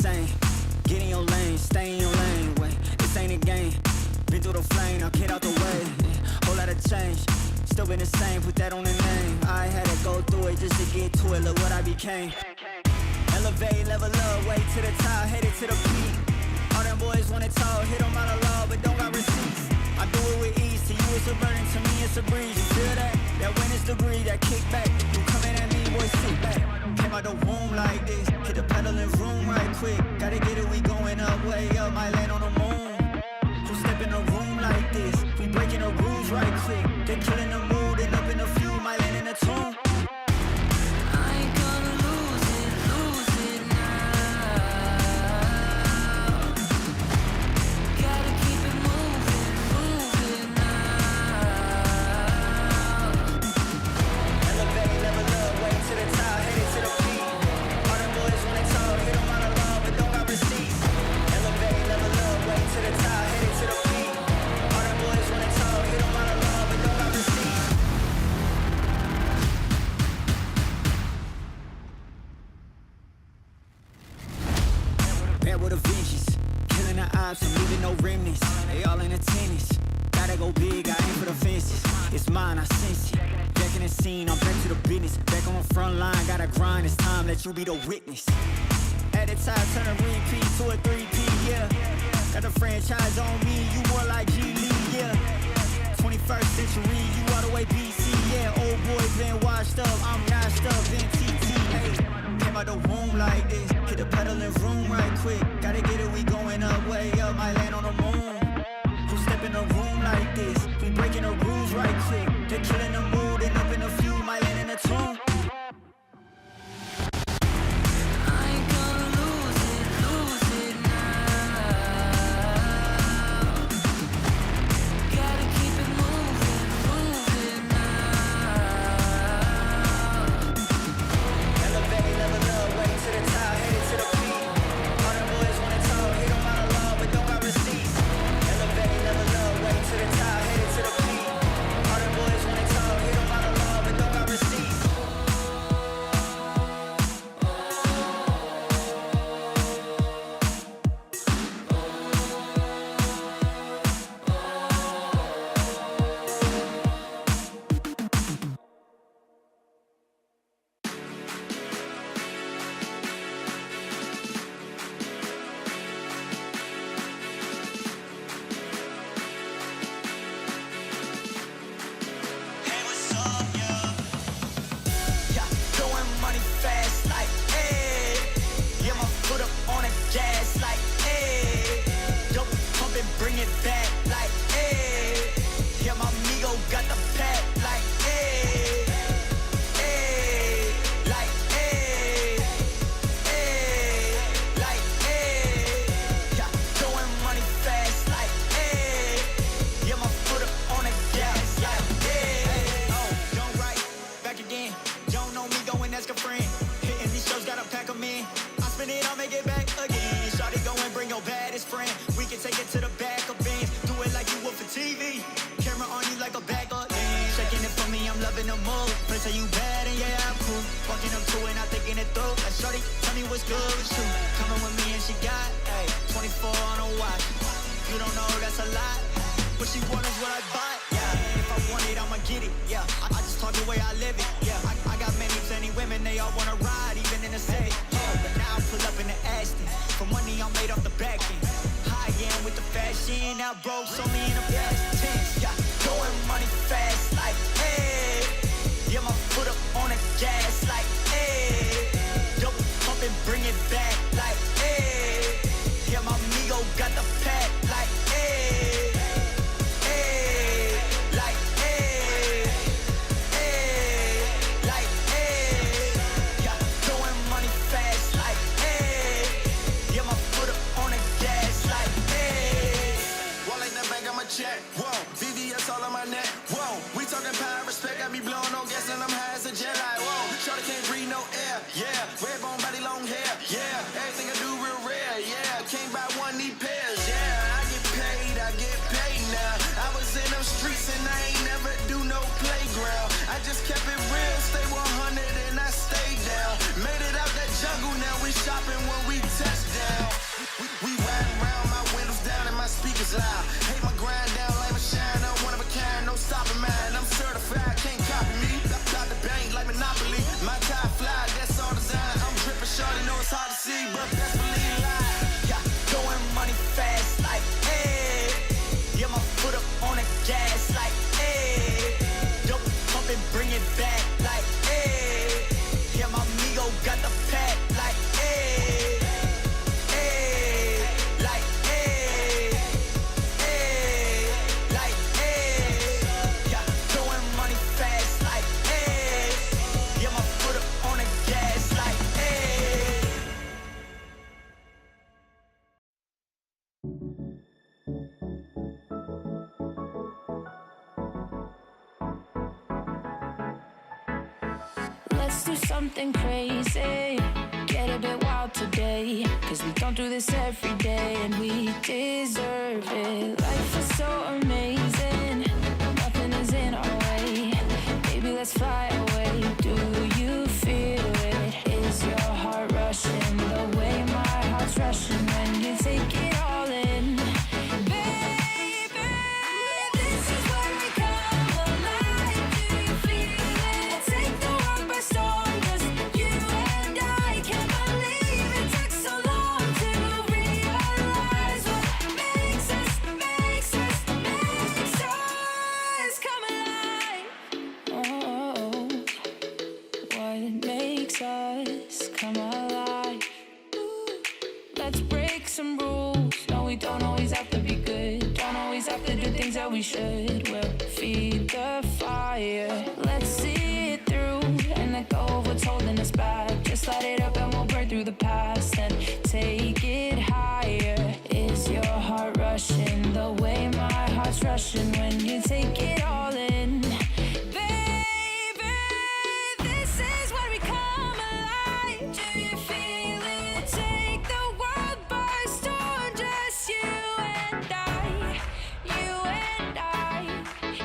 same. Get in your lane, stay in your lane. Wait, this ain't a game. Been through the flame, now get out the way. Whole lot of change, still been the same. Put that on the name. I had to go through it just to get to it. Look what I became. Elevate, level up, way to the top, headed to the peak. All them boys wanna talk, hit them out of law, but don't got receipts. I do it with ease, to you it's a burden, to me it's a breeze. You feel that? That when it's degree, that kickback. You coming at me, boy, sit back. Came out the womb like this, hit the pedal and room right quick. Gotta get it, we going up, way up, might land on the moon. Who step in a room like this? We breaking the rules right quick. They killing the mood, and up in a few, might land in a tomb. I'm leaving no remnants, they all in attendance. Gotta go big, I aim for the fences. It's mine, I sense it. Back in the scene, I'm back to the business. Back on the front line, gotta grind, it's time, let you be the witness. At the time, turn a repeat to a 3P, yeah. Got the franchise on me, you more like G Lee, yeah. 21st century, you all the way BC, yeah. Old boy been washed up, I'm washed up in TTA. Came out the womb like this, hit the pedal and room right quick. Gotta get it, we going up, way up, might land on the moon. Who step in a room like this? We breaking the rules right quick. They killing the mood, and up in a few, might land in a tomb. Shopping when we touch down. loud. Hate my grind down, lame and shine. I'm one of a kind, no stopping mine. I'm certified, can't copy me. Got the bank like Monopoly. My tie fly, that's all design. I'm dripping shorty, know it's hard to see, but that's believe lie. Yeah, throwing money fast like, hey. Get my foot up on the gas like, hey. Dope pump and bring it back like, hey. Yeah, my amigo got the pack like, hey. Hey, like, hey. Hey, like, hey. Yeah, throwing money fast like, hey. Get my foot up on the gas like, hey. Let's do something crazy, get a bit wild today, 'cause we don't do this every day and we deserve it. Life is so amazing, nothing is in our way. Baby, let's fly away. Do you feel it? Is your heart rushing the way my heart's rushing when you take it all in? Baby, this is where we come alive. Do you feel it? Take the world by storm, 'cause you and I can't believe it took so long to realize what makes us come alive. Oh, what makes us come alive? Let's break some rules. No, we don't always have to be good. Don't always have to do things that we should. We'll feed the fire. Let's see it through and let go of what's holding us back. Just light it up and we'll burn through the past and take it higher. Is your heart rushing the way my heart's rushing when you take it all in? Baby, this is where we come alive. Do you feel it? Take the world by storm, just you and I. You and I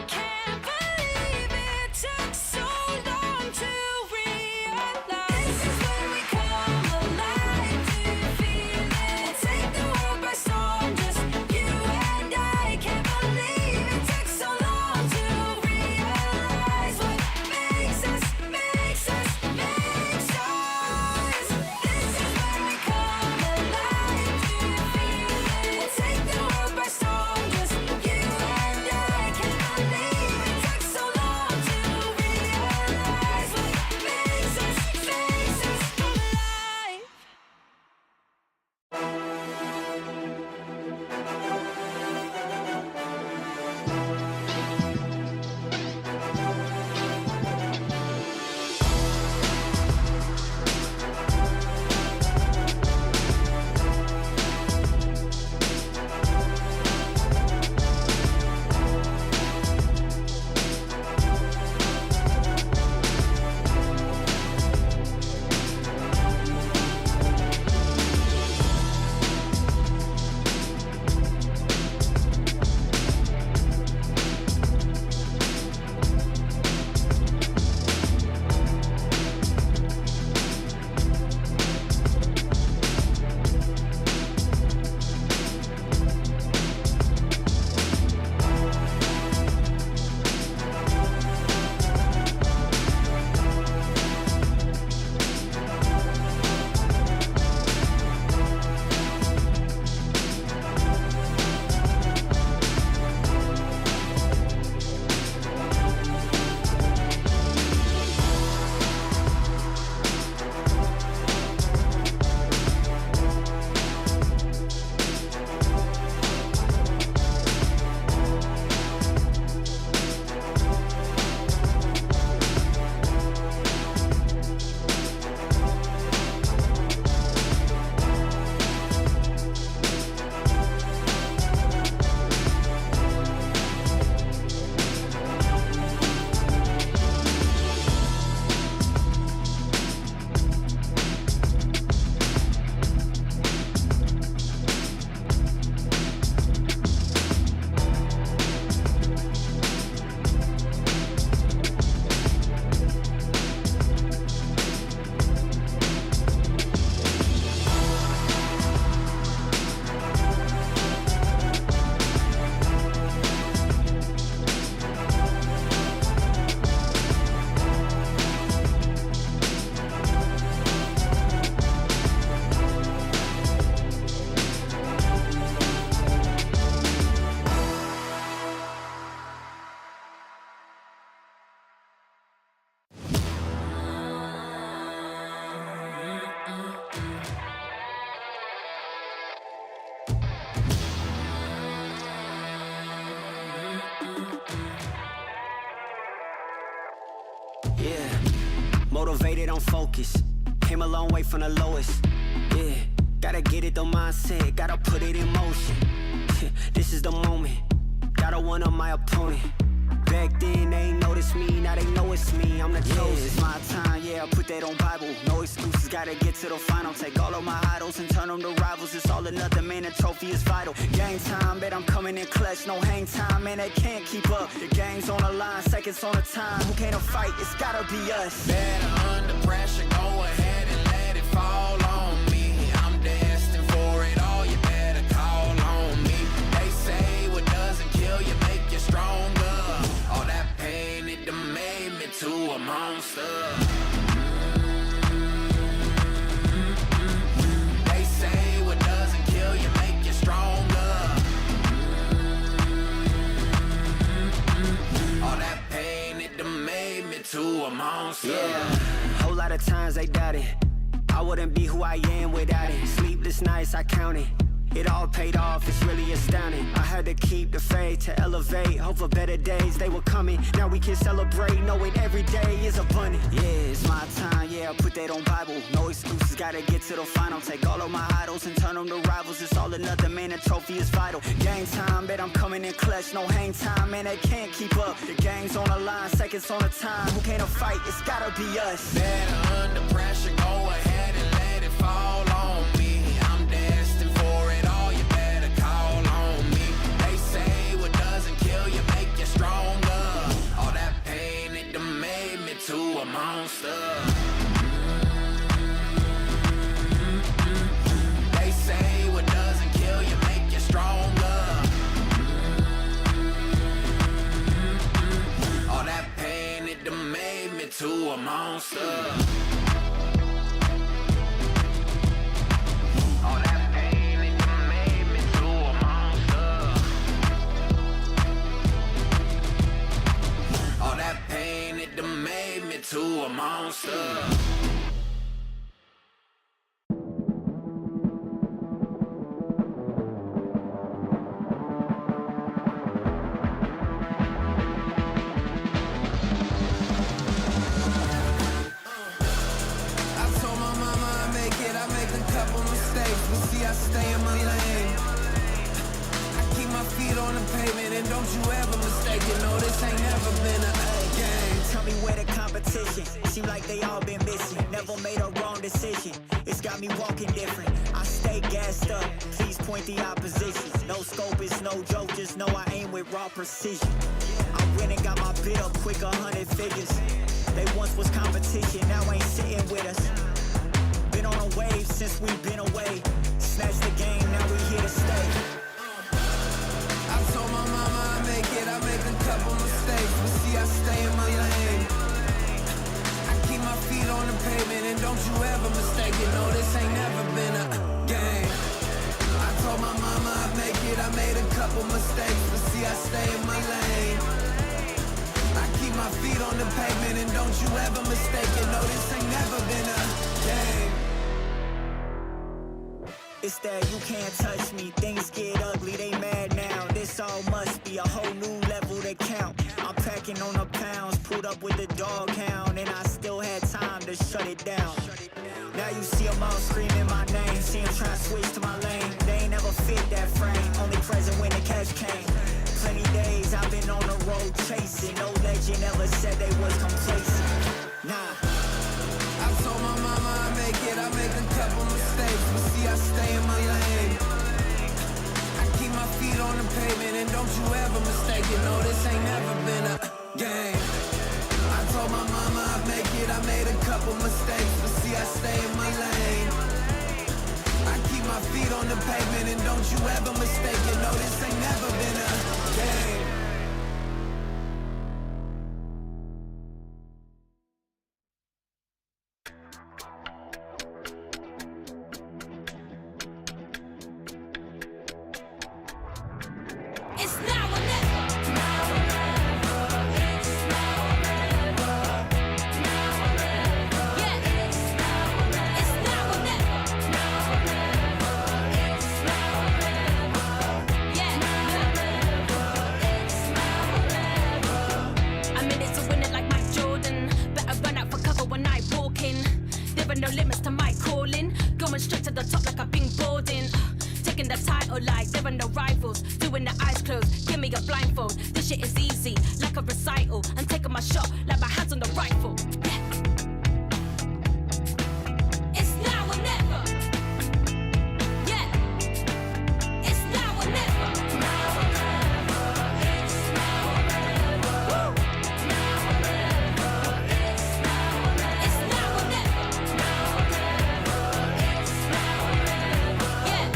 can't believe it took so long to realize. This is where we come alive. Do you feel it? Take the world by storm, just you and I. Can't believe it took so long Motivated, I'm focused. Came a long way from the lowest. Yeah, gotta get it, the mindset, gotta put it in motion. Yeah, this is the moment, gotta one-up my opponent. Back then, they ain't noticed me, now they know it's me, I'm the chosen. It's my time, yeah, I put that on Bible. No excuses, gotta get to the final. Take all of my idols and turn them to rivals. It's all or nothing, man, the trophy is vital. Game time, bet I'm coming in clutch. No hang time, man, they can't keep up. The game's on the line, seconds on the time. Who can't fight? It's gotta be us. Better under pressure, go ahead and let it fall on me. I'm destined for it all, you better call on me. They say what doesn't kill you make you stronger. All that pain, it done made me to a monster. They say what doesn't kill you make you stronger. All that pain, it done made me to a monster. Yeah, whole lot of times they doubted I wouldn't be who I am without it. Sleepless nights, I counted. It all paid off, it's really astounding. I had to keep the faith to elevate. Hope for better days, they were coming. Now we can celebrate, knowing every day is abundant. Yeah, it's my time, yeah, I put that on Bible. No excuses, gotta get to the final. Take all of my idols and turn them to rivals. It's all or nothing, man, the trophy is vital. Game time, bet I'm coming in clutch. No hang time, man, they can't keep up. The game's on the line, seconds on the time. Who can't fight? It's gotta be us. Better under pressure, go ahead and let it fall on me. I'm destined for it all, you better call on me. They say what doesn't kill you make you stronger. All that pain, it done made me to a monster. They say what doesn't kill you make you stronger. All that pain, it done made me to a monster. All that pain, it done made me to a monster. All that pain, it done made me to a monster. I stay in my lane. I keep my feet on the pavement, and don't you ever mistake it. No, this ain't never been a game. Tell me where the competition. Seem like they all been missing. Never made a wrong decision. It's got me walking different. I stay gassed up. Please point the opposition. No scope is no joke. Just know I aim with raw precision. I went and got my bid up quick, 100 figures. They once was competition, now ain't sitting with us. Been on a wave since we've been away. Snatch the game, now we here to stay. I told my mama I make it, I make a couple mistakes, but see I stay in my lane. I keep my feet on the pavement, and don't you ever mistake it. No, this ain't never been a game. I told my mama I make it, I made a couple mistakes, but see I stay in my lane. I keep my feet on the pavement, and don't you ever mistake it. No, this ain't never been a game. It's that you can't touch me. Things get ugly, they mad now. This all must be a whole new level to count. I'm packing on the pounds, pulled up with the dog hound, and I still had time to shut it down. Now you see them all screaming my name. See them trying to switch to my lane. They ain't never fit that frame. Only present when the cash came. Plenty days I've been on the road chasing. No legend ever said they was complacent. Nah. I told my mama I make it, I make a couple mistakes, but see I stay in my lane. I keep my feet on the pavement, and don't you ever mistake it. No, this ain't never been a game. I told my mama I make it, I made a couple mistakes, but see I stay in my lane. I keep my feet on the pavement, and don't you ever mistake it. No, this ain't never been a game. It's now or never. Now or never. It's now or never. Now or never. Yeah. It's now or never. It's now or never. Now or never. It's now or never. Yeah. Now or never. title like there are no rivals. Doing the eyes closed, give me a blindfold. This shit is easy, like a recital. I'm taking my shot, like my hands on the rifle. Yeah. It's now or never. Yeah. It's now or never. Now or never. It's now or never. Woo. Now or never. It's now or never. It's now or never. Now or never. It's now or never. Yeah.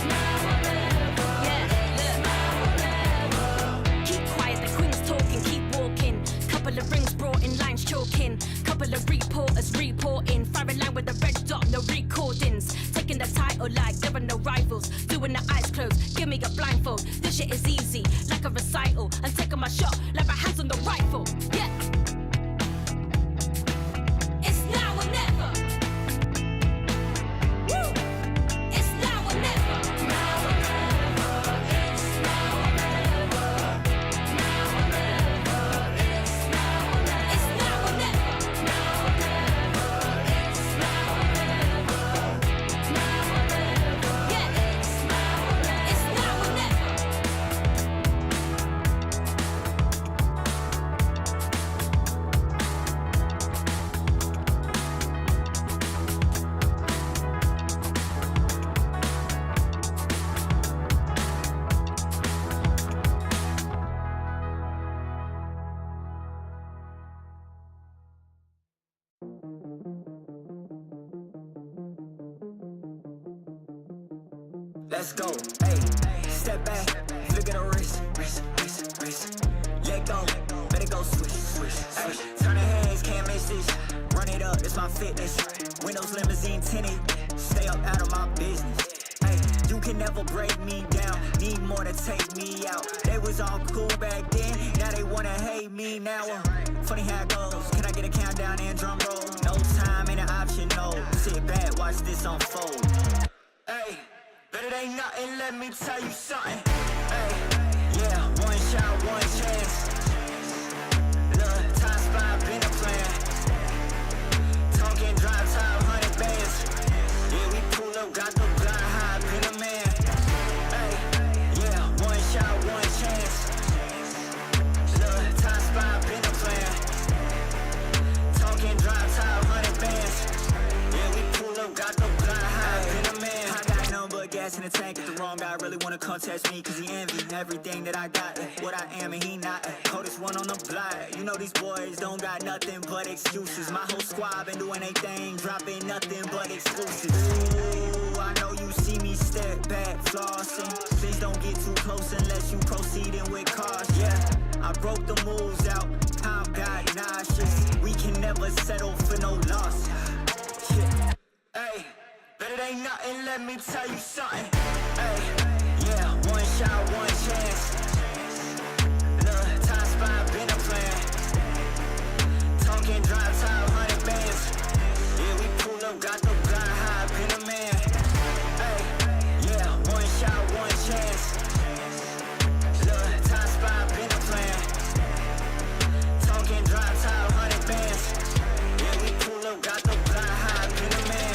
Now or never. Yeah. Look. Now or never. Keep quiet, the queen's talking, keep walking. Couple of rings brought in, lines choking. Couple of reporters reporting. Firing line with the red dot, no recordings. Taking the title like there are no rivals. Doing the eyes closed, give me a blindfold. This shit is easy, like a recital. I'm taking my shot, like my hands on the rifle. Yeah. It's now or never. Woo. It's now or never. Now or never. It's now or never. Now or never. It's now or never. It's now or never. Now or never. It's now or never. Now or never. Yeah. It's now or never. It's now or never. Let's go, hey, step back, look at the wrist, wrist. Let go, let it go, switch, hey, turn the heads, can't miss this, run it up, it's my fitness, windows limousine tinted, stay up out of my business, hey, you can never break me down, need more to take me out, they was all cool back then, now they wanna hate me now, funny how it goes, can I get a countdown and drum roll, no time ain't an option, no, sit back, watch this unfold, hey. But it ain't nothing, let me tell you something. Hey, yeah, one shot, one chance. Look, time spot, been a plan. Talking drive top, 100 bands. Yeah, we pull up, got the blind high, been a man. Hey, yeah, one shot, one chance. Look, time spot, been a plan. Talking drive top, 100 bands. Yeah, we pull up, got the blind high, been a man. Gas in the tank, if the wrong guy really wanna contest me, cause he envy everything that I got, what I am and he not, coldest one on the block, you know these boys don't got nothing but excuses, my whole squad been doing their thing, dropping nothing but exclusives, ooh, I know you see me step back, flossing, please don't get too close unless you proceeding with caution, yeah, I broke the moves out, time got nauseous, we can never settle for no loss, yeah, hey. But it ain't nothing, let me tell you something. Hey, yeah, one shot, one chance. Look, time spot, been a plan. Talking drive top, 100 bands. Yeah, we pull up, got the blind high, been a man. Hey, yeah, one shot, one chance. Look, time spot, been a plan. Talking drive top, 100 bands. Yeah, we pull up, got the blind high, been a man.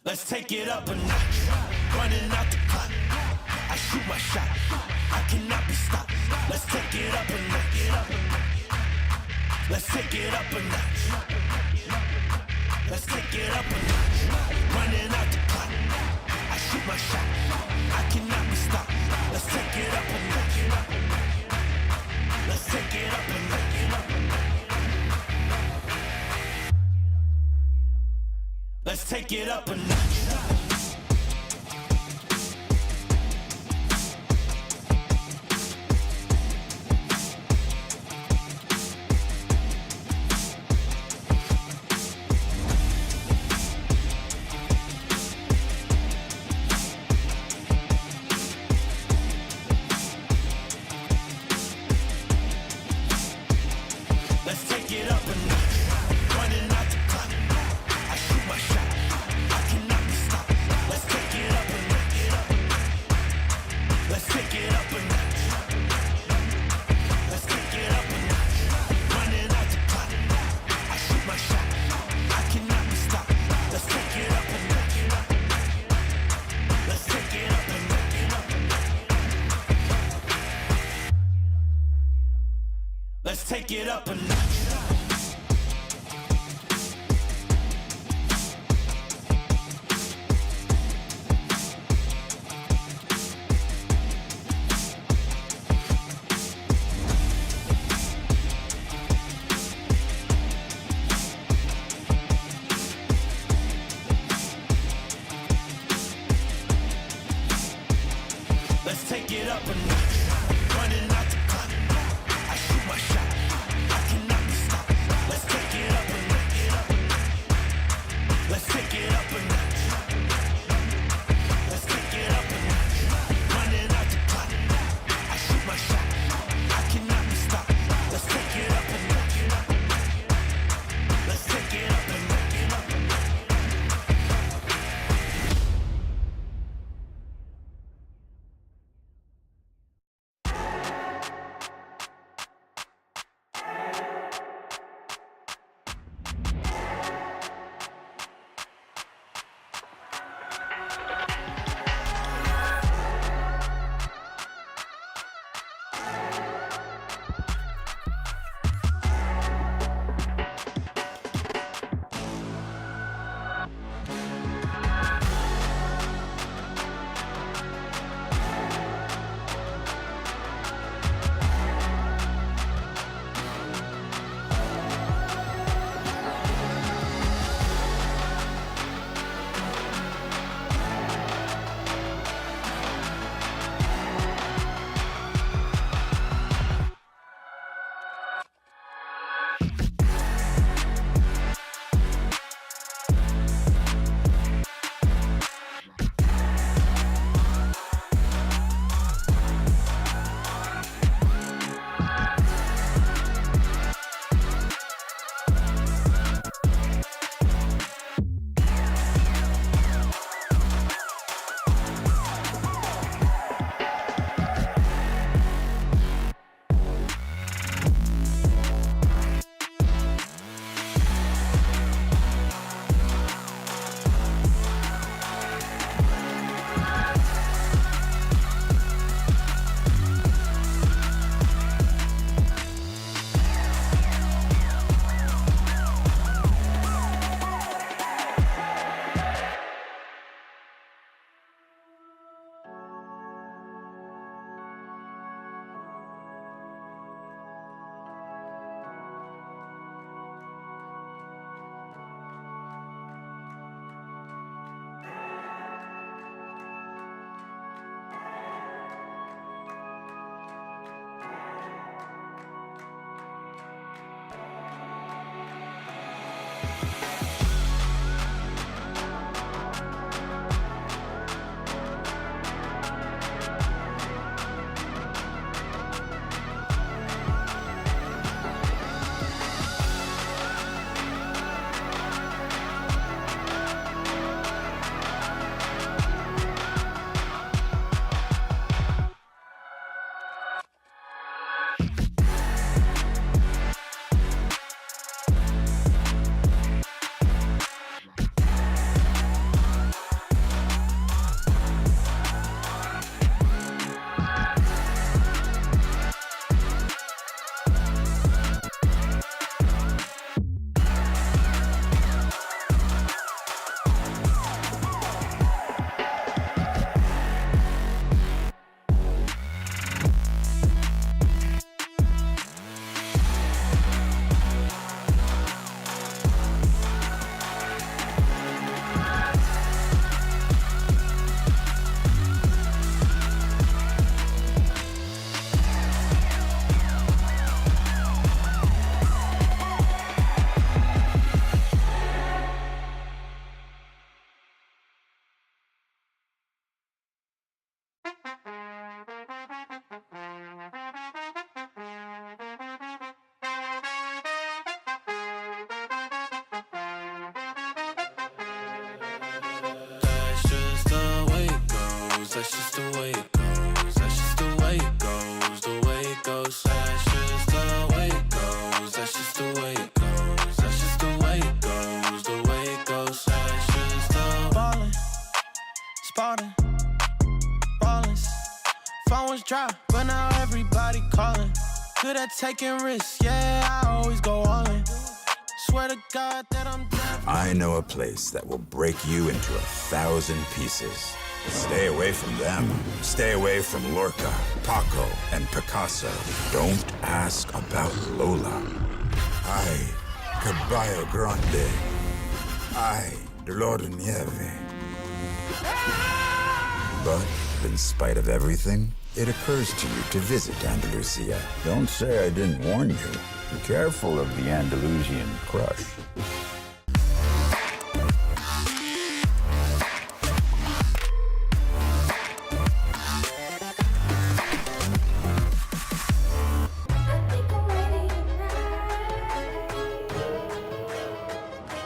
Let's take it up a notch. Running out the clock. I shoot my shot. I cannot be stopped. Let's take it up a notch. Let's take it up a notch. Let's take it up a notch. Running out the clock. I shoot my shot. I cannot be stopped. Let's take it up a notch. Let's take it up a notch. Let's take it up a notch. Let's take it up a notch. Running out the clock. I shoot my shot. I cannot be stopped. Let's take it up a notch. Let's take it up a notch. Let's take it up a notch. Running out the clock. I shoot my shot. I cannot be stopped. Let's take it up a notch. Let's take it up a notch. Let's take it up a notch. Let's take it up a notch. Running out the clock. I shoot my shot. I cannot be stopped. Let's take it up a notch. Let's take it up a notch. Let's take it up a notch. Running out the clock. I shoot my shot. I cannot be stopped. Let's take it up a notch. Let's take it up a notch. was dry, but now everybody calling. Good at taking risks, yeah, I always go all in. Swear to God that I'm down. I know a place that will break you into 1,000 pieces. Stay away from them. Stay away from Lorca, Paco, and Picasso. Don't ask about Lola. Ay, Caballo Grande. Ay, Dolor de Nieve. But in spite of everything, it occurs to you to visit Andalusia. Don't say I didn't warn you. Be careful of the Andalusian crush.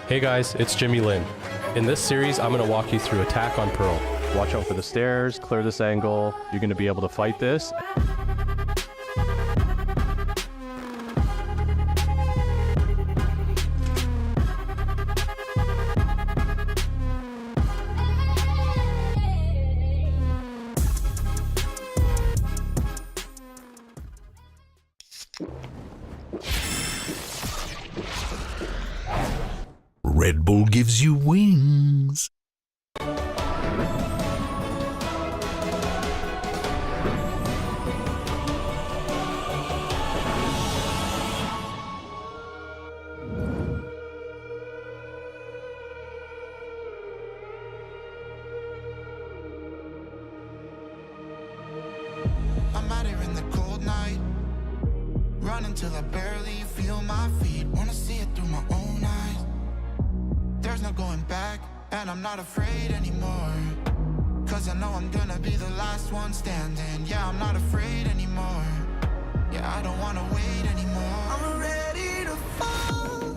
Hey guys, it's Jimmy Lin. In this series, I'm going to walk you through Attack on Pearl. Watch out for the stairs, clear this angle. You're going to be able to fight this. Red Bull gives you wings. I'm out here in the cold night, running till I barely feel my feet. Wanna see it through my own eyes. There's no going back, and I'm not afraid anymore. Cause I know I'm gonna be the last one standing. Yeah, I'm not afraid anymore. Yeah, I don't wanna wait anymore. I'm ready to fall,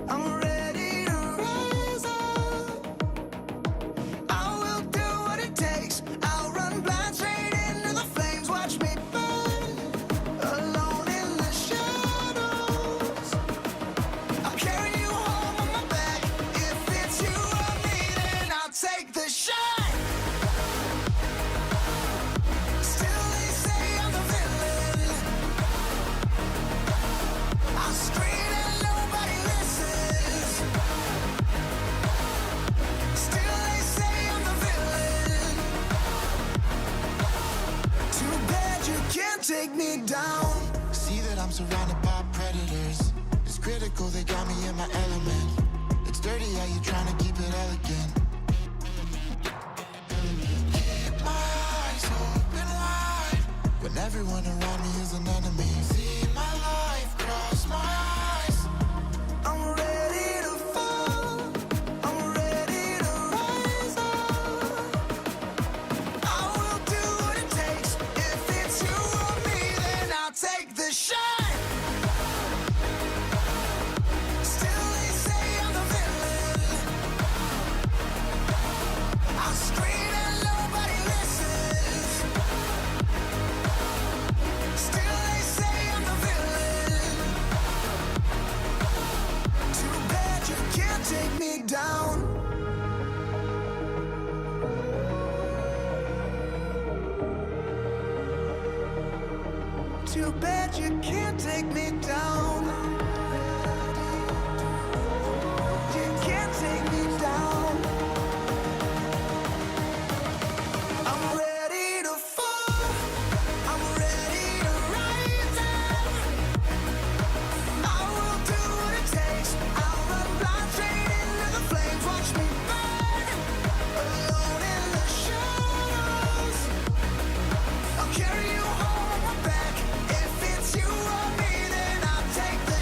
I'm ready to rise up. I will do what it takes, I'll run blind straight into the flames. Watch me burn, alone in the shadows. I'll carry you home on my back. If it's you or me, then I'll take the shot. Still they say I'm the villain. I scream and nobody listens. Still they say I'm the villain. Too bad you can't take me down. See that I'm surrounded by predators. It's critical, they got me in my element. It's dirty how you trying to keep it elegant. Keep my eyes open wide when everyone around me is an enemy. See my life cross my eyes. I'm ready to fall, I'm ready to rise up. I will do what it takes. If it's you or me, then I'll take the shot. Still they say I'm the villain. I scream and nobody listens. Still they say I'm the villain. Too bad you can't take me down. Too bad you can't take me down. You can't take me down. I'm ready to fall, I'm ready to rise up. I will do what it takes, I'll run blind straight into the flames. Watch me burn, alone in the shadows. I'll carry you home on my back. If it's you or me, then I'll take the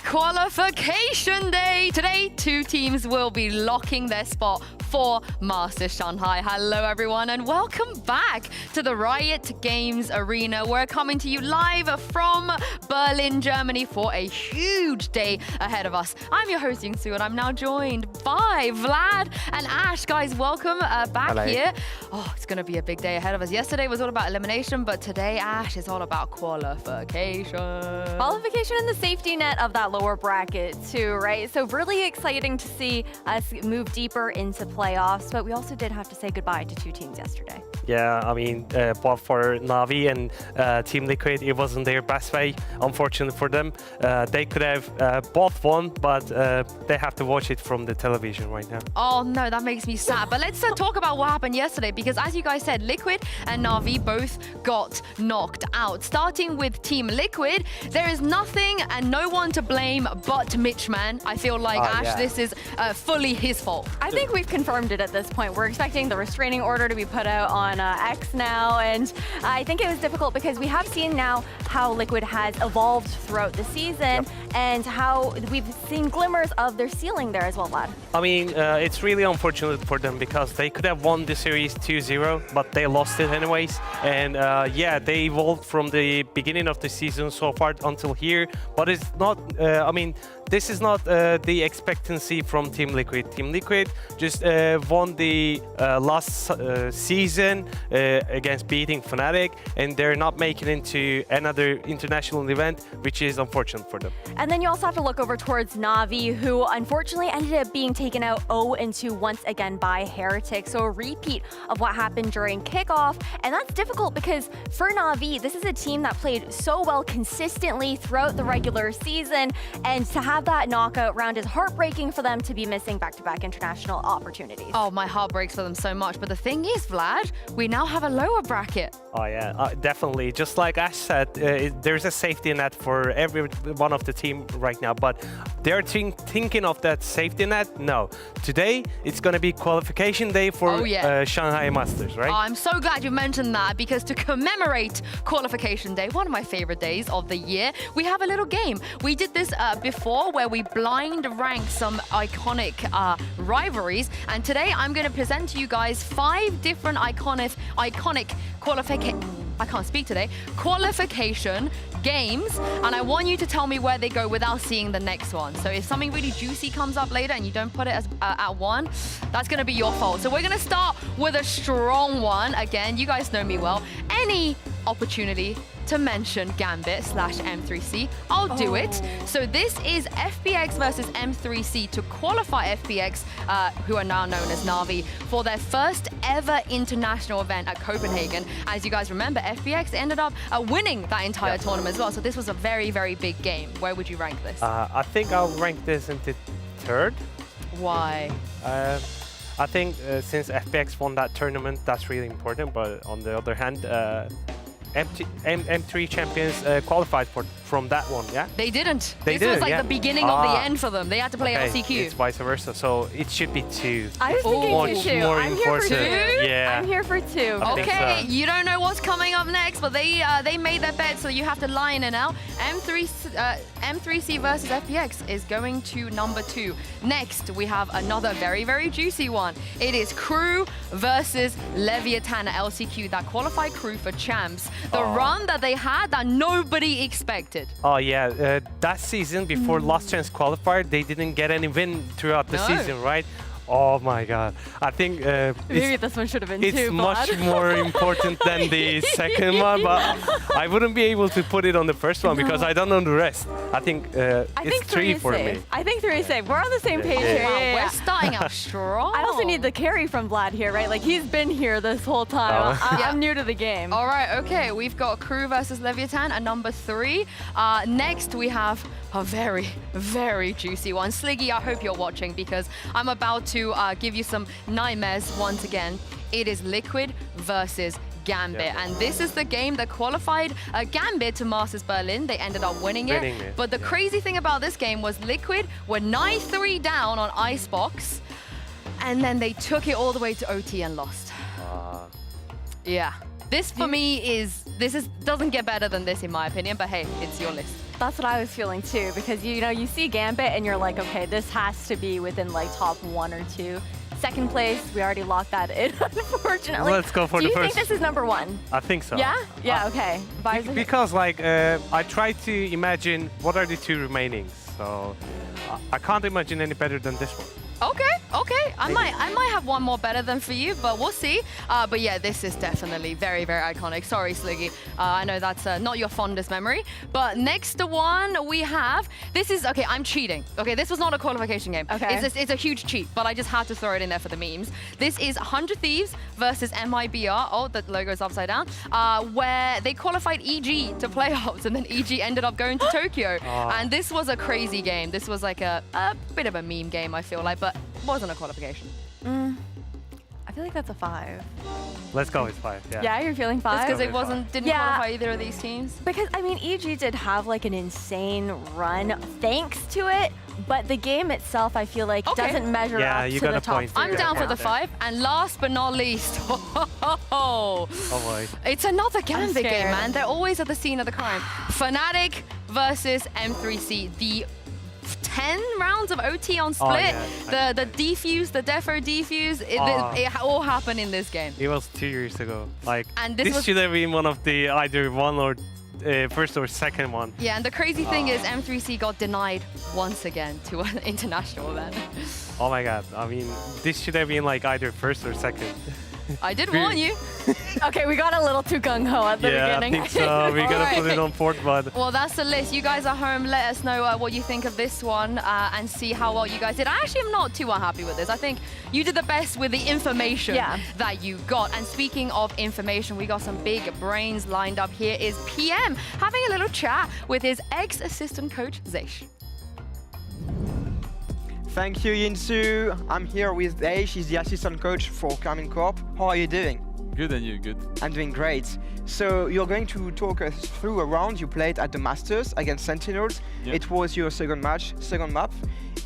qualification day. Today, 2 teams will be locking their spot for Masters Shanghai. Hello, everyone, and welcome back to the Riot Games Arena. We're coming to you live from Berlin, Germany for a huge day ahead of us. I'm your host, Yingsu, and I'm now joined by Vlad and Ash. Guys, welcome back here. Oh, it's going to be a big day ahead of us. Yesterday was all about elimination, but today, Ash, is all about qualification. Qualification and the safety net of that lower bracket too, right? So really exciting to see us move deeper into playoffs, but we also did have to say goodbye to 2 teams yesterday. Yeah, I mean, both for Na'Vi and Team Liquid, it wasn't their best way, unfortunately for them. They could have both won, but they have to watch it from the television right now. Oh no, that makes me sad. But let's talk about what happened yesterday, because as you guys said, Liquid and Na'Vi both got knocked out. Starting with Team Liquid, there is nothing and no one to blame but Mitch, man. I feel like, Ash, this is fully his fault. I think we've confirmed it at this point. We're expecting the restraining order to be put out on X now, and I think it was difficult because we have seen now how Liquid has evolved throughout the season and how we've seen glimmers of their ceiling there as well, Vlad. I mean, it's really unfortunate for them because they could have won the series 2-0, but they lost it anyways. And yeah, they evolved from the beginning of the season so far until here, but it's not, I mean, this is not the expectancy from Team Liquid. Team Liquid just won the last season against beating Fnatic, and they're not making it into another international event, which is unfortunate for them. And then you also have to look over towards Na'Vi, who unfortunately ended up being taken out 0-2 once again by Heretics. So a repeat of what happened during kickoff. And that's difficult because for Na'Vi, this is a team that played so well consistently throughout the regular season. And to have that knockout round is heartbreaking for them to be missing back-to-back international opportunities. Oh, my heart breaks for them so much. But the thing is, Vlad, we now have a lower bracket. Oh yeah, definitely. Just like Ash said, there's a safety net for every one of the team right now, but they're thinking of that safety net. No, today it's going to be qualification day for Shanghai Masters, right? Oh, I'm so glad you mentioned that, because to commemorate qualification day, one of my favorite days of the year, we have a little game. We did this before where we blind rank some iconic rivalries, and today I'm going to present to you guys 5 different iconic qualification games, and I want you to tell me where they go without seeing the next one. So if something really juicy comes up later and you don't put it as at 1, that's going to be your fault. So we're going to start with a strong one. Again, you guys know me well. Any opportunity to mention Gambit / M3C, I'll do it. So this is FPX versus M3C to qualify FPX, who are now known as Na'Vi, for their first ever international event at Copenhagen. As you guys remember, FPX ended up winning that entire tournament as well. So this was a very, very big game. Where would you rank this? I think I'll rank this into 3rd. Why? I think since FPX won that tournament, that's really important. But on the other hand, M3 champions qualified from that one, yeah? They didn't. They this was like the beginning of the end for them. They had to play LCQ. It's vice versa, so it should be 2. I was thinking 2. I'm here for 2. Yeah. I'm here for 2. Okay, so. You don't know what's coming up next, but they made their bet, so you have to line it out. M3C versus FPX is going to number 2. Next, we have another very, very juicy one. It is Crew versus Leviathan at LCQ, that qualified Crew for champs. The run that they had that nobody expected. Oh yeah, that season before Last Chance qualifier, they didn't get any win throughout the season, right? Oh my god. I think maybe this one should have been 2. It's much more important than the second one, but I wouldn't be able to put it on the first one because I don't know the rest. I think it's 3 for me. I think 3 is safe. We're on the same page here. Wow, we're starting out strong. I also need the carry from Vlad here, right? Like, he's been here this whole time. I'm new to the game. All right, okay. We've got Crew versus Leviathan at number 3. Next, we have a very, very juicy one. Sliggy, I hope you're watching because I'm about to give you some nightmares once again. It is Liquid versus Gambit, and this is the game that qualified Gambit to Masters Berlin. They ended up winning it. But the crazy thing about this game was Liquid were 9-3 down on Icebox, and then they took it all the way to OT and lost. Yeah. This for me doesn't get better than this in my opinion, but hey, it's your list. That's what I was feeling too, because you know, you see Gambit and you're like, okay, this has to be within like top 1 or 2. Second place, we already locked that in, unfortunately. Let's go for the first. Do you think this is number 1? I think so. Yeah? Yeah, okay. Because like I tried to imagine what are the 2 remaining, so I can't imagine any better than this one. Okay. I might have one more better than for you, but we'll see. But yeah, this is definitely very, very iconic. Sorry, Sliggy. I know that's not your fondest memory. But next one we have, this is, okay, I'm cheating. Okay, this was not a qualification game. Okay. It's a huge cheat, but I just had to throw it in there for the memes. This is 100 Thieves versus MIBR. Oh, the logo's upside down. Where they qualified EG to playoffs, and then EG ended up going to Tokyo. And this was a crazy game. This was like a bit of a meme game, I feel like, but wasn't a qualification. I feel like that's a 5. Let's go with 5. Yeah. Yeah, you're feeling 5? Just because it didn't qualify either of these teams? Because, I mean, EG did have like an insane run thanks to it, but the game itself, I feel like, doesn't measure up to the top 3. I'm down for the 5. And last but not least, oh boy. It's another Gambit game, man. They're always at the scene of the crime. Fnatic versus M3C. The 10 rounds of OT on split, the defuse, the defo defuse, it all happened in this game. It was 2 years ago. Like, and this should have been one of the either one or first or second one. Yeah, and the crazy thing is M3C got denied once again to an international event. Oh my god, I mean, this should have been like either first or second. I did warn you. Okay, we got a little too gung-ho at the beginning. Yeah, I think so. We gotta put it on port, but... Well, that's the list. You guys are home. Let us know what you think of this one and see how well you guys did. I actually am not too unhappy with this. I think you did the best with the information that you got. And speaking of information, we got some big brains lined up. Here is PM having a little chat with his ex-assistant coach, Zeish. Thank you, Yinsu. I'm here with Zeish. He's the assistant coach for Karmine Corp. How are you doing? Good, and you? Good. I'm doing great. So you're going to talk us through a round you played at the Masters against Sentinels. Yep. It was your second map,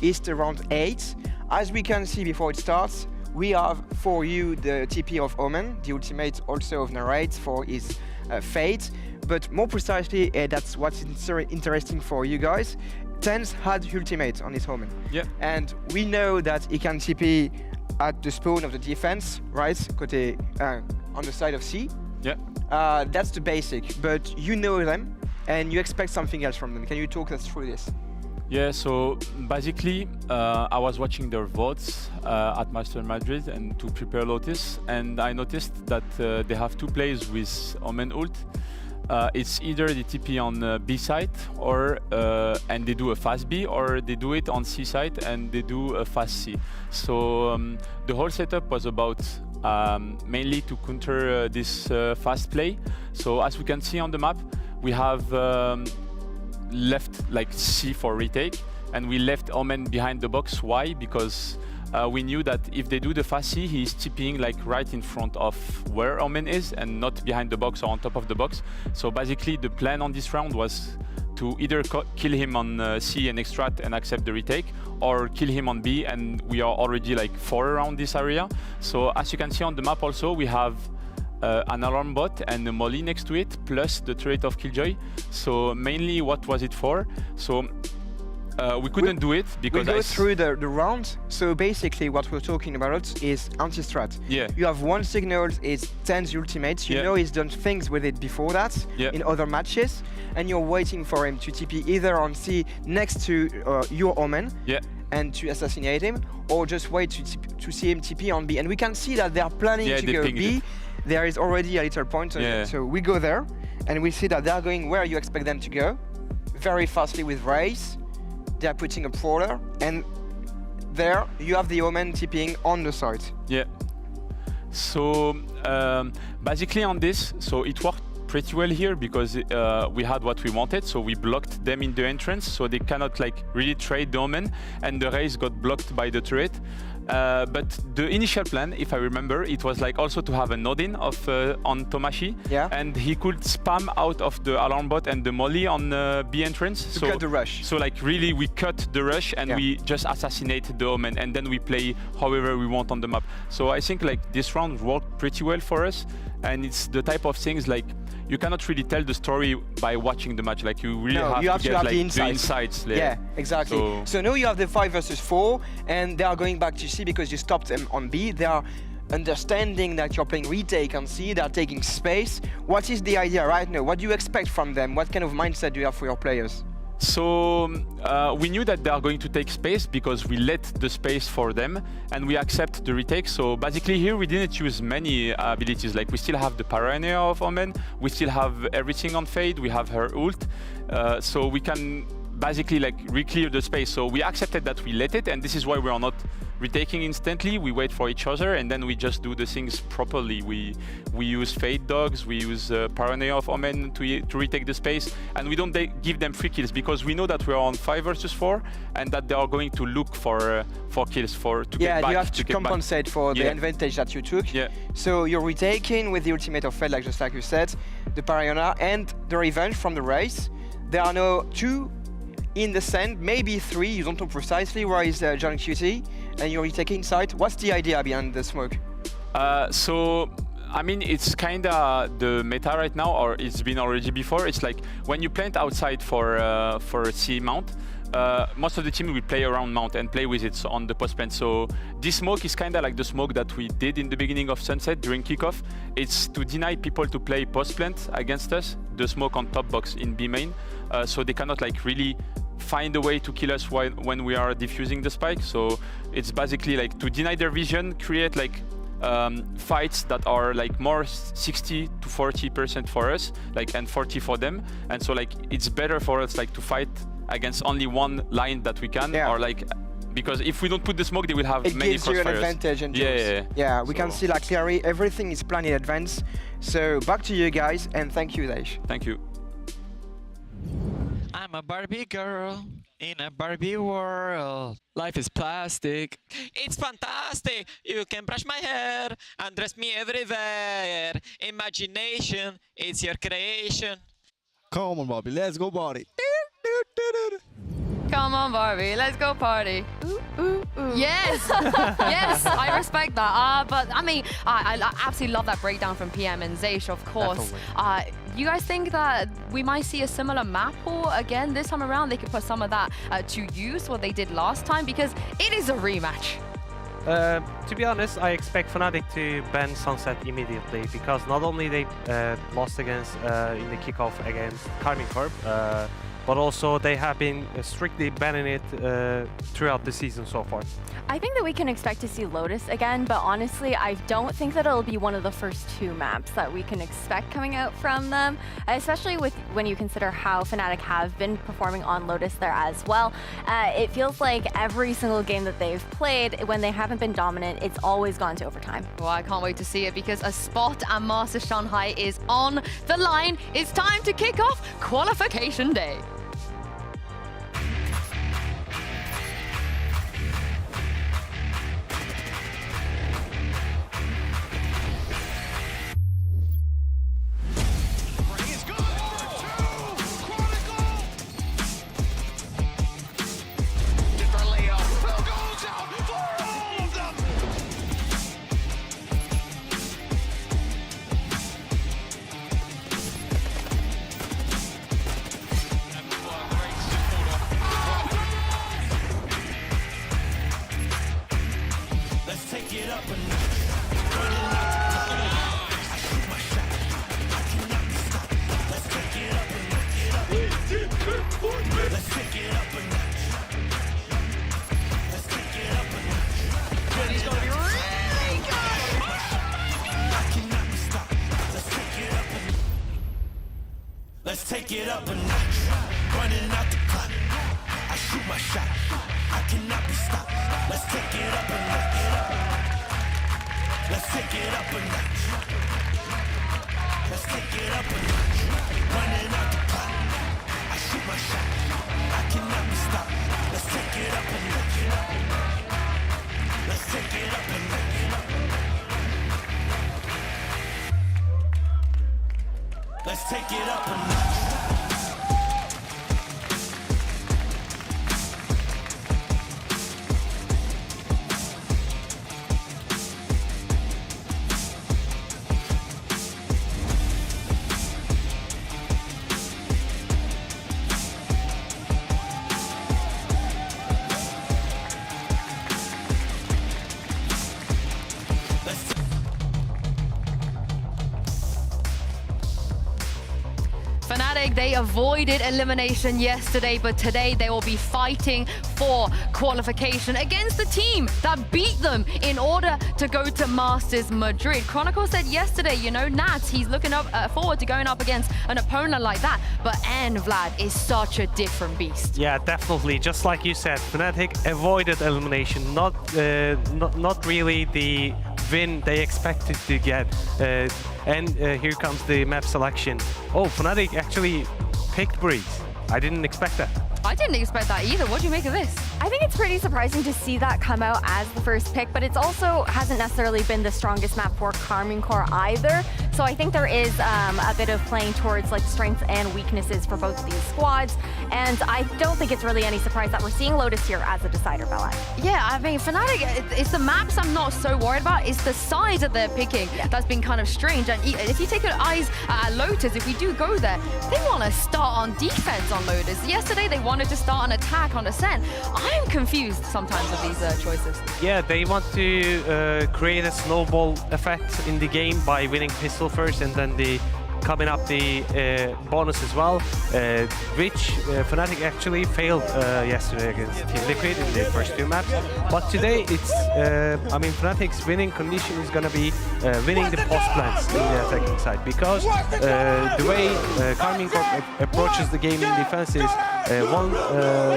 East round 8. As we can see before it starts, we have for you the TP of Omen, the ultimate also of Narrate for his Fate. But more precisely, that's what's interesting for you guys. TenZ had ultimate on his Omen. Yeah. And we know that he can TP at the spawn of the defense, right? Côté, on the side of C. Yeah. That's the basic, but you know them and you expect something else from them. Can you talk us through this? Yeah, so basically, I was watching their votes at Master Madrid and to prepare Lotus, and I noticed that they have 2 plays with Omen ult. It's either the TP on B side, or and they do a fast B, or they do it on C side and they do a fast C. So the whole setup was about mainly to counter this fast play. So as we can see on the map, we have left like C for retake, and we left Omen behind the box. Why? Because we knew that if they do the fast C, he's TPing like right in front of where Omen is and not behind the box or on top of the box. So basically the plan on this round was to either kill him on C and extract and accept the retake, or kill him on B, and we are already like 4 around this area. So as you can see on the map also, we have an alarm bot and a molly next to it, plus the turret of Killjoy. So mainly what was it for? So we couldn't do it because we go through the round. So basically what we're talking about is anti-strat. Yeah. You have one signal, it's TenZ ultimates. You know he's done things with it before that in other matches, and you're waiting for him to TP either on C next to your Omen and to assassinate him, or just wait to see him TP on B. And we can see that they are planning to go B. There is already a little point on it. So we go there and we see that they are going where you expect them to go, very fastly with Race. They are putting a Prowler, and there you have the Omen TPing on the side. Yeah. So basically on this, so it worked pretty well here because we had what we wanted. So we blocked them in the entrance, so they cannot like really trade the Omen, and the Race got blocked by the turret. But the initial plan, if I remember, it was like also to have a node-in on Tomashi, and he could spam out of the alarm bot and the molly on B entrance. To cut the rush. So like really we cut the rush and we just assassinate the Omen, and then we play however we want on the map. So I think like this round worked pretty well for us, and it's the type of things like you cannot really tell the story by watching the match. Like you really have to get like the insights. Yeah, exactly. So now you have the 5 versus 4, and they are going back to C because you stopped them on B. They are understanding that you're playing retake on C. They are taking space. What is the idea right now? What do you expect from them? What kind of mindset do you have for your players? So we knew that they are going to take space because we let the space for them and we accept the retake. So basically here we didn't use many abilities. Like we still have the paranoia of Omen, we still have everything on Fade, we have her ult, so we can basically like re-clear the space. So we accepted that we let it, and this is why we are not retaking instantly. We wait for each other and then we just do the things properly. We use Fade dogs, we use paranoia of Omen to retake the space, and we don't give them free kills because we know that we are on 5 versus 4 and that they are going to look for kills to get back. You have to compensate for the advantage that you took. So you're retaking with the ultimate of Fade, just like you said, the paranoia and the revenge from the race. There are now 2 in the sand, maybe 3, you don't know precisely where is John QT, and you're retaking site. What's the idea behind the smoke? So I mean, it's kinda the meta right now, or it's been already before. It's like when you plant outside for a C mount, most of the team will play around mount and play with it on the post plant. So this smoke is kind of like the smoke that we did in the beginning of Sunset during kickoff. It's to deny people to play post plant against us, the smoke on top box in B main, so they cannot like really find a way to kill us when we are defusing the spike. So it's basically like to deny their vision, create like fights that are like more 60 to 40% for us, like, and 40 for them. And so like it's better for us like to fight against only one line that we can, or like, because if we don't put the smoke, they will have many crossfires. It gives you an advantage in we can see like clearly everything is planned in advance. So back to you guys, and thank you, Daish. Thank you. I'm a Barbie girl in a Barbie world. Life is plastic. It's fantastic. You can brush my hair and dress me everywhere. Imagination, it's your creation. Come on, Barbie, let's go party. Come on, Barbie, let's go party. Ooh, ooh, ooh. Yes, yes, I respect that. But I mean, I absolutely love that breakdown from PM and Zeish, of course. You guys think that we might see a similar map pool again this time around? They could put some of that to use, what they did last time, because it is a rematch. To be honest, I expect Fnatic to ban Sunset immediately, because not only they lost against in the kickoff against Carmine Corp, but also they have been strictly banning it throughout the season so far. I think that we can expect to see Lotus again, but honestly, I don't think that it'll be one of the first 2 maps that we can expect coming out from them, especially when you consider how Fnatic have been performing on Lotus there as well. It feels like every single game that they've played, when they haven't been dominant, it's always gone to overtime. Well, I can't wait to see it, because a spot at Master Shanghai is on the line. It's time to kick off qualification day. Let's take it up a notch. Running out the clock. I shoot my shot. I cannot be stopped. Let's take it up a notch. Let's take it up a notch. Let's take it up a notch. Running out the clock. I shoot my shot. I cannot be stopped. Let's take it up a notch. Let's take it up a notch. Fnatic, they avoided elimination yesterday, but today they will be fighting for qualification against the team that beat them in order to go to Masters Madrid. Chronicle said yesterday, you know, Nats, he's looking up forward to going up against an opponent like that, but Vlad is such a different beast. Yeah, definitely. Just like you said, Fnatic avoided elimination, not really the win they expected to get. And here comes the map selection. Oh, Fnatic actually picked Breeze. I didn't expect that. I didn't expect that either. What do you make of this? I think it's pretty surprising to see that come out as the first pick, but it's also hasn't necessarily been the strongest map for Karmine Corp either. So I think there is a bit of playing towards like strengths and weaknesses for both of these squads. And I don't think it's really any surprise that we're seeing Lotus here as a decider, Bella. Yeah, I mean, Fnatic, it's the maps I'm not so worried about. It's the size that they're picking that's been kind of strange. And if you take your eyes at Lotus, if we do go there, they want to start on defense on Lotus. Yesterday, they wanted to start an attack on Ascent. I'm confused sometimes with these choices. Yeah, they want to create a snowball effect in the game by winning pistol first and then coming up the bonus as well, which Fnatic actually failed yesterday against Team Liquid in the first two maps. But today it's, I mean, Fnatic's winning condition is going to be winning the post plants in the attacking side, because the way Karmine Corp approaches the game in defense is one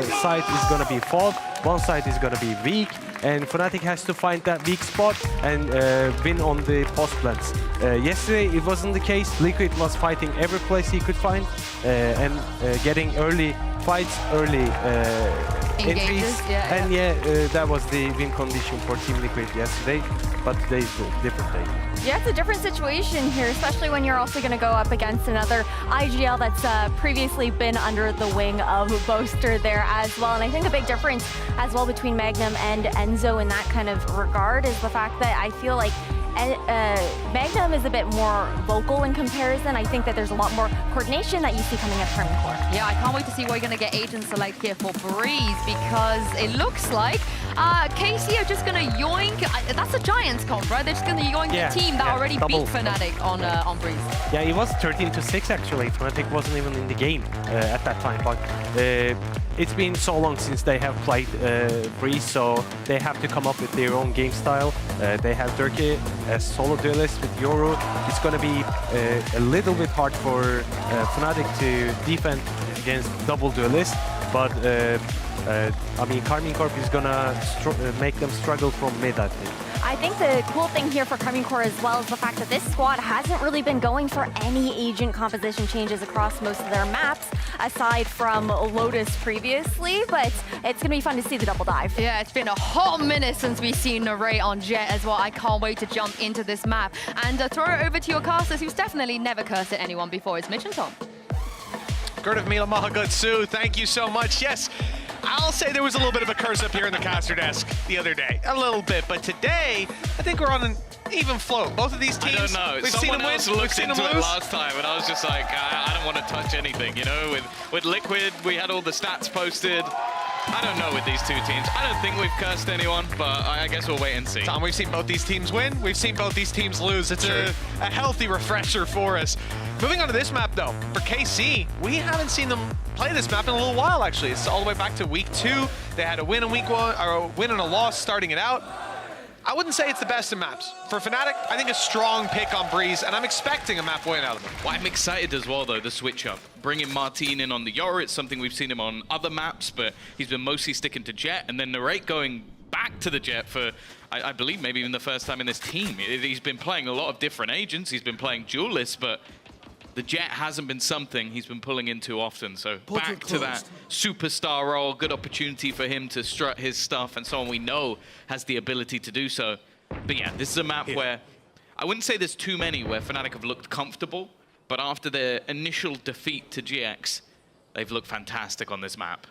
side is going to be fought, one side is going to be weak, and Fnatic has to find that weak spot and win on the post plants. Yesterday it wasn't the case. Liquid was fighting every place he could find and getting early fights, early entries. That was the win condition for Team Liquid yesterday, but today's a different day. Yeah, it's a different situation here, especially when you're also going to go up against another IGL that's previously been under the wing of Boaster there as well. And I think a big difference as well between Magnum and Enzo in that kind of regard is the fact that I feel like Magnum is a bit more vocal in comparison. I think that there's a lot more coordination that you see coming up from Core. Yeah, I can't wait to see what you're going to get agent select here for Breeze, because it looks like KC are just going to yoink. That's a Giants comp, right? They're just going to yoink the team that already beat Fnatic on Breeze. Yeah, it was 13-6 actually. Fnatic wasn't even in the game at that time, but it's been so long since they have played Breeze, so they have to come up with their own game style. They have Durkee as solo duelist with Yoru. It's going to be a little bit hard for Fnatic to defend against double duelists, but I mean, Karmine Corp is going to make them struggle from mid, I think. I think the cool thing here for Karmine Corp as well is the fact that this squad hasn't really been going for any agent composition changes across most of their maps, aside from Lotus previously, but it's going to be fun to see the double dive. Yeah, it's been a hot minute since we've seen Naray on Jet as well. I can't wait to jump into this map and throw it over to your casters who's definitely never cursed at anyone before. It's Mitch and Tom. Gurdav Mila Mahagutsu, thank you so much. Yes, I'll say there was a little bit of a curse up here in the caster desk the other day. A little bit, but today, I think we're on an even float. Both of these teams, I don't know. we've seen them win, looked into it last time, and I was just like, I don't want to touch anything, you know? With Liquid, we had all the stats posted. I don't know with these two teams. I don't think we've cursed anyone, but I guess we'll wait and see. Tom, we've seen both these teams win. We've seen both these teams lose. It's a healthy refresher for us. Moving on to this map, though, for KC, we haven't seen them play this map in a little while, actually. It's all the way back to week 2. They had a win in week 1, or a win and a loss starting it out. I wouldn't say it's the best in maps. For Fnatic, I think a strong pick on Breeze, and I'm expecting a map win out of them. Well, I'm excited as well, though, the switch up. Bringing Martin in on the Yoru, it's something we've seen him on other maps, but he's been mostly sticking to Jet, and then Narrate going back to the Jet for, I believe, maybe even the first time in this team. He's been playing a lot of different agents, he's been playing duelists, but the Jet hasn't been something he's been pulling into often. So back to that superstar role, good opportunity for him to strut his stuff, and someone we know has the ability to do so. But yeah, this is a map where I wouldn't say there's too many where Fnatic have looked comfortable, but after their initial defeat to GX, they've looked fantastic on this map.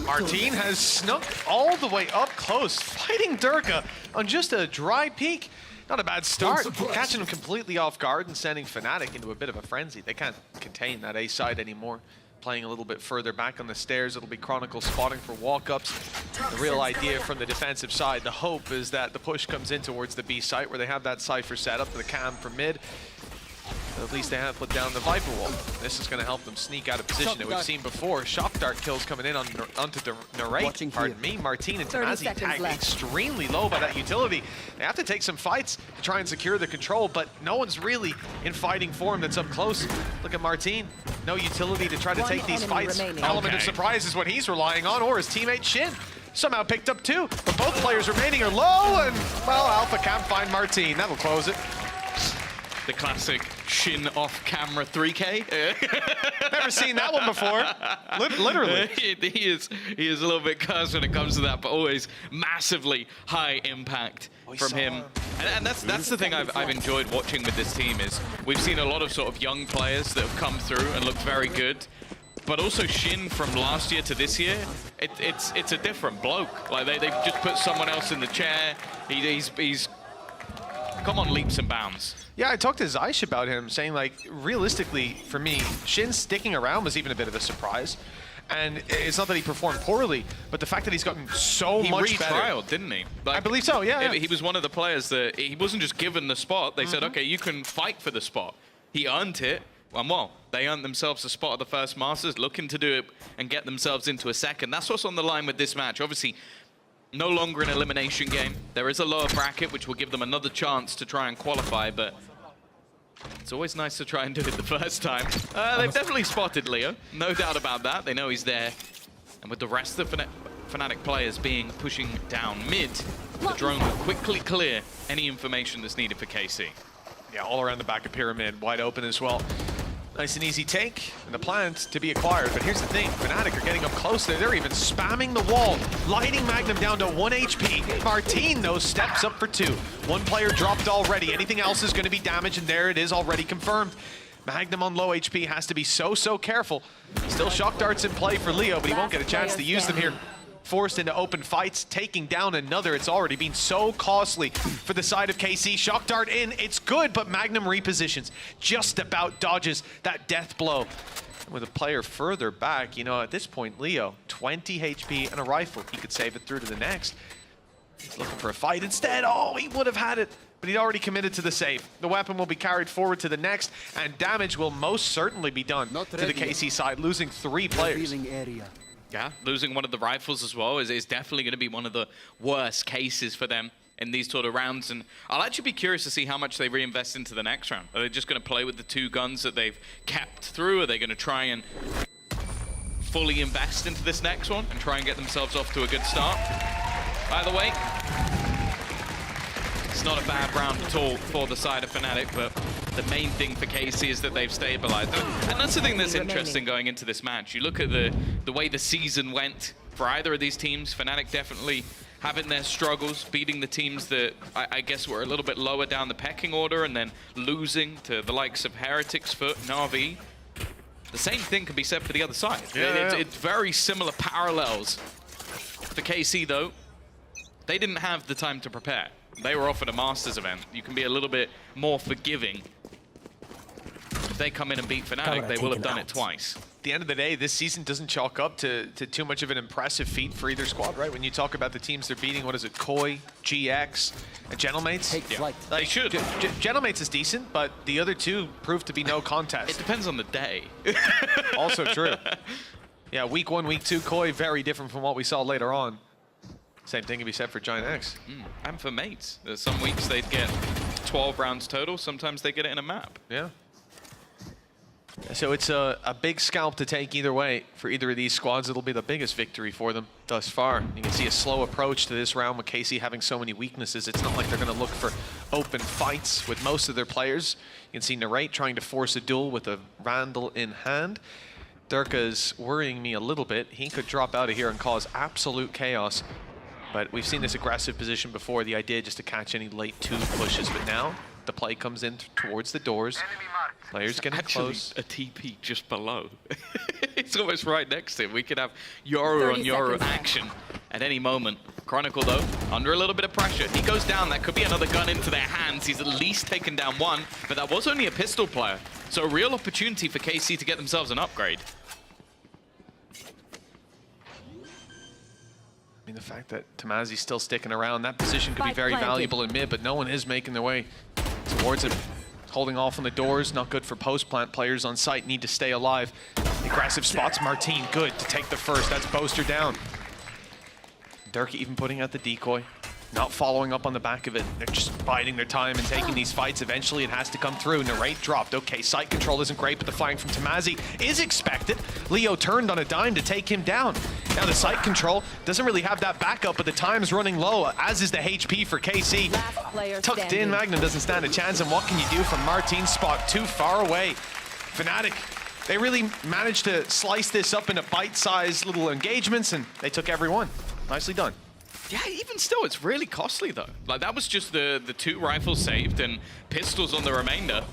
Martin has snuck all the way up close, fighting Durka on just a dry peek. Not a bad start, catching him completely off guard and sending Fnatic into a bit of a frenzy. They can't contain that A side anymore. Playing a little bit further back on the stairs, it'll be Chronicle spotting for walk-ups. The real idea from the defensive side, the hope is that the push comes in towards the B site where they have that Cypher set up, the cam for mid. At least they have put down the Viper wall. This is going to help them sneak out of position that we've seen before. Shock Dart kills coming in onto the Narrate. Pardon me. Martin and Tamazi tagged extremely low by that utility. They have to take some fights to try and secure the control, but no one's really in fighting form that's up close. Look at Martin. No utility to try to take these fights. Element of surprise is what he's relying on, or his teammate Shin. Somehow picked up too, but both players remaining are low, and, well, Alpha can't find Martin. That'll close it. The classic Shin off-camera 3K. Never seen that one before. Literally. He is a little bit cursed when it comes to that, but always massively high impact from him. And that's the thing I've enjoyed watching with this team is we've seen a lot of sort of young players that have come through and looked very good. But also Shin from last year to this year, it's a different bloke. Like they've just put someone else in the chair. He's come on leaps and bounds. Yeah, I talked to Zeish about him, saying, like, realistically, for me, Shin sticking around was even a bit of a surprise. And it's not that he performed poorly, but the fact that he's gotten so much better. He retrialed, didn't he? Like, I believe so, yeah. He was one of the players that he wasn't just given the spot. They said, okay, you can fight for the spot. He earned it, and well, they earned themselves a spot at the first Masters, looking to do it and get themselves into a second. That's what's on the line with this match. Obviously, no longer an elimination game. There is a lower bracket, which will give them another chance to try and qualify, but it's always nice to try and do it the first time. They've definitely spotted Leo, no doubt about that. They know he's there. And with the rest of the Fnatic players pushing down mid, the drone will quickly clear any information that's needed for KC. Yeah, all around the back of Pyramid, wide open as well. Nice and easy take, and the plant to be acquired. But here's the thing, Fnatic are getting up close there. They're even spamming the wall, lighting Magnum down to 1 HP. Martin, though, steps up for 2. One player dropped already. Anything else is going to be damaged, and there it is already confirmed. Magnum on low HP has to be so careful. Still Shock Darts in play for Leo, but he won't get a chance to use them here. Forced into open fights, taking down another. It's already been so costly for the side of KC. Shock Dart in, it's good, but Magnum repositions. Just about dodges that death blow. With a player further back, you know, at this point, Leo, 20 HP and a rifle. He could save it through to the next. He's looking for a fight instead. Oh, he would have had it, but he'd already committed to the save. The weapon will be carried forward to the next, and damage will most certainly be done to the KC side, losing 3 players. Yeah, losing one of the rifles as well is definitely going to be one of the worst cases for them in these sort of rounds. And I'll actually be curious to see how much they reinvest into the next round. Are they just going to play with the 2 guns that they've kept through? Are they going to try and fully invest into this next one and try and get themselves off to a good start? By the way, it's not a bad round at all for the side of Fnatic, but the main thing for KC is that they've stabilized. And that's the thing that's interesting going into this match. You look at the way the season went for either of these teams. Fnatic definitely having their struggles, beating the teams that I guess were a little bit lower down the pecking order, and then losing to the likes of Heretics, FUT, Na'Vi. The same thing can be said for the other side. It's very similar parallels. For KC though, they didn't have the time to prepare. They were offered a Masters event. You can be a little bit more forgiving. If they come in and beat Fnatic, they will have done it twice. At the end of the day, this season doesn't chalk up to too much of an impressive feat for either squad, right? When you talk about the teams they're beating, what is it, Koi, GX, and Gentlemates? They should. Gentlemates is decent, but the other 2 proved to be no contest. It depends on the day. Also true. Yeah, week 1, week 2, Koi, very different from what we saw later on. Same thing can be said for Giant X. And for mates. Some weeks they'd get 12 rounds total. Sometimes they get it in a map. Yeah. So it's a big scalp to take either way for either of these squads. It'll be the biggest victory for them thus far. You can see a slow approach to this round with KC having so many weaknesses. It's not like they're going to look for open fights with most of their players. You can see Narrate trying to force a duel with a Randall in hand. Durka's worrying me a little bit. He could drop out of here and cause absolute chaos But we've seen this aggressive position before, the idea just to catch any late two pushes. But now the play comes in towards the doors. Players getting close. A TP just below. It's almost right next to him. We could have Yoru on Yoru action at any moment. Chronicle, though, under a little bit of pressure. He goes down. That could be another gun into their hands. He's at least taken down one, but that was only a pistol player. So a real opportunity for KC to get themselves an upgrade. I mean, the fact that Tamazi's still sticking around, that position could be very valuable in mid, but no one is making their way towards him. Holding off on the doors, not good for post-plant. Players on site need to stay alive. Aggressive spots, Martin, good to take the first. That's Boaster down. Durka even putting out the decoy, not following up on the back of it. They're just biding their time and taking these fights. Eventually it has to come through. Narrate dropped. Okay, site control isn't great, but the flying from Tamazi is expected. Leo turned on a dime to take him down. Now the site control doesn't really have that backup, but the time's running low, as is the HP for KC. Tucked in, Magnum doesn't stand a chance, and what can you do from Martin's spot too far away? Fnatic, they really managed to slice this up into bite-sized little engagements, and they took every one. Nicely done. Yeah, even still, it's really costly, though. Like, that was just the 2 rifles saved and pistols on the remainder.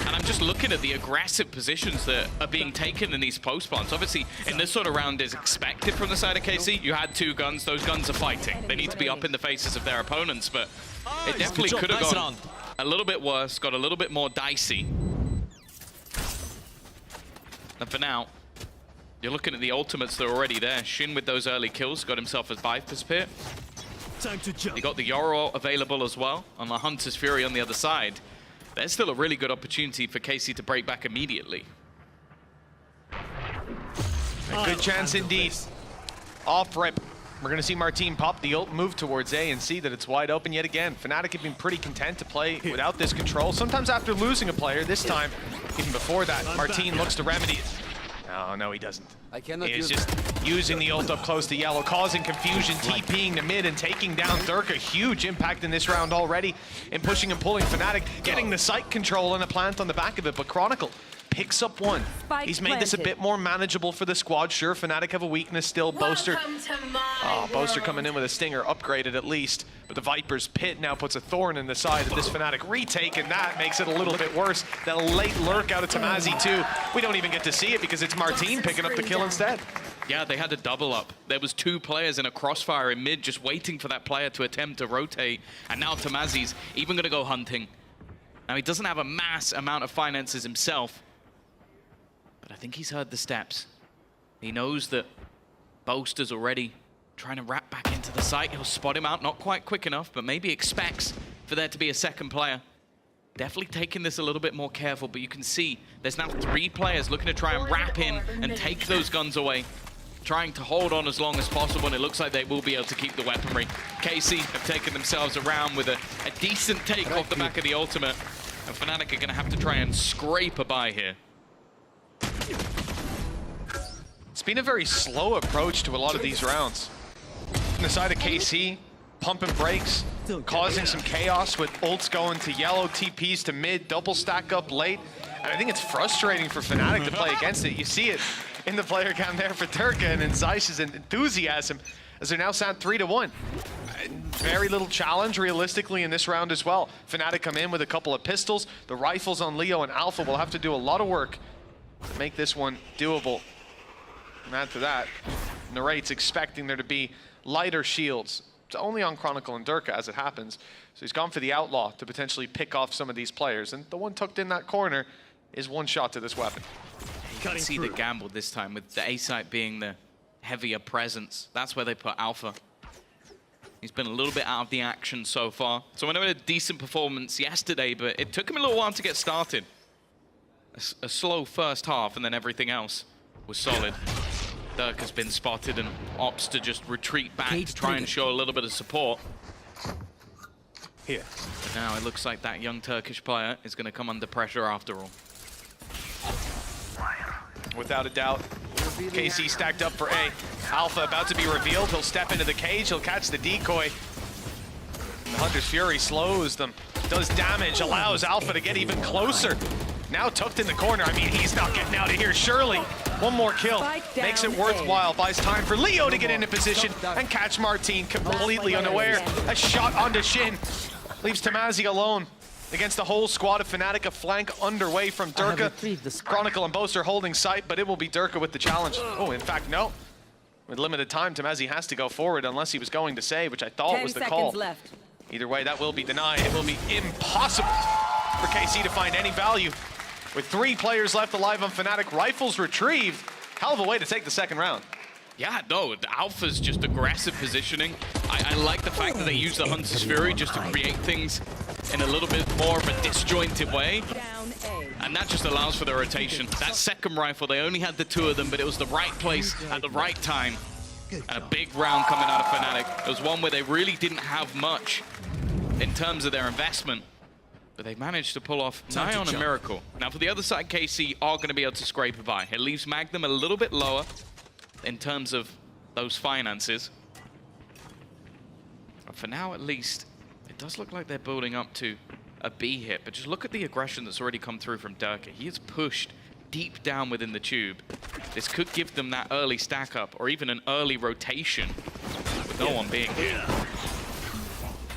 And I'm just looking at the aggressive positions that are being taken in these post plants. Obviously, in this sort of round is expected from the side of KC. You had 2 guns. Those guns are fighting. They need to be up in the faces of their opponents, but it definitely could have gone a little bit worse, got a little bit more dicey. And for now, you're looking at the ultimates that are already there. Shin with those early kills got himself a Viper's Pit. He got the Yoro available as well on the Hunter's Fury on the other side. There's still a really good opportunity for KC to break back immediately. A good chance indeed. Off rip. We're going to see Martin pop the ult, move towards A, and see that it's wide open yet again. Fnatic have been pretty content to play without this control. Sometimes after losing a player, this time, even before that, Martin looks to remedy it. Oh, no, he doesn't. He's just using the ult up close to yellow, causing confusion, TPing to mid and taking down Durka. Huge impact in this round already in pushing and pulling. Fnatic getting the site control and a plant on the back of it, but Chronicle picks up one. He's made this a bit more manageable for the squad. Sure, Fnatic have a weakness still. Boaster. Oh, Boaster coming in with a stinger, upgraded at least. But the Viper's Pit now puts a thorn in the side of this Fnatic retake, and that makes it a little bit worse. That late lurk out of Tamazi too. We don't even get to see it because it's Martin picking up the kill instead. Yeah, they had to double up. There was 2 players in a crossfire in mid just waiting for that player to attempt to rotate. And now Tamazi's even going to go hunting. Now, he doesn't have a mass amount of finances himself, but I think he's heard the steps. He knows that Boaster's already trying to wrap back into the site. He'll spot him out, not quite quick enough, but maybe expects for there to be a second player. Definitely taking this a little bit more careful, but you can see there's now 3 players looking to try and wrap in and take those guns away, trying to hold on as long as possible, and it looks like they will be able to keep the weaponry. KC have taken themselves around with a decent take off the back of the ultimate, and Fnatic are going to have to try and scrape a buy here. It's been a very slow approach to a lot of these rounds. On the side of KC, pumping brakes, causing some chaos with ults going to yellow, TPs to mid, double stack up late. And I think it's frustrating for Fnatic to play against it. You see it in the player cam there for Durka and in Zeish's enthusiasm as they're now sat 3-1. Very little challenge realistically in this round as well. Fnatic come in with a couple of pistols. The rifles on Leo and Alpha will have to do a lot of work to make this one doable. And add to that, Narrate's expecting there to be lighter shields. It's only on Chronicle and Durka as it happens. So he's gone for the Outlaw to potentially pick off some of these players. And the one tucked in that corner is one shot to this weapon. You can see the gamble this time with the A-site being the heavier presence. That's where they put Alpha. He's been a little bit out of the action so far. So I know he had a decent performance yesterday, but it took him a little while to get started. A slow first half, and then everything else was solid. Dirk has been spotted and opts to just retreat back to try and show a little bit of support. Here. But now it looks like that young Turkish player is going to come under pressure after all. Without a doubt, KC stacked up for A. Alpha about to be revealed. He'll step into the cage. He'll catch the decoy. The Hunter's Fury slows them, does damage, allows Alpha to get even closer. Now tucked in the corner. I mean, he's not getting out of here, surely. One more kill makes it worthwhile, buys time for Leo to get into position and catch Martin completely unaware. A shot onto Shin leaves Tamazi alone against the whole squad of Fnatic. A flank underway from Durka. Chronicle and Boaster holding sight, but it will be Durka with the challenge. Oh, in fact, no. With limited time, Tamazi has to go forward unless he was going to save, which I thought was the call. Left. Either way, that will be denied. It will be impossible for KC to find any value. With 3 players left alive on Fnatic, rifles retrieved. Hell of a way to take the second round. Yeah, no, the Alpha's just aggressive positioning. I like the fact that they use the Hunter's Fury just to create things in a little bit more of a disjointed way. And that just allows for the rotation. That second rifle, they only had the 2 of them, but it was the right place at the right time. And a big round coming out of Fnatic. It was one where they really didn't have much in terms of their investment, but they managed to pull off nigh on a miracle. Now for the other side, KC are going to be able to scrape by. It leaves Magnum a little bit lower in terms of those finances. But for now, at least, it does look like they're building up to a B hit. But just look at the aggression that's already come through from Durka. He is pushed deep down within the tube. This could give them that early stack up or even an early rotation with no one being here.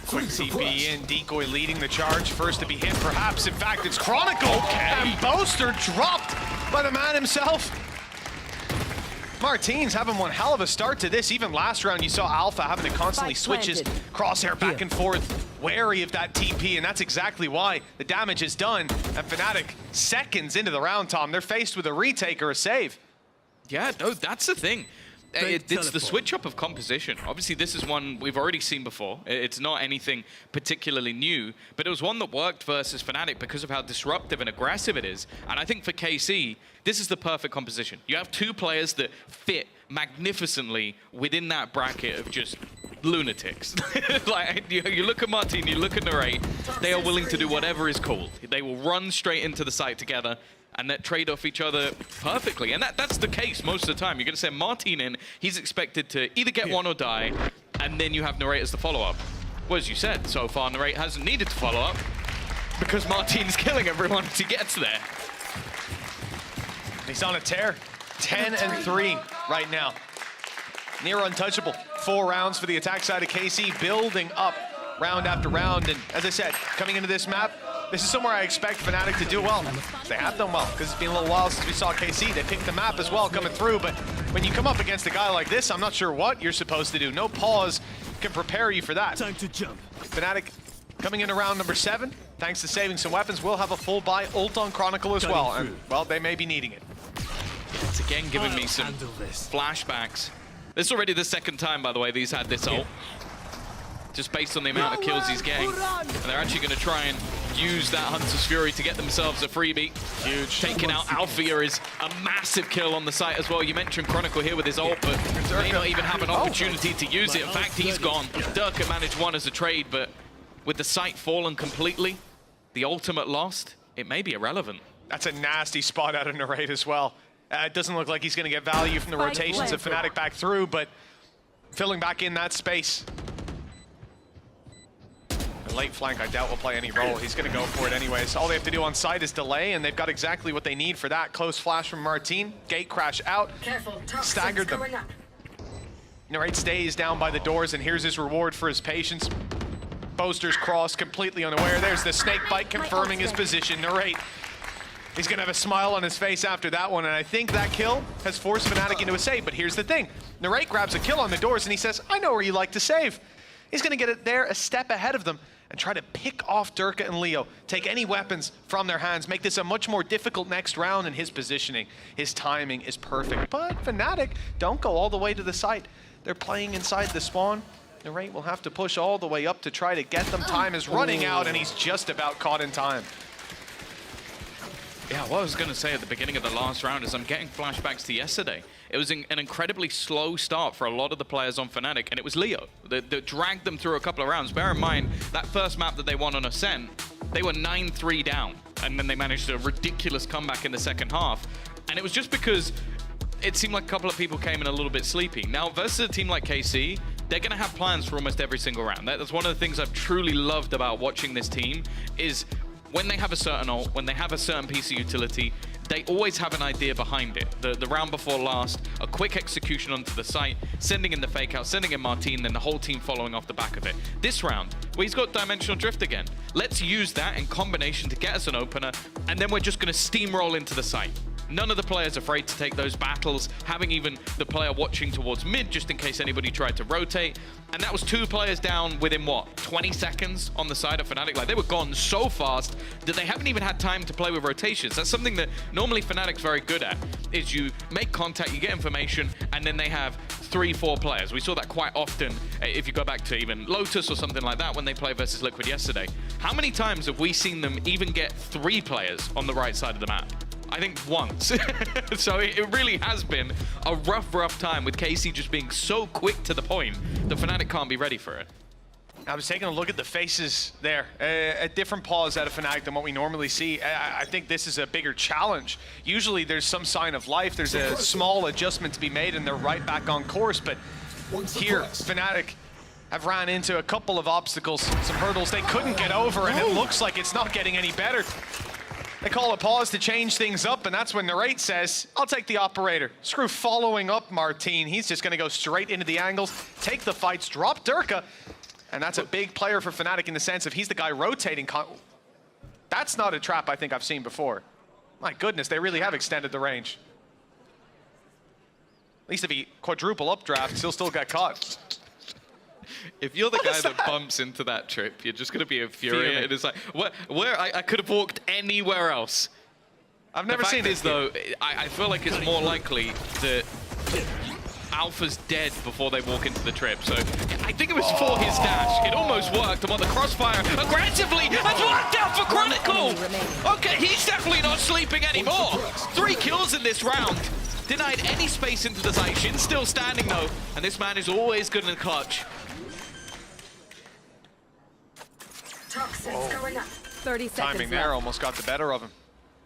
Quick TP in, Decoy leading the charge. First to be hit, perhaps. In fact, it's Chronicle. And Boaster dropped by the man himself. Martin's having one hell of a start to this. Even last round, you saw Alpha having to constantly switch his crosshair back and forth, wary of that TP, and that's exactly why the damage is done. And Fnatic, seconds into the round, Tom, they're faced with a retake or a save. Yeah, no, that's the thing. It's the switch up of composition. Obviously, this is one we've already seen before. It's not anything particularly new, but it was one that worked versus Fnatic because of how disruptive and aggressive it is. And I think for KC, this is the perfect composition. You have 2 players that fit magnificently within that bracket of just lunatics. Like, you look at Martin, you look at Narrate, they are willing to do whatever is called. They will run straight into the site together and that trade off each other perfectly. And that's the case most of the time. You're going to send Martin in, he's expected to either get one or die, and then you have Narrate as the follow-up. Well, as you said, so far Narrate hasn't needed to follow up because Martin's killing everyone as he gets there. He's on a tear. 10-3 right now. Near untouchable. 4 rounds for the attack side of KC, building up round after round. And as I said, coming into this map, this is somewhere I expect Fnatic to do well. They have done well, because it's been a little while since we saw KC. They picked the map as well coming through, but when you come up against a guy like this, I'm not sure what you're supposed to do. No pause can prepare you for that. Time to jump. Fnatic coming into round number 7, thanks to saving some weapons, will have a full buy ult on Chronicle as well, and, well, they may be needing it. It's again giving me some flashbacks. This is already the second time, by the way, he's had this ult. Just based on the amount of kills he's getting. And they're actually going to try and use that Hunter's Fury to get themselves a freebie. Huge. Taking out Althea is a massive kill on the site as well. You mentioned Chronicle here with his ult, but may not even have an opportunity to use it. In fact, he's gone. Durka managed one as a trade, but with the site fallen completely, the ultimate lost, it may be irrelevant. That's a nasty spot out of Narrate as well. It doesn't look like he's going to get value from the rotations of Fnatic back through, but filling back in that space. The late flank, I doubt, will play any role. He's going to go for it anyways. All they have to do on site is delay, and they've got exactly what they need for that. Close flash from Martin. Gate crash out. Staggered them. Narrate stays down by the doors, and here's his reward for his patience. Boaster's cross, completely unaware. There's the snake bite confirming his position. Narrate, he's going to have a smile on his face after that one, and I think that kill has forced Fnatic into a save. But here's the thing. Narrate grabs a kill on the doors, and he says, I know where you like to save. He's going to get it there a step ahead of them and try to pick off Durka and Leo, take any weapons from their hands, make this a much more difficult next round, and his positioning, his timing is perfect. But Fnatic don't go all the way to the site. They're playing inside the spawn. Narrate will have to push all the way up to try to get them. Time is running out, and he's just about caught in time. Yeah, what I was going to say at the beginning of the last round is I'm getting flashbacks to yesterday. It was an incredibly slow start for a lot of the players on Fnatic, and it was Leo that dragged them through a couple of rounds. Bear in mind, that first map that they won on Ascent, they were 9-3 down, and then they managed a ridiculous comeback in the second half. And it was just because it seemed like a couple of people came in a little bit sleepy. Now, versus a team like KC, they're going to have plans for almost every single round. That's one of the things I've truly loved about watching this team is when they have a certain ult, when they have a certain piece of utility, they always have an idea behind it. The round before last, a quick execution onto the site, sending in the fake out, sending in Martin, then the whole team following off the back of it. This round, well, he's got Dimensional Drift again. Let's use that in combination to get us an opener, and then we're just going to steamroll into the site. None of the players afraid to take those battles, having even the player watching towards mid just in case anybody tried to rotate. And that was 2 players down within, what, 20 seconds on the side of Fnatic? Like, they were gone so fast that they haven't even had time to play with rotations. That's something that normally Fnatic's very good at, is you make contact, you get information, and then they have 3-4 players. We saw that quite often if you go back to even Lotus or something like that when they play versus Liquid yesterday. How many times have we seen them even get 3 players on the right side of the map? I think once. So it really has been a rough time with KC just being so quick to the point that Fnatic can't be ready for it. I was taking a look at the faces there. A different pause out of Fnatic than what we normally see. I think this is a bigger challenge. Usually there's some sign of life. There's a small adjustment to be made and they're right back on course. But here, Fnatic have ran into a couple of obstacles, some hurdles they couldn't get over, and it looks like it's not getting any better. They call a pause to change things up, and that's when Narrate says, I'll take the operator. Screw following up Martin. He's just going to go straight into the angles, take the fights, drop Durka, and that's a big player for Fnatic in the sense of he's the guy rotating. That's not a trap I think I've seen before. My goodness, they really have extended the range. At least if he quadruple updrafts, he'll still get caught. If you're the guy that bumps into that trip, you're just going to be infuriated. It's like, where I could have walked anywhere else. I've never seen this, though, I feel like it's more likely that Alpha's dead before they walk into the trip. So I think it was for his dash. It almost worked. I'm on the crossfire aggressively. That's worked out for Chronicle. Okay, he's definitely not sleeping anymore. 3 kills in this round. Denied any space into the site. Shin's still standing, though. And this man is always good in the clutch. Going up. 30 seconds Timing there almost got the better of him.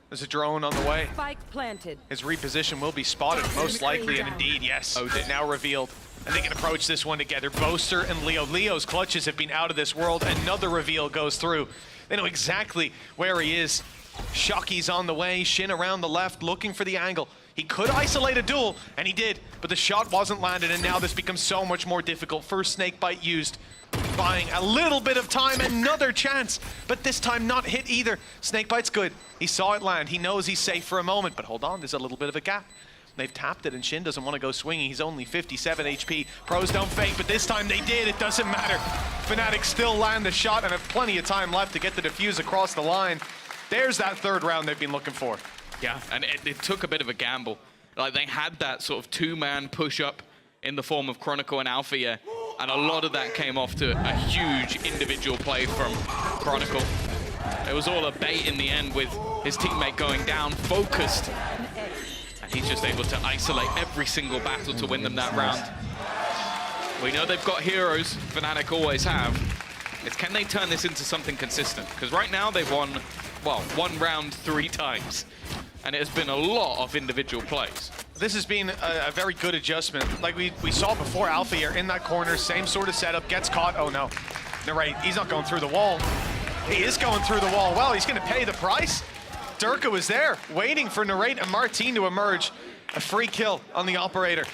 There's a drone on the way. Spike planted. His reposition will be spotted, most likely, and indeed, yes. It now revealed. And they can approach this one together. Boaster and Leo. Leo's clutches have been out of this world. Another reveal goes through. They know exactly where he is. Shockey's on the way. Shin around the left, looking for the angle. He could isolate a duel, and he did, but the shot wasn't landed, and now this becomes so much more difficult. First snakebite used. Buying a little bit of time, another chance, but this time not hit either. Snakebite's good. He saw it land. He knows he's safe for a moment, but hold on, there's a little bit of a gap. They've tapped it, and Shin doesn't want to go swinging. He's only 57 HP. Pros don't fake, but this time they did. It doesn't matter. Fnatic still land the shot and have plenty of time left to get the defuse across the line. There's that 3rd round they've been looking for. Yeah, and it took a bit of a gamble. Like, they had that sort of 2-man push-up in the form of Chronicle and Alpha, yeah. And a lot of that came off to a huge individual play from Chronicle. It was all a bait in the end with his teammate going down, focused. And he's just able to isolate every single battle to win them that round. We know they've got heroes, Fnatic always have. It's can they turn this into something consistent? Because right now they've won, well, 1 round 3 times. And it has been a lot of individual plays. This has been a very good adjustment. Like we saw before, Alpha here in that corner, same sort of setup, gets caught. Oh no, Narrate, he's not going through the wall. He is going through the wall. Well, he's gonna pay the price. Durka was there, waiting for Narrate and Martin to emerge. A free kill on the operator.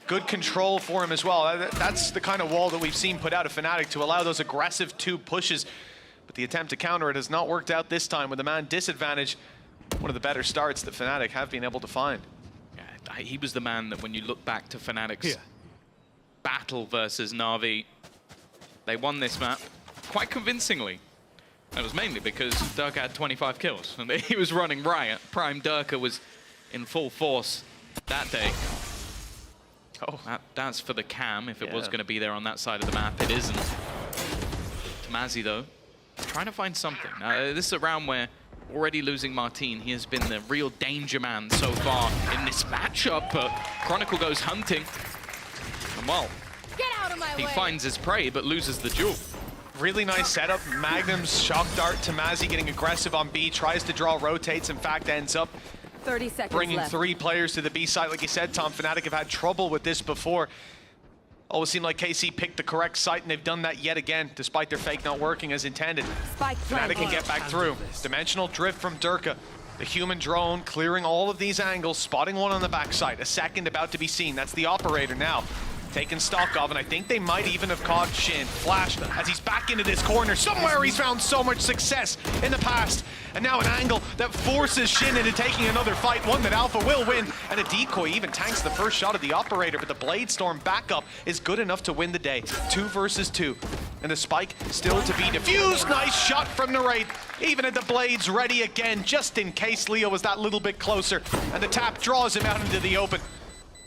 Good control for him as well. That's the kind of wall that we've seen put out of Fnatic to allow those aggressive 2 pushes. But the attempt to counter it has not worked out this time with the man disadvantage. One of the better starts that Fnatic have been able to find. Yeah, he was the man that when you look back to Fnatic's battle versus Na'Vi, they won this map quite convincingly. It was mainly because Durka had 25 kills and he was running riot. Prime Durka was in full force that day. Oh, that's for the cam if it was going to be there on that side of the map. It isn't. Tamazi, though, trying to find something. This is a round where already losing Martin, he has been the real danger man so far in this matchup, but Chronicle goes hunting. And well, he finds his prey, but loses the duel. Really nice setup. Magnum's shock dart. Tamazi getting aggressive on B, tries to draw, rotates, in fact ends up 30 seconds bringing left. 3 players to the B side. Like you said, Tom, Fnatic have had trouble with this before. Always seemed like KC picked the correct site, and they've done that yet again, despite their fake not working as intended. Fnatic can get back through. Dimensional drift from Durka. The human drone clearing all of these angles, spotting one on the backside. A second about to be seen. That's the operator now. Taken stock of, and I think they might even have caught Shin. Flash as he's back into this corner. Somewhere he's found so much success in the past. And now an angle that forces Shin into taking another fight, one that Alpha will win. And a decoy even tanks the first shot of the operator, but the Blade Storm backup is good enough to win the day. 2 versus 2. And the spike still to be defused. Nice shot from Narrate. Even at the blades ready again, just in case Leo was that little bit closer. And the tap draws him out into the open.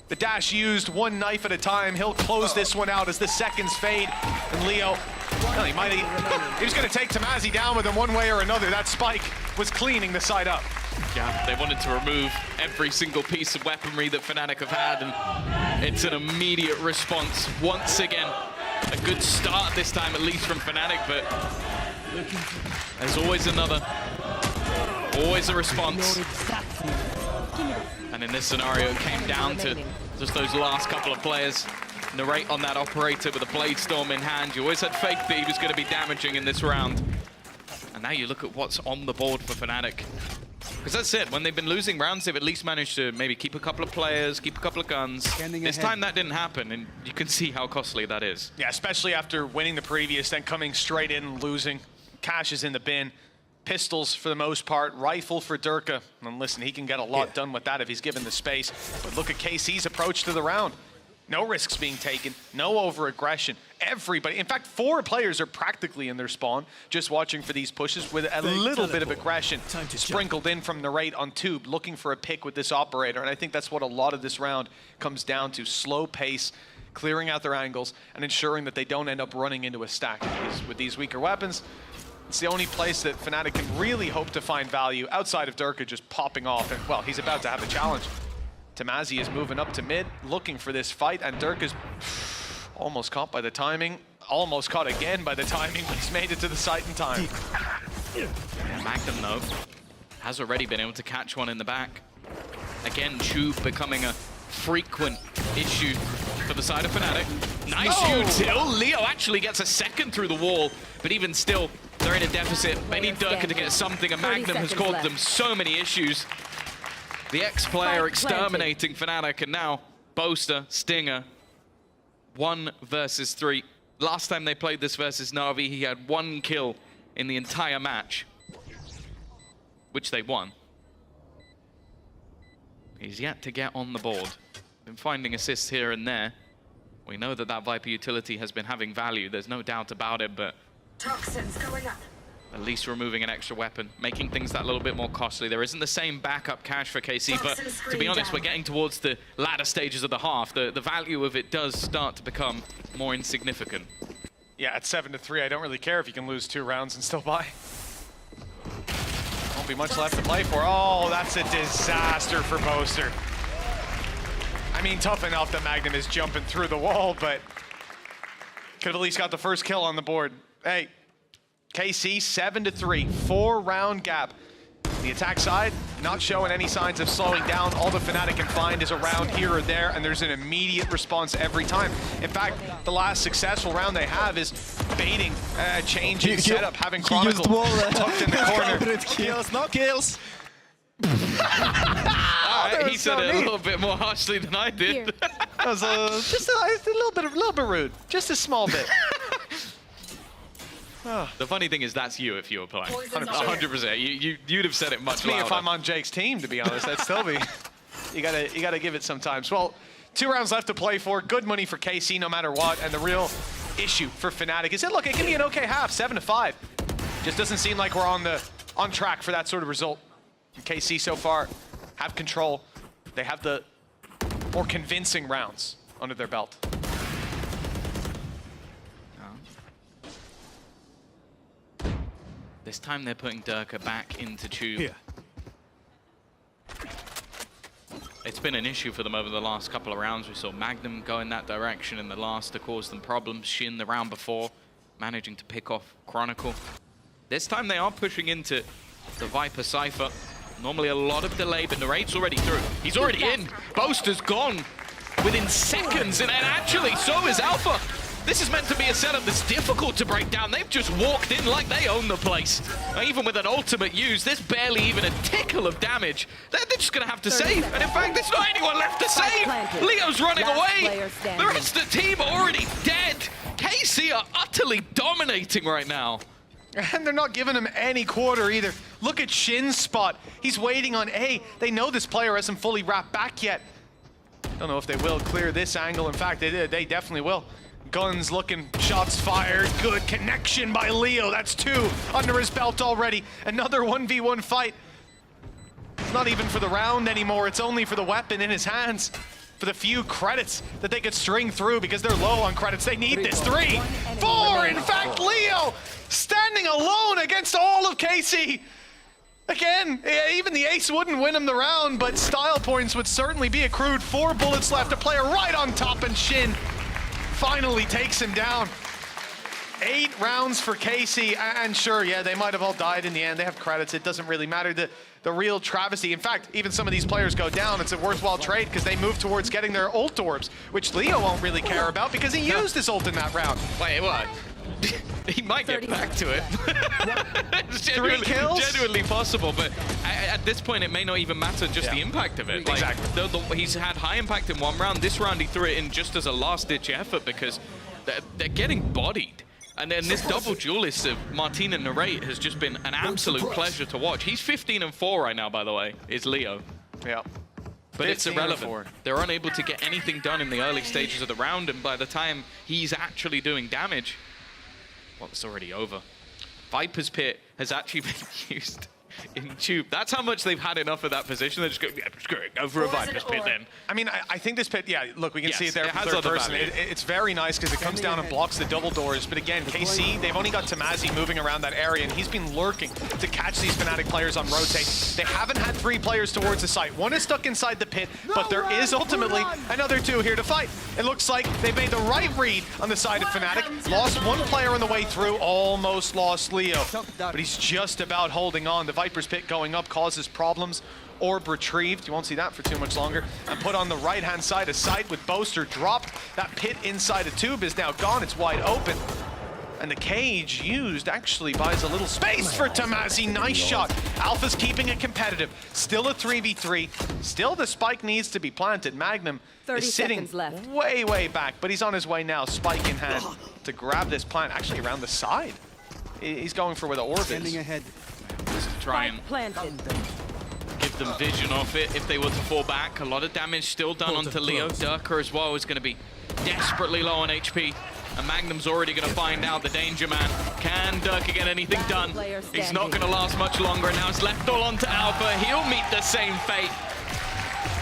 The dash used, one knife at a time. He'll close this one out as the seconds fade. And Leo, well, he was going to take Tamazi down with him one way or another. That spike was cleaning the side up. Yeah, they wanted to remove every single piece of weaponry that Fnatic have had, and it's an immediate response once again. A good start this time, at least from Fnatic, but there's always another, always a response. And in this scenario, it came down to just those last couple of players. Narrate on that operator with a Blade Storm in hand. You always had faith that he was going to be damaging in this round. And now you look at what's on the board for Fnatic. Because that's it, when they've been losing rounds, they've at least managed to maybe keep a couple of players, keep a couple of guns. This time that didn't happen, and you can see how costly that is. Yeah, especially after winning the previous, then coming straight in and losing. Cash is in the bin. Pistols for the most part, rifle for Durka. And listen, he can get a lot done with that if he's given the space. But look at KC's approach to the round. No risks being taken, no over-aggression. Everybody, in fact, 4 players are practically in their spawn, just watching for these pushes with a little bit of aggression sprinkled in from Narrate on Tube, looking for a pick with this operator. And I think that's what a lot of this round comes down to. Slow pace, clearing out their angles, and ensuring that they don't end up running into a stack. Because with these weaker weapons, it's the only place that Fnatic can really hope to find value outside of Durka just popping off. And, well, he's about to have a challenge. Tamazi is moving up to mid, looking for this fight, and Durka's almost caught by the timing. Almost caught again by the timing, but he's made it to the site in time. Magnum, though, has already been able to catch one in the back. Again, Tube becoming a frequent issue for the side of Fnatic. Nice util. Leo actually gets a second through the wall, but even still, they're in a deficit. They need Durka to get something, and Magnum has caused them so many issues. The X-player exterminating Fnatic, and now Boaster, Stinger, 1 versus 3. Last time they played this versus Na'Vi, he had 1 kill in the entire match, which they won. He's yet to get on the board. Been finding assists here and there. We know that that Viper utility has been having value, there's no doubt about it, but Toxins going up. at least removing an extra weapon, making things that little bit more costly. There isn't the same backup cash for KC, but to be honest, we're getting towards the latter stages of the half. The value of it does start to become more insignificant. Yeah, at 7-3, I don't really care if you can lose 2 rounds and still buy. Won't be much left to play for. Oh, that's a disaster for Boaster. I mean, tough enough that Magnum is jumping through the wall, but could have at least got the first kill on the board. Hey, KC 7-3, 4-round gap. The attack side not showing any signs of slowing down. All the Fnatic can find is a round here or there, and there's an immediate response every time. In fact, the last successful round they have is baiting a change in setup, having Chronicle tucked in the corner. Kills, no kills. He said it a little bit more harshly than I did. That was just a little bit rude, just a small bit. The funny thing is, that's you if you were playing. 100%. You'd have said it much louder. Me if I'm on Jake's team, to be honest. That'd still be. You gotta give it sometimes. Well, 2 rounds left to play for. Good money for KC no matter what. And the real issue for Fnatic is that, look, it can be an okay half, 7-5. Just doesn't seem like we're on track for that sort of result. And KC so far have control. They have the more convincing rounds under their belt. This time they're putting Durka back into Tube. Here. It's been an issue for them over the last couple of rounds. We saw Magnum go in that direction in the last to cause them problems. Shin the round before, managing to pick off Chronicle. This time they are pushing into the Viper Cypher. Normally a lot of delay, but Narrate's already through. He's already in. Boaster's gone. within seconds, and actually so is Alpha. This is meant to be a setup that's difficult to break down. They've just walked in like they own the place. Even with an ultimate use, there's barely even a tickle of damage. They're just going to have to save. And in fact, there's not anyone left to save. Leo's running away. The rest of the team are already dead. KC are utterly dominating right now. And they're not giving him any quarter either. Look at Shin's spot. He's waiting on A. They know this player hasn't fully wrapped back yet. Don't know if they will clear this angle. In fact, they definitely will. Guns looking, shots fired, good connection by Leo. That's 2 under his belt already. Another 1v1 fight. It's not even for the round anymore, it's only for the weapon in his hands. For the few credits that they could string through because they're low on credits. They need this. 3, 4, in fact, Leo standing alone against all of KC. Again, even the ace wouldn't win him the round, but style points would certainly be accrued. 4 bullets left, a player right on top, and Shin finally takes him down. 8 rounds for KC, and sure, yeah, they might have all died in the end. They have credits, it doesn't really matter. The real travesty, in fact, even some of these players go down, it's a worthwhile trade because they move towards getting their ult orbs, which Leo won't really care about because he used his ult in that round. Wait, what? He might get back to it. It's 3 kills? Genuinely possible, but at this point, it may not even matter just the impact of it. Like, exactly. He's had high impact in one round. This round, he threw it in just as a last-ditch effort because they're getting bodied. And then this double duelist of Martin and Narrate has just been an absolute pleasure to watch. He's 15-4 right now, by the way, is Leo. Yeah. But it's irrelevant. They're unable to get anything done in the early stages of the round, and by the time he's actually doing damage, well, it's already over. Viper's Pit has actually been used in Tube. That's how much they've had enough of that position. They're just going, yeah, screw it, go for a Viper's Pit then. I mean, I think this pit, yeah, look, we can see it there from third person. It's very nice because it comes down and blocks the double doors. But again, KC, they've only got Tamazi moving around that area, and he's been lurking to catch these Fnatic players on rotate. They haven't had 3 players towards the site. 1 is stuck inside the pit, but there is ultimately another 2 here to fight. It looks like they made the right read on the side of Fnatic. Lost 1 player on the way through, almost lost Leo. But he's just about holding on. The Viper's Pit going up causes problems. Orb retrieved, you won't see that for too much longer, and put on the right-hand side of sight with Boaster dropped. That pit inside the tube is now gone, it's wide open. And the cage used actually buys a little space for Tamazi. Nice shot. Alpha's keeping it competitive. Still a 3v3. Still the spike needs to be planted. Magnum is sitting way, way back, but he's on his way now, spike in hand, to grab this plant actually around the side. He's going for where the orb is. Ahead. Just to try and give them vision off it if they were to fall back. A lot of damage still done onto Leo. Durka as well is going to be desperately low on HP. And Magnum's already going to find out the danger man. Can Durka get anything done? He's not going to last much longer. And now it's left all onto Alpha. He'll meet the same fate.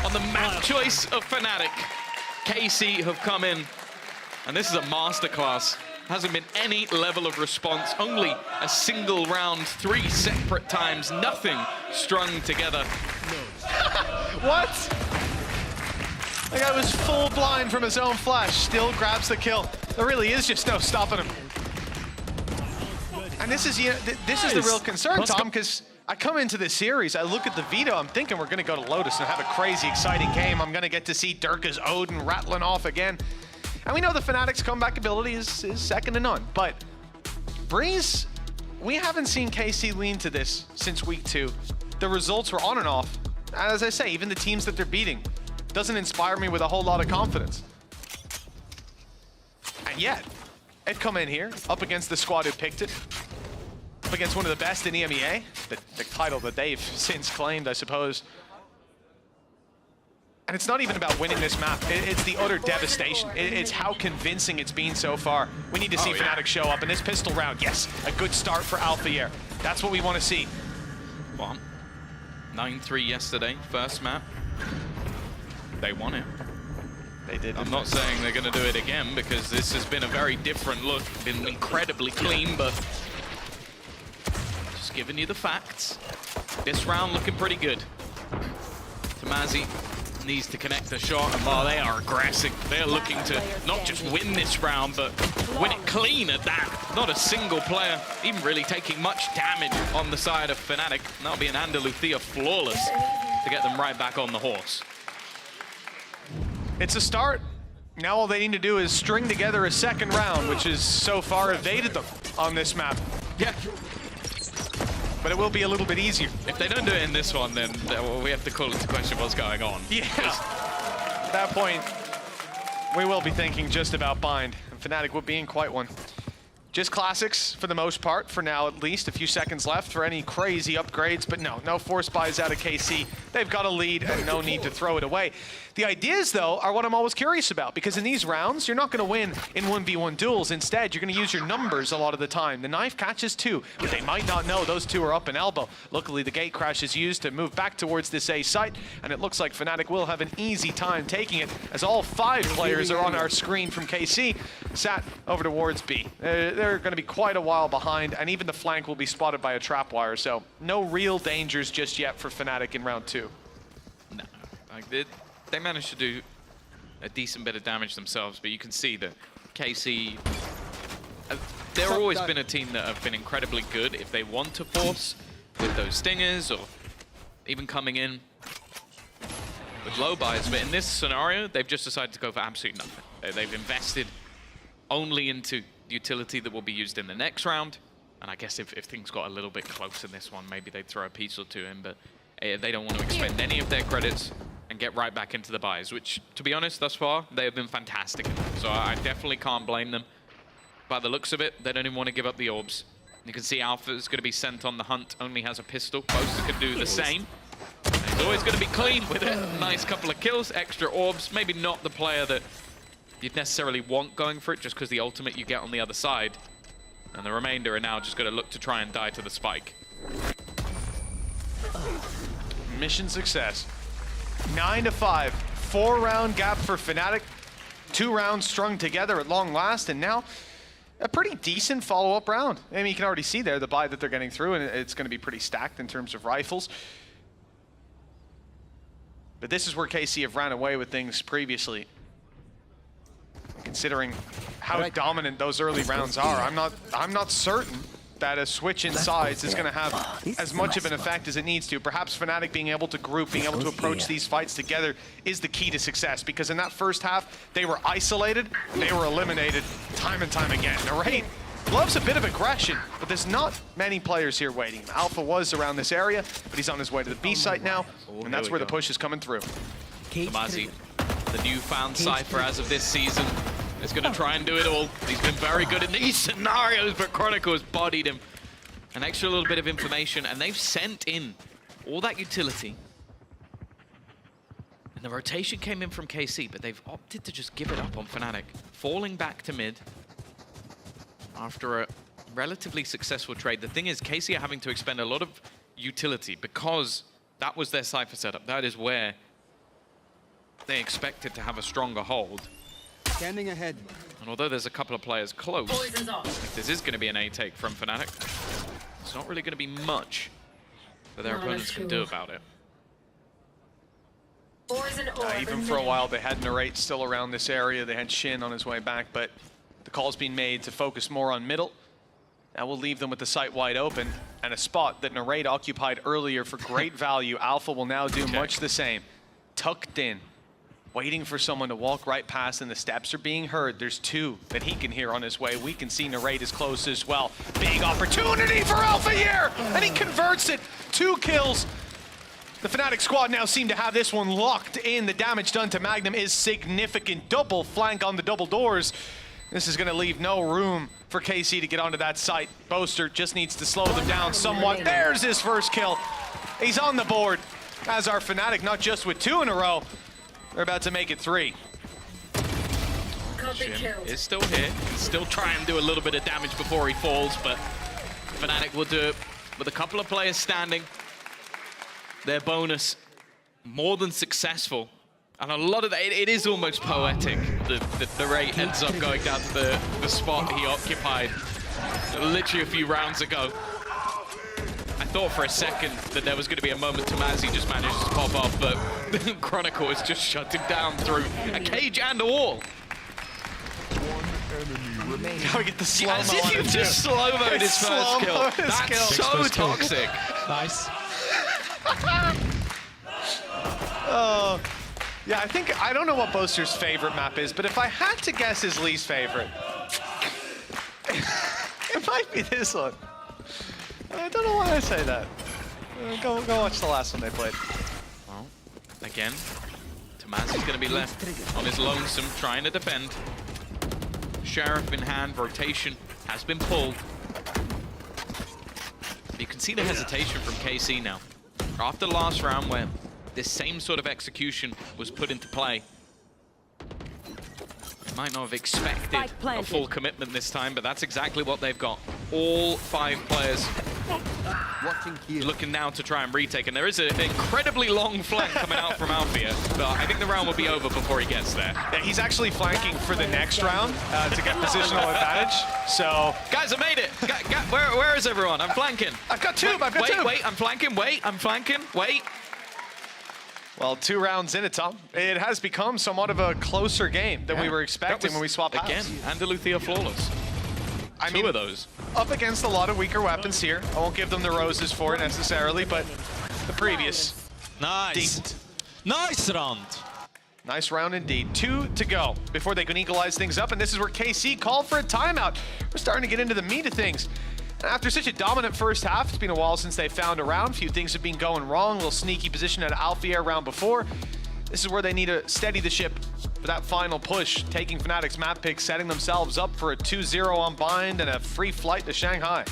On the map choice of Fnatic, KC have come in. And this is a masterclass. Hasn't been any level of response. Only a single round, 3 separate times. Nothing strung together. What? The guy was full blind from his own flash, still grabs the kill. There really is just no stopping him. And this is the real concern, Tom, because I come into this series, I look at the Vito, I'm thinking we're going to go to Lotus and have a crazy, exciting game. I'm going to get to see Durka's Odin rattling off again. And we know the Fnatic's comeback ability is second to none, but Breeze, we haven't seen KC lean to this since week 2. The results were on and off. As I say, even the teams that they're beating doesn't inspire me with a whole lot of confidence. And yet, they've come in here, up against the squad who picked it, up against one of the best in EMEA, the title that they've since claimed, I suppose. And it's not even about winning this map, it's the utter devastation. It's how convincing it's been so far. We need to see Fnatic show up in this pistol round. Yes, a good start for Alpha here. That's what we want to see. Well, 9-3 yesterday, first map. They won it. They did. I'm not saying they're going to do it again because this has been a very different look. Been incredibly clean, but just giving you the facts. This round looking pretty good. Tamazi needs to connect the shot, and while they are aggressive, they're looking to not just win this round, but win it clean at that. Not a single player even really taking much damage on the side of Fnatic. And that'll be an Andaluthia flawless to get them right back on the horse. It's a start. Now all they need to do is string together a second round, which has so far evaded them on this map. Yeah. But it will be a little bit easier. If they don't do it in this one, then we have to call into question what's going on. Yeah. At that point, we will be thinking just about bind. And Fnatic will be in quite one. Just classics for the most part, for now at least. A few seconds left for any crazy upgrades, but no force buys out of KC. They've got a lead and no need to throw it away. The ideas, though, are what I'm always curious about, because in these rounds, you're not going to win in 1v1 duels. Instead, you're going to use your numbers a lot of the time. The knife catches 2, but they might not know those 2 are up in elbow. Luckily, the gate crash is used to move back towards this A site, and it looks like Fnatic will have an easy time taking it, as all 5 players are on our screen from KC, sat over towards B. They're going to be quite a while behind, and even the flank will be spotted by a trapwire, so no real dangers just yet for Fnatic in round 2. No, like they managed to do a decent bit of damage themselves, but you can see that KC, they've always been a team that have been incredibly good if they want to force with those stingers or even coming in with low buys, but in this scenario, they've just decided to go for absolutely nothing. They've invested only into utility that will be used in the next round, and I guess if things got a little bit close in this one, maybe they'd throw a piece or 2 in, but they don't want to expend any of their credits and get right back into the buys, which, to be honest, thus far, they have been fantastic in that. So I definitely can't blame them. By the looks of it, they don't even want to give up the orbs. You can see Alpha is going to be sent on the hunt, only has a pistol. Boaster can do the same. And he's always going to be clean with it. Nice couple of kills, extra orbs. Maybe not the player that you'd necessarily want going for it, just because the ultimate you get on the other side. And the remainder are now just going to look to try and die to the spike. Mission success. 9-5, 4-round gap for Fnatic. 2 rounds strung together at long last, and now a pretty decent follow-up round. I mean, you can already see there the buy that they're getting through, and it's going to be pretty stacked in terms of rifles. But this is where KC have ran away with things previously. Considering how dominant those early rounds are, I'm not certain that a switch in sides is going to have as much of an effect as it needs to. Perhaps Fnatic being able to group, being able to approach these fights together is the key to success, because in that first half, they were isolated, they were eliminated time and time again. Narrate loves a bit of aggression, but there's not many players here waiting. Alpha was around this area, but he's on his way to the B site now, and that's where the push is coming through. Kamazi, the newfound Cypher as of this season, is going to try and do it all. He's been very good in these scenarios, but Chronicle has bodied him. An extra little bit of information, and they've sent in all that utility. And the rotation came in from KC, but they've opted to just give it up on Fnatic, falling back to mid after a relatively successful trade. The thing is, KC are having to expend a lot of utility because that was their Cypher setup. That is where they expected to have a stronger hold. Standing ahead. And although there's a couple of players close, if this is going to be an A take from Fnatic, it's not really going to be much that their opponents can do about it. Even for a while, they had Narrate still around this area. They had Shin on his way back, but the call's being made to focus more on middle. That will leave them with the site wide open, and a spot that Narrate occupied earlier for great value. Alpha will now do much the same. Tucked in, waiting for someone to walk right past, and the steps are being heard. There's 2 that he can hear on his way. We can see Narrate is close as well. Big opportunity for Alpha here, and he converts it. 2 kills. The Fnatic squad now seem to have this one locked in. The damage done to Magnum is significant. Double flank on the double doors. This is going to leave no room for KC to get onto that site. Boaster just needs to slow them down somewhat. There's his first kill. He's on the board, as our Fnatic, not just with 2 in a row. They're about to make it 3. Shin is still here. Can still try and do a little bit of damage before he falls, but Fnatic will do it with a couple of players standing. Their bonus more than successful. And a lot of that, it is almost poetic that the Ray ends up going down to the spot he occupied literally a few rounds ago. I thought for a second that there was going to be a moment Tamazi just managed to pop off, but Chronicle is just shut him down through a cage and a wall. Now we get the slow-mo. As if you just slow-moed his first kill. That's so toxic. Nice. Oh, Yeah, I don't know what Boaster's favorite map is, but if I had to guess his least favorite, it might be this one. I don't know why I say that. Go watch the last one they played. Well, again, Tomazi's going to be left on his lonesome, trying to defend. Sheriff in hand, rotation has been pulled. You can see the hesitation from KC now. After the last round where this same sort of execution was put into play. They might not have expected a full commitment this time, but that's exactly what they've got. All 5 players looking now to try and retake, and there is an incredibly long flank coming out from Alfia, but I think the round will be over before he gets there. Yeah, he's actually flanking for the next round to get positional advantage, so... Guys, I made it! Where is everyone? I'm flanking. I've got two, Wait, I'm flanking, wait. Well, 2 rounds in it, Tom. It has become somewhat of a closer game than we were expecting when we swapped again, house. Andaluthia flawless. Two of those. Up against a lot of weaker weapons here. I won't give them the roses for it necessarily, but the previous. Nice. Decent. Nice round. Nice round indeed. 2 to go before they can equalize things up, and this is where KC called for a timeout. We're starting to get into the meat of things. And after such a dominant first half, it's been a while since they found a round. Few things have been going wrong. A little sneaky position at Alfia round before. This is where they need to steady the ship for that final push, taking Fnatic's map pick, setting themselves up for a 2-0 on bind and a free flight to Shanghai.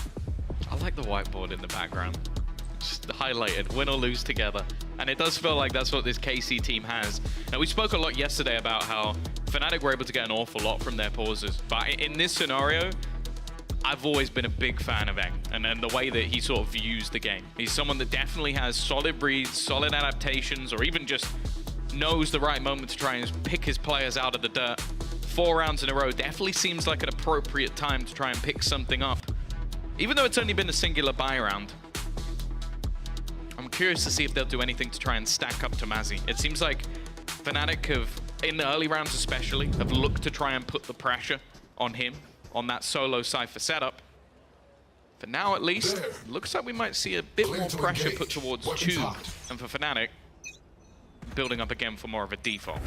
I like the whiteboard in the background. Just highlighted, win or lose together. And it does feel like that's what this KC team has. Now, we spoke a lot yesterday about how Fnatic were able to get an awful lot from their pauses. But in this scenario, I've always been a big fan of Eng and the way that he sort of views the game. He's someone that definitely has solid reads, solid adaptations, or even just knows the right moment to try and pick his players out of the dirt. 4 rounds in a row definitely seems like an appropriate time to try and pick something up. Even though it's only been a singular buy round, I'm curious to see if they'll do anything to try and stack up to Mazi. It seems like Fnatic have, in the early rounds especially, have looked to try and put the pressure on him, on that solo Cypher setup. For now, at least, it looks like we might see a bit more pressure put towards Tube, and for Fnatic, building up again for more of a default.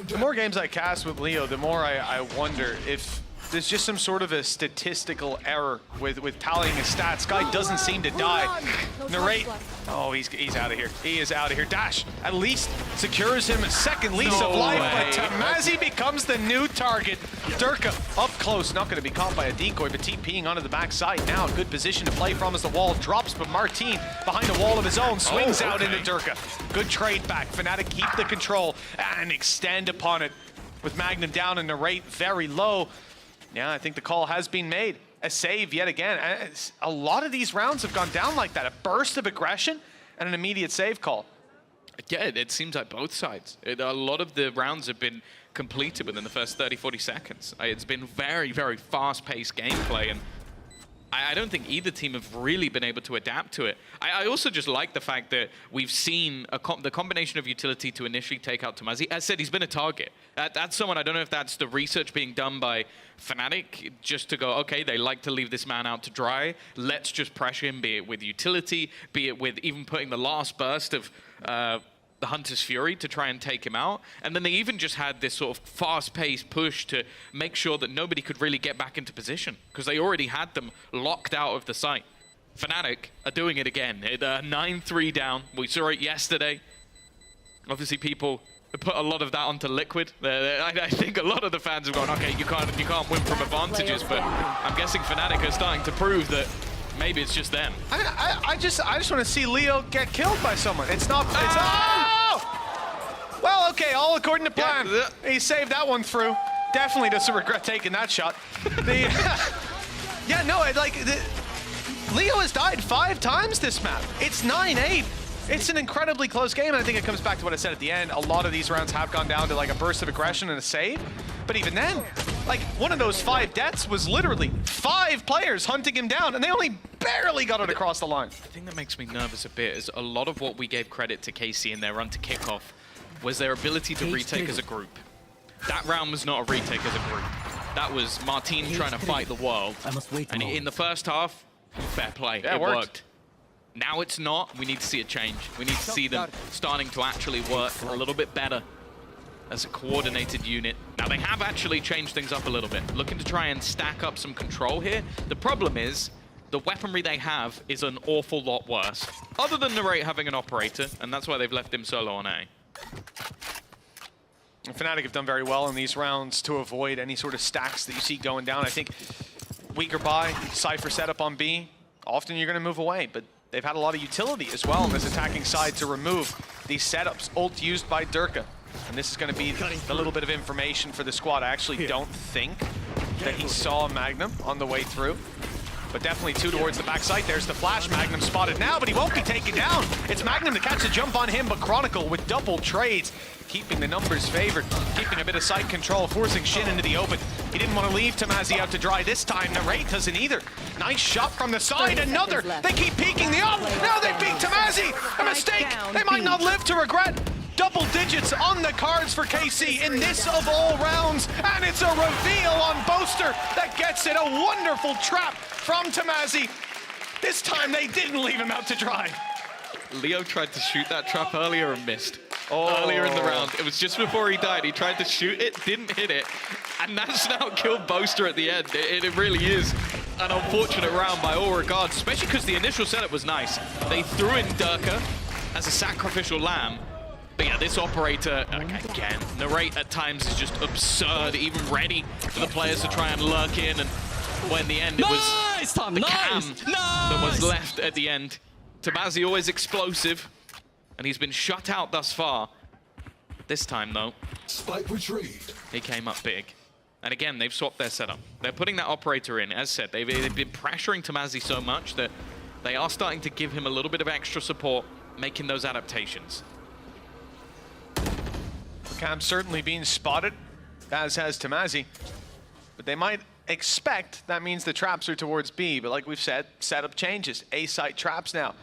The more games I cast with Leo, the more I wonder if there's just some sort of a statistical error with tallying his stats. Guy doesn't seem to die. Narrate. Oh, he's out of here. He is out of here. Dash at least secures him a second lease of life, but Tamazi becomes the new target. Durka up close, not going to be caught by a decoy, but TPing onto the backside now. Good position to play from as the wall drops, but Martin behind a wall of his own swings out into Durka. Good trade back. Fnatic keep the control and extend upon it with Magnum down and Narrate very low. Yeah, I think the call has been made. A save yet again. A lot of these rounds have gone down like that. A burst of aggression and an immediate save call. Yeah, it seems like both sides. A lot of the rounds have been completed within the first 30, 40 seconds. It's been very, very fast-paced gameplay, and I don't think either team have really been able to adapt to it. I also just like the fact that we've seen the combination of utility to initially take out Tomazi. As I said, he's been a target. That's someone, I don't know if that's the research being done by Fnatic, just to go, okay, they like to leave this man out to dry. Let's just pressure him, be it with utility, be it with even putting the last burst of the Hunter's Fury to try and take him out. And then they even just had this sort of fast-paced push to make sure that nobody could really get back into position, because they already had them locked out of the site. Fnatic are doing it again. 9-3 down. We saw it yesterday. Obviously, people put a lot of that onto Liquid. I think a lot of the fans have gone, okay, you can't win from advantages, but I'm guessing Fnatic are starting to prove that maybe it's just them. I just want to see Leo get killed by someone. It's not. Oh! Well, okay, all according to plan. Yeah. He saved that one through. Definitely doesn't regret taking that shot. Yeah, no, Leo has died 5 times this map. It's 9-8. It's an incredibly close game, and I think it comes back to what I said at the end. A lot of these rounds have gone down to like a burst of aggression and a save. But even then, like, one of those 5 deaths was literally 5 players hunting him down, and they only barely got it across the line. The thing that makes me nervous a bit is a lot of what we gave credit to KC in their run to kickoff was their ability to retake as a group. That round was not a retake as a group. That was Martin trying to fight the world. And in the first half, fair play, it worked. Now it's not. We need to see a change. We need to see them starting to actually work a little bit better as a coordinated unit. Now, they have actually changed things up a little bit, looking to try and stack up some control here. The problem is, the weaponry they have is an awful lot worse, other than Narrate having an operator, and that's why they've left him solo on A. Fnatic have done very well in these rounds to avoid any sort of stacks that you see going down. I think weaker buy, Cypher setup on B, often you're going to move away, but they've had a lot of utility as well on this attacking side to remove these setups. Ult used by Durka. And this is going to be a little bit of information for the squad. I actually don't think that he saw Magnum on the way through. But definitely two towards the backside. There's the flash. Magnum spotted now, but he won't be taken down. It's Magnum to catch a jump on him, but Chronicle with double trades, keeping the numbers favored, keeping a bit of site control, forcing Shin into the open. He didn't want to leave Tamazi out to dry this time. Narrate doesn't either. Nice shot from the side, another. They keep peeking the up. Now they beat Tamazi. A mistake they might not live to regret. Double digits on the cards for KC in this of all rounds, and it's a reveal on Boaster that gets it. A wonderful trap from Tamazi. This time they didn't leave him out to dry. Leo tried to shoot that trap earlier and missed. Earlier in the round. It was just before he died. He tried to shoot it, didn't hit it, and that's now killed Boaster at the end. It really is an unfortunate round by all regards, especially because the initial setup was nice. They threw in Durka as a sacrificial lamb. But yeah, this operator, again, Narrate at times is just absurd, even ready for the players to try and lurk in, and when in the end it was the cam that was left at the end. Tamazi always explosive, and he's been shut out thus far. This time, though, Spike retrieved. He came up big. And again, they've swapped their setup. They're putting that operator in. As said, they've been pressuring Tamazi so much that they are starting to give him a little bit of extra support, making those adaptations. Cam certainly being spotted, as has Tamazi. But they might expect that means the traps are towards B, but like we've said, setup changes. A site traps now.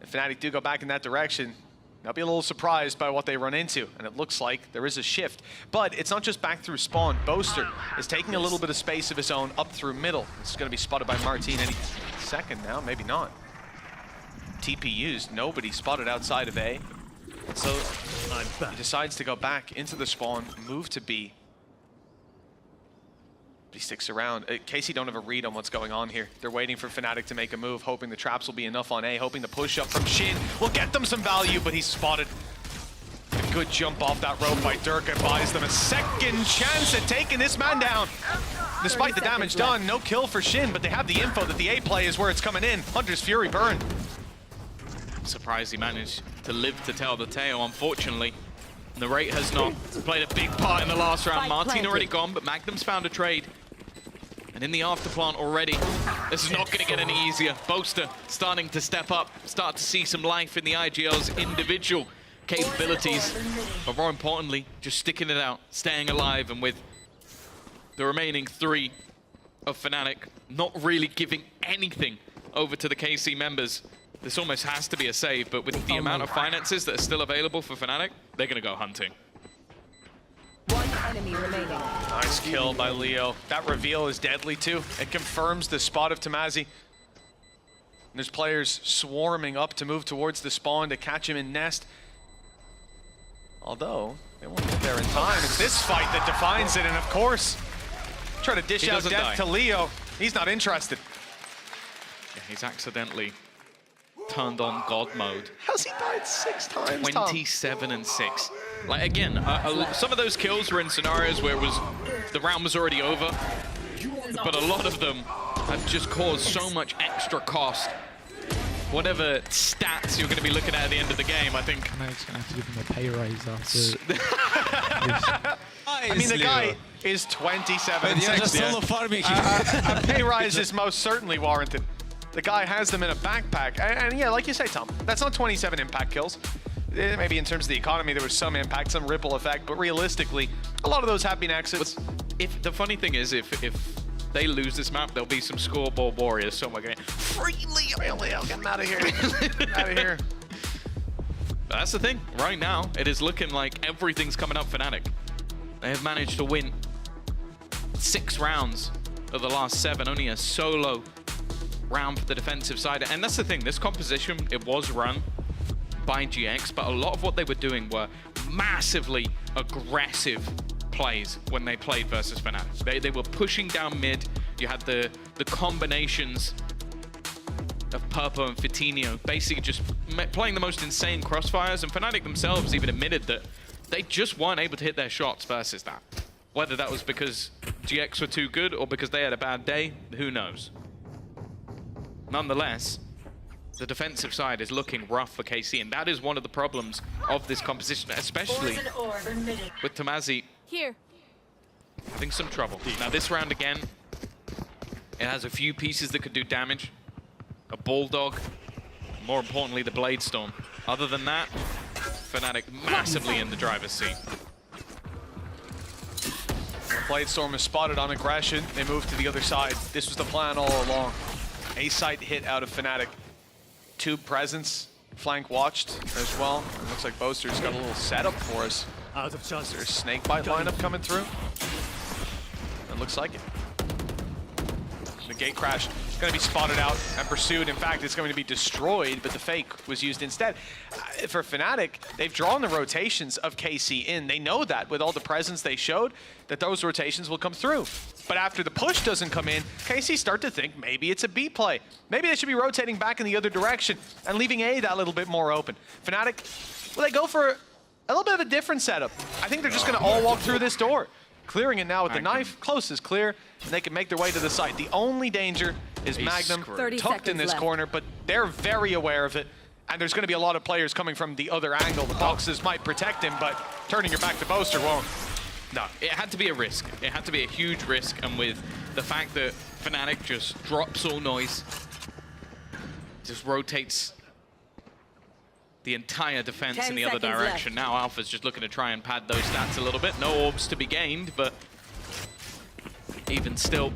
If Fnatic do go back in that direction, they'll be a little surprised by what they run into, and it looks like there is a shift. But it's not just back through spawn. Boaster is taking a little bit of space of his own up through middle. This is going to be spotted by Martin any second now, maybe not. TP used, nobody spotted outside of A. So he decides to go back into the spawn, move to B. But he sticks around. KC don't have a read on what's going on here. They're waiting for Fnatic to make a move, hoping the traps will be enough on A, hoping the push up from Shin will get them some value, but he's spotted. A good jump off that rope by Durka buys them a second chance at taking this man down. Despite the damage done, no kill for Shin, but they have the info that the A play is where it's coming in. Hunter's Fury burn. Surprised he managed to live to tell the tale, unfortunately. Narrate has not played a big part in the last round. Martin already gone, but Magnum's found a trade. And in the afterplant already, this is not going to get any easier. Boaster starting to step up, start to see some life in the IGL's individual capabilities. But more importantly, just sticking it out, staying alive, and with the remaining three of Fnatic not really giving anything over to the KC members. This almost has to be a save, but with the amount of finances that are still available for Fnatic, they're going to go hunting. One enemy remaining. Nice kill by Leo. That reveal is deadly too. It confirms the spot of Tamazi. And there's players swarming up to move towards the spawn to catch him in nest. Although, they won't get there in time. It's this fight that defines it, and of course, try to dish out death to Leo. He's not interested. Yeah, he's accidentally turned on God mode. How's he died 6 times, 27 and 6. Like, again, some of those kills were in scenarios where the round was already over, but a lot of them have just caused so much extra cost. Whatever stats you're going to be looking at the end of the game, I think. I'm just going to have to give him a pay raise after. I mean, the guy is 27 and 6. Solo farming. A pay rise is most certainly warranted. The guy has them in a backpack. And yeah, like you say, Tom, that's not 27 impact kills. Maybe in terms of the economy, there was some impact, some ripple effect, but realistically, a lot of those have been exits. But the funny thing is, if they lose this map, there'll be some scoreboard warriors somewhere going, free Leo, Leo, get him out of here. Get out of here. But that's the thing. Right now, it is looking like everything's coming up Fnatic. They have managed to win 6 rounds of the last 7, only a solo round for the defensive side. And that's the thing, this composition, it was run by GX, but a lot of what they were doing were massively aggressive plays when they played versus Fnatic. They were pushing down mid. You had the combinations of Purpo and Fitinho basically just playing the most insane crossfires, and Fnatic themselves even admitted that they just weren't able to hit their shots versus that. Whether that was because GX were too good or because they had a bad day, who knows. Nonetheless, the defensive side is looking rough for KC, and that is one of the problems of this composition, especially with Tamazi having some trouble. Now this round again, it has a few pieces that could do damage. A Bulldog, more importantly the Blade Storm. Other than that, Fnatic massively in the driver's seat. Blade Storm is spotted on aggression. They move to the other side. This was the plan all along. A site hit out of Fnatic. Tube presence, flank watched as well. It looks like Boaster's got a little setup for us. Out of justice. There's snake bite lineup coming through. It looks like it. The gate crash is going to be spotted out and pursued. In fact, it's going to be destroyed, but the fake was used instead. For Fnatic, they've drawn the rotations of KC in. They know that with all the presence they showed, that those rotations will come through. But after the push doesn't come in, KC start to think maybe it's a B play. Maybe they should be rotating back in the other direction and leaving A that little bit more open. Fnatic, well, they go for a little bit of a different setup. I think they're just going to all walk through this door. Clearing it now with the knife, close is clear, and they can make their way to the site. The only danger is Magnum tucked in this corner, but they're very aware of it, and there's going to be a lot of players coming from the other angle. The boxes might protect him, but turning your back to Boaster won't. No, it had to be a risk. It had to be a huge risk, and with the fact that Fnatic just drops all noise, just rotates the entire defense in the other direction. Now Alpha's just looking to try and pad those stats a little bit. No orbs to be gained, but even still,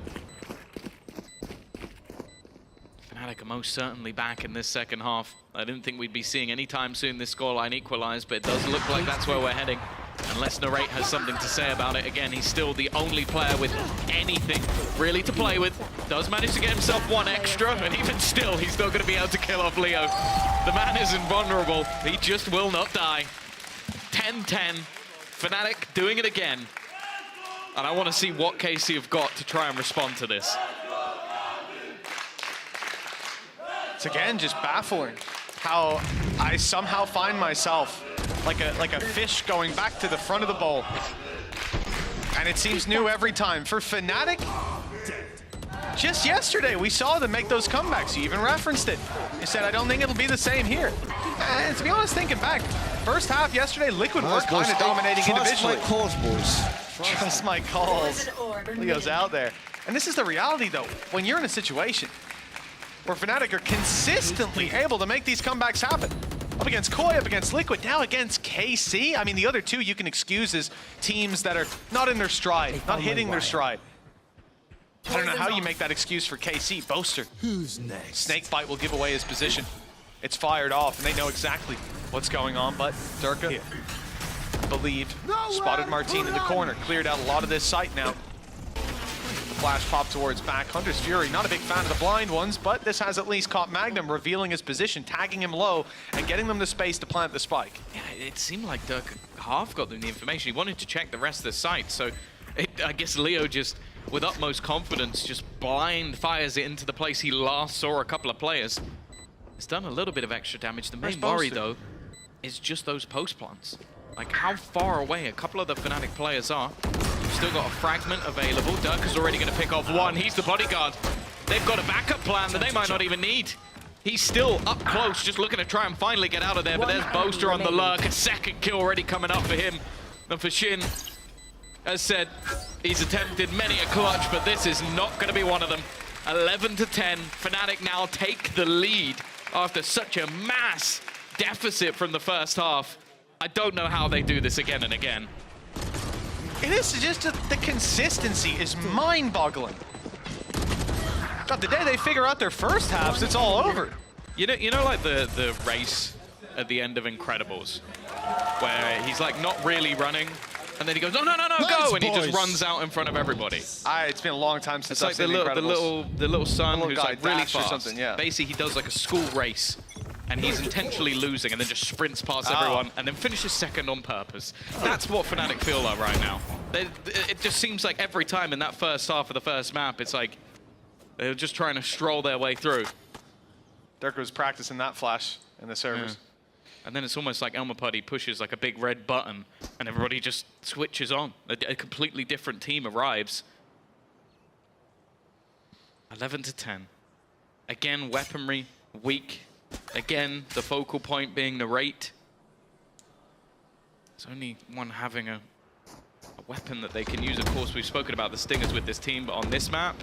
Fnatic are most certainly back in this second half. I didn't think we'd be seeing anytime soon this scoreline equalize, but it does look like that's where we're heading. Unless Narrate has something to say about it. Again, he's still the only player with anything really to play with. Does manage to get himself one extra, and even still, he's not going to be able to kill off Leo. The man is invulnerable. He just will not die. 10-10. Fnatic doing it again. And I want to see what KC have got to try and respond to this. It's again just baffling how I somehow find myself like a fish going back to the front of the bowl. And it seems new every time. For Fnatic, just yesterday we saw them make those comebacks. You even referenced it. You said, I don't think it'll be the same here. And to be honest, thinking back, first half yesterday, Liquid were kind of dominating individually. Trust my calls, boys. Trust my calls. Leo's out there. And this is the reality, though. When you're in a situation where Fnatic are consistently able to make these comebacks happen. Up against Koi, up against Liquid, now against KC. I mean, the other two you can excuse as teams that are not in their stride, not hitting their stride. I don't know how you make that excuse for KC. Boaster. Who's next? Snakebite will give away his position. It's fired off, and they know exactly what's going on, but Durka believed. Spotted Martine in the corner, cleared out a lot of this site now. Flash pop towards back. Hunter's Fury, not a big fan of the blind ones, but this has at least caught Magnum revealing his position, tagging him low, and getting them the space to plant the spike. Yeah, it seemed like Dirk half got them the information. He wanted to check the rest of the site, so I guess Leo just, with utmost confidence, just blind fires it into the place he last saw a couple of players. It's done a little bit of extra damage. The main worry, though, is just those post plants. Like how far away a couple of the Fnatic players are. Still got a fragment available. Dirk is already going to pick off one. He's the bodyguard. They've got a backup plan that they might not even need. He's still up close, just looking to try and finally get out of there. But there's Boaster on the lurk. A second kill already coming up for him. And for Shin, as said, he's attempted many a clutch, but this is not going to be one of them. 11-10. Fnatic now take the lead after such a mass deficit from the first half. I don't know how they do this again and again. It is just the consistency is mind-boggling. God, the day they figure out their first halves, it's all over. You know, like the race at the end of Incredibles, where he's like not really running, and then he goes, no, go, and he just runs out in front of everybody. It's been a long time since I've seen seen the little son who's like really fast. Or something, yeah. Basically, he does like a school race, and he's intentionally losing and then just sprints past everyone and then finishes second on purpose. That's what Fnatic feel like right now. It just seems like every time in that first half of the first map, it's like they're just trying to stroll their way through. Dirk was practicing that flash in the servers. Yeah. And then it's almost like Elmer Putty pushes like a big red button and everybody just switches on. A completely different team arrives. 11-10. Again, weaponry weak. Again, the focal point being Narrate. There's only one having a weapon that they can use. Of course, we've spoken about the stingers with this team, but on this map,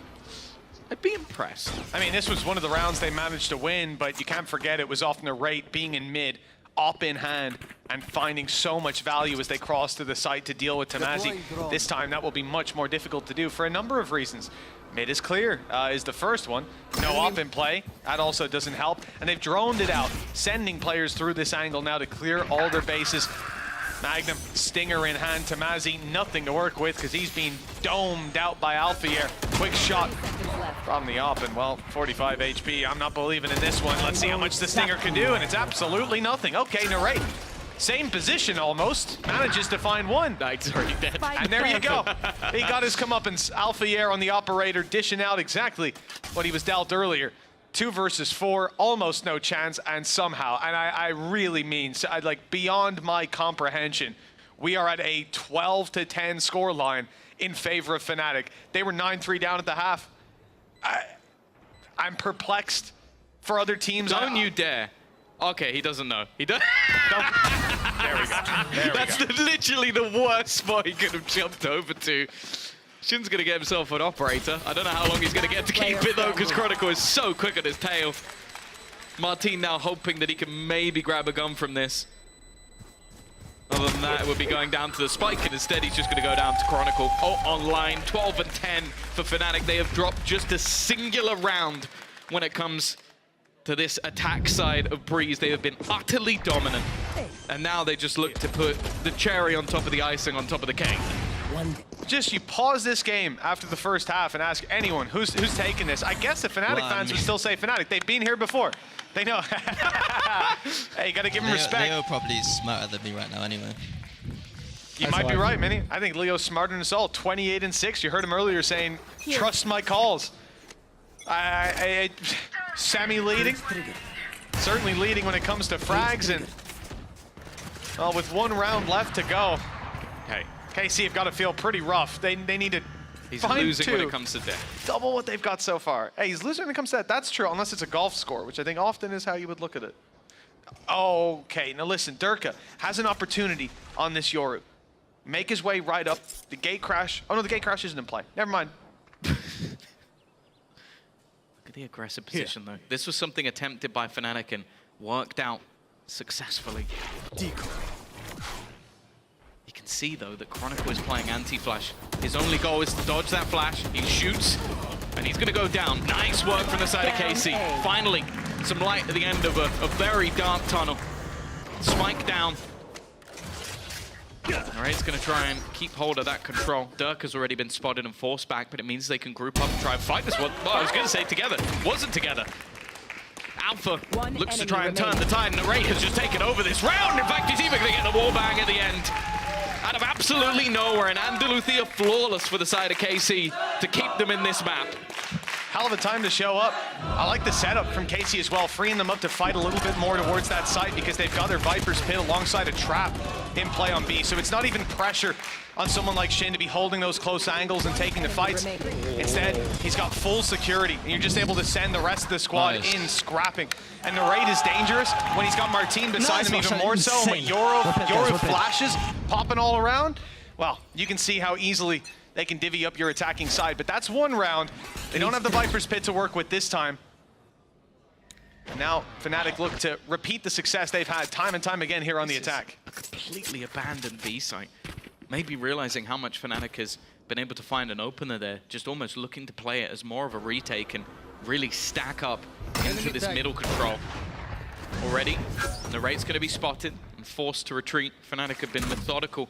I'd be impressed. I mean, this was one of the rounds they managed to win, but you can't forget it was off Narrate being in mid, op in hand, and finding so much value as they cross to the site to deal with Tamazi. This time, that will be much more difficult to do for a number of reasons. Mid is clear, is the first one. No op in play, that also doesn't help. And they've droned it out, sending players through this angle now to clear all their bases. Magnum, Stinger in hand, Tamazi, nothing to work with because he's being domed out by Alphier. Quick shot from the op, and well, 45 HP. I'm not believing in this one. Let's see how much the Stinger can do, and it's absolutely nothing. Okay, Narrate, same position almost, manages to find one. Knight's already dead. And there you go. He got his comeuppance. Alphier on the operator, dishing out exactly what he was dealt earlier. 2 versus 4, almost no chance, and somehow, and I really mean, like beyond my comprehension, we are at a 12-10 score line in favor of Fnatic. They were 9-3 down at the half. I'm perplexed for other teams. Don't you dare. Okay, he doesn't know. He does. There we go. That's literally the worst spot he could have jumped over to. Shin's going to get himself an operator. I don't know how long he's going to get to keep it, though, because Chronicle is so quick at his tail. Martin now hoping that he can maybe grab a gun from this. Other than that, it would be going down to the spike, and instead he's just going to go down to Chronicle. Oh, online, 12-10 for Fnatic. They have dropped just a singular round when it comes to this attack side of Breeze. They have been utterly dominant. And now they just look to put the cherry on top of the icing on top of the cake. Just you pause this game after the first half and ask anyone who's taking this. I guess the Fnatic fans would still say Fnatic. They've been here before. They know. Hey, you got to give them respect. Leo probably smarter than me right now anyway. You might be right, Minnie. I think Leo's smarter than us all. 28-6. You heard him earlier saying, trust my calls. Sammy leading. Certainly leading when it comes to frags. And well, with 1 round left to go. Hey, KC have got to feel pretty rough. They need to He's find losing 2. when it comes to death. Double what they've got so far. Hey, he's losing when it comes to that. That's true, unless it's a golf score, which I think often is how you would look at it. Okay, now listen, Durka has an opportunity on this Yoru. Make his way right up. The gate crash. Oh no, the gate crash isn't in play. Never mind. Look at the aggressive position, though. This was something attempted by Fnatic and worked out successfully. Decoy. You can see, though, that Chronicle is playing anti-flash. His only goal is to dodge that flash. He shoots, and he's going to go down. Nice work from the side of KC. Finally, some light at the end of a very dark tunnel. Spike down. All right, it's going to try and keep hold of that control. Dirk has already been spotted and forced back, but it means they can group up and try and fight this one. Well, I was going to say together. Wasn't together. Alpha looks to try and turn the tide, and Narrate has just taken over this round. In fact, he's even going to get the wall bang at the end. Out of absolutely nowhere, and Andaluthia flawless for the side of KC to keep them in this map. Hell of a time to show up. I like the setup from KC as well, freeing them up to fight a little bit more towards that site because they've got their Viper's Pit alongside a trap in play on B. So it's not even pressure on someone like Shin to be holding those close angles and taking the fights. Instead, he's got full security, and you're just able to send the rest of the squad in scrapping. And Narrate is dangerous when he's got Martin beside him even more so. And when Yoru flashes popping all around, well, you can see how easily they can divvy up your attacking side. But that's 1 round. They don't have the Viper's Pit to work with this time. And now Fnatic look to repeat the success they've had time and time again here on the attack. A completely abandoned B site. Maybe realizing how much Fnatic has been able to find an opener there, just almost looking to play it as more of a retake and really stack up into this middle control. Already, Narrate's going to be spotted and forced to retreat. Fnatic have been methodical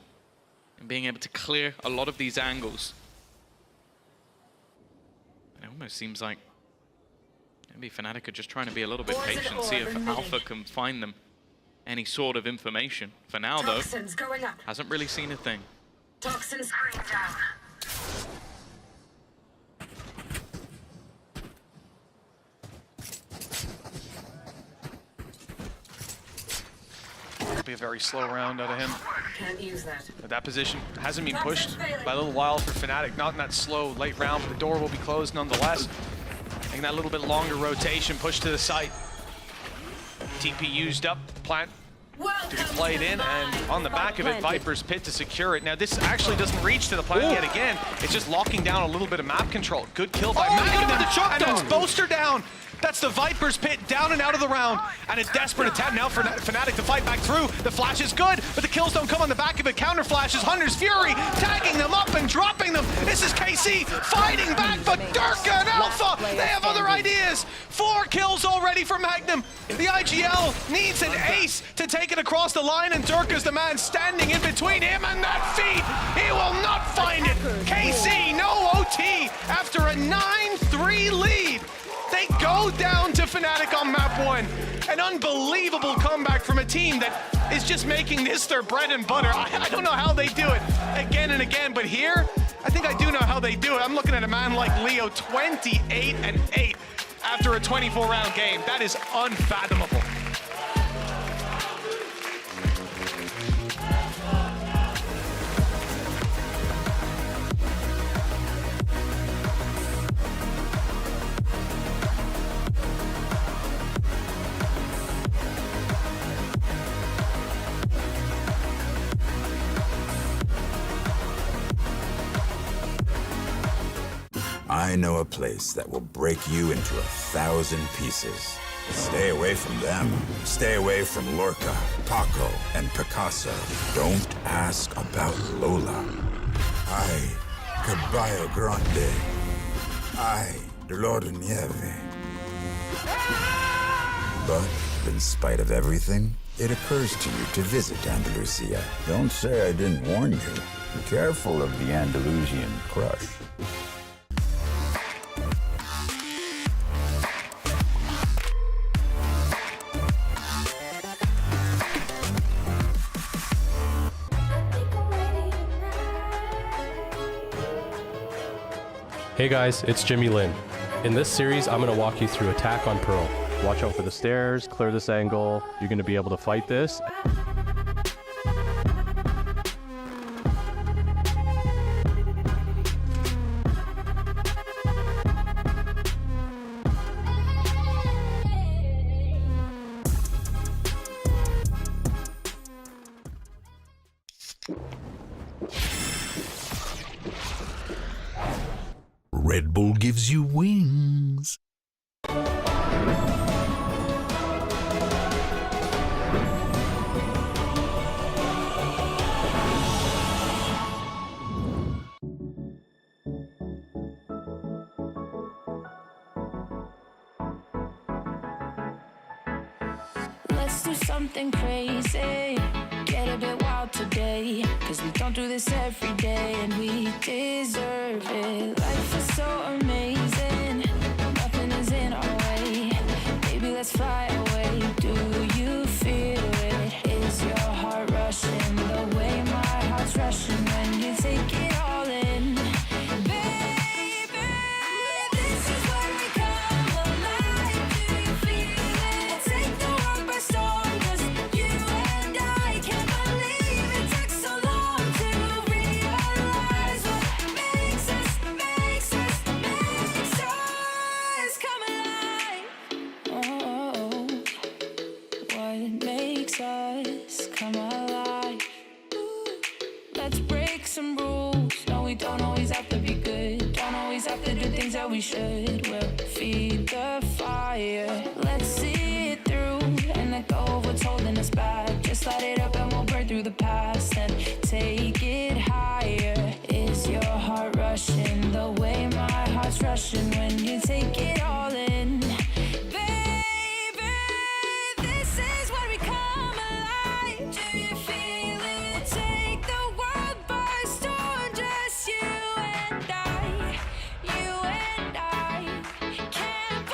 in being able to clear a lot of these angles. It almost seems like Maybe Fnatic are just trying to be a little bit patient, see if Alpha can find them any sort of information. For now, though, hasn't really seen a thing. Toxin screen down. Be a very slow round out of him. Can't use that. But that position hasn't been pushed by a little while for Fnatic. Not in that slow late round, but the door will be closed nonetheless. Making that little bit longer rotation, push to the site. TP used up, plant to be played in, and on the back of it, Viper's Pit to secure it. Now this actually doesn't reach to the plant yet again. It's just locking down a little bit of map control. Good kill by Magnum, and it's Boaster down. That's the Viper's Pit down and out of the round, and a desperate attempt now for Fnatic to fight back through. The flash is good, but the kills don't come on the back of it. Counter flashes, Hunter's Fury, tagging them up and dropping them. This is KC fighting back, but Durka and Alpha, they have other ideas. 4 kills already for Magnum. The IGL needs an ace to take it across the line, and Durka's the man standing in between him and that feed. He will not find it. KC, no OT after a 9-3 lead. They go down to Fnatic on map 1. An unbelievable comeback from a team that is just making this their bread and butter. I don't know how they do it again and again, but here, I think I do know how they do it. I'm looking at a man like Leo, 28-8 after a 24-round game. That is unfathomable. I know a place that will break you into 1,000 pieces. Stay away from them. Stay away from Lorca, Paco, and Picasso. Don't ask about Lola. Ay, Caballo Grande. Ay, Dolor de Nieve. But, in spite of everything, it occurs to you to visit Andalusia. Don't say I didn't warn you. Be careful of the Andalusian crush. Hey guys, it's Jimmy Lin. In this series, I'm going to walk you through attack on Pearl. Watch out for the stairs, clear this angle. You're going to be able to fight this. Red Bull gives you wings. Let's do something crazy. Get a bit wild today. Cause we don't do this every day and we deserve it. Life is so amazing. Nothing is in our way. Baby, let's fly away. Do you feel it? Is your heart rushing the way my heart's rushing when you take it all in? Baby, this is where we come alive. Do you feel it? Take the world by storm. Cause you and I can't believe it took so long to realize what makes us come alive. Oh, what makes us come alive? Ooh, let's break some rules. No, we don't always have to be good. Don't always have to do things that we should. We'll feed the fire. Let's see it through and let go of what's holding us back. Just light it up and we'll burn through the past and take it higher. Is your heart rushing the way my heart's rushing when you take it all in? Baby, this is where we come alive. Do you feel it? Take the world by storm. Just you and I. You and I can't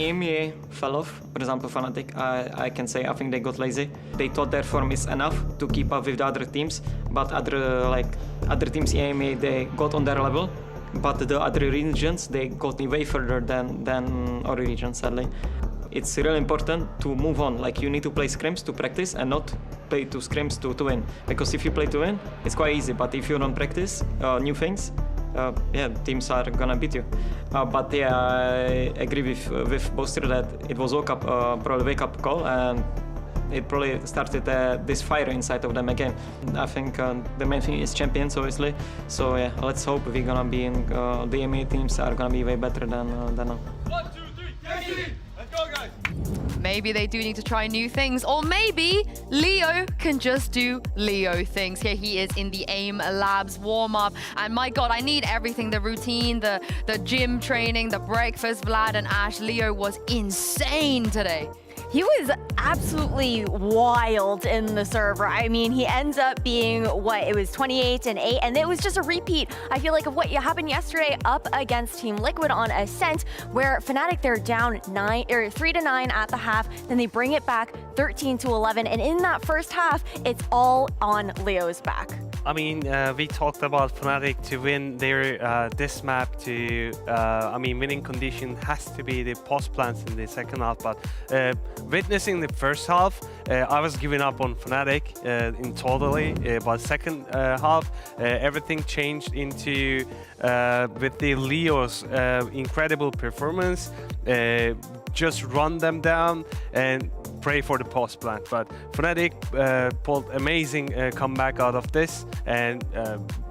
EMEA fell off, for example, Fnatic, I can say I think they got lazy. They thought their form is enough to keep up with the other teams, but other teams EMEA, they got on their level, but the other regions, they got way further than our region, sadly. It's really important to move on. Like, you need to play scrims to practice and not play to scrims to win. Because if you play to win, it's quite easy. But if you don't practice new things, yeah, teams are gonna beat you. But yeah, I agree with Boaster that it was probably wake-up call, and it probably started this fire inside of them again. I think the main thing is champions, obviously. So yeah, let's hope we're gonna be in the EMEA teams are gonna be way better than now. 1, 2, 3, KC! Let's go, guys! Maybe they do need to try new things, or maybe Leo can just do Leo things. Here he is in the AIM Labs warm-up, and my God, I need everything, the routine, the gym training, the breakfast. Vlad and Ash, Leo was insane today. He was absolutely wild in the server. I mean, he ends up being, what, it was 28 and 8, and it was just a repeat, I feel like, of what happened yesterday up against Team Liquid on Ascent, where Fnatic, they're down 3-9 at the half, then they bring it back 13-11, and in that first half, it's all on Leo's back. I mean, we talked about Fnatic to win their this map. I mean, winning condition has to be the post plants in the second half. But witnessing the first half, I was giving up on Fnatic in totally. But second half, everything changed into with the Leo's incredible performance. Just run them down and pray for the post plant. But Fnatic pulled amazing comeback out of this, and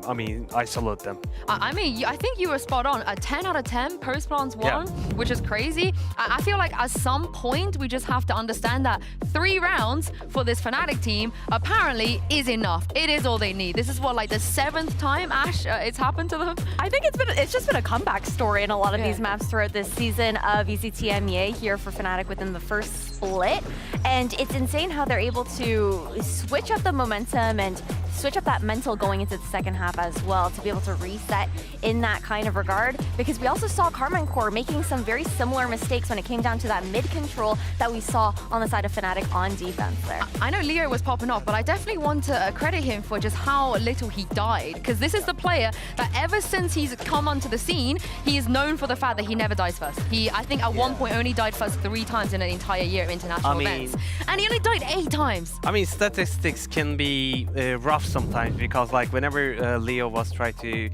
I mean, I salute them. I mean, I think you were spot on. A 10 out of 10 post plants won, which is crazy. I feel like at some point we just have to understand that 3 rounds for this Fnatic team apparently is enough. It is all they need. This is what, like the 7th time, Ash, it's happened to them. I think it's just been a comeback story in a lot of these maps throughout this season of VCT EMEA here for Fnatic within the first split. And it's insane how they're able to switch up the momentum and switch up that mental going into the second half as well, to be able to reset in that kind of regard, because we also saw Karman Core making some very similar mistakes when it came down to that mid control that we saw on the side of Fnatic on defense there. I know Leo was popping off, but I definitely want to credit him for just how little he died, because this is the player that ever since he's come onto the scene, he is known for the fact that he never dies first. I think at one point only died first 3 times in an entire year of international events, and he only died 8 times. I mean, statistics can be rough sometimes, because like whenever Leo was trying to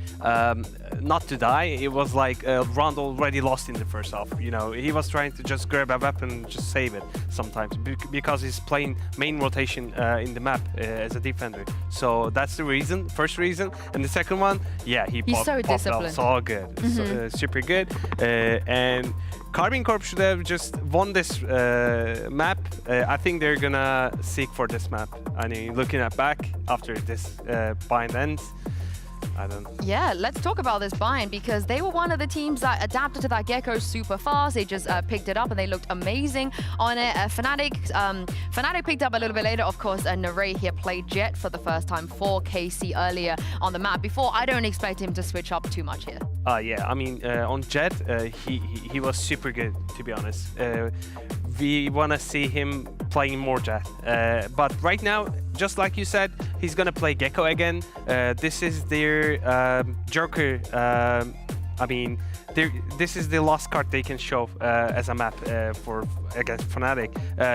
not to die, it was like a round already lost in the first half. You know, he was trying to just grab a weapon and just save it sometimes, because he's playing main rotation in the map as a defender. So that's the reason, first reason. And the second one, yeah, he's so disciplined, so good, so, super good. And Karman Corp should have just won this map. I think they're gonna seek for this map. I mean, looking at back after this bind ends, I don't know. Yeah, let's talk about this bind, because they were one of the teams that adapted to that Gecko super fast. They just picked it up and they looked amazing on it. Fnatic picked up a little bit later, of course, and Naray here played Jet for the first time for KC earlier on the map. Before, I don't expect him to switch up too much here. Yeah, I mean, on Jet, he was super good, to be honest. We want to see him playing more Jet. But right now, just like you said, he's going to play Gecko again. This is their Joker. I mean, this is the last card they can show as a map against Fnatic.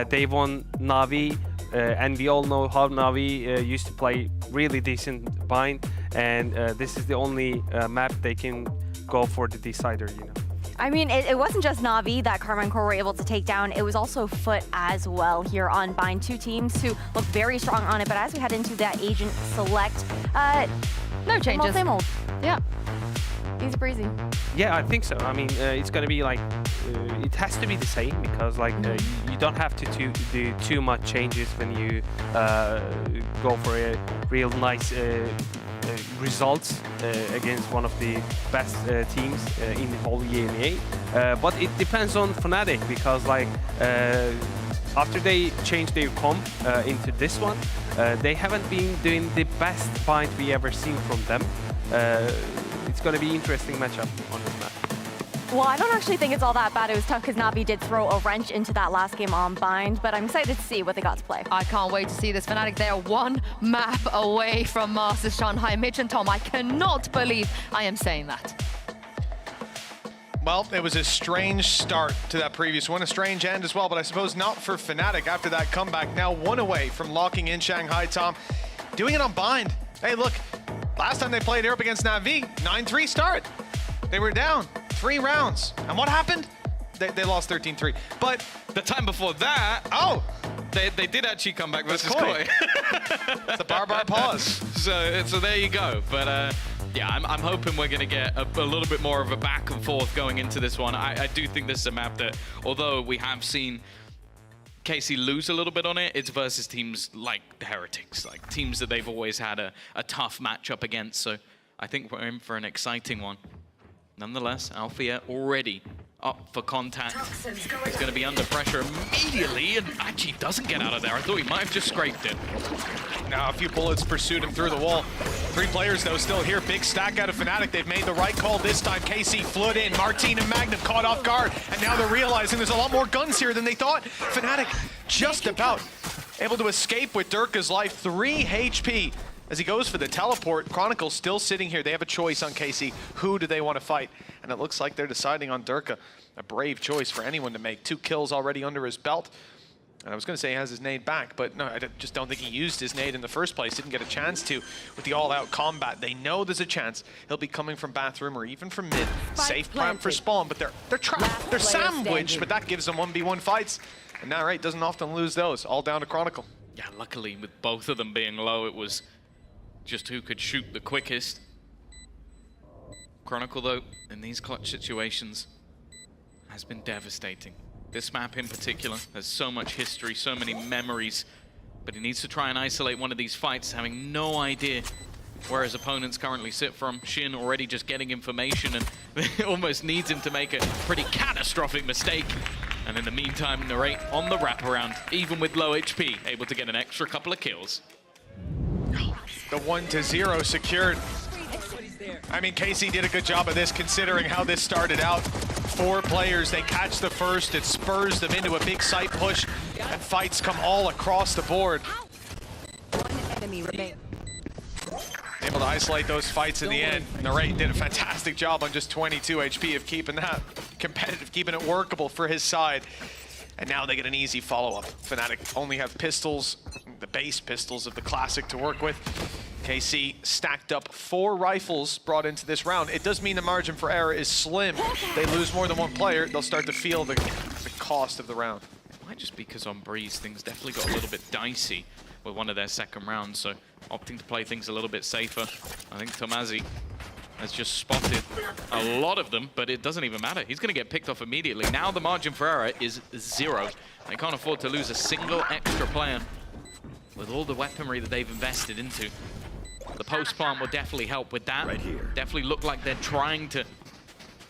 They won Na'Vi, and we all know how Na'Vi used to play really decent bind, and this is the only map they can go for the decider, you know. I mean, it wasn't just Na'Vi that Karman Core were able to take down. It was also FUT as well here on Bind. 2 teams who look very strong on it. But as we head into that agent select, no changes. Same old. Yeah. Easy breezy. Yeah, I think so. I mean, it's going to be like, it has to be the same, because like you don't have to do too much changes when you go for a real nice results against one of the best teams in the whole EMEA. But it depends on Fnatic, because like after they changed their comp into this one, they haven't been doing the best bind we ever seen from them. It's going to be interesting matchup on this map. Well, I don't actually think it's all that bad. It was tough because Na'Vi did throw a wrench into that last game on Bind, but I'm excited to see what they got to play. I can't wait to see this. Fnatic, they are one map away from Masters Shanghai. Mitch and Tom, I cannot believe I am saying that. Well, it was a strange start to that previous one, a strange end as well, but I suppose not for Fnatic after that comeback. Now 1 away from locking in Shanghai, Tom. Doing it on Bind. Hey, look, last time they played Europe against Na'Vi, 9-3 start. They were down 3 rounds. And what happened? They lost 13-3. But the time before that, they did actually come back versus Koi. It's a bar pause. So there you go. But yeah, I'm hoping we're going to get a little bit more of a back and forth going into this one. I do think this is a map that, although we have seen KC lose a little bit on it, it's versus teams like the Heretics, like teams that they've always had a tough matchup against. So I think we're in for an exciting one. Nonetheless, Althea already up for contact. He's going to be under pressure immediately and actually doesn't get out of there. I thought he might have just scraped it. Now a few bullets pursued him through the wall. 3 players though still here. Big stack out of Fnatic. They've made the right call this time. KC flood in. Martine and Magnum caught off guard. And now they're realizing there's a lot more guns here than they thought. Fnatic just about able to escape with Durka's life. 3 HP. As he goes for the teleport, Chronicle's still sitting here. They have a choice on KC. Who do they want to fight? And it looks like they're deciding on Durka. A brave choice for anyone to make. 2 kills already under his belt. And I was going to say he has his nade back, but no, I just don't think he used his nade in the first place. Didn't get a chance to with the all-out combat. They know there's a chance he'll be coming from bathroom or even from mid. Safe plant for spawn, but they're trapped. They're sandwiched, but that gives them 1v1 fights. And now, right, doesn't often lose those. All down to Chronicle. Yeah, luckily with both of them being low, it was just who could shoot the quickest. Chronicle, though, in these clutch situations, has been devastating. This map in particular has so much history, so many memories, but he needs to try and isolate one of these fights, having no idea where his opponents currently sit from. Shin already just getting information and almost needs him to make a pretty catastrophic mistake. And in the meantime, Narrate on the wraparound, even with low HP, able to get an extra couple of kills. The 1-0 secured. I mean, KC did a good job of this considering how this started out. 4 players, they catch the first, it spurs them into a big site push, and fights come all across the board. 1 enemy remains. Able to isolate those fights in the end. Narrate did a fantastic job on just 22 HP of keeping that competitive, keeping it workable for his side. And now they get an easy follow-up. Fnatic only have pistols, the base pistols of the Classic to work with. KC stacked up 4 rifles brought into this round. It does mean the margin for error is slim. They lose more than 1 player, they'll start to feel the cost of the round. It might just be because on Breeze things definitely got a little bit dicey with one of their second rounds, so opting to play things a little bit safer. I think Tomazi has just spotted a lot of them, but it doesn't even matter. He's going to get picked off immediately. Now the margin for error is 0. They can't afford to lose a single extra player with all the weaponry that they've invested into. The post plant will definitely help with that. Right here. Definitely look like they're trying to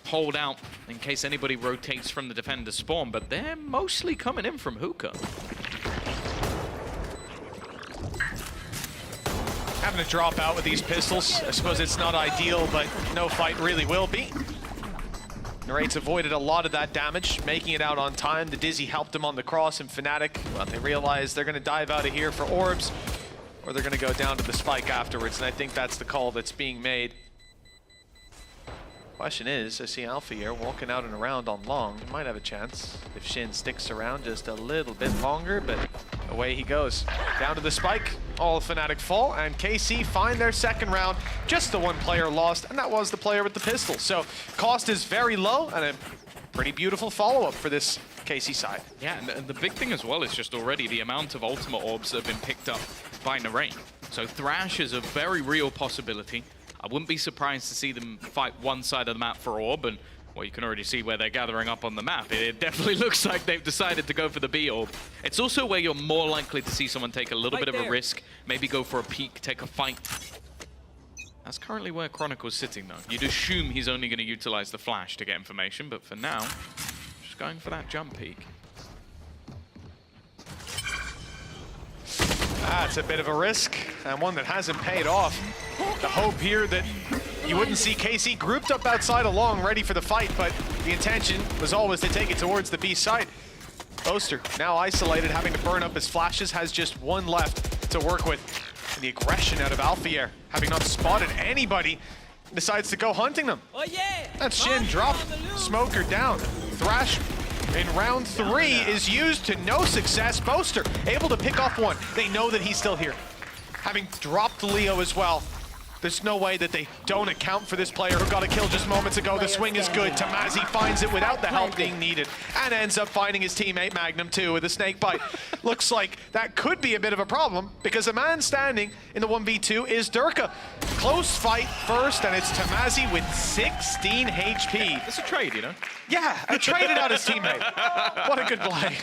hold out in case anybody rotates from the defender spawn, but they're mostly coming in from hookah. Having to drop out with these pistols, I suppose it's not ideal, but no fight really will be. Narrate's avoided a lot of that damage, making it out on time. The Dizzy helped him on the cross, and Fnatic, well, they realize they're going to dive out of here for orbs, or they're going to go down to the spike afterwards, and I think that's the call that's being made. Question is, I see Alpha here walking out and around on long. He might have a chance if Shin sticks around just a little bit longer, but away he goes. Down to the spike, all of Fnatic fall, and KC find their second round. Just the 1 player lost, and that was the player with the pistol. So cost is very low, and a pretty beautiful follow-up for this KC side. Yeah, and the big thing as well is just already the amount of ultimate orbs that have been picked up by Narrate. So Thrash is a very real possibility. I wouldn't be surprised to see them fight one side of the map for orb, and well, you can already see where they're gathering up on the map. It definitely looks like they've decided to go for the B orb. It's also where you're more likely to see someone take a little bit of a risk, maybe go for a peek, take a fight. That's currently where Chronicle's sitting, though. You'd assume he's only going to utilize the flash to get information, but for now, just going for that jump peek. That's a bit of a risk, and one that hasn't paid off. The hope here that you wouldn't see KC grouped up outside along, ready for the fight, but The intention was always to take it towards the B side. Boaster now isolated, having to burn up his flashes, has just one left to work with. And the aggression out of Alfier, having not spotted anybody, decides to go hunting them. Oh yeah! That's Shin drop, Smoker down. Thrash in round 3 is used to no success. Boaster able to pick off one. They know that he's still here. Having dropped Leo as well. There's no way that they don't account for this player who got a kill just moments ago. The swing is good. Tamazi finds it without the help being needed and ends up finding his teammate Magnum too with a snake bite. Looks like that could be a bit of a problem because the man standing in the 1v2 is Durka. Close fight first, and it's Tamazi with 16 HP. It's a trade, you know? Yeah, traded out his teammate. What a good play.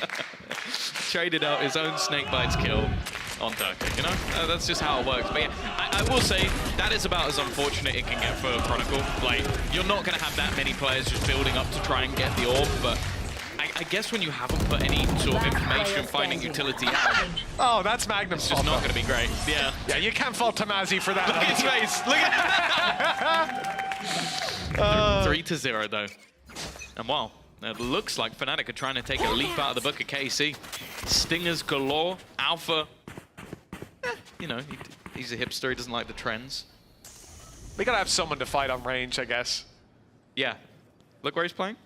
Traded out his own snake bites kill on Durka, you know? That's just how it works. But yeah, I will say that is about as unfortunate it can get for Chronicle. Like, you're not going to have that many players just building up to try and get the orb, but I guess when you haven't put any sort of information finding utility out, oh, that's Magnum's it's just not going to be great. Yeah. Yeah, you can't fault Tamazi for that. Look at his face. Look at 3-0 though. And wow, it looks like Fnatic are trying to take a leap out of the book of KC. Stingers galore. Alpha, you know, he's a hipster. He doesn't like the trends. We gotta have someone to fight on range, I guess. Yeah. Look where he's playing.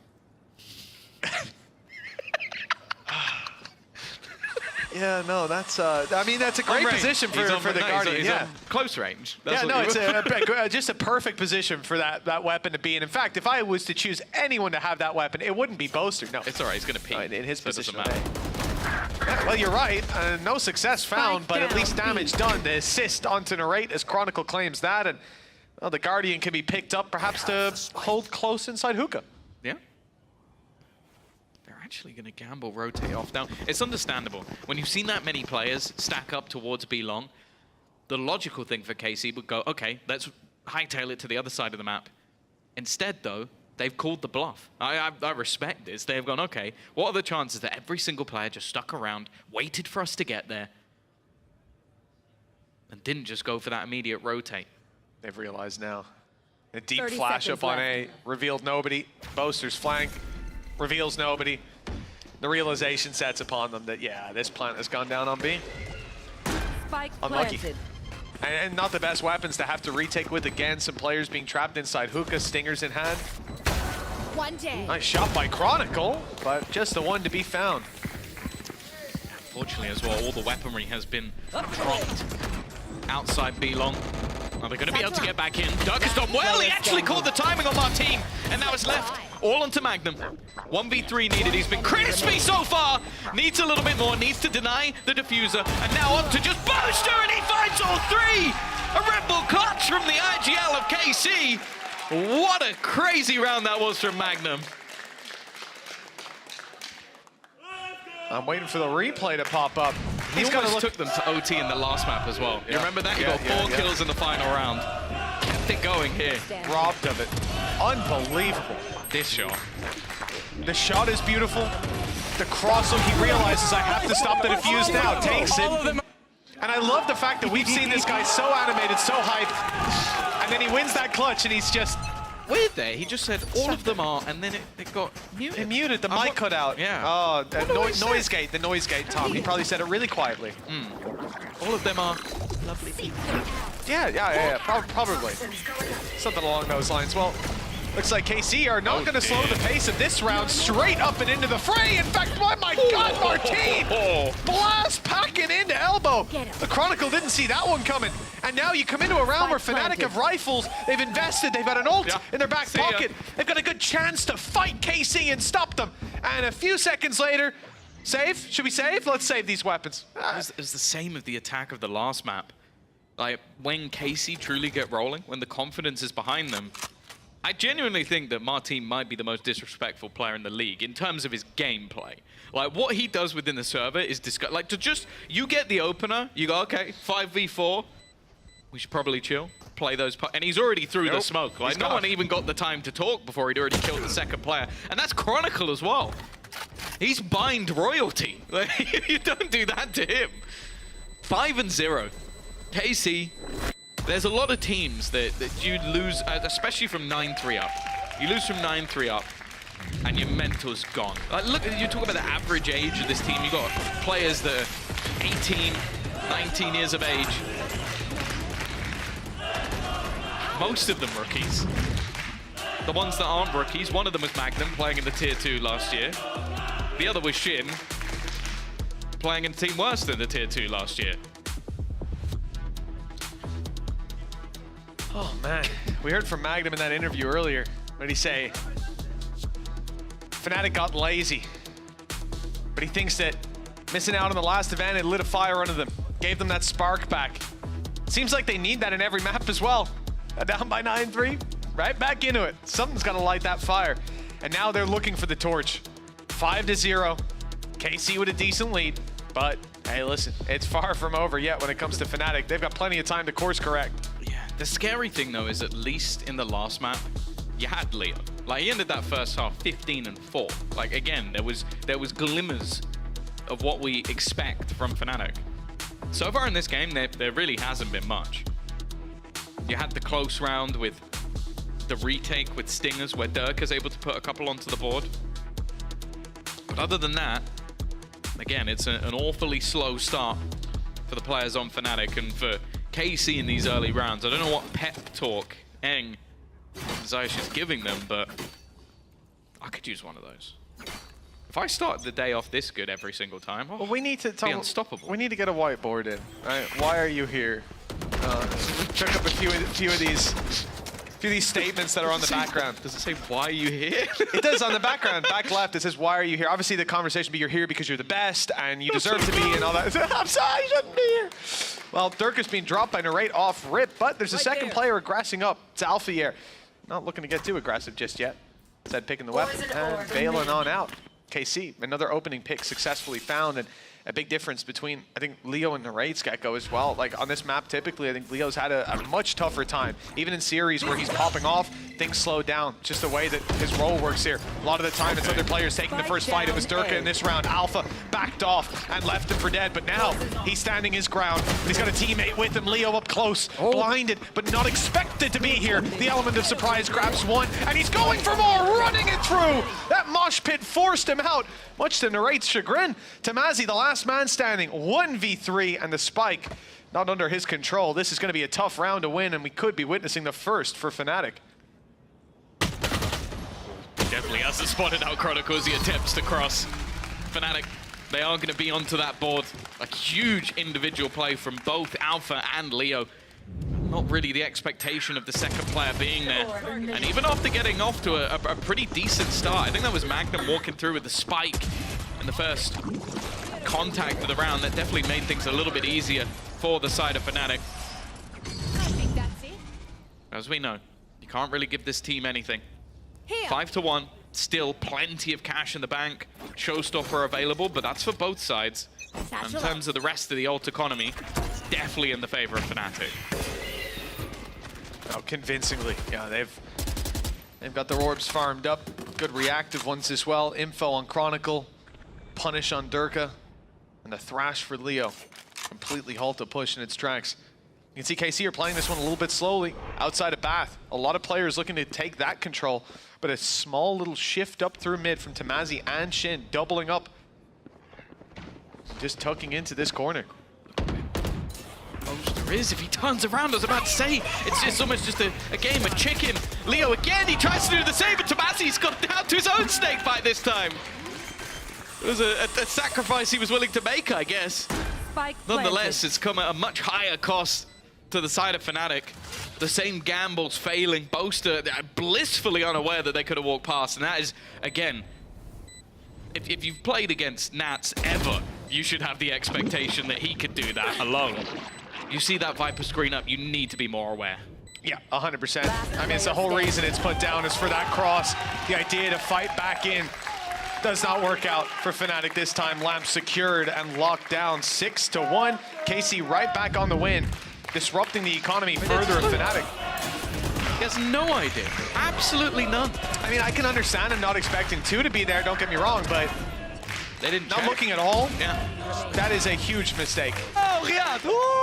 Yeah, no, that's, I mean, that's a great position for the Guardian. He's yeah. on close range. That's yeah, no, it's just a perfect position for that weapon to be in. In fact, if I was to choose anyone to have that weapon, it wouldn't be Boaster. No, it's all right. He's going to peek. In his so position. Yeah, well, you're right. No success found, but at least damage done. The assist onto Narrate as Chronicle claims that, and well, the Guardian can be picked up perhaps to hold close inside hookah. Yeah. Actually going to gamble, rotate off. Now, it's understandable. When you've seen that many players stack up towards B long, the logical thing for KC would go, okay, let's hightail it to the other side of the map. Instead, though, they've called the bluff. I respect this. They've gone, okay, what are the chances that every single player just stuck around, waited for us to get there, and didn't just go for that immediate rotate? They've realized now. A deep flash up on A, revealed nobody. Boaster's flank, reveals nobody. The realization sets upon them that, yeah, this plant has gone down on B. Spike unlucky. planted. And not the best weapons to have to retake with again. Some players being trapped inside hookah, stingers in hand. One day. Nice shot by Chronicle, but just the one to be found. Unfortunately as well, all the weaponry has been dropped outside B long. Are they going to be able to get back in? Dirk has done well. He actually called the timing on Martin, and now it's left all onto Magnum. 1v3 needed. He's been crispy so far. Needs a little bit more. Needs to deny the diffuser, and now up to just Boaster, and he finds all three. A Red Bull clutch from the IGL of KC. What a crazy round that was from Magnum. I'm waiting for the replay to pop up. He almost took them to OT in the last map as well. You remember that? He got 4 kills in the final round. Kept it going here. Robbed of it. Unbelievable. This shot. The shot is beautiful. The cross look, he realizes I have to stop the defuse now. Takes it. And I love the fact that we've seen this guy so animated, so hyped. And then he wins that clutch and he's just... Weird there, he just said all of them are, and then it got muted. It muted, the mic cut out. Yeah. Oh, noise gate, the noise gate, Tom. He probably said it really quietly. All of them are lovely people. Yeah, probably. Something along those lines. Well, looks like KC are not going to slow the pace of this round, straight up and into the fray. In fact, oh my God, Martin! Blast packing into elbow. The Chronicle didn't see that one coming. And now you come into a round where Fnatic have rifles. They've invested, they've got an ult in their back pocket. They've got a good chance to fight KC and stop them. And a few seconds later, save? Should we save? Let's save these weapons. It was the same of the attack of the last map. Like, when KC truly get rolling, when the confidence is behind them, I genuinely think that Martin might be the most disrespectful player in the league in terms of his gameplay. Like, what he does within the server is disgusting. Like, to just, you get the opener, you go, okay, 5v4, we should probably chill, play those, and he's already through the smoke. Like, no one even got the time to talk before he'd already killed the second player. And that's Chronicle as well. He's bind royalty. Like, you don't do that to him. 5-0. KC. There's a lot of teams that you lose, especially from 9-3 up. You lose from 9-3 up, and your mental's gone. Like, look, you talk about the average age of this team. You got players that are 18, 19 years of age. Most of them rookies. The ones that aren't rookies, one of them was Magnum, playing in the Tier 2 last year. The other was Shin, playing in a team worse than the Tier 2 last year. Oh man, we heard from Magnum in that interview earlier. What did he say? Fnatic got lazy, but he thinks that missing out on the last event, it lit a fire under them, gave them that spark back. Seems like they need that in every map as well. Down by 9-3, right back into it. Something's got to light that fire. And now they're looking for the torch. 5-0. KC with a decent lead, but hey, listen, it's far from over yet when it comes to Fnatic. They've got plenty of time to course correct. Yeah, the scary thing though is at least in the last map, you had Leo. Like, he ended that first half 15-4. Like, again, there was glimmers of what we expect from Fnatic. So far in this game, there really hasn't been much. You had the close round with the retake with Stingers, where Dirk is able to put a couple onto the board. But other than that, again, it's an awfully slow start for the players on Fnatic, and for KC in these early rounds. I don't know what pep talk Eng Zaysh is giving them, but I could use one of those. If I start the day off this good every single time, well, we need to be unstoppable. We need to get a whiteboard in. Right? Why are you here? Check up a few of these statements that are on the background. Does it say why are you here? It does on the background, back left. It says why are you here? Obviously the conversation would be you're here because you're the best and you deserve to be and all that. I'm sorry, I shouldn't be here. Well, Dirk is being dropped by Narrate off rip, but there's a second player aggressing up. It's Alphier. Not looking to get too aggressive just yet. Instead picking the weapon and bailing on out. KC, another opening pick successfully found, and a big difference between, I think, Leo and Narate's Gecko as well. Like, on this map, typically, I think Leo's had a much tougher time. Even in series where he's popping off, things slow down. Just the way that his role works here. A lot of the time, it's other players taking the first fight. It was Durka in this round. Alpha backed off and left him for dead, but now he's standing his ground. He's got a teammate with him, Leo up close, blinded, but not expected to be here. The element of surprise grabs one, and he's going for more, running it through. That mosh pit forced him out, much to Narate's chagrin. Tamazi, the last man standing, 1v3, and the spike not under his control. This is going to be a tough round to win, and we could be witnessing the first for Fnatic. Definitely hasn't spotted out Chronicles. He attempts to cross. Fnatic, they are going to be onto that board. A huge individual play from both Alpha and Leo. Not really the expectation of the second player being there. And even after getting off to a pretty decent start, I think that was Magnum walking through with the spike in the first contact of the round. That definitely made things a little bit easier for the side of Fnatic. As we know, you can't really give this team anything. 5-1, still plenty of cash in the bank. Showstopper available, but that's for both sides. In terms of the rest of the alt economy, definitely in the favor of Fnatic. Oh, convincingly. Yeah, they've got their orbs farmed up. Good reactive ones as well. Info on Chronicle, punish on Durka, and the thrash for Leo. Completely halt a push in its tracks. You can see KC are playing this one a little bit slowly outside of Bath. A lot of players looking to take that control, but a small little shift up through mid from Tamazi and Shin, doubling up. Just tucking into this corner. There is, if he turns around, I was about to say, it's almost just a game of chicken. Leo again, he tries to do the same, but Tamazi's got down to his own snake fight this time. It was a sacrifice he was willing to make, I guess. Nonetheless, it's come at a much higher cost to the side of Fnatic. The same gambles failing. Boaster blissfully unaware that they could have walked past, and that is, again, if you've played against Nats ever, you should have the expectation that he could do that alone. You see that Viper screen up, you need to be more aware. Yeah, 100%. I mean, it's the whole reason it's put down is for that cross. The idea to fight back in does not work out for Fnatic this time. Lamp secured and locked down 6-1. KC right back on the win, disrupting the economy further of Fnatic. He has no idea. Absolutely none. I mean, I can understand him not expecting two to be there, don't get me wrong, but they didn't not check. looking at all. Yeah. That is a huge mistake. Oh, yeah.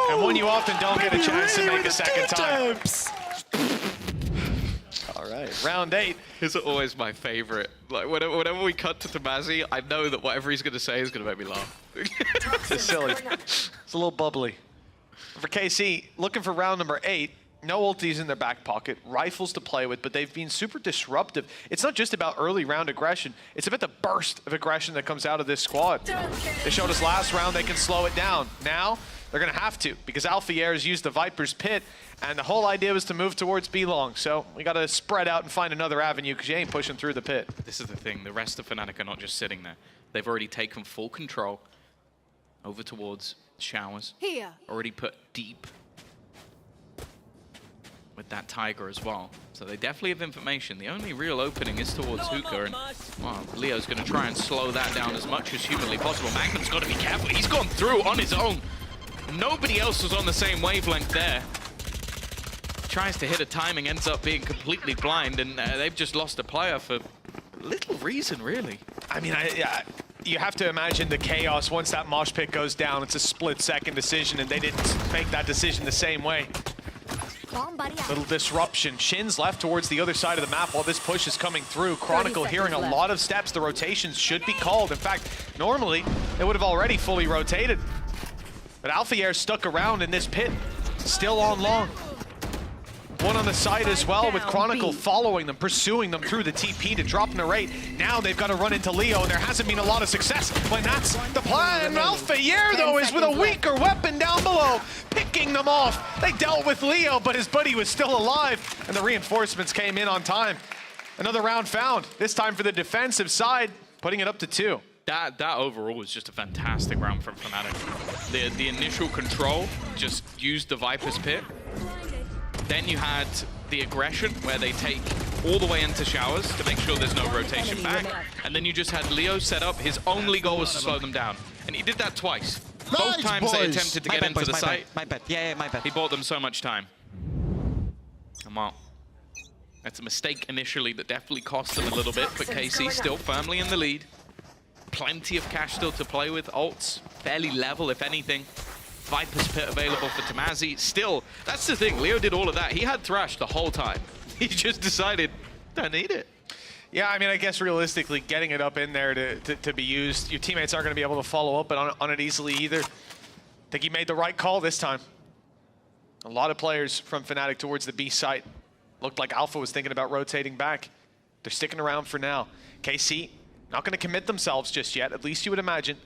And one you often don't get a chance to make a second time. All right, round 8. Is always my favorite. Like whenever we cut to Tamazi, I know that whatever he's going to say is going to make me laugh. It's silly. It's a little bubbly. For KC, looking for round number 8. No ultis in their back pocket, rifles to play with, but they've been super disruptive. It's not just about early round aggression, it's about the burst of aggression that comes out of this squad. They showed us last round they can slow it down. Now, they're gonna have to, because Alfiers used the Viper's Pit, and the whole idea was to move towards B-Long. So we gotta spread out and find another avenue, because you ain't pushing through the pit. This is the thing, the rest of Fnatic are not just sitting there. They've already taken full control over towards Showers. Here. Already put deep with that Tiger as well. So they definitely have information. The only real opening is towards Hookah, and well, Leo's going to try and slow that down as much as humanly possible. Magnum's got to be careful. He's gone through on his own. Nobody else was on the same wavelength there. Tries to hit a timing, ends up being completely blind, and they've just lost a player for little reason, really. I mean, you have to imagine the chaos once that mosh pit goes down. It's a split-second decision, and they didn't make that decision the same way. Little disruption. Shin's left towards the other side of the map while this push is coming through. Chronicle hearing a lot of steps. The rotations should be called. In fact, normally, they would have already fully rotated. But Alfier stuck around in this pit, still on long. One on the side as well, with Chronicle following them, pursuing them through the TP to drop Narrate. Now they've got to run into Leo, and there hasn't been a lot of success when that's the plan. Alfier, though, is with a weaker weapon down below, picking them off. They dealt with Leo, but his buddy was still alive, and the reinforcements came in on time. Another round found, this time for the defensive side, putting it up to 2. That overall was just a fantastic round from Fnatic. The initial control just used the Viper's Pit. Then you had the aggression, where they take all the way into Showers to make sure there's no rotation back. And then you just had Leo set up. His only goal was to slow them down. And he did that twice. Both times they attempted to get into the site. My bad. Yeah, my bad. He bought them so much time. Come on. That's a mistake initially that definitely cost them a little bit, but KC still firmly in the lead. Plenty of cash still to play with. Ults fairly level, if anything. Viper's Pit available for Tamazi. Still, that's the thing. Leo did all of that. He had Thrash the whole time. He just decided, don't need it. Yeah, I mean, I guess realistically, getting it up in there to be used, your teammates aren't going to be able to follow up on it easily either. I think he made the right call this time. A lot of players from Fnatic towards the B site. Looked like Alpha was thinking about rotating back. They're sticking around for now. KC, not going to commit themselves just yet, at least you would imagine,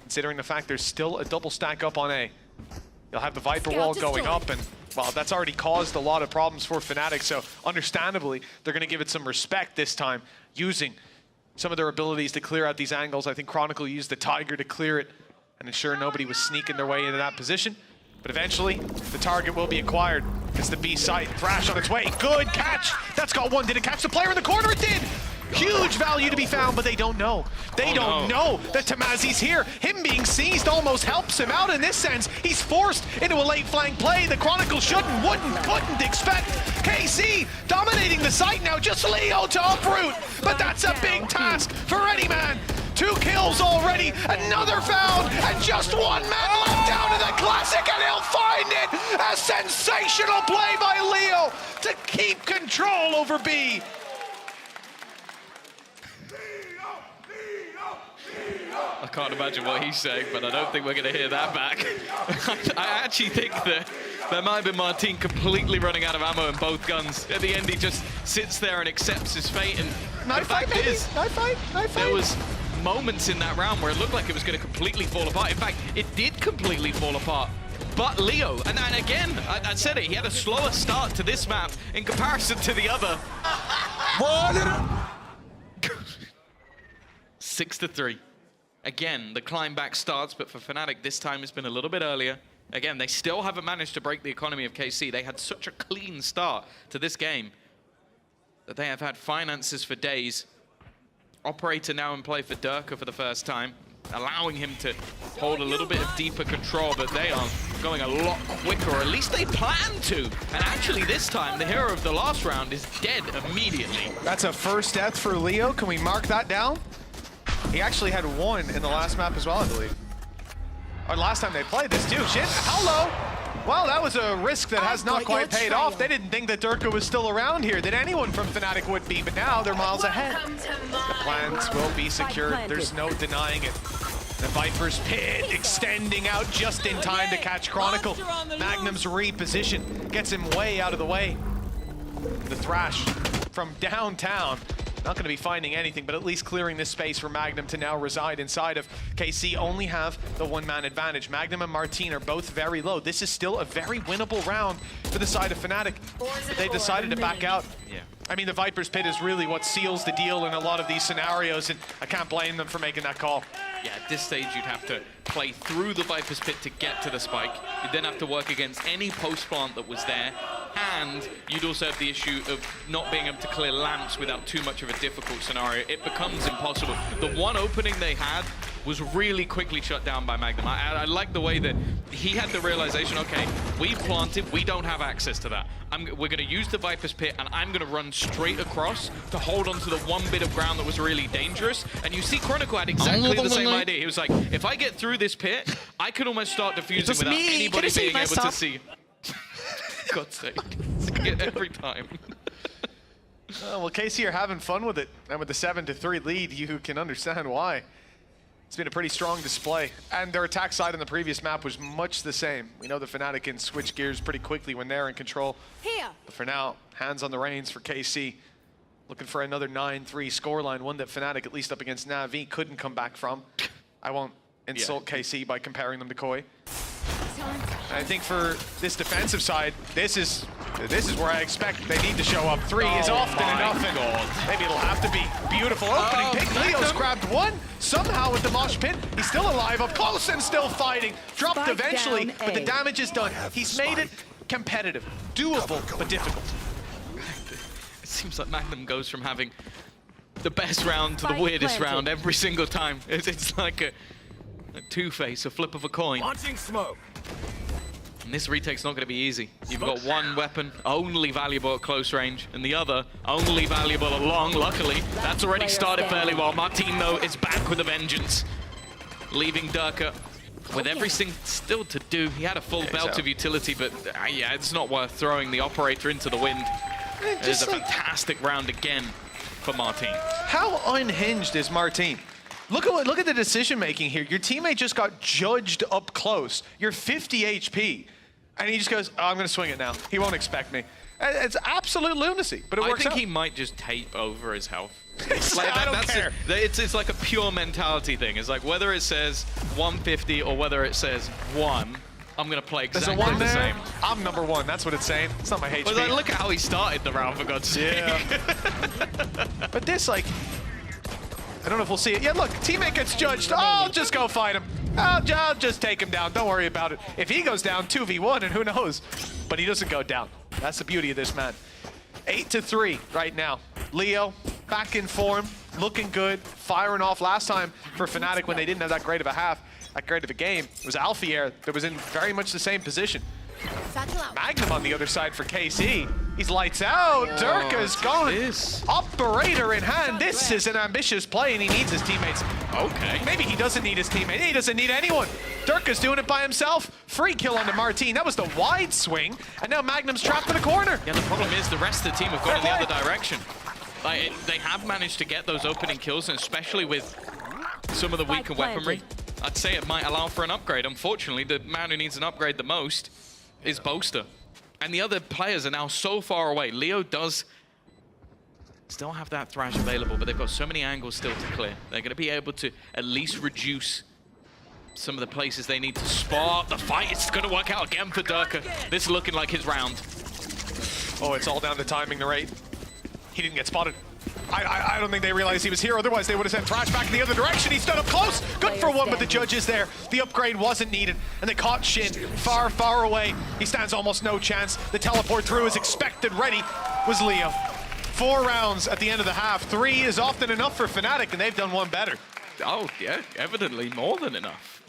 considering the fact there's still a double stack up on A. You'll have the Viper wall going up, and, well, that's already caused a lot of problems for Fnatic, so understandably, they're going to give it some respect this time, using some of their abilities to clear out these angles. I think Chronicle used the Tiger to clear it and ensure nobody was sneaking their way into that position. But eventually, the target will be acquired. It's the B site. Thrash on its way. Good catch! That's got one. Did it catch the player in the corner? It did! Huge value to be found, but they don't know. They don't know that Tamazi's here. Him being seized almost helps him out in this sense. He's forced into a late flank play. The Chronicle couldn't expect. KC dominating the site now. Just Leo to uproot. But that's a big task for any man. 2 kills already. Another found. And just one man left down to the Classic, and he'll find it. A sensational play by Leo to keep control over B. I can't imagine what he's saying, but I don't think we're going to hear that back. I actually think that there might have been Martin completely running out of ammo in both guns. At the end, he just sits there and accepts his fate. And the fact is, there was moments in that round where it looked like it was going to completely fall apart. In fact, it did completely fall apart. But Leo, and again, I said it, he had a slower start to this map in comparison to the other. 6-3. Again, the climb back starts, but for Fnatic, this time it's been a little bit earlier. Again, they still haven't managed to break the economy of KC. They had such a clean start to this game that they have had finances for days. Operator now in play for Durka for the first time, allowing him to hold a little bit of deeper control, but they are going a lot quicker, or at least they plan to. And actually this time, the hero of the last round is dead immediately. That's a first death for Leo. Can we mark that down? He actually had 1 in the last map as well, I believe. Or last time they played this too. Shit, hello! Well, that was a risk that has not quite paid off. They didn't think that Durka was still around here, that anyone from Fnatic would be, but now they're miles ahead. The plans will be secured. There's no denying it. The Viper's Pit extending out just in time to catch Chronicle. Magnum's reposition gets him way out of the way. The Thrash from downtown. Not going to be finding anything, but at least clearing this space for Magnum to now reside inside of. KC only have the one-man advantage. Magnum and Martine are both very low. This is still a very winnable round for the side of Fnatic, but they decided to back out. Yeah. I mean, the Viper's Pit is really what seals the deal in a lot of these scenarios, and I can't blame them for making that call. Yeah, at this stage, you'd have to play through the Viper's Pit to get to the spike. You'd then have to work against any post-plant that was there, and you'd also have the issue of not being able to clear lamps without too much of a difficult scenario. It becomes impossible. The one opening they had was really quickly shut down by Magnum. I like the way that he had the realization, okay, we've planted, we don't have access to that. We're going to use the Viper's Pit, and I'm going to run straight across to hold onto the one bit of ground that was really dangerous. And you see Chronicle had exactly the same idea. He was like, if I get through this pit, I can almost start defusing without anybody being able to see. God's sake. Every time. Well, KC are having fun with it, and with the 7-3 lead, you can understand why. It's been a pretty strong display, and their attack side on the previous map was much the same. We know the Fnatic can switch gears pretty quickly when they're in control. Here. But for now, hands on the reins for KC. Looking for another 9-3 scoreline, one that Fnatic, at least up against Na'Vi, couldn't come back from. I won't insult KC by comparing them to Koi. I think for this defensive side, this is where I expect they need to show up. 3 is often enough, and maybe it'll have to be beautiful opening pick. Leo's grabbed one, somehow with the mosh pit. He's still alive, up close and still fighting. Dropped eventually, but the damage is done. He's made it competitive, doable, but difficult. It seems like Magnum goes from having the best round to the weirdest round every single time. It's like a two-face, a flip of a coin. Launching smoke. And this retake's not going to be easy. You've got one weapon only valuable at close range, and the other only valuable at long. Luckily, that's already started fairly well. Martine, though, is back with a vengeance, leaving Durka with everything still to do. He had a full belt of utility, but yeah, it's not worth throwing the operator into the wind. It is a fantastic round again for Martine. How unhinged is Martine? Look at the decision making here. Your teammate just got judged up close. You're 50 HP, and he just goes, "Oh, I'm going to swing it now. He won't expect me." It's absolute lunacy, but it works out. I think he might just tape over his health. I don't care. It's like a pure mentality thing. It's like whether it says 150 or whether it says 1, I'm going to play exactly the same. I'm number 1. That's what it's saying. It's not my HP. But like, look at how he started the round, for God's sake. Yeah. But this, like, I don't know if we'll see it. Yeah, look, teammate gets judged. Oh, I'll just go fight him. I'll just take him down. Don't worry about it. If he goes down, 2v1, and who knows? But he doesn't go down. That's the beauty of this man. 8-3 right now. Leo, back in form, looking good, firing off. Last time for Fnatic when they didn't have that great of a game, it was Alfier that was in very much the same position. Magnum on the other side for KC. He's lights out. Durka's gone. Operator in hand. This is an ambitious play, and he needs his teammates. Okay. Maybe he doesn't need his teammate. He doesn't need anyone. Durka's doing it by himself. Free kill onto Martine. That was the wide swing, and now Magnum's trapped in the corner. Yeah, the problem is the rest of the team have gone in the other direction. Like, they have managed to get those opening kills, and especially with some of the weaker weaponry, I'd say it might allow for an upgrade. Unfortunately, the man who needs an upgrade the most is Boaster. And the other players are now so far away. Leo does still have that Thrash available, but they've got so many angles still to clear. They're going to be able to at least reduce some of the places they need to spot. The fight is going to work out again for Durka. This is looking like his round. Oh, it's all down to timing, the rate. He didn't get spotted. I don't think they realized he was here, otherwise they would have sent Thrash back in the other direction. He stood up close, good for one, but the judge is there. The upgrade wasn't needed, and they caught Shin far, far away. He stands almost no chance. The teleport through is expected, ready was Leo. 4 rounds at the end of the half. 3 is often enough for Fnatic, and they've done one better. Oh, yeah, evidently more than enough.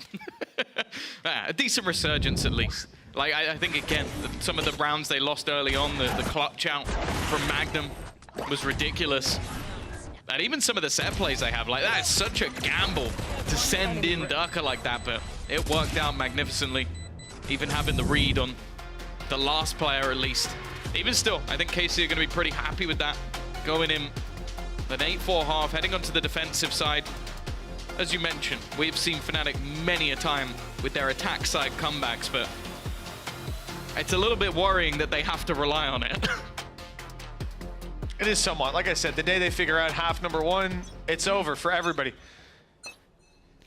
A decent resurgence, at least. Like, I think, again, some of the rounds they lost early on, the clutch out from Magnum was ridiculous. And even some of the set plays they have, like, that is such a gamble to send in Durka like that, but it worked out magnificently. even having the read on the last player at least. Even still, I think KC are going to be pretty happy with that. Going in an 8-4 half, heading onto the defensive side. As you mentioned, we've seen Fnatic many a time with their attack side comebacks, but it's a little bit worrying that they have to rely on it. It is somewhat. Like I said, the day they figure out half number one, it's over for everybody.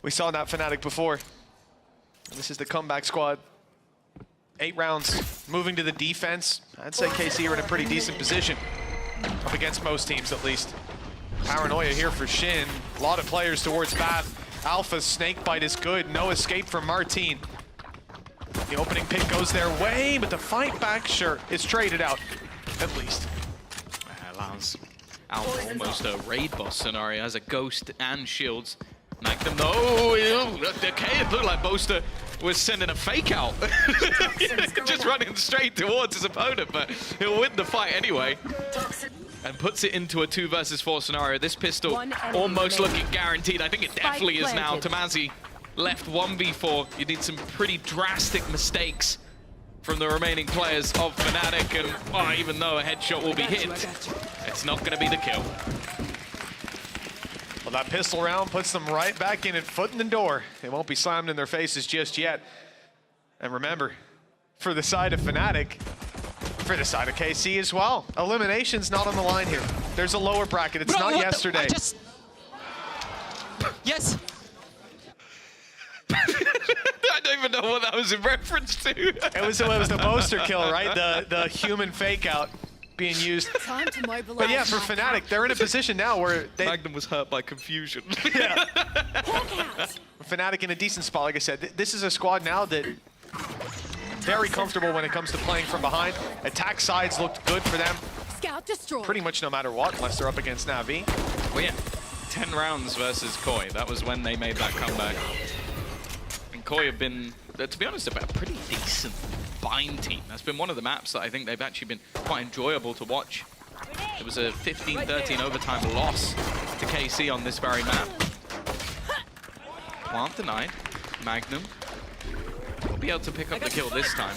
We saw that Fnatic before. This is the comeback squad. 8 rounds, moving to the defense. I'd say KC are in a pretty decent position, up against most teams at least. Paranoia here for Shin. A lot of players towards Bath. Alpha's snake bite is good. No escape from Martine. The opening pick goes their way, but the fight back, sure, is traded out, at least. Allows Alpha almost a raid boss scenario as a ghost and shields. Magnum, no, okay, it looked like Boaster was sending a fake out. Just running straight towards his opponent, but he'll win the fight anyway. And puts it into a 2 versus 4 scenario. This pistol almost looking guaranteed. I think it definitely is now. Tamazi left 1v4. You need some pretty drastic mistakes from the remaining players of Fnatic, and even though a headshot will be hit, it's not going to be the kill. Well, that pistol round puts them right back in it, foot in the door. It won't be slammed in their faces just yet. And remember, for the side of Fnatic, for the side of KC as well, elimination's not on the line here. There's a lower bracket. It's not yesterday. Yes. I don't even know what that was in reference to. It was the Boaster kill, right? The human fake out being used. Time to mobilize. But yeah, for Fnatic, they're in a position now where Magnum was hurt by confusion. Yeah. Fnatic in a decent spot, like I said. This is a squad now that very comfortable when it comes to playing from behind. Attack sides looked good for them. Scout destroyed. Pretty much no matter what, unless they're up against Na'Vi. Well, yeah, 10 rounds versus Koi. That was when they made that comeback. And Koi have been, to be honest, a pretty decent bind team. That's been one of the maps that I think they've actually been quite enjoyable to watch. It was a 15-13 overtime loss to KC on this very map. Plant denied. Magnum will be able to pick up the kill this time.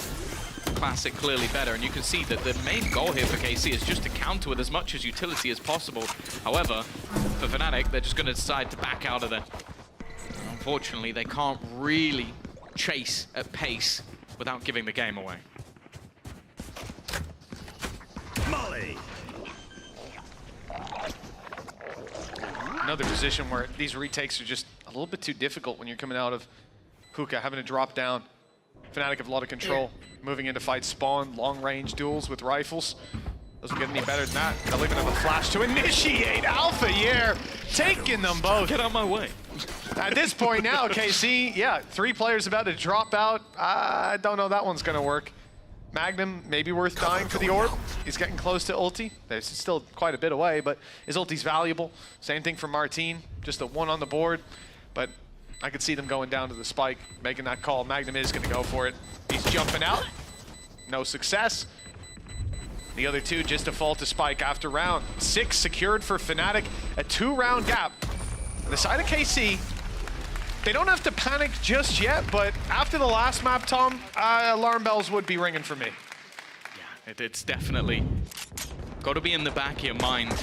Classic clearly better, and you can see that the main goal here for KC is just to counter with as much as utility as possible. However, for Fnatic, they're just going to decide to back out of there. Unfortunately, they can't really chase at pace without giving the game away. Molly. Another position where these retakes are just a little bit too difficult when you're coming out of Hookah, having to drop down. Fnatic have a lot of control, moving into fight spawn, long-range duels with rifles. Doesn't get any better than that. They'll even have a flash to initiate Alpha. Yeah, taking them both. Get out of my way. At this point now, KC, yeah, 3 players about to drop out. I don't know that one's gonna work. Magnum, maybe worth dying for the orb. He's getting close to ulti. There's still quite a bit away, but his ulti's valuable. Same thing for Martine, just a 1 on the board. But I could see them going down to the spike, making that call. Magnum is gonna go for it. He's jumping out. No success. The other 2 just default to spike after round 6 secured for Fnatic. A 2-round gap. On the side of KC, they don't have to panic just yet, but after the last map, Tom, alarm bells would be ringing for me. Yeah, it's definitely got to be in the back of your mind,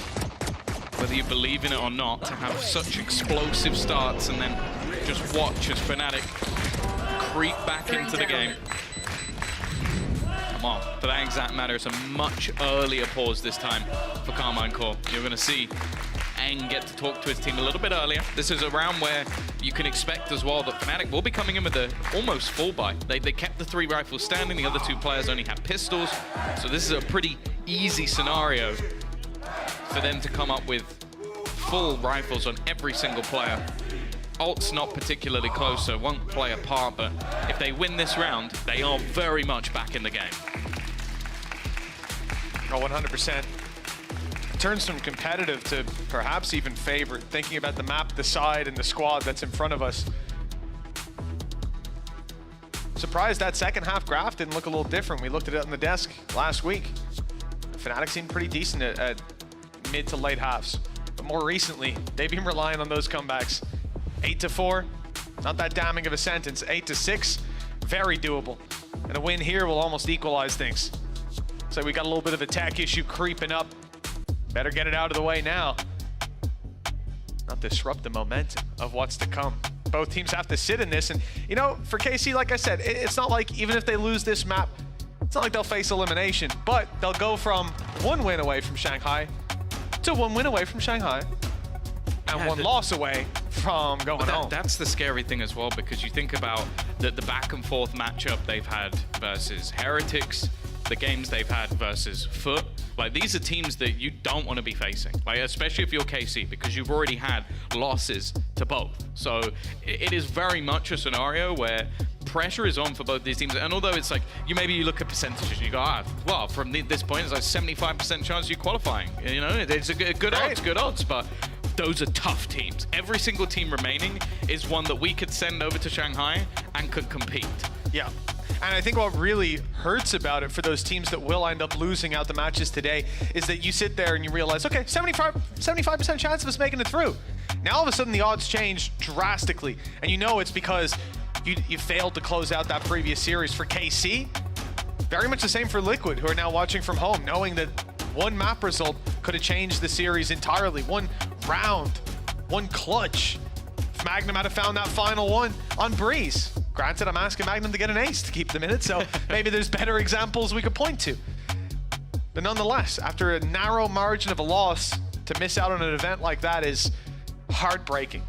whether you believe in it or not, to have such explosive starts and then just watch as Fnatic creep back into the game. Come on, for that exact matter, it's a much earlier pause this time for Carmine Core. You're going to see Eng get to talk to his team a little bit earlier. This is a round where you can expect as well that Fnatic will be coming in with a almost full buy. They kept the 3 rifles standing, the other 2 players only have pistols. So this is a pretty easy scenario for them to come up with full rifles on every single player. Ult's not particularly close, so 1 play apart, but if they win this round, they are very much back in the game. Oh, 100%. Turns from competitive to perhaps even favorite, thinking about the map, the side, and the squad that's in front of us. Surprised that second half graph didn't look a little different. We looked at it on the desk last week. Fnatic seemed pretty decent at mid to late halves. But more recently, they've been relying on those comebacks. 8-4, not that damning of a sentence. 8-6, very doable. And a win here will almost equalize things. So we got a little bit of a tech issue creeping up. Better get it out of the way now. Not disrupt the momentum of what's to come. Both teams have to sit in this. And, you know, for KC, like I said, it's not like even if they lose this map, it's not like they'll face elimination. But they'll go from 1 win away from Shanghai to 1 win away from Shanghai. And 1 loss away from going home. That's the scary thing as well, because you think about the back and forth matchup they've had versus Heretics, the games they've had versus FUT. Like, these are teams that you don't want to be facing, like, especially if you're KC, because you've already had losses to both. So it is very much a scenario where pressure is on for both these teams. And although it's like, maybe you look at percentages and you go, well, from this point, it's like 75% chance of you qualifying. You know, it's a good odds, but those are tough teams. Every single team remaining is one that we could send over to Shanghai and could compete. Yeah. And I think what really hurts about it for those teams that will end up losing out the matches today is that you sit there and you realize, okay, 75% chance of us making it through. Now all of a sudden the odds change drastically. And you know it's because you failed to close out that previous series. For KC, very much the same for Liquid, who are now watching from home, knowing that 1 map result could have changed the series entirely. 1 round, 1 clutch. If Magnum had found that final 1 on Breeze. Granted, I'm asking Magnum to get an ace to keep them in it, so maybe there's better examples we could point to. But nonetheless, after a narrow margin of a loss, to miss out on an event like that is heartbreaking.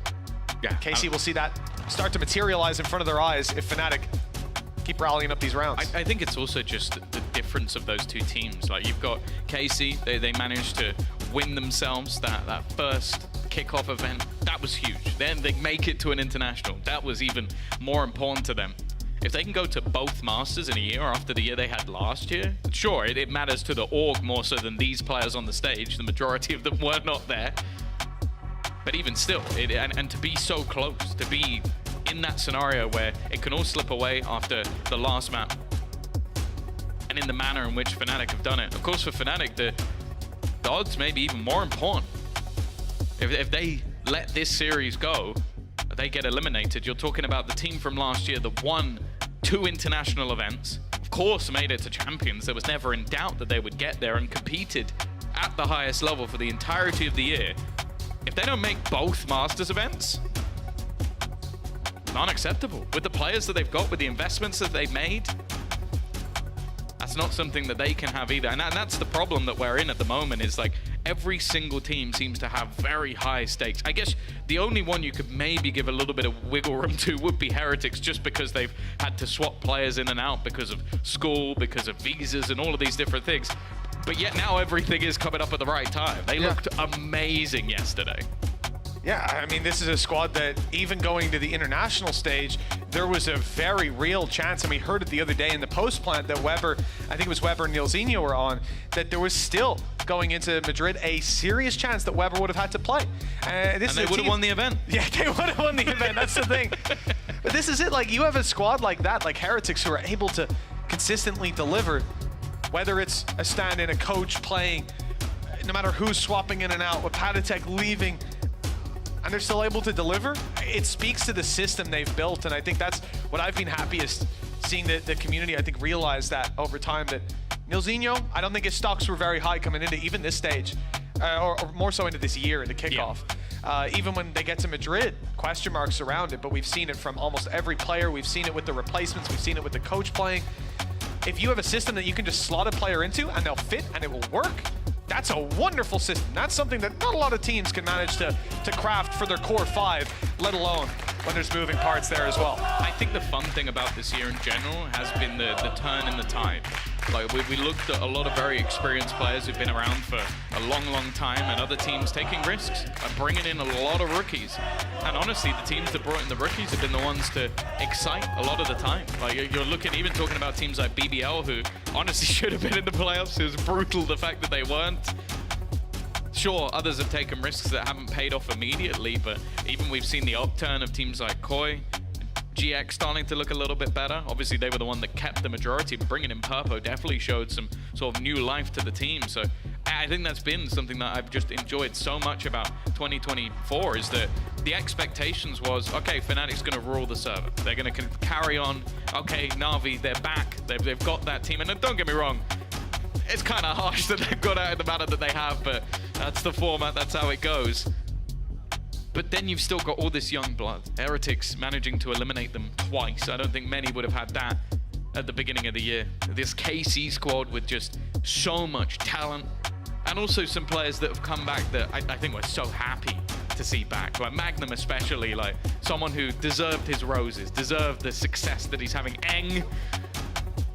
Yeah, KC will see that start to materialize in front of their eyes if Fnatic keep rallying up these rounds. I think it's also just the difference of those 2 teams. Like, you've got KC, they managed to win themselves that first kickoff event. That was huge. Then they make it to an international. That was even more important to them. If they can go to both Masters in a year after the year they had last year, sure, it matters to the org more so than these players on the stage. The majority of them were not there. But even still, and to be so close, to be in that scenario where it can all slip away after the last map, and in the manner in which Fnatic have done it. Of course, for Fnatic, the odds may be even more important. If they let this series go, they get eliminated. You're talking about the team from last year that won 2 international events, of course made it to champions. There was never in doubt that they would get there and competed at the highest level for the entirety of the year. If they don't make both Masters events, unacceptable. With the players that they've got, with the investments that they've made, that's not something that they can have either. And that's the problem that we're in at the moment, is like every single team seems to have very high stakes. I guess the only one you could maybe give a little bit of wiggle room to would be Heretics, just because they've had to swap players in and out because of school, because of visas and all of these different things. But yet now everything is coming up at the right time. They looked amazing yesterday. Yeah, I mean, this is a squad that even going to the international stage, there was a very real chance, and we heard it the other day in the post plant that Weber, I think it was Weber and Nilzinho were on, that there was still, going into Madrid, a serious chance that Weber would have had to play. And they would have won the event. Yeah, they would have won the event, that's the thing. But this is it, like, you have a squad like that, like Heretics, who are able to consistently deliver, whether it's a stand-in, a coach playing, no matter who's swapping in and out, with Patatek leaving, and they're still able to deliver. It speaks to the system they've built, and I think that's what I've been happiest seeing the community, I think, realize that over time, that Nilzinho, I don't think his stocks were very high coming into even this stage, or more so into this year, in the kickoff. Even when they get to Madrid, question marks around it, but we've seen it from almost every player. We've seen it with the replacements. We've seen it with the coach playing. If you have a system that you can just slot a player into and they'll fit and it will work, that's a wonderful system. That's something that not a lot of teams can manage to craft for their core 5, let alone when there's moving parts there as well. I think the fun thing about this year in general has been the turn in the tide. Like, we looked at a lot of very experienced players who've been around for a long, long time, and other teams taking risks and bringing in a lot of rookies. And honestly, the teams that brought in the rookies have been the ones to excite a lot of the time. Like, you're looking, even talking about teams like BBL, who honestly should have been in the playoffs. It was brutal, the fact that they weren't. Sure, others have taken risks that haven't paid off immediately, but even we've seen the upturn of teams like Koi, GX starting to look a little bit better. Obviously, they were the one that kept the majority, but bringing in Purpo definitely showed some sort of new life to the team. So I think that's been something that I've just enjoyed so much about 2024 is that the expectations was, okay, Fnatic's going to rule the server. They're going to carry on. Okay, Na'Vi, they're back. They've got that team. And don't get me wrong, it's kind of harsh that they've got out in the manner that they have, but that's the format. That's how it goes. But then you've still got all this young blood. Heretics managing to eliminate them twice. I don't think many would have had that at the beginning of the year. This KC squad with just so much talent. And also some players that have come back that I think we're so happy to see back. Like Magnum especially, like someone who deserved his roses, deserved the success that he's having. Eng,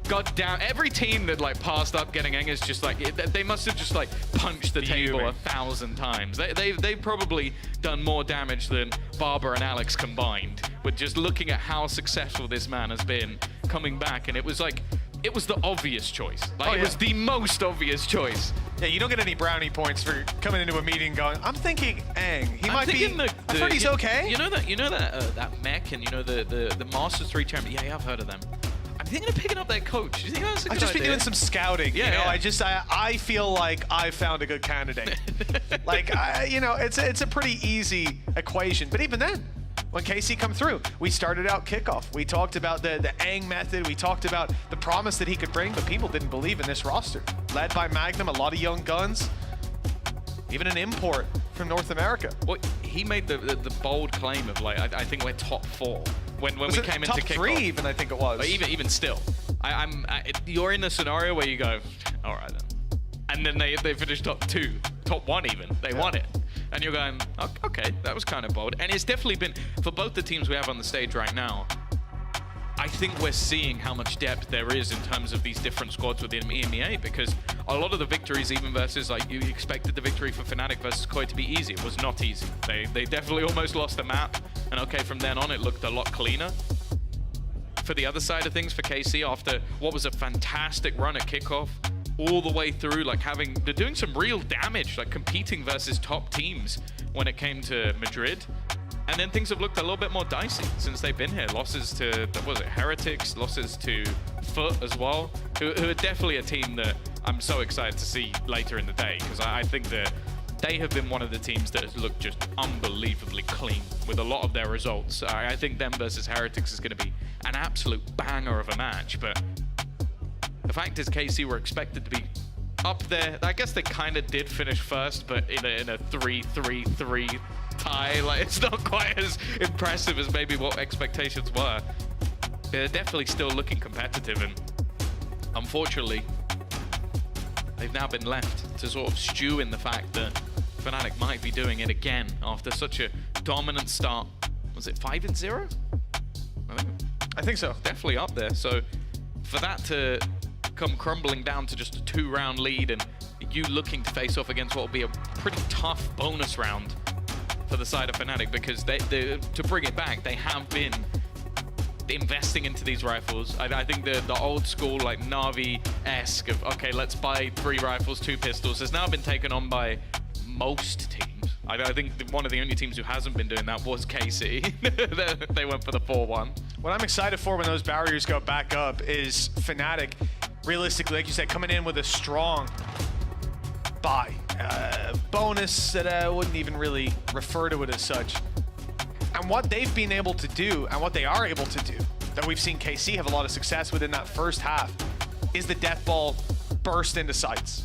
god damn, every team that like passed up getting Eng is just like, they must have just like punched the table 1,000 times. They've probably done more damage than Barber and Alex combined with just looking at how successful this man has been coming back. And it was like, it was the obvious choice. Like, it was the most obvious choice. Yeah, you don't get any brownie points for coming into a meeting going, I'm thinking Eng. He might be, I've heard he's okay. You know that mech and you know the Masters 3 champion? Yeah, I've heard of them. I'm thinking of picking up their coach. Do you think that's a good I've just been idea? doing some scouting. Yeah, you know, I feel like I found a good candidate. Like, you know, it's a pretty easy equation. But even then, when KC come through, we started out kickoff. We talked about the Eng method. We talked about the promise that he could bring, but people didn't believe in this roster. Led by Magnum, a lot of young guns, even an import from North America. Well, he made the bold claim of like, I think we're top 4 when we came into kickoff. Top 3 even, I think it was. But even still, you're in a scenario where you go, all right then, and then they finished top 2, top 1 even. They won it. And you're going, okay, that was kind of bold. And it's definitely been, for both the teams we have on the stage right now, I think we're seeing how much depth there is in terms of these different squads within EMEA, because a lot of the victories, even versus, like, you expected the victory for Fnatic versus Koi to be easy. It was not easy. They definitely almost lost the map. And okay, from then on, it looked a lot cleaner. For the other side of things, for KC, after what was a fantastic run at kickoff, all the way through, like they're doing some real damage, like competing versus top teams when it came to Madrid. And then things have looked a little bit more dicey since they've been here. Losses to, what was it, Heretics, losses to FUT as well, who are definitely a team that I'm so excited to see later in the day, because I think that they have been one of the teams that has looked just unbelievably clean with a lot of their results. I think them versus Heretics is going to be an absolute banger of a match, but the fact is KC were expected to be up there. I guess they kind of did finish first, but in a 3-3-3 tie. Like, it's not quite as impressive as maybe what expectations were. They're definitely still looking competitive, and unfortunately, they've now been left to sort of stew in the fact that Fnatic might be doing it again after such a dominant start. Was it 5-0? I think so. Definitely up there. So for that to come crumbling down to just a 2-round lead, and you looking to face off against what will be a pretty tough bonus round for the side of Fnatic, because they to bring it back, they have been investing into these rifles. I think the old school, like, Na'Vi-esque of, okay, let's buy 3 rifles, 2 pistols, has now been taken on by most teams. I think one of the only teams who hasn't been doing that was KC. They went for the 4-1. What I'm excited for when those barriers go back up is Fnatic, realistically, like you said, coming in with a strong buy. Bonus that I wouldn't even really refer to it as such. And what they've been able to do, and what they are able to do, that we've seen KC have a lot of success with in that first half, is the death ball burst into sights.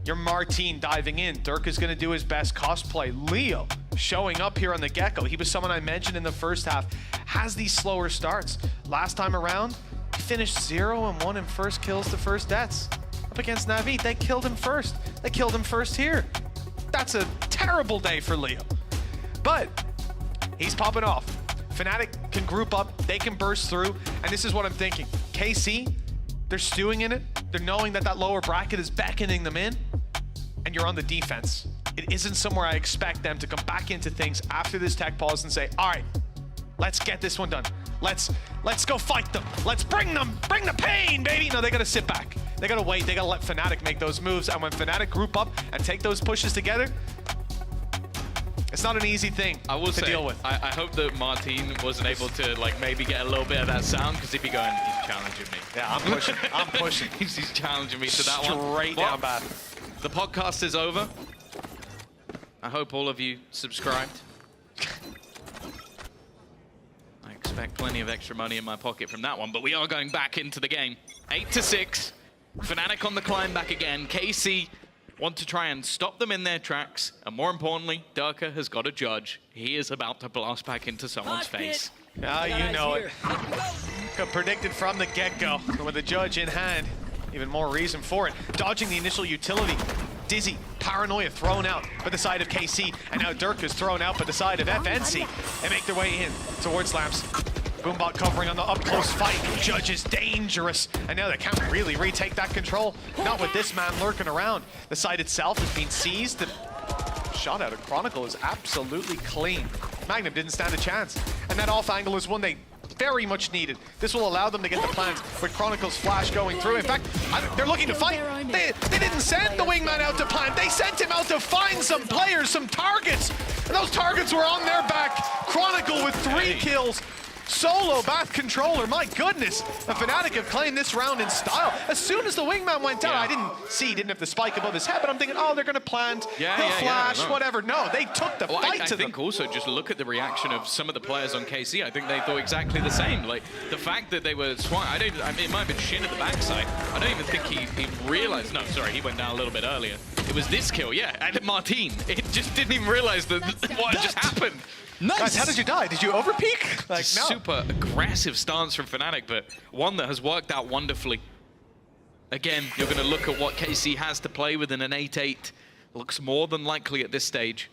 Your Martine diving in. Dirk is going to do his best cosplay. Leo showing up here on the get-go. He was someone I mentioned in the first half. Has these slower starts. Last time around, he finished 0-1 in first kills to first deaths. Up against Na'Vi, they killed him first. They killed him first here. That's a terrible day for Leo. But he's popping off. Fnatic can group up. They can burst through. And this is what I'm thinking. KC, they're stewing in it. They're knowing that lower bracket is beckoning them in. And you're on the defense. It isn't somewhere I expect them to come back into things after this tech pause and say, all right, let's get this one done. Let's go fight them. Let's bring the pain, baby. No, they gotta sit back. They gotta wait. They gotta let Fnatic make those moves. And when Fnatic group up and take those pushes together, it's not an easy thing to deal with. I hope that Martine wasn't able to, like, maybe get a little bit of that sound, because he'd be going, he's challenging me. Yeah, I'm pushing. I'm pushing. He's challenging me to that one. Straight down bad. The podcast is over. I hope all of you subscribed. I expect plenty of extra money in my pocket from that one, but we are going back into the game. 8-6. Fnatic on the climb back again. KC want to try and stop them in their tracks. And more importantly, Durka has got a judge. He is about to blast back into someone's face. Ah, you know it. Predicted from the get-go. With the judge in hand, even more reason for it. Dodging the initial utility. Dizzy, Paranoia thrown out by the side of KC, and now Durka's thrown out by the side of FNC. They make their way in towards Lamps. Boombot covering on the up-close fight. Judge is dangerous, and now they can't really retake that control. Not with this man lurking around. The site itself has been seized. The shot out of Chronicle is absolutely clean. Magnum didn't stand a chance, and that off angle is one they very much needed. This will allow them to get the plant with Chronicle's flash going through. In fact, they're looking to fight. They didn't send the wingman out to plant. They sent him out to find some players, some targets. And those targets were on their back. Chronicle with 3 kills. Solo Bath Controller, my goodness. The Fnatic have claimed this round in style. As soon as the wingman went down, I didn't have the spike above his head, but I'm thinking, oh, they're gonna plant, he'll flash, whatever. No, they took the fight to them. I think also just look at the reaction of some of the players on KC. I think they thought exactly the same. Like, the fact that they were swung, I mean, it might have been Shin at the backside. I don't even think he realized, no, sorry, he went down a little bit earlier. It was this kill, yeah, and Martin. It just didn't even realize that what had just happened. Nice. Guys, how did you die? Did you overpeak? Like, no. Super aggressive stance from Fnatic, but one that has worked out wonderfully. Again, you're going to look at what KC has to play with in an 8-8. Looks more than likely at this stage.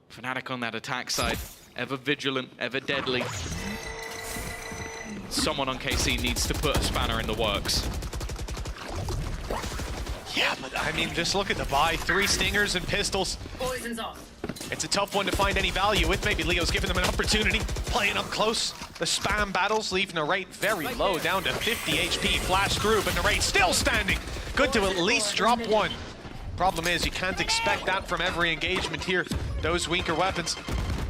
Fnatic on that attack side, ever vigilant, ever deadly. Someone on KC needs to put a spanner in the works. Yeah, but I mean, just look at the buy. 3 stingers and pistols. Poison's off. It's a tough one to find any value with. Maybe Leo's giving them an opportunity. Playing up close. The spam battles leave Narrate very low, down to 50 HP. Flash through, but Narrate still standing. Good to at least drop 1. Problem is, you can't expect that from every engagement here. Those weaker weapons,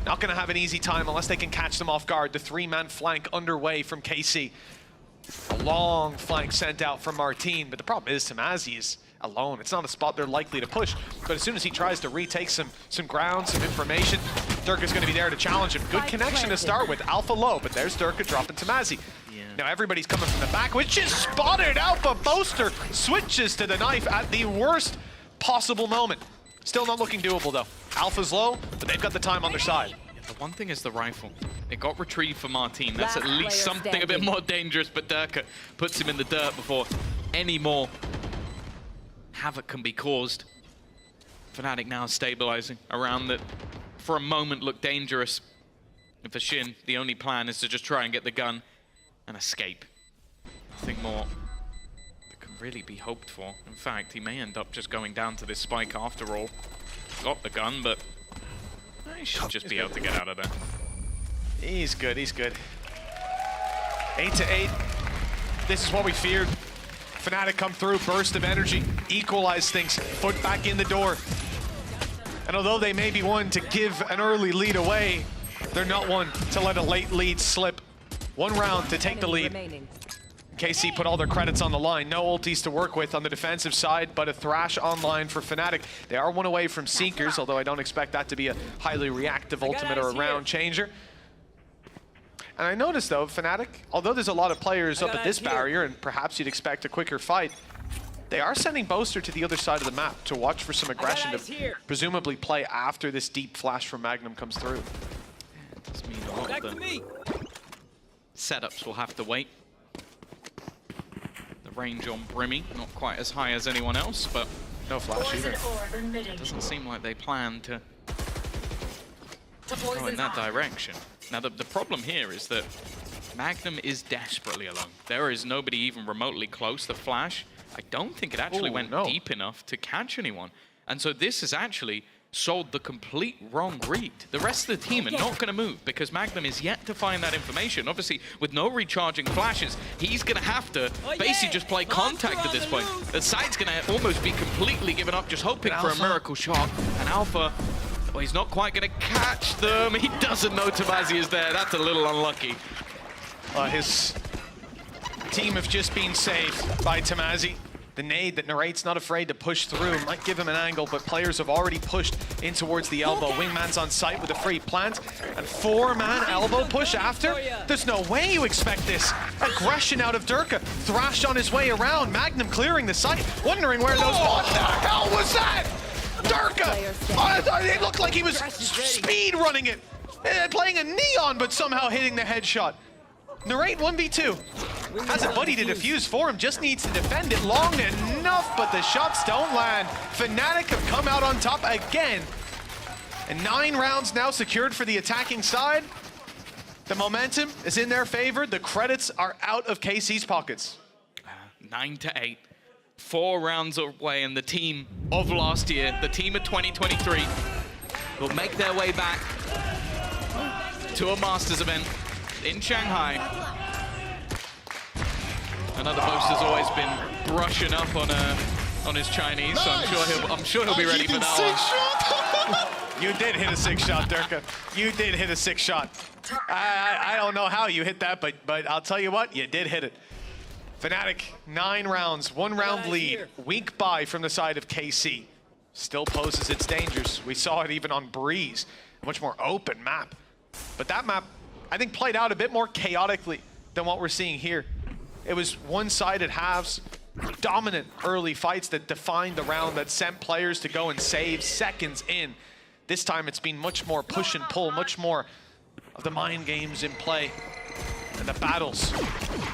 not going to have an easy time unless they can catch them off guard. The 3-man flank underway from KC. A long flank sent out from Martin, but the problem is Tamazi is alone. It's not a spot they're likely to push, but as soon as he tries to retake some ground, some information, Durka's going to be there to challenge him. Good connection to start with, Alpha low, but there's Durka dropping Tamazi. Now everybody's coming from the back, which is spotted out, but Boaster switches to the knife at the worst possible moment. Still not looking doable though. Alpha's low, but they've got the time on their side. The one thing is the rifle. It got retrieved for Martin. That's at least something a bit more dangerous, but Durka puts him in the dirt before any more havoc can be caused. Fnatic now stabilizing around that for a moment looked dangerous. And for Shin, the only plan is to just try and get the gun and escape. Nothing more that can really be hoped for. In fact, he may end up just going down to this spike after all. Got the gun, but he should just be able to get out of there. He's good, he's good. 8-8. This is what we feared. Fnatic come through, burst of energy, equalize things, foot back in the door. And although they may be one to give an early lead away, they're not one to let a late lead slip. 1 round to take the lead. KC put all their credits on the line. No ultis to work with on the defensive side, but a Thrash online for Fnatic. They are 1 away from Seekers, although I don't expect that to be a highly reactive ultimate or a round changer. And I noticed though, Fnatic, although there's a lot of players up at this barrier and perhaps you'd expect a quicker fight, they are sending Boaster to the other side of the map to watch for some aggression to presumably play after this deep flash from Magnum comes through. It does mean a lot of the setups will have to wait. The range on Brimmy, not quite as high as anyone else, but no flash either. It doesn't seem like they plan to go in that direction. Now, the problem here is that Magnum is desperately alone. There is nobody even remotely close. The flash, I don't think it actually went deep enough to catch anyone. And so this has actually sold the complete wrong read. The rest of the team are not going to move because Magnum is yet to find that information. Obviously, with no recharging flashes, he's going to have to basically just play contact at this point. The side's going to almost be completely given up, just hoping for a miracle shot. And Alpha, well, he's not quite going to catch them. He doesn't know Tamazi is there. That's a little unlucky. His team have just been saved by Tamazi. The nade that Narrate's not afraid to push through. Might give him an angle, but players have already pushed in towards the elbow. Wingman's on site with a free plant. And 4-man elbow push after? There's no way you expect this. Aggression out of Durka. Thrashed on his way around. Magnum clearing the site. Wondering where those... What the hell was that? Durka! It looked like he was speed running it. Playing a neon, but somehow hitting the headshot. Narrate 1v2. Has a buddy to defuse for him, just needs to defend it long enough, but the shots don't land. Fnatic have come out on top again. And 9 rounds now secured for the attacking side. The momentum is in their favor. The credits are out of KC's pockets. 9-8. 4 rounds away, and the team of last year, the team of 2023, will make their way back to a Masters event in Shanghai. Another boast has always been brushing up on his Chinese, so I'm sure he'll be ready for that one. You did hit a 6-shot, Durka. You did hit a 6-shot. I don't know how you hit that, but I'll tell you what, you did hit it. Fnatic, 9 rounds, 1-round lead. Weak buy from the side of KC. Still poses its dangers. We saw it even on Breeze. A much more open map. But that map, I think, played out a bit more chaotically than what we're seeing here. It was one-sided halves, dominant early fights that defined the round, that sent players to go and save seconds in. This time it's been much more push and pull, much more of the mind games in play. And the battles,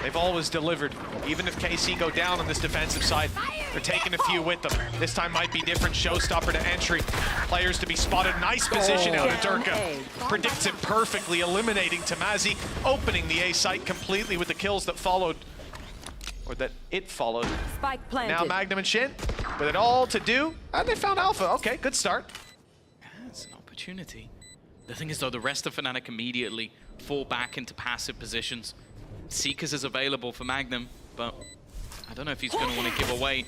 they've always delivered. Even if KC go down on this defensive side, they're taking a few with them. This time might be different. Showstopper to entry. Players to be spotted. Nice position out of Durka. Predicts it perfectly, eliminating Tamazi, opening the A site completely with the kills that followed. Or that it followed. Spike planted. Now Magnum and Shin with it all to do, and they found Alpha. Okay, good start. That's an opportunity. The thing is, though, the rest of Fnatic immediately fall back into passive positions. Seekers is available for Magnum, but I don't know if he's going to want to give away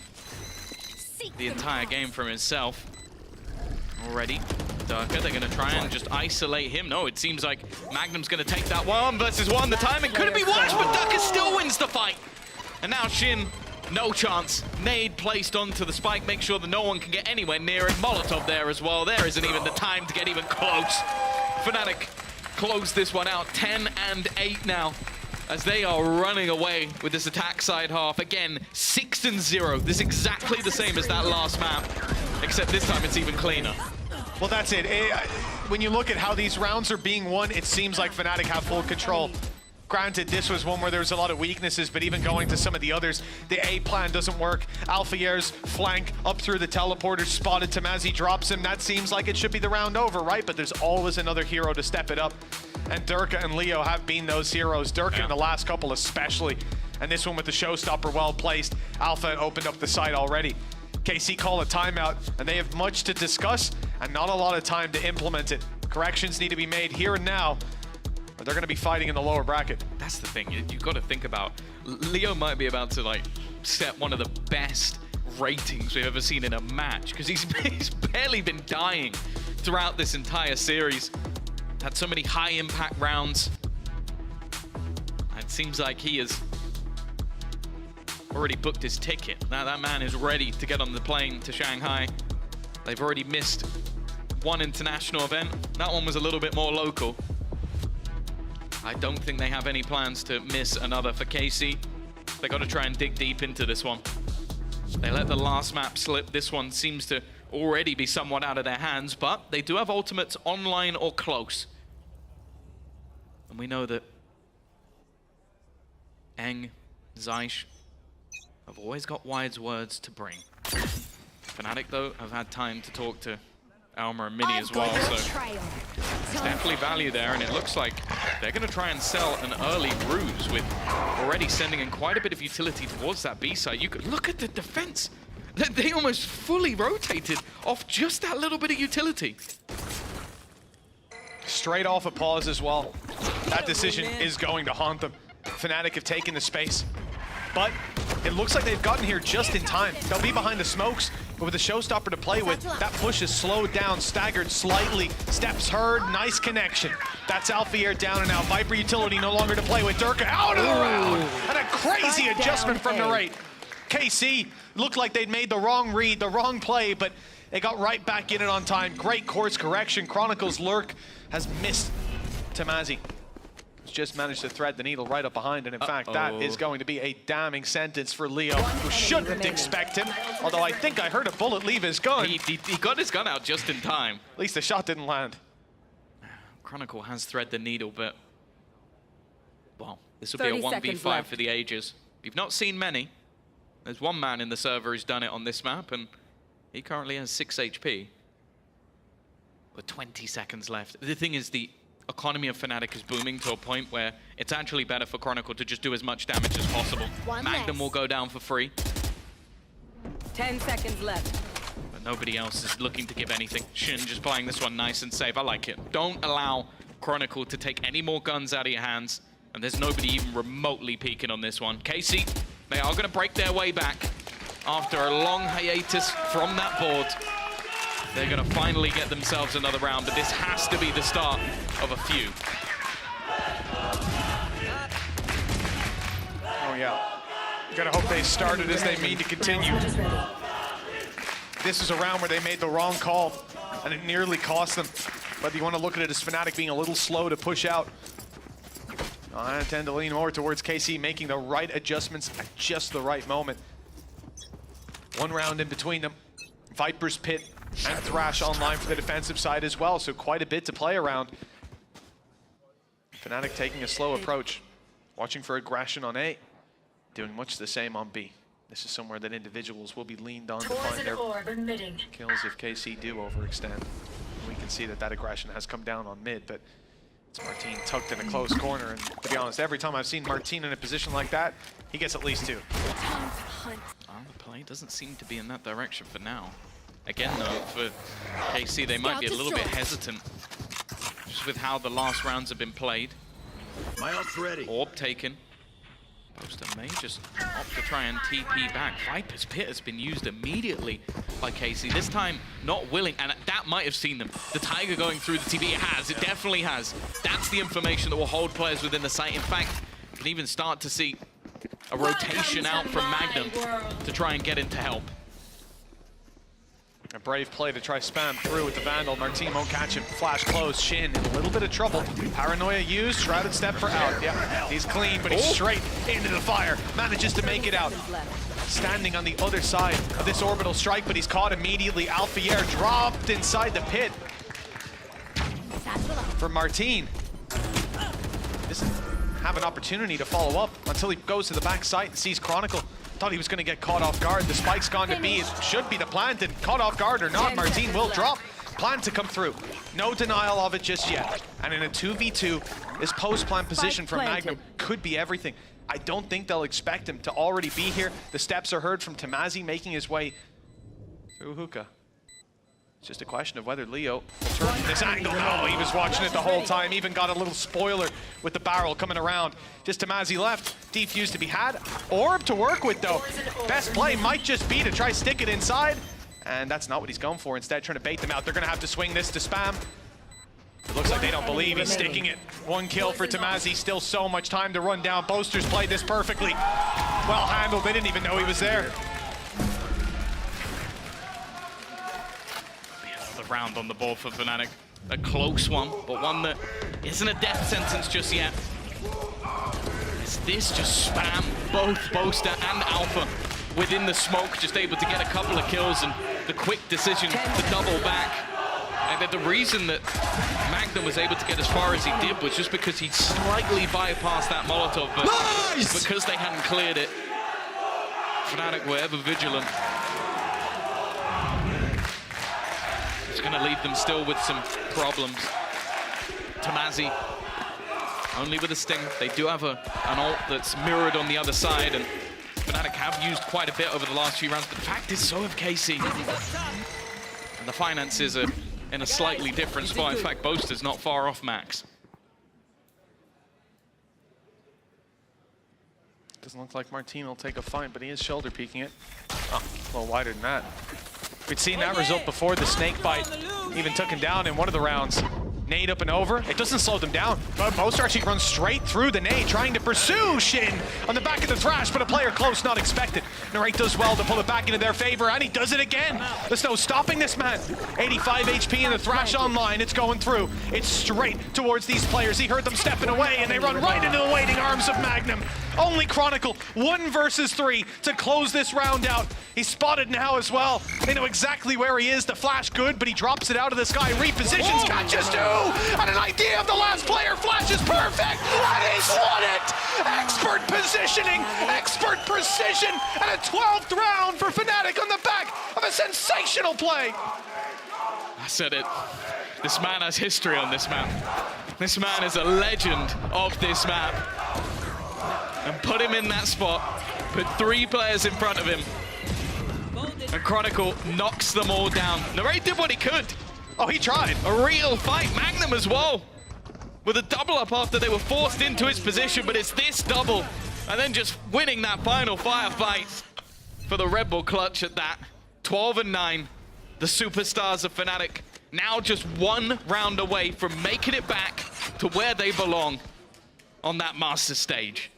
the entire game for himself. Already, Durka, they're going to try and just isolate him. No, it seems like Magnum's going to take that 1 versus 1. The timing couldn't be worse, but Durka still wins the fight. And now Shin, no chance. Nade placed onto the spike, make sure that no one can get anywhere near it. Molotov there as well. There isn't even the time to get even close. Fnatic close this one out, 10-8 now, as they are running away with this attack side half. Again, 6-0. This is exactly the same as that last map, except this time it's even cleaner. Well, that's it. When you look at how these rounds are being won, it seems like Fnatic have full control. Granted, this was one where there was a lot of weaknesses, but even going to some of the others, the A plan doesn't work. Alfiier's flank up through the teleporter, spotted Tamazi, drops him. That seems like it should be the round over, right? But there's always another hero to step it up. And Durka and Leo have been those heroes. Durka in the last couple especially. And this one with the showstopper well placed. Alpha opened up the site already. KC call a timeout, and they have much to discuss and not a lot of time to implement it. Corrections need to be made here and now, or they're going to be fighting in the lower bracket. That's the thing, you've got to think about. Leo might be about to like set one of the best ratings we've ever seen in a match, because he's barely been dying throughout this entire series. Had so many high impact rounds. It seems like he has already booked his ticket. Now that man is ready to get on the plane to Shanghai. They've already missed one international event. That one was a little bit more local. I don't think they have any plans to miss another for KC. They got to try and dig deep into this one. They let the last map slip. This one seems to already be somewhat out of their hands, but they do have ultimates online or close. And we know that Eng, Zeish have always got wise words to bring. Fnatic, though, have had time to talk to Alma and Mini as well, so there's definitely value there, and it looks like they're going to try and sell an early ruse with already sending in quite a bit of utility towards that B side. You could look at the defense. They almost fully rotated off just that little bit of utility. Straight off a pause as well. That decision is going to haunt them. Fnatic have taken the space, but it looks like they've gotten here just in time. They'll be behind the smokes, but with a showstopper to play with, that push is slowed down, staggered slightly. Steps heard, nice connection. That's Alfier down and out. Viper utility no longer to play with. Durka out of the round, and a crazy adjustment from Narrate. KC looked like they'd made the wrong read, the wrong play, but they got right back in it on time. Great course correction. Chronicles' lurk has missed Tamazi. He's just managed to thread the needle right up behind, and in fact, that is going to be a damning sentence for Leo, who shouldn't expect him, although I think I heard a bullet leave his gun. He got his gun out just in time. At least the shot didn't land. Chronicle has thread the needle, but well, this will be a 1v5 for the ages. We've not seen many. There's one man in the server who's done it on this map, and he currently has 6 HP. With 20 seconds left. The thing is, the economy of Fnatic is booming to a point where it's actually better for Chronicle to just do as much damage as possible. Magnum will go down for free. 10 seconds left. But nobody else is looking to give anything. Shin just playing this one nice and safe. I like it. Don't allow Chronicle to take any more guns out of your hands. And there's nobody even remotely peeking on this one. KC, they are going to break their way back after a long hiatus from that board. They're going to finally get themselves another round, but this has to be the start of a few. Oh yeah. Gotta hope they started as they mean to continue. This is a round where they made the wrong call, and it nearly cost them. But you want to look at it as Fnatic being a little slow to push out. I tend to lean more towards KC making the right adjustments at just the right moment. One round in between them. Viper's Pit and Thrash online for the defensive side as well, so quite a bit to play around. Fnatic taking a slow approach, watching for aggression on A, doing much the same on B. This is somewhere that individuals will be leaned on to find their kills if KC do overextend. We can see that that aggression has come down on mid, but it's Martin tucked in a close corner, and to be honest, every time I've seen Martin in a position like that, he gets at least 2. The play doesn't seem to be in that direction for now. Again, though, for KC, they might be a little bit hesitant just with how the last rounds have been played. My ult's ready. Orb taken. Poster may just opt to try and TP back. Viper's Pit has been used immediately by KC. This time, not willing, and that might have seen them. The Tiger going through the TP, it has, it definitely has. That's the information that will hold players within the site. In fact, you can even start to see a rotation out from Magnum to try and get in to help. A brave play to try spam through with the Vandal. Martin won't catch him. Flash close. Shin in a little bit of trouble. Paranoia used. Shrouded step for out. Yeah, he's clean, but he's straight into the fire. Manages to make it out. Standing on the other side of this orbital strike, but he's caught immediately. Alfier dropped inside the pit for Martin. Doesn't have an opportunity to follow up until he goes to the back site and sees Chronicle. Thought he was going to get caught off guard. The spike's gone to B. It should be the plant, and caught off guard or not, Martin will drop. Plan to come through. No denial of it just yet. And in a 2v2, this post-plant position from Magnum could be everything. I don't think they'll expect him to already be here. The steps are heard from Tamazi making his way through hookah. It's just a question of whether Leo will turn this angle. No, he was watching it the whole time. Even got a little spoiler with the barrel coming around. Just Tamazi left. Defuse to be had. Orb to work with, though. Best play might just be to try stick it inside. And that's not what he's going for. Instead, trying to bait them out. They're going to have to swing this to spam. It looks like they don't believe he's sticking it. 1 kill for Tamazi. Still so much time to run down. Boasters played this perfectly. Well handled. They didn't even know he was there. Round on the board for Fnatic. A close one, but one that isn't a death sentence just yet. Is this just spam both Boaster and Alpha within the smoke, just able to get a couple of kills, and the quick decision to double back. And that the reason that Magnum was able to get as far as he did was just because he slightly bypassed that Molotov, but because they hadn't cleared it, Fnatic were ever vigilant. It's going to leave them still with some problems. Tamazi, only with a sting. They do have an ult that's mirrored on the other side, and Fnatic have used quite a bit over the last few rounds, but the fact is so have KC. And the finances are in a slightly different spot. In fact, Boaster's not far off max. Doesn't look like Martin will take a fight, but he is shoulder peeking it. Oh, a little wider than that. We'd seen that result before. The snake bite even took him down in one of the rounds. Nade up and over. It doesn't slow them down. But Boaster actually runs straight through the nade, trying to pursue Shin on the back of the Thrash, but a player close not expected. Narrate does well to pull it back into their favor, and he does it again. There's no stopping this man. 85 HP in the Thrash online. It's going through. It's straight towards these players. He heard them stepping away, and they run right into the waiting arms of Magnum. Only Chronicle, 1 versus 3 to close this round out. He's spotted now as well. They know exactly where he is. The flash good, but he drops it out of the sky. Repositions, catches 2, and an idea of the last player. Flash is perfect, and he's won it. Expert positioning, expert precision, and a 12th round for Fnatic on the back of a sensational play. I said it. This man has history on this map. This man is a legend of this map. And put him in that spot, put 3 players in front of him, and Chronicle knocks them all down. Narrate did what he could. Oh, he tried. A real fight. Magnum as well, with a double up after they were forced into his position, but it's this double, and then just winning that final firefight for the Red Bull clutch at that. 12-9, the superstars of Fnatic now just 1 round away from making it back to where they belong on that master stage.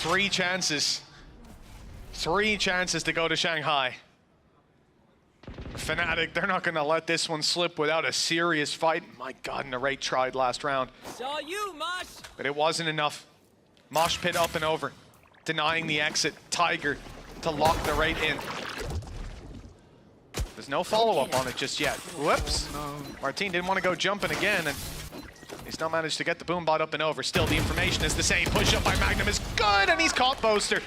3 chances. 3 chances to go to Shanghai. Fnatic, they're not gonna let this one slip without a serious fight. My God, Narrate tried last round. Saw you, Mosh. But it wasn't enough. Mosh pit up and over, denying the exit. Tiger to lock Narrate in. There's no follow-up on it just yet. Whoops. Martin didn't want to go jumping again, and he's not managed to get the Boombot up and over. Still, the information is the same. Push up by Magnum is good, and he's caught Boaster.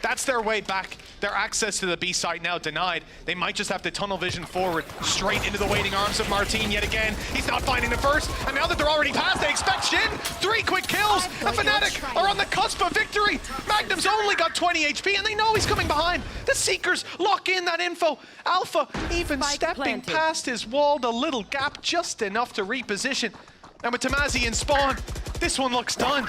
That's their way back. Their access to the B site now denied. They might just have to tunnel vision forward, straight into the waiting arms of Martin yet again. He's not finding the first, and now that they're already past, they expect Shin. 3 quick kills, and Fnatic are on the cusp of victory. Magnum's only got 20 HP, and they know he's coming behind. The Seekers lock in that info. Alpha even stepping past his walled a little gap, just enough to reposition. And with Tamazi in spawn, this one looks done.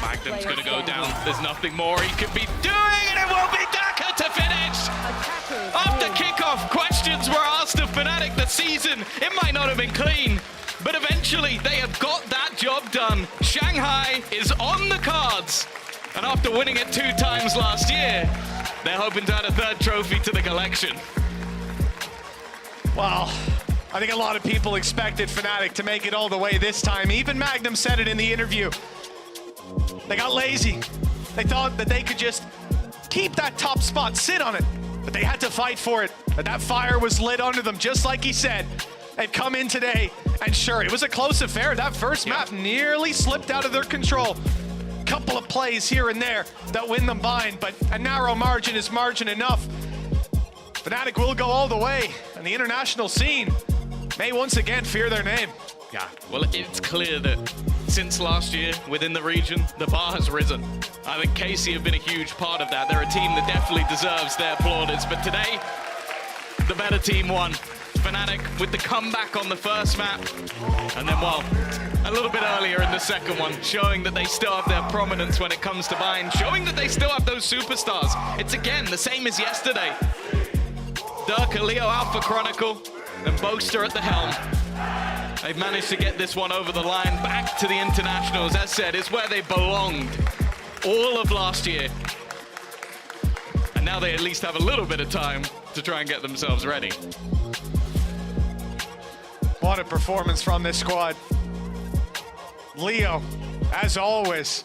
Magnum's gonna go down. There's nothing more he could be doing, and it will be Daka to finish! After kickoff, questions were asked of Fnatic this season. It might not have been clean, but eventually they have got that job done. Shanghai is on the cards, and after winning it 2 times last year, they're hoping to add a 3rd trophy to the collection. Wow. I think a lot of people expected Fnatic to make it all the way this time. Even Magnum said it in the interview. They got lazy. They thought that they could just keep that top spot, sit on it, but they had to fight for it. But that fire was lit under them, just like he said. They'd come in today, and sure, it was a close affair. That first map nearly slipped out of their control. Couple of plays here and there that win them bind, but a narrow margin is margin enough. Fnatic will go all the way, and the international scene may once again fear their name. Yeah, well, it's clear that since last year within the region, the bar has risen. I think KC have been a huge part of that. They're a team that definitely deserves their plaudits, but today, the better team won. Fnatic with the comeback on the first map, and then, well, a little bit earlier in the second one, showing that they still have their prominence when it comes to buying, showing that they still have those superstars. It's again the same as yesterday. Durka, Leo, Alpha Chronicle, and Boaster at the helm. They've managed to get this one over the line, back to the internationals. As said, it's where they belonged all of last year. And now they at least have a little bit of time to try and get themselves ready. What a performance from this squad. Leo, as always,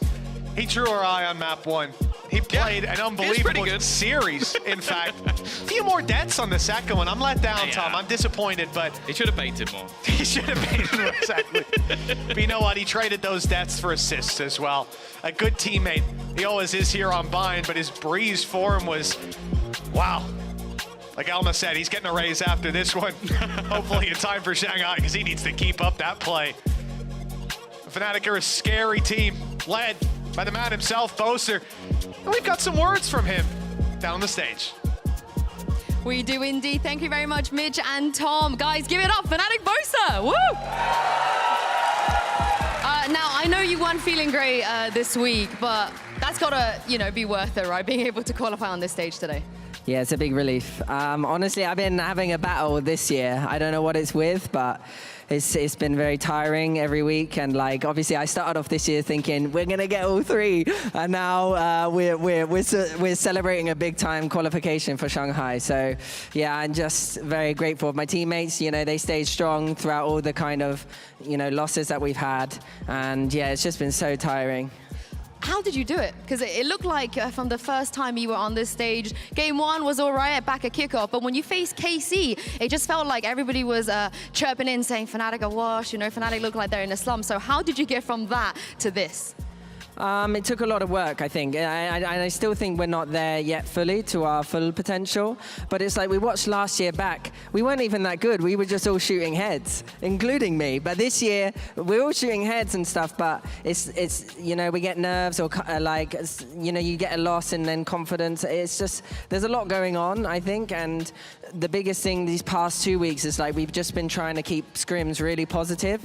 he drew our eye on map 1. He played an unbelievable series, in fact. A few more deaths on the second one. I'm let down, Tom. I'm disappointed, but... He should have baited more. He should have baited more, exactly. But you know what? He traded those deaths for assists as well. A good teammate. He always is here on Bind, but his Breeze form was... Wow. Like Elma said, he's getting a raise after this one. Hopefully in time for Shanghai, because he needs to keep up that play. Fnatic are a scary team, led by the man himself, Boaster. And we've got some words from him down the stage. We do indeed. Thank you very much, Mitch and Tom. Guys, give it up, Fnatic Boaster. Woo! Now, I know you weren't feeling great this week, but That's got to, you know, be worth it, right? Being able to qualify on this stage today. Yeah, it's a big relief. Honestly, I've been having a battle this year. I don't know what it's with, but it's been very tiring every week. And like, obviously, I started off this year thinking we're gonna get all 3, and now we're celebrating a big time qualification for Shanghai. So yeah, I'm just very grateful of my teammates. You know, they stayed strong throughout all the kind of, you know, losses that we've had. And yeah, it's just been so tiring. How did you do it? Because it looked like from the first time you were on this stage, game 1 was all right back at kickoff, but when you faced KC, it just felt like everybody was chirping in saying Fnatic are washed, you know, Fnatic look like they're in a slump. So how did you get from that to this? It took a lot of work, I think. I still think we're not there yet fully to our full potential. But it's like we watched last year back. We weren't even that good. We were just all shooting heads, including me. But this year, we're all shooting heads and stuff. But it's you know, we get nerves or like, you know, you get a loss and then confidence. It's just, there's a lot going on, I think. And the biggest thing these past 2 weeks is like we've just been trying to keep scrims really positive.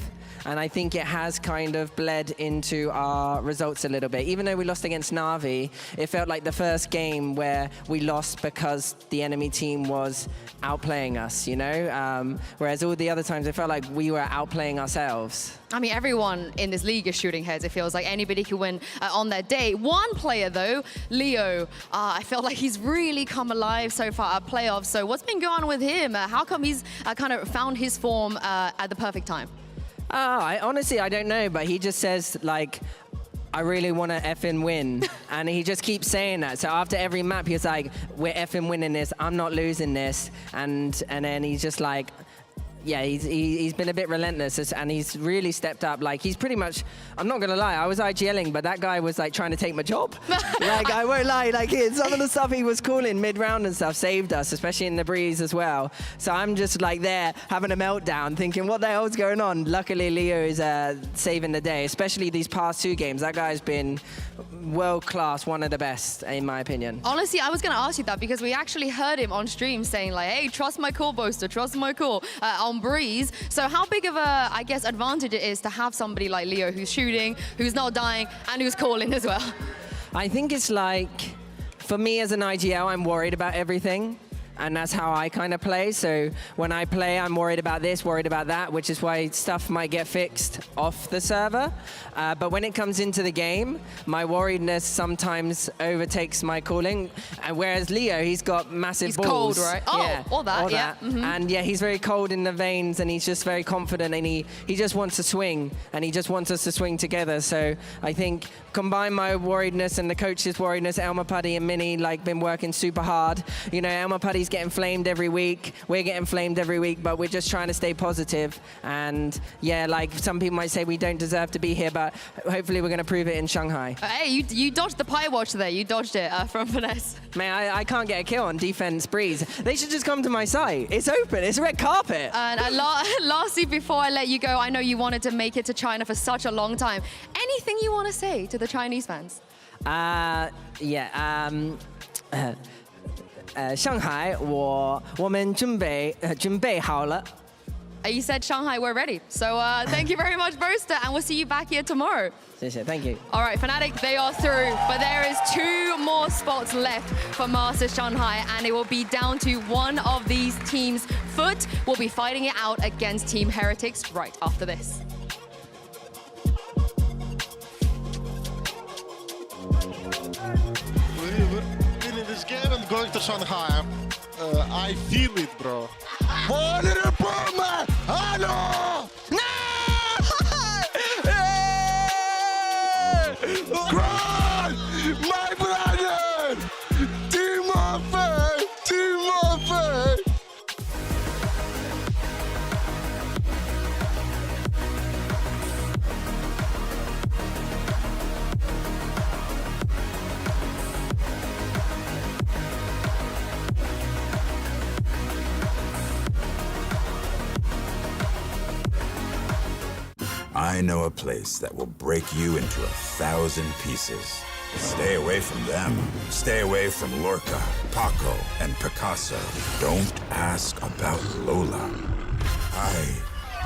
And I think it has kind of bled into our results a little bit. Even though we lost against Na'Vi, it felt like the first game where we lost because the enemy team was outplaying us, you know? Whereas all the other times, it felt like we were outplaying ourselves. I mean, everyone in this league is shooting heads. It feels like anybody could win on their day. One player, though, Leo, I felt like he's really come alive so far at playoffs. So what's been going on with him? How come he's kind of found his form at the perfect time? Honestly, I don't know, but he just says, like, I really want to effing win. And he just keeps saying that. So after every map, he's like, we're effing winning this. I'm not losing this. And then he's just like, yeah, he's been a bit relentless, and he's really stepped up. Like, he's pretty much, I'm not gonna lie, I was IGLing, but that guy was like trying to take my job. Like, I won't lie, like some of the stuff he was calling mid-round and stuff saved us, especially in the breeze as well. So I'm just like there having a meltdown thinking, what the hell's going on? Luckily, Leo is saving the day, especially these past 2 games. That guy's been world-class, one of the best, in my opinion. Honestly, I was gonna ask you that because we actually heard him on stream saying like, hey, trust my call, Boaster, trust my call. On breeze. So how big of a, I guess, advantage it is to have somebody like Leo who's shooting, who's not dying, and who's calling as well? I think it's like, for me as an IGL, I'm worried about everything. And that's how I kind of play. So when I play, I'm worried about this, worried about that, which is why stuff might get fixed off the server. But when it comes into the game, my worriedness sometimes overtakes my calling. And whereas Leo, he's got massive balls. He's cold, right? Oh, yeah, all that, yeah. Mm-hmm. And yeah, he's very cold in the veins, and he's just very confident, and he just wants to swing, and he just wants us to swing together. So I think combine my worriedness and the coach's worriedness, Elmer Puddy and Minnie, like, been working super hard. You know, Elmer Puddy's getting flamed every week. We're getting flamed every week, but we're just trying to stay positive. And yeah, like some people might say we don't deserve to be here, but hopefully we're going to prove it in Shanghai. Hey, you dodged the pie watch there. You dodged it from Finesse. Man, I can't get a kill on defense breeze. They should just come to my site. It's open. It's a red carpet. And lastly, before I let you go, I know you wanted to make it to China for such a long time. Anything you want to say to the Chinese fans? Shanghai, 我们准备好了. You said Shanghai, we're ready. So thank you very much, Boaster, and we'll see you back here tomorrow. Thank you. All right, Fnatic, they are through, but there is 2 more spots left for Masters Shanghai, and it will be down to one of these teams. FUT will be fighting it out against Team Heretics right after this. Winning this game and going to Shanghai. I feel it, bro. My brother! Team Warfare! Team Warfare! I know a place that will break you into 1,000 pieces. Stay away from them. Stay away from Lorca, Paco, and Picasso. Don't ask about Lola. Ay,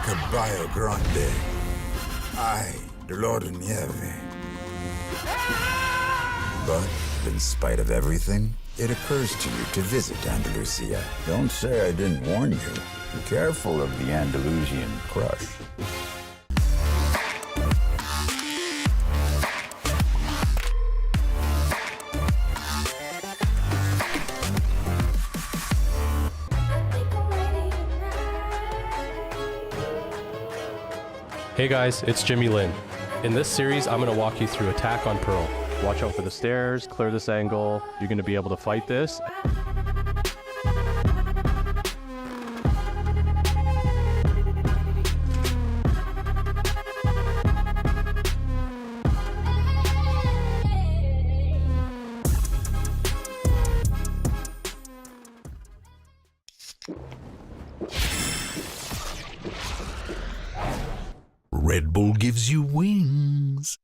Caballo Grande. Ay, Dolor de Nieve. But in spite of everything, it occurs to you to visit Andalusia. Don't say I didn't warn you. Be careful of the Andalusian crush. Hey guys, it's Jimmy Lin. In this series, I'm going to walk you through attack on Pearl. Watch out for the stairs, clear this angle. You're going to be able to fight this. Red Bull gives you wings.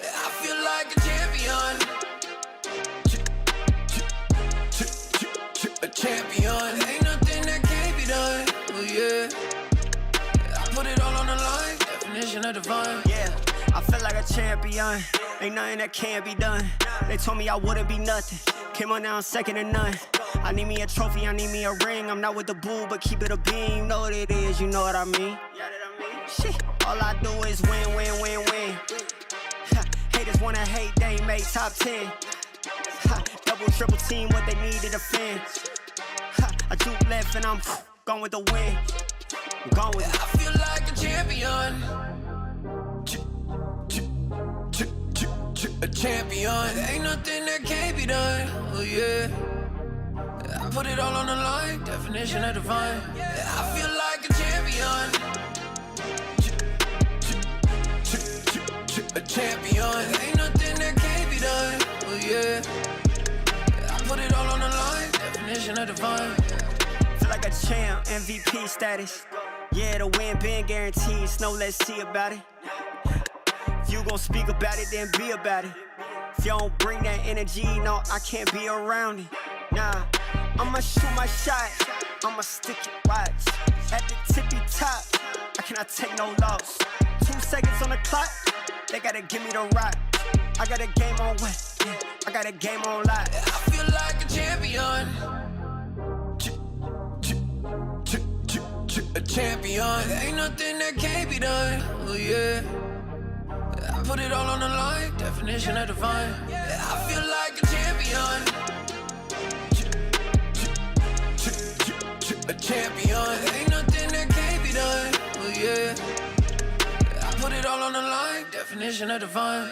I feel like a champion. A champion. Ain't nothing that can't be done. Oh yeah. I put it all on the line. Definition of divine. Yeah, I feel like a champion. Ain't nothing that can't be done. They told me I wouldn't be nothing. Came on now, second to none. I need me a trophy, I need me a ring. I'm not with the bull, but keep it a beam. You know what it is, you know what I mean? Shit, all I do is win, win, win, win. Haters wanna hate, they ain't made top 10. Double, triple team, what they need to defend. I juke left and I'm gone with the win. I'm gone with it. I feel like a champion. A champion. Ain't nothing that can't be done. Oh yeah. I put it all on the line. Definition of divine. I feel like a champion. A champion. Ain't nothing that can't be done. Oh yeah. I put it all on the line. Definition of divine. Feel like a champ, MVP status. Yeah, the win been guaranteed. So let's see about it. If you gon' speak about it, then be about it. If you don't bring that energy, no, I can't be around it. Nah, I'ma shoot my shot. I'ma stick it, watch. At the tippy top, I cannot take no loss. 2 seconds on the clock, they gotta give me the rock. I got a game on wet, yeah, I got a game on lock. I feel like a champion. A champion. Ain't nothing that can't be done. Oh yeah. I put it all on the line. Definition of divine. I feel like a champion. A champion. Ain't nothing that can't be done. Oh yeah. I put it all on the line. Definition of divine.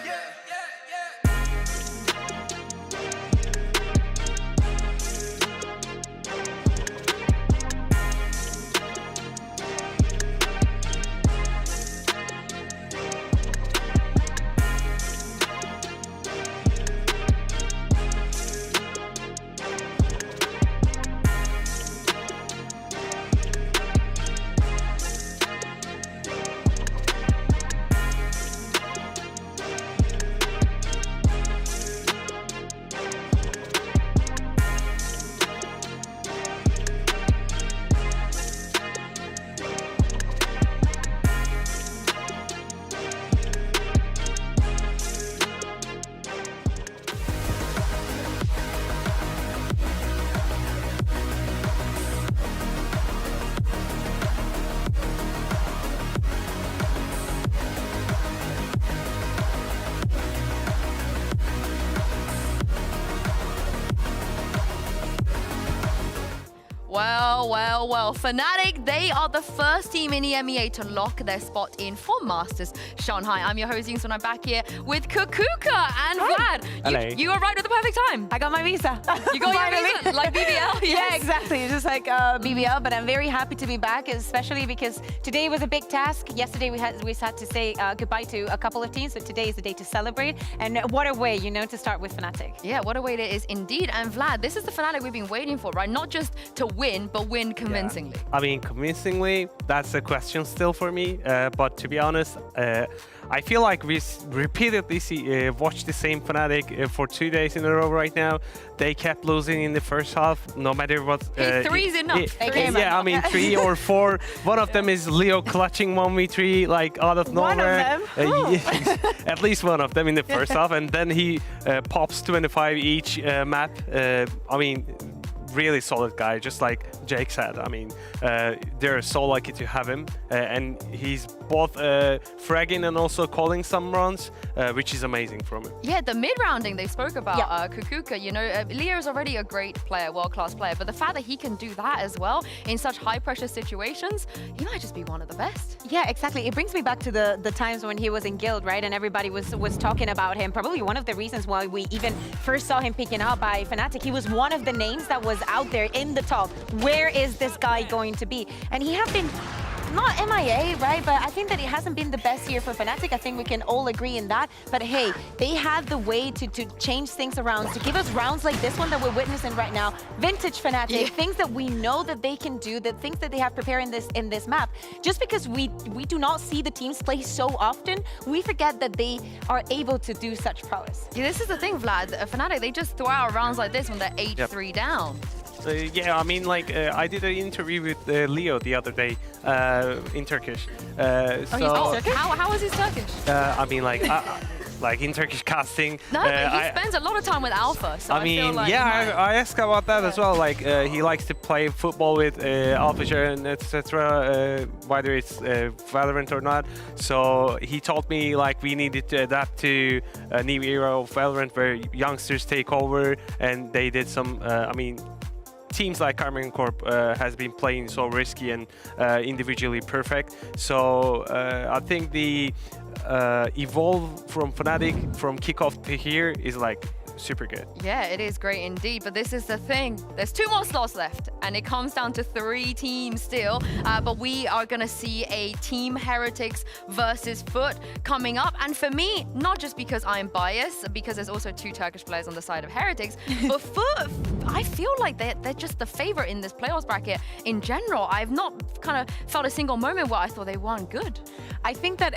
Well, Fnatic, they are the first team in EMEA to lock their spot in for Masters Shanghai. I'm your host, and I'm back here with Kukuka and Vlad. You arrived at the perfect time. I got my visa. You got your visa, like BBL? Yes. Yeah, exactly. It's just like BBL, but I'm very happy to be back, especially because today was a big task. Yesterday we had to say goodbye to a couple of teams, but today is the day to celebrate. And what a way, to start with Fnatic. Yeah, what a way it is indeed. And Vlad, this is the Fnatic we've been waiting for, right? Not just to win, but win convincingly? I mean, convincingly, that's a question still for me. But to be honest, I feel like we repeatedly watch the same Fnatic for 2 days in a row right now. They kept losing in the first half, no matter what. Hey, three's enough. Yeah, I mean, 3 or 4. One of them is Leo clutching 1v3 like out of nowhere. One of them? At least one of them in the first half, and then he pops 25 each map. I mean, really solid guy, just like Jake said. I mean, they're so lucky to have him, and he's both fragging and also calling some runs, which is amazing from him. Yeah, the mid-rounding they spoke about, Kukuka, you know, Leo's already a great player, world-class player, but the fact that he can do that as well in such high-pressure situations, he might just be one of the best. Yeah, exactly. It brings me back to the times when he was in Guild, right? And everybody was talking about him. Probably one of the reasons why we even first saw him picking up by Fnatic. He was one of the names that was out there in the top. Where is this guy going to be? And he have been not MIA, right? But I think that it hasn't been the best year for Fnatic. I think we can all agree in that. But hey, they had the way to change things around, to give us rounds like this one that we're witnessing right now. Vintage Fnatic, things that we know that they can do, the things that they have prepared in this map. Just because we do not see the teams play so often, we forget that they are able to do such prowess. Yeah, this is the thing, Vlad. Fnatic, they just throw out rounds like this when they're 8-3 down. Yeah, I mean, like, I did an interview with Leo the other day in Turkish. He's Turkish? How is his Turkish? I mean, like in Turkish casting. No, but he spends a lot of time with Alpha, so I mean, feel like I asked about that as well. Like, he likes to play football with Alpha and etc. Whether it's Valorant or not. So he told me like we needed to adapt to a new era of Valorant where youngsters take over, and they did some. I mean, teams like Karmine Corp has been playing so risky and individually perfect. So I think the evolve from Fnatic from kickoff to here is like super good. Yeah, it is great indeed, but this is the thing. There's 2 more slots left, and it comes down to 3 teams still, but we are going to see a Team Heretics versus FUT coming up, and for me, not just because I'm biased, because there's also 2 Turkish players on the side of Heretics, but FUT, I feel like they're just the favorite in this playoffs bracket in general. I've not kind of felt a single moment where I thought they won good. I think that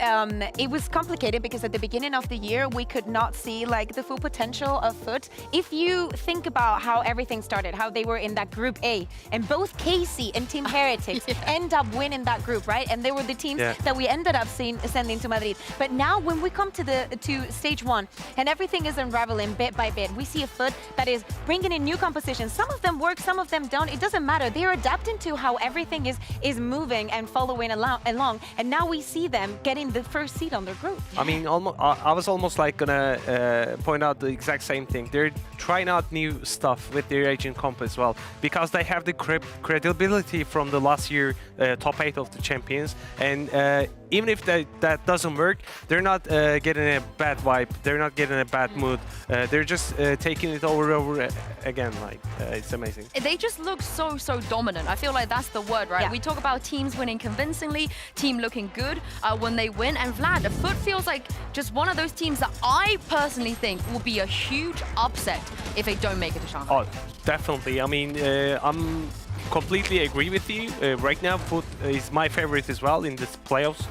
it was complicated because at the beginning of the year, we could not see like the full potential of FUT. If you think about how everything started, how they were in that group A, and both KC and Team Heretics end up winning that group, right? And they were the teams that we ended up sending to Madrid. But now when we come to stage 1 and everything is unraveling bit by bit, we see a FUT that is bringing in new compositions. Some of them work, some of them don't. It doesn't matter. They're adapting to how everything is moving and following along. And now we see them getting the first seed on their group. I mean, I was almost like gonna point out the exact same thing. They're trying out new stuff with their agent comp as well, because they have the credibility from the last year top 8 of the champions, and even if that doesn't work, they're not getting a bad vibe, they're not getting a bad mood, they're just taking it over again. Like, it's amazing. They just look so dominant. I feel like that's the word, right? Yeah. We talk about teams winning convincingly, team looking good when they win, and Vlad, the FUT feels like just one of those teams that I personally think will be a huge upset if they don't make it to Shanghai. Oh, definitely. I mean, I'm completely agree with you. Right now, FUT is my favorite as well in this playoffs.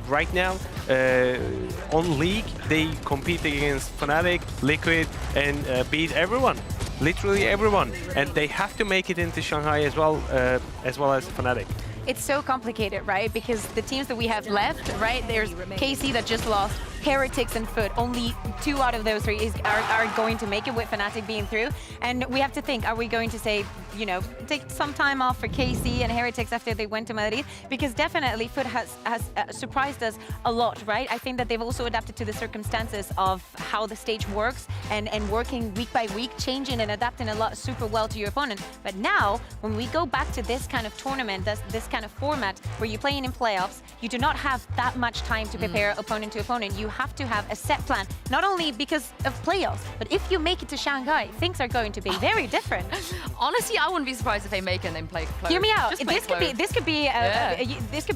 Right now, on League, they compete against Fnatic, Liquid, and beat everyone. Literally everyone. And they have to make it into Shanghai as well as Fnatic. It's so complicated, right? Because the teams that we have left, right? There's KC that just lost, Heretics and FUT. Only 2 out of those 3 are going to make it with Fnatic being through. And we have to think, are we going to say, you know, take some time off for KC and Heretics after they went to Madrid? Because definitely FUT has surprised us a lot, right? I think that they've also adapted to the circumstances of how the stage works and working week by week, changing and adapting a lot super well to your opponent. But now, when we go back to this kind of tournament, this kind of format where you're playing in playoffs, you do not have that much time to prepare opponent to opponent. You have to have a set plan, not only because of playoffs, but if you make it to Shanghai, things are going to be very different. Honestly, I wouldn't be surprised if they make it and then play close. Hear me out. Just This could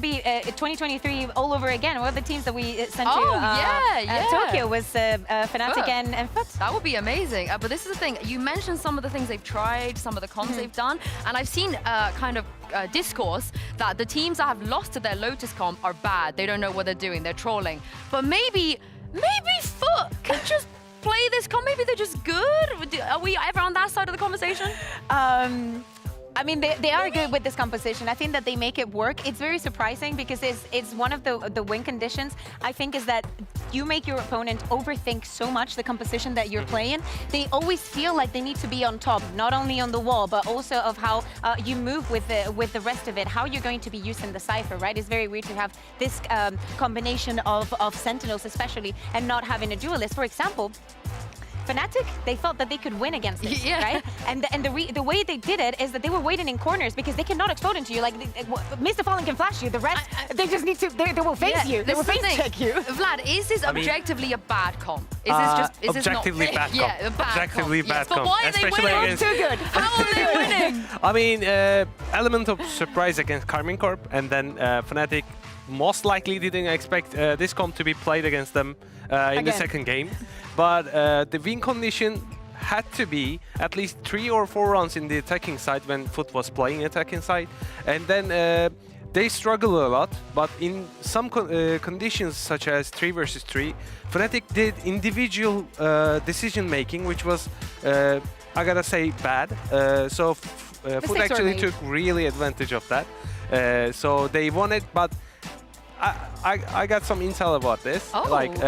be 2023 all over again. One of the teams that we sent to Tokyo was Fnatic and FUT. That would be amazing. But this is the thing. You mentioned some of the things they've tried, some of the comps they've done, and I've seen kind of discourse that the teams that have lost to their Lotus comp are bad. They don't know what they're doing. They're trolling. But maybe FUT can just play this comp. Maybe they're just good. Are we ever on that side of the conversation? I mean, they are good with this composition. I think that they make it work. It's very surprising because it's one of the win conditions, I think, is that you make your opponent overthink so much the composition that you're playing. They always feel like they need to be on top, not only on the wall, but also of how you move with the rest of it, how you're going to be using the Cypher, right? It's very weird to have this combination of Sentinels especially and not having a duelist. For example, Fnatic, they thought that they could win against this, right? And the way they did it is that they were waiting in corners because they cannot explode into you. Like, Mr. Fallen can flash you. The rest, they just need to, they will face you. They will face check you. Vlad, is this objectively a bad comp? Is this just, is objectively this not? bad comp. Yeah, a bad objectively comp. bad Yes, comp. but why are they winning? Too good. How are they winning? I mean, element of surprise against Karmine Corp, and then Fnatic most likely didn't expect this comp to be played against them in the second game. But the win condition had to be at least 3 or 4 rounds in the attacking side when FUT was playing attacking side. And then they struggle a lot, but in some conditions such as 3 versus 3, Fnatic did individual decision making, which was, I gotta say, bad. So FUT actually took really advantage of that. So they won it, but I got some intel about this. Oh. Like,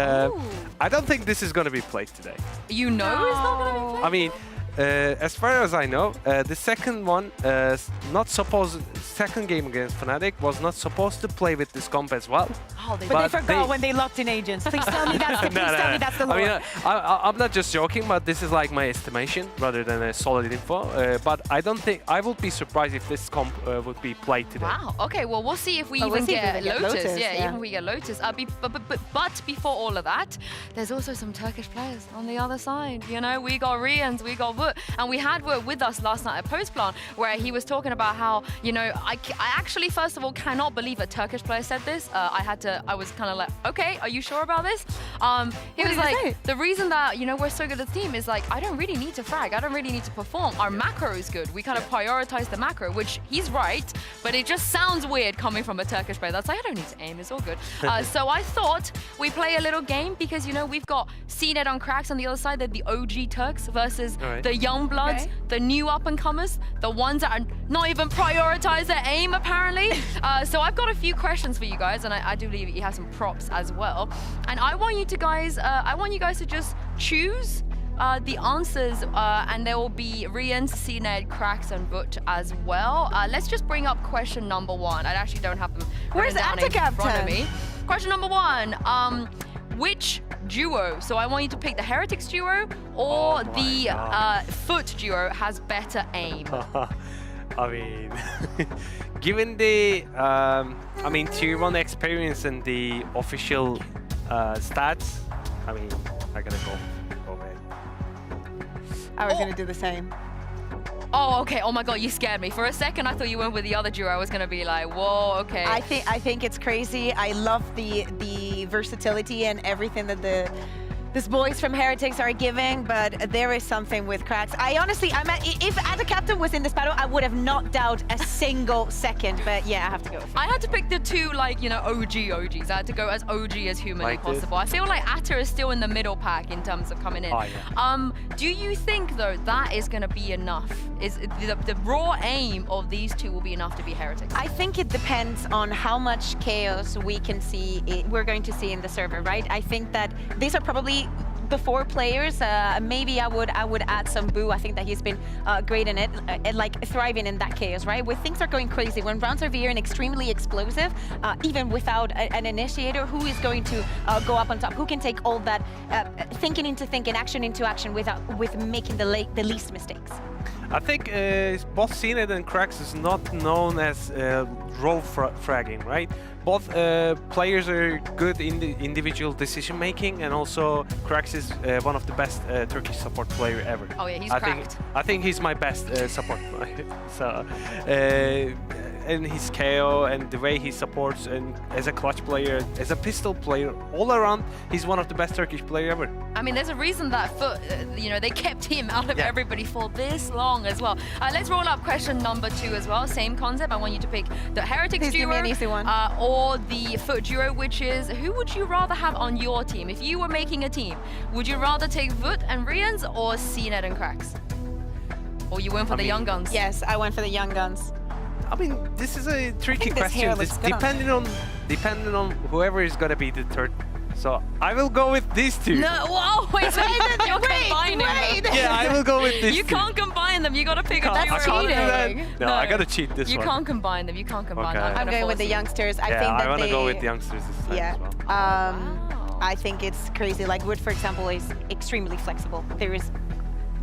I don't think this is going to be played today. You know it's not going to be played? I mean, as far as I know, the second one, second game against Fnatic was not supposed to play with this comp as well. Oh, but they forgot when they locked in agents. Please tell me that's the, tell me that's the lore. I mean, I'm not just joking, but this is like my estimation rather than a solid info. But I don't think, I would be surprised if this comp would be played today. Wow. Okay, well, we'll see if we even get Lotus. Yeah, even if we get Lotus. But before all of that, there's also some Turkish players on the other side. You know, we got Rians, we got VALORANT, and we had VALORANT with us last night at Postplan, where he was talking about how, you know, I actually, first of all, cannot believe a Turkish player said this. I was kind of like, okay, are you sure about this? He was like, the reason that, you know, we're so good at the team is like, I don't really need to frag. I don't really need to perform. Our macro is good. We kind of prioritize the macro, which he's right, but it just sounds weird coming from a Turkish player. That's like, I don't need to aim. It's all good. So I thought we play a little game because, you know, we've got CNET on Cracks on the other side. They're the OG Turks versus the young bloods, the new up-and-comers, the ones that are not even prioritize their aim, apparently. So I've got a few questions for you guys, and I do believe you have some props as well. And I want you guys to just choose the answers, and there will be Rians, CNET, Cracks, and VUT as well. Let's just bring up question number 1. I actually don't have them Where's the written down in front of Captain? me. Question number 1. Which duo, so I want you to pick the Heretics duo or the FUT duo has better aim? I mean, given the, I mean, Tier 1 experience and the official stats, I mean, I gotta go ahead. I was going to do the same. Oh, okay. Oh my God, you scared me. For a second, I thought you went with the other duo. I was gonna be like, whoa, okay. I think it's crazy. I love the versatility and everything that these boys from Heretics are giving, but there is something with Cracks. I honestly, if Ada Captain was in this battle, I would have not doubt a single second. But yeah, I have to go with it. I had to pick the two, like, you know, OGs. I had to go as OG as humanly possible. I feel like Atta is still in the middle pack in terms of coming in. Oh, yeah. Do you think though that is going to be enough? Is the raw aim of these two will be enough to be Heretics? I think it depends on how much chaos we can see. We're going to see in the server, right? I think that these are probably the 4 players. Maybe I would add some Boo. I think that he's been great in it, like thriving in that chaos, right? Where things are going crazy, when rounds are veering extremely explosive, even without an initiator, who is going to go up on top? Who can take all that thinking into thinking, action into action with making the least mistakes? I think both CNET and Cracks is not known as role fragging, right? Both players are good in the individual decision making, and also Cracks is one of the best Turkish support player ever. Oh yeah, he's cracked. I think he's my best support player. So, and his KO and the way he supports and as a clutch player, as a pistol player, all around, he's one of the best Turkish player ever. I mean, there's a reason that FUT, they kept him out of everybody for this long as well. Let's roll up question number 2 as well. Same concept. I want you to pick the Heretics Please duo give me an easy one. or the FUT duo, which is who would you rather have on your team? If you were making a team, would you rather take FUT and Rians or CNET and Cracks? Or you went for the young guns? Yes, I went for the young guns. I mean, this is a tricky this hair question. looks It's good on depending on whoever is gonna be the third. So I will go with these two. No, whoa, wait, so you're combining them. Yeah, I will go with these You two. can't combine them. You gotta pick a I duo. can't do that. No, I gotta cheat this You one. can't combine them. You can't combine them. I'm going with the youngsters. I yeah, think that I want to they... go with the youngsters this time Yeah. as well. I think it's crazy. Like Wood, for example, is extremely flexible. There is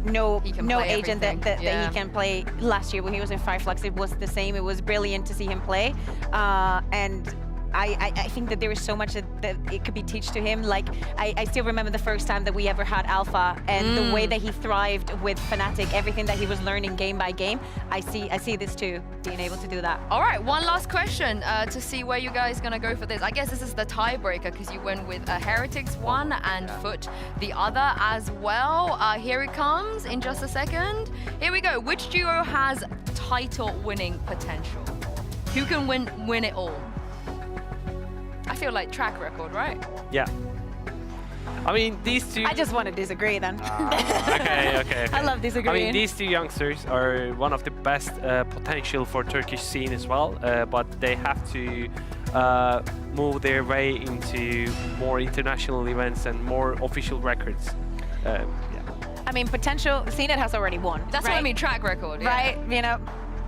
no agent that he can play. Last year when he was in Fireflux, it was the same. It was brilliant to see him play. And I think that there is so much that it could be teach to him. Like I still remember the first time that we ever had Alpha and the way that he thrived with Fnatic, everything that he was learning game by game. I see this too, being able to do that. All right, one last question to see where you guys gonna go for this. I guess this is the tiebreaker because you went with Heretics one and FUT the other as well. Here it comes in just a second. Here we go. Which duo has title winning potential? Who can win it all? I feel like track record, right? Yeah. I mean, these two... I just want to disagree then. Okay. I love disagreeing. I mean, these two youngsters are one of the best potential for Turkish scene as well, but they have to move their way into more international events and more official records. Yeah. I mean, potential, CNET has already won. That's right? what I mean, track record. Yeah. Right,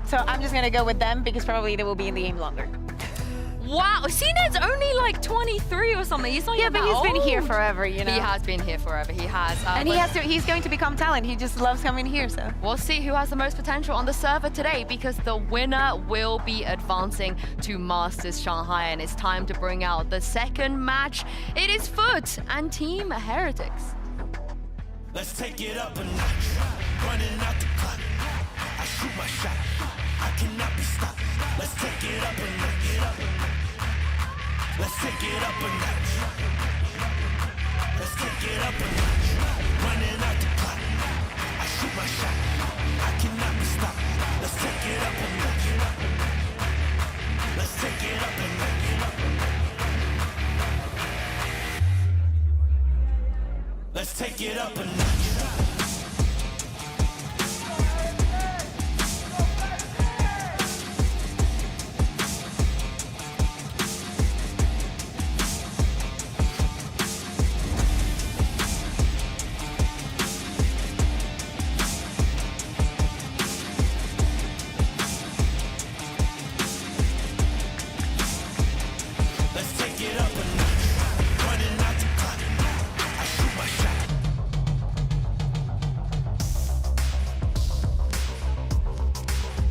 so I'm just going to go with them because probably they will be in the game longer. Wow, CNET's only like 23 or something. He's not Yeah, even but that he's been here old. forever, He has been here forever. He has. And he's going to become talent. He just loves coming here, so. We'll see who has the most potential on the server today because the winner will be advancing to Masters Shanghai, and it's time to bring out the second match. It is FUT and Team Heretics. Let's take it up a notch. Running out the clock. I shoot my shot. I cannot be stopped. Let's take it up a notch. Let's take it up a notch. Let's take it up a notch. Running out the clock. I shoot my shot. I cannot be stopped. Let's take it up a notch. Let's take it up a notch. Let's take it up a notch.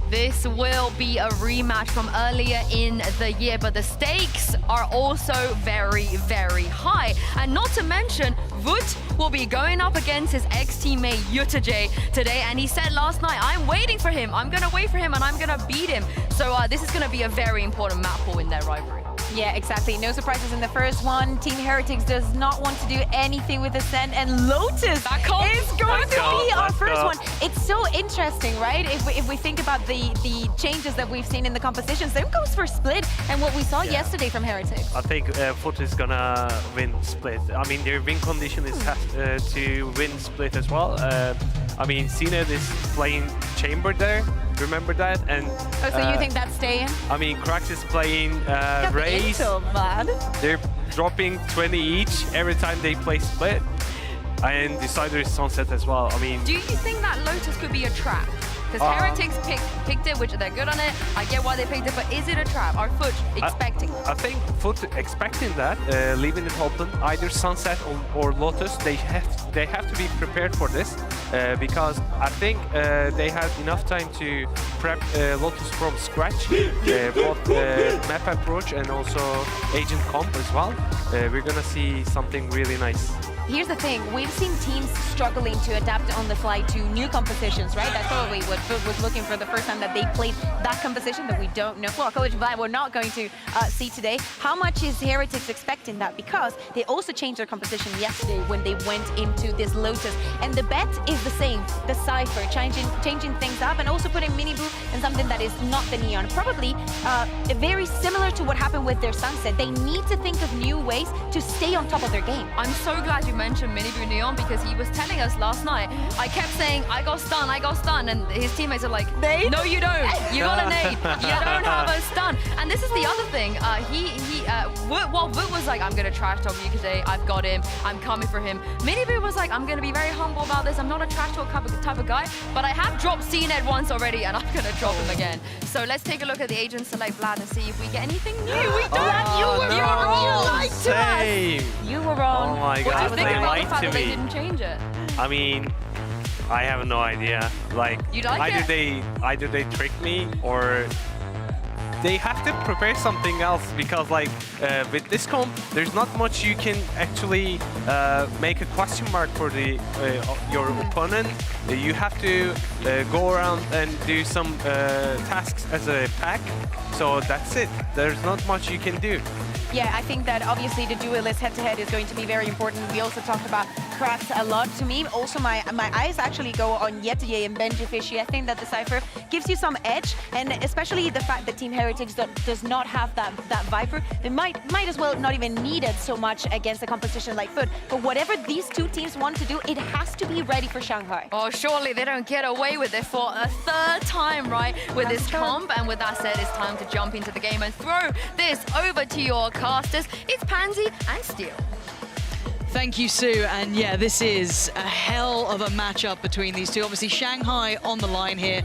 This will be a rematch from earlier in the year, but the stakes are also very, very high. And not to mention, VUT will be going up against his ex-teammate Yutajay today, and he said last night, I'm waiting for him, I'm gonna wait for him, and I'm gonna beat him. So this is gonna be a very important map pool in their rivalry. Yeah, exactly. No surprises in the first one. Team Heretics does not want to do anything with Ascent, and Lotus is going to be our first one. It's so interesting, right? If we think about the changes that we've seen in the compositions, same goes for Split and what we saw yesterday from Heretics. I think FUT is gonna win Split. I mean, their win condition is to win Split as well. I mean, CNET is playing Chamber there. Remember that? And so you think that's staying? I mean, Krax is playing Raze. They're dropping 20 each every time they play Split. And Decider is Sunset as well. I mean, do you think that Lotus could be a trap? Because Heretics picked it, which they're good on it. I get why they picked it, but is it a trap? Are FUT expecting it? I think FUT expecting that, leaving it open. Either Sunset or Lotus, they have to be prepared for this because I think they had enough time to prep Lotus from scratch, both map approach and also agent comp as well. We're gonna see something really nice. here's the thing. We've seen teams struggling to adapt on the fly to new compositions, right? That's probably what FUT was looking for the first time that they played that composition that we don't know. Well, College Vibe we're not going to see today. How much is Heretics expecting that? Because they also changed their composition yesterday when they went into this Lotus. And the bet is the same, the Cypher, changing things up and also putting Miniboo in something that is not the Neon. Probably very similar to what happened with their Sunset. They need to think of new ways to stay on top of their game. I'm so glad you mentioned Miniboo Neon because he was telling us last night, I kept saying, I got stunned, and his teammates are like, no you don't, you got a nade, you don't have a stun. And this is the other thing, VOOT was like, I'm gonna trash talk you today, I've got him, I'm coming for him. Miniboo was like, I'm gonna be very humble about this, I'm not a trash talk type of guy, but I have dropped CNED once already and I'm gonna drop him again. So let's take a look at the agent select Vlad and see if we get anything new. We don't. You were wrong. You were wrong. Oh my What god, do you think they about the lied fact to that they me. didn't change it? I mean, I have no idea. Like, either they trick me or they have to prepare something else because, like, with this comp, there's not much you can actually make a question mark for the your opponent. You have to go around and do some tasks as a pack. So that's it. There's not much you can do. Yeah, I think that obviously the duelist head-to-head is going to be very important. We also talked about crafts a lot. To me, also my eyes actually go on Yetiye and Benjifishy. I think that the Cypher gives you some edge, and especially the fact that Team Heretics does not have that Viper. They might as well not even need it so much against a competition like FUT. But whatever these two teams want to do, it has to be ready for Shanghai. Oh, surely they don't get away with it for a third time, right? With this comp, and with that said, it's time to jump into the game and throw this over to your casters. It's Pansy and Steel. Thank you, Sue. And yeah, this is a hell of a matchup between these two. Obviously, Shanghai on the line here.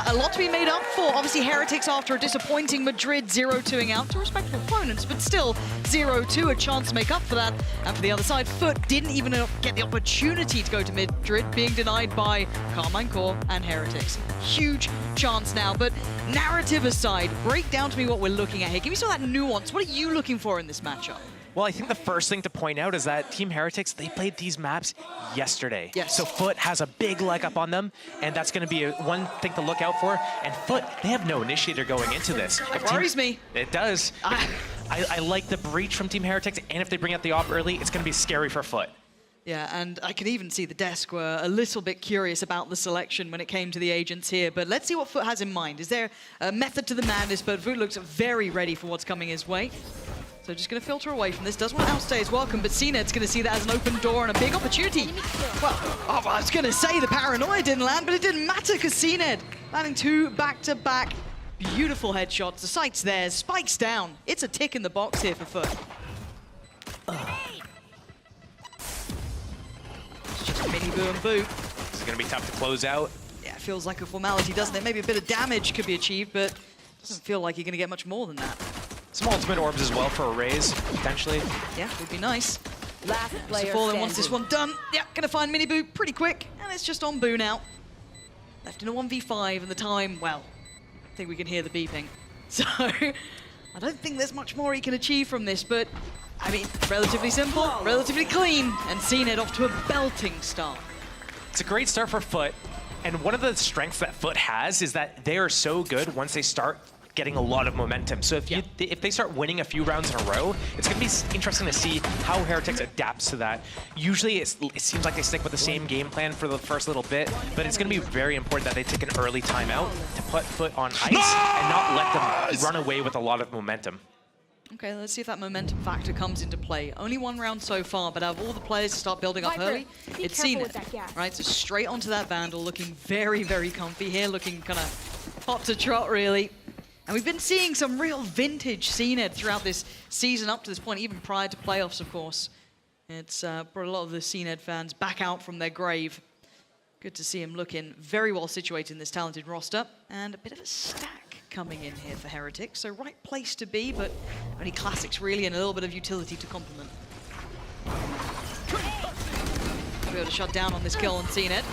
A lot to be made up for. Obviously, Heretics after a disappointing Madrid 0-2ing out to respectable opponents, but still 0-2, a chance to make up for that. And for the other side, FUT didn't even get the opportunity to go to Madrid, being denied by Carmine Core and Heretics. Huge chance now, but narrative aside, break down to me what we're looking at here. Give me some of that nuance. What are you looking for in this matchup? Well, I think the first thing to point out is that Team Heretics, they played these maps yesterday. Yes. So FUT has a big leg up on them, and that's going to be one thing to look out for. And FUT, they have no initiator going into this. It worries me. It does. I like the breach from Team Heretics, and if they bring out the op early, it's going to be scary for FUT. Yeah, and I can even see the desk were a little bit curious about the selection when it came to the agents here. But let's see what FUT has in mind. Is there a method to the madness? But FUT looks very ready for what's coming his way. So just going to filter away from this. Does want to outstay his welcome, but CNED's going to see that as an open door and a big opportunity. Well, I was going to say the paranoia didn't land, but it didn't matter because CNED landing 2 back-to-back. Beautiful headshots. The sight's there. Spikes down. It's a tick in the box here for FUT. It's just Miniboo and Boo. This is going to be tough to close out. Yeah, it feels like a formality, doesn't it? Maybe a bit of damage could be achieved, but doesn't feel like you're going to get much more than that. Some ultimate orbs as well for a raise, potentially. Yeah, would be nice. Last player Fallen wants this one done. Yeah, gonna find Miniboo pretty quick, and it's just on Boo now. Left in a 1v5, and the time, well, I think we can hear the beeping. So, I don't think there's much more he can achieve from this, but, I mean, relatively simple, relatively clean, and CNED off to a belting start. It's a great start for FUT, and one of the strengths that FUT has is that they are so good once they start getting a lot of momentum. So if they start winning a few rounds in a row, it's going to be interesting to see how Heretics adapts to that. Usually it seems like they stick with the same game plan for the first little bit, but it's going to be very important that they take an early timeout to put FUT on ice and not let them run away with a lot of momentum. Okay, let's see if that momentum factor comes into play. Only one round so far, but out of all the players to start building up early, it's CNED. Right, so straight onto that Vandal, looking very, very comfy here, looking kind of hot to trot, really. And we've been seeing some real vintage CNED throughout this season up to this point, even prior to playoffs, of course. It's brought a lot of the CNED fans back out from their grave. Good to see him looking very well situated in this talented roster. And a bit of a stack coming in here for Heretics. So right place to be, but only classics really and a little bit of utility to complement. Be able to shut down on this kill on CNED.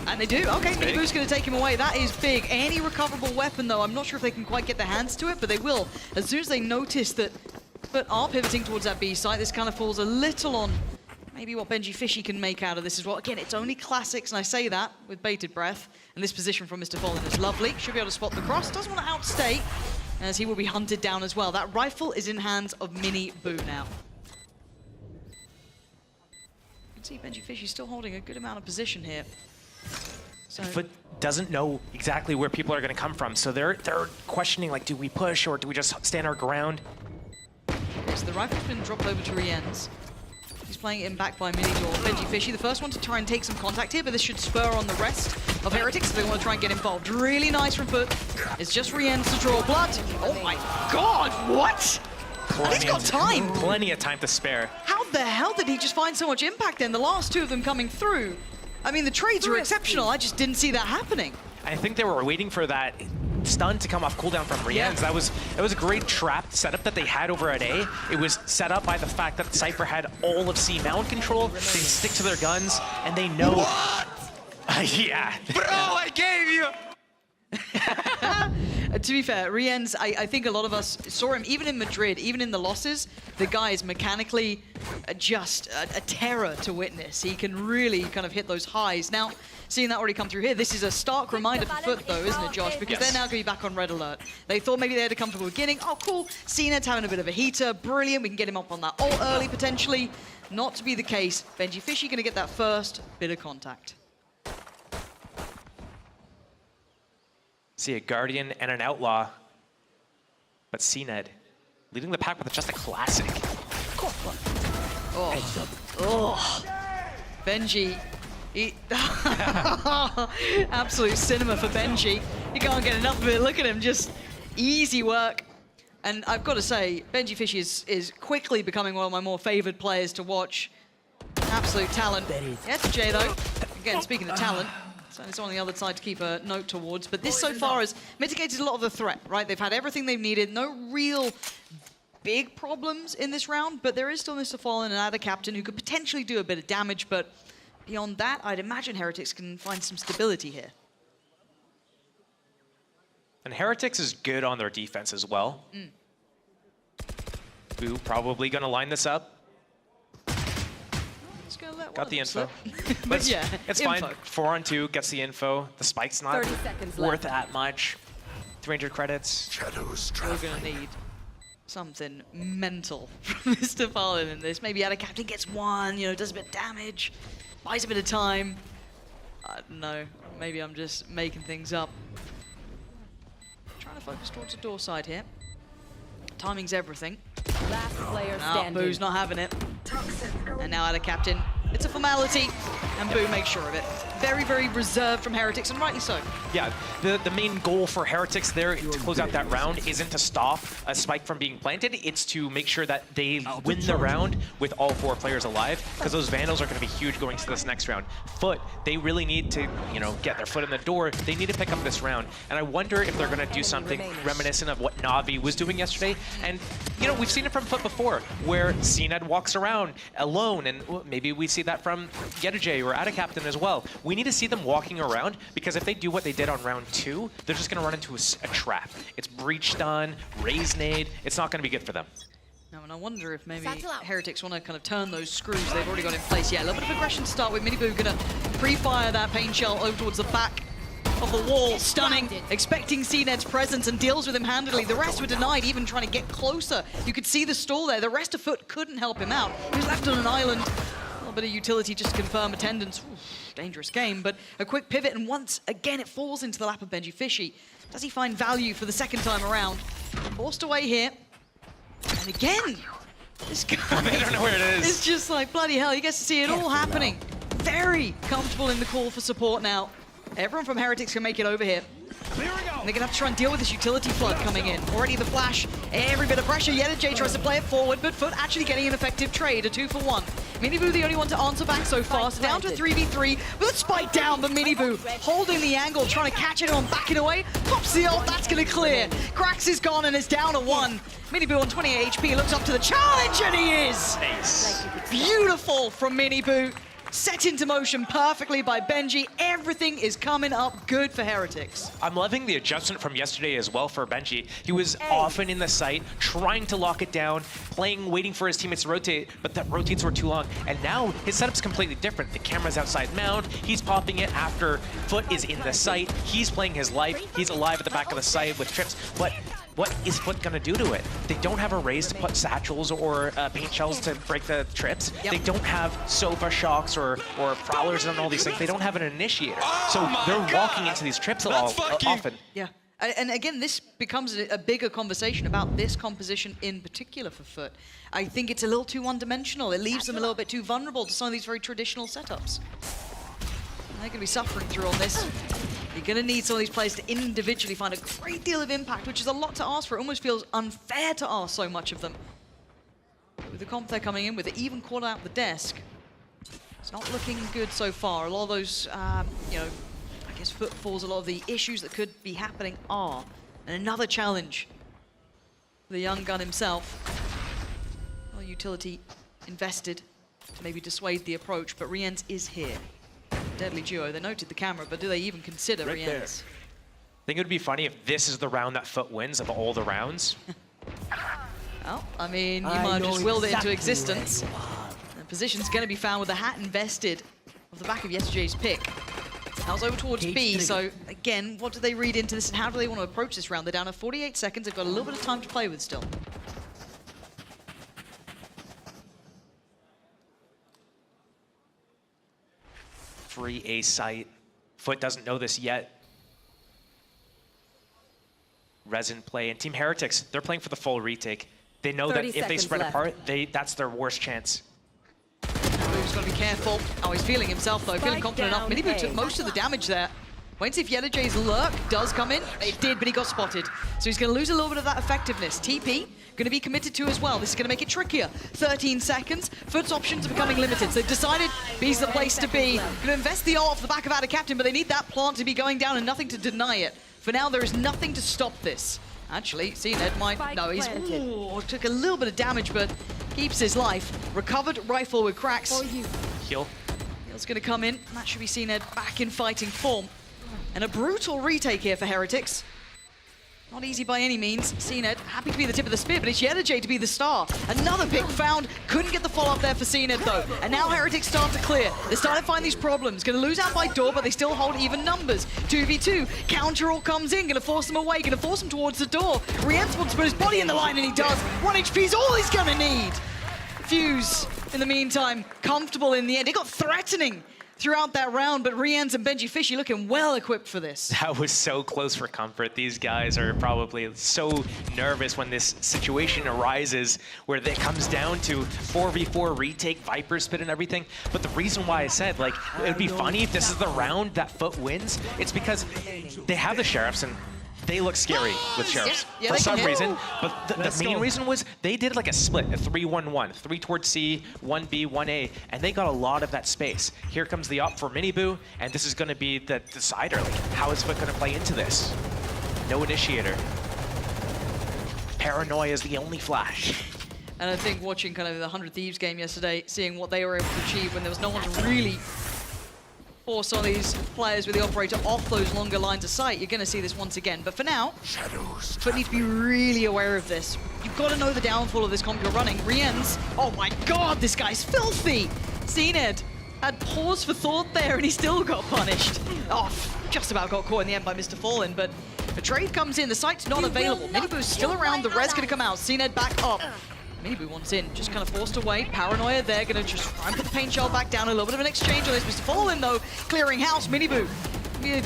And they do. Okay, Miniboo's going to take him away. That is big. Any recoverable weapon, though, I'm not sure if they can quite get their hands to it, but they will. As soon as they notice that FUT are pivoting towards that B site, this kind of falls a little on maybe what Benji Fishy can make out of this as well. Again, it's only classics, and I say that with bated breath. And this position from Mr. Fallen is lovely. Should be able to spot the cross. Doesn't want to outstay, as he will be hunted down as well. That rifle is in hands of Mini Boo now. You can see Benji Fishy still holding a good amount of position here. So FUT doesn't know exactly where people are going to come from, so they're questioning, like, do we push or do we just stand our ground? So the rifle's been dropped over to Rienz. He's playing it in back by Mini or Benji Fishy. The first one to try and take some contact here, but this should spur on the rest of Heretics, so they want to try and get involved. Really nice from FUT. It's just Rienz to draw blood. Oh my god, what? And he's got time. Plenty of time to spare. How the hell did he just find so much impact then? The last two of them coming through. I mean, the trades were exceptional. I just didn't see that happening. I think they were waiting for that stun to come off cooldown from Rienz. Yeah. That was a great trap setup that they had over at A. It was set up by the fact that Cypher had all of C mound control. They stick to their guns, and they know. What? Yeah. Bro, I gave you. To be fair, Rienz, I think a lot of us saw him, even in Madrid, even in the losses, the guy is mechanically just a terror to witness. He can really kind of hit those highs. Now, seeing that already come through here, this is a stark reminder for FUT though, isn't it, Josh? Because they're now going to be back on red alert. They thought maybe they had a comfortable beginning. Oh, cool. CNED's having a bit of a heater. Brilliant. We can get him up on that ult early, potentially. Not to be the case. Benji Fishy going to get that first bit of contact. See a Guardian and an Outlaw, but CNED leading the pack with just a classic. Oh. Benji. Absolute cinema for Benji. You can't get enough of it. Look at him, just easy work. And I've got to say, Benji Fishy is quickly becoming one of my more favored players to watch. Absolute talent. Yeah, it's Jay though. Again, speaking of talent. So it's on the other side to keep a note towards. But this so far has mitigated a lot of the threat, right? They've had everything they've needed. No real big problems in this round, but there is still Mr. Fallen and Ada Captain who could potentially do a bit of damage. But beyond that, I'd imagine Heretics can find some stability here. And Heretics is good on their defense as well. Boo probably going to line this up. Got the info. But yeah, it's fine. 4-on-2 gets the info. The spike's not worth that much. 300 credits. Shadows traveling. We're going to need something mental from Mr. Fallen in this. Maybe Ada Captain gets one, you know, does a bit of damage, buys a bit of time. I don't know. Maybe I'm just making things up. Trying to focus towards the door side here. Timing's everything. Last player now standing. Boo's not having it. And now Ada Captain. It's a formality, and Boo makes sure of it. Very, very reserved from Heretics, and rightly so. Yeah, the main goal for Heretics there to close out that round isn't to stop a spike from being planted, it's to make sure that they win the round with all 4 players alive, because those Vandals are going to be huge going to this next round. FUT, they really need to, you know, get their foot in the door. They need to pick up this round, and I wonder if they're going to do something reminiscent of what Na'Vi was doing yesterday. And, you know, we've seen it from FUT before, where CNED walks around alone, and maybe we see that from Yedajay or Ada Captain as well. We need to see them walking around, because if they do what they did on round 2, they're just going to run into a trap. It's breach stun, raise nade. It's not going to be good for them. No, and I wonder if maybe Heretics want to kind of turn those screws they've already got in place. Yeah, a little bit of aggression to start with. Miniboo going to pre-fire that pain shell over towards the back of the wall, stunning, expecting CNED's presence, and deals with him handily. The rest were denied, even trying to get closer. You could see the stall there. The rest of FUT couldn't help him out. He was left on an island. A little bit of utility just to confirm attendance. Oof, dangerous game, but a quick pivot, and once again it falls into the lap of Benji Fishy. Does he find value for the second time around? Forced away here. And again, this guy I don't know where it is. It's just like, bloody hell, he gets to see it all happening. Very comfortable in the call for support now. Everyone from Heretics can make it over here. And they're going to have to try and deal with this utility flood coming in. Already the flash, every bit of pressure. Yedajay tries to play it forward, but FUT actually getting an effective trade, a 2-for-1. Miniboo the only one to answer back so far. So down to a 3v3, with a spike down, but Miniboo holding the angle, trying to catch it on, backing away. Pops the ult, that's going to clear. Krax is gone and is down to 1. Miniboo on 28 HP, looks up to the challenge, and he is! Nice. Beautiful from Miniboo. set into motion perfectly by Benji. Everything is coming up good for Heretics. I'm loving the adjustment from yesterday as well for Benji. He was often in the site, trying to lock it down, playing, waiting for his teammates to rotate, but the rotates were too long. And now his setup's completely different. The camera's outside mound, he's popping it after FUT is in the site. He's playing his life, he's alive at the back of the site with trips, but what is FUT gonna do to it? They don't have arrays to put satchels or paint shells to break the trips. They don't have sofa shocks or prowlers and all these things. They don't have an initiator. So they're walking into these trips often. Yeah. And again, this becomes a bigger conversation about this composition in particular for FUT. I think it's a little too one-dimensional. It leaves them a little bit too vulnerable to some of these very traditional setups. They're going to be suffering through on this. You're going to need some of these players to individually find a great deal of impact, which is a lot to ask for. It almost feels unfair to ask so much of them. With the comp they're coming in with, it even caught out the desk. It's not looking good so far. A lot of those, you know, I guess footfalls, a lot of the issues that could be happening are. And another challenge for the young gun himself. Well, utility invested to maybe dissuade the approach, but Rienz is here. Deadly duo. They noted the camera, but do they even consider Rienz? I think it would be funny if this is the round that FUT wins of all the rounds. Well, I mean, you might have just willed it into existence. The position's going to be found with the hat invested off the back of yesterday's pick. Now it's over towards B, so again, what do they read into this and how do they want to approach this round? They're down to 48 seconds. They've got a little bit of time to play with still. Free A site. FUT doesn't know this yet. Resin play and Team Heretics, they're playing for the full retake. They know that if they spread apart, that's their worst chance. Minibu's got to be careful. Oh, he's feeling himself though, feeling confident enough. Minibu took most of the damage there. Wait and see if Yellowjay's lurk does come in. It did, but he got spotted. So he's going to lose a little bit of that effectiveness. TP going to be committed to as well. This is going to make it trickier. 13 seconds. FUT's options are becoming limited. So they've decided B's the place to be. Going to invest the ult off the back of Out of Captain, but they need that plant to be going down and nothing to deny it. For now, there is nothing to stop this. Actually, CNED might... No, he's... Ooh, took a little bit of damage, but keeps his life. Recovered rifle with cracks. Heal. Heal's going to come in. That should be CNED back in fighting form. And a brutal retake here for Heretics. Not easy by any means. CNED happy to be the tip of the spear, but it's Yellowjay to be the star. Another pick found. Couldn't get the follow-up there for CNED though. And now Heretics start to clear. They're starting to find these problems. Going to lose out by door, but they still hold even numbers. 2v2. Counter all comes in. Going to force them away. Going to force them towards the door. Rienz wants to put his body in the line, and he does. 1 HP is all he's going to need. Fuse, in the meantime, comfortable in the end. It got threatening throughout that round, but Rienz and Benji Fishy looking well equipped for this. That was so close for comfort. These guys are probably so nervous when this situation arises where it comes down to 4v4 retake, Viper spit and everything. But the reason why I said, like, it would be funny if this is the round that FUT wins, it's because they have the Sheriffs and they look scary with Sheriffs for some reason. But the main reason was they did like a split, a 3-1-1, 3 towards C, 1B, 1A, and they got a lot of that space. Here comes the op for Minibu, and this is going to be the decider. Like, how is FUT going to play into this? No initiator. Paranoia is the only flash. And I think watching kind of the 100 Thieves game yesterday, seeing what they were able to achieve when there was no one to really force some of these players with the operator off those longer lines of sight, you're going to see this once again. But for now, FUT need to be really aware of this. You've got to know the downfall of this comp you're running. Rienz, oh my god, this guy's filthy! CNED had pause for thought there and he still got punished. Oh, just about got caught in the end by Mr. Fallen, but the trade comes in, the site's not available. Minibu's still around, the res going to come out. CNED back up. Minibu wants in, just kind of forced away. Paranoia there, going to just try and put the paint shell back down. A little bit of an exchange on this. Mr. Fallen, though, clearing house. Minibu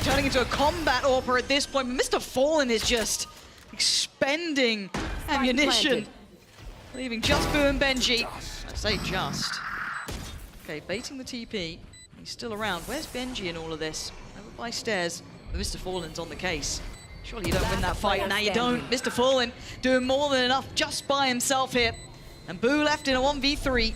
turning into a combat AWPer at this point. But Mr. Fallen is just expending ammunition, leaving just Boo and Benji. I say just. Okay, baiting the TP. He's still around. Where's Benji in all of this? Over by stairs, but Mr. Fallen's on the case. Surely you don't win that fight. Now you don't. Mr. Fallen doing more than enough just by himself here. And Boo left in a 1v3.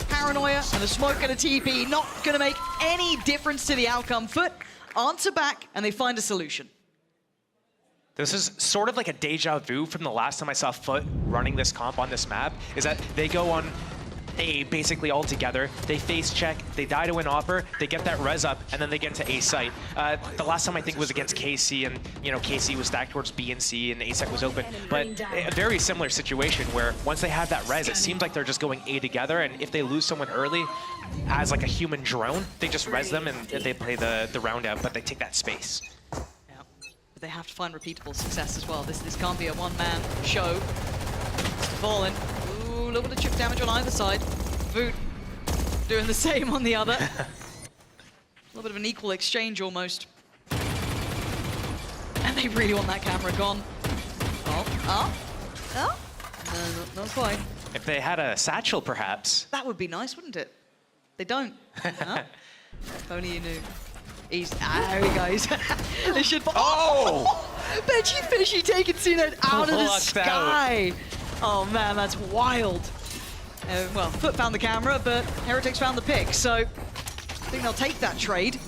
Paranoia and a smoke and a TP. Not going to make any difference to the outcome. FUT answer back and they find a solution. This is sort of like a deja vu from the last time I saw FUT running this comp on this map, is that they go on A basically all together. They face check, they die to an Opper, they get that res up, and then they get to A site. The last time I think was against KC, and KC was stacked towards B and C, and A-Sec was open. But a very similar situation where once they have that res, it seems like they're just going A together, and if they lose someone early as like a human drone, they just res them and they play the round out, but they take that space. But they have to find repeatable success as well. This can't be a one-man show. Fallen. Ooh, a little bit of chip damage on either side. VOOT doing the same on the other. A little bit of an equal exchange almost. And they really want that camera gone. Oh. No, not quite. If they had a satchel, perhaps. That would be nice, wouldn't it? They don't. Huh? If only you knew. There he goes. They should. Oh! Benji Fishy taking CNED out of the sky. Oh man, that's wild. Well, FUT found the camera, but Heretics found the pick, so I think they'll take that trade.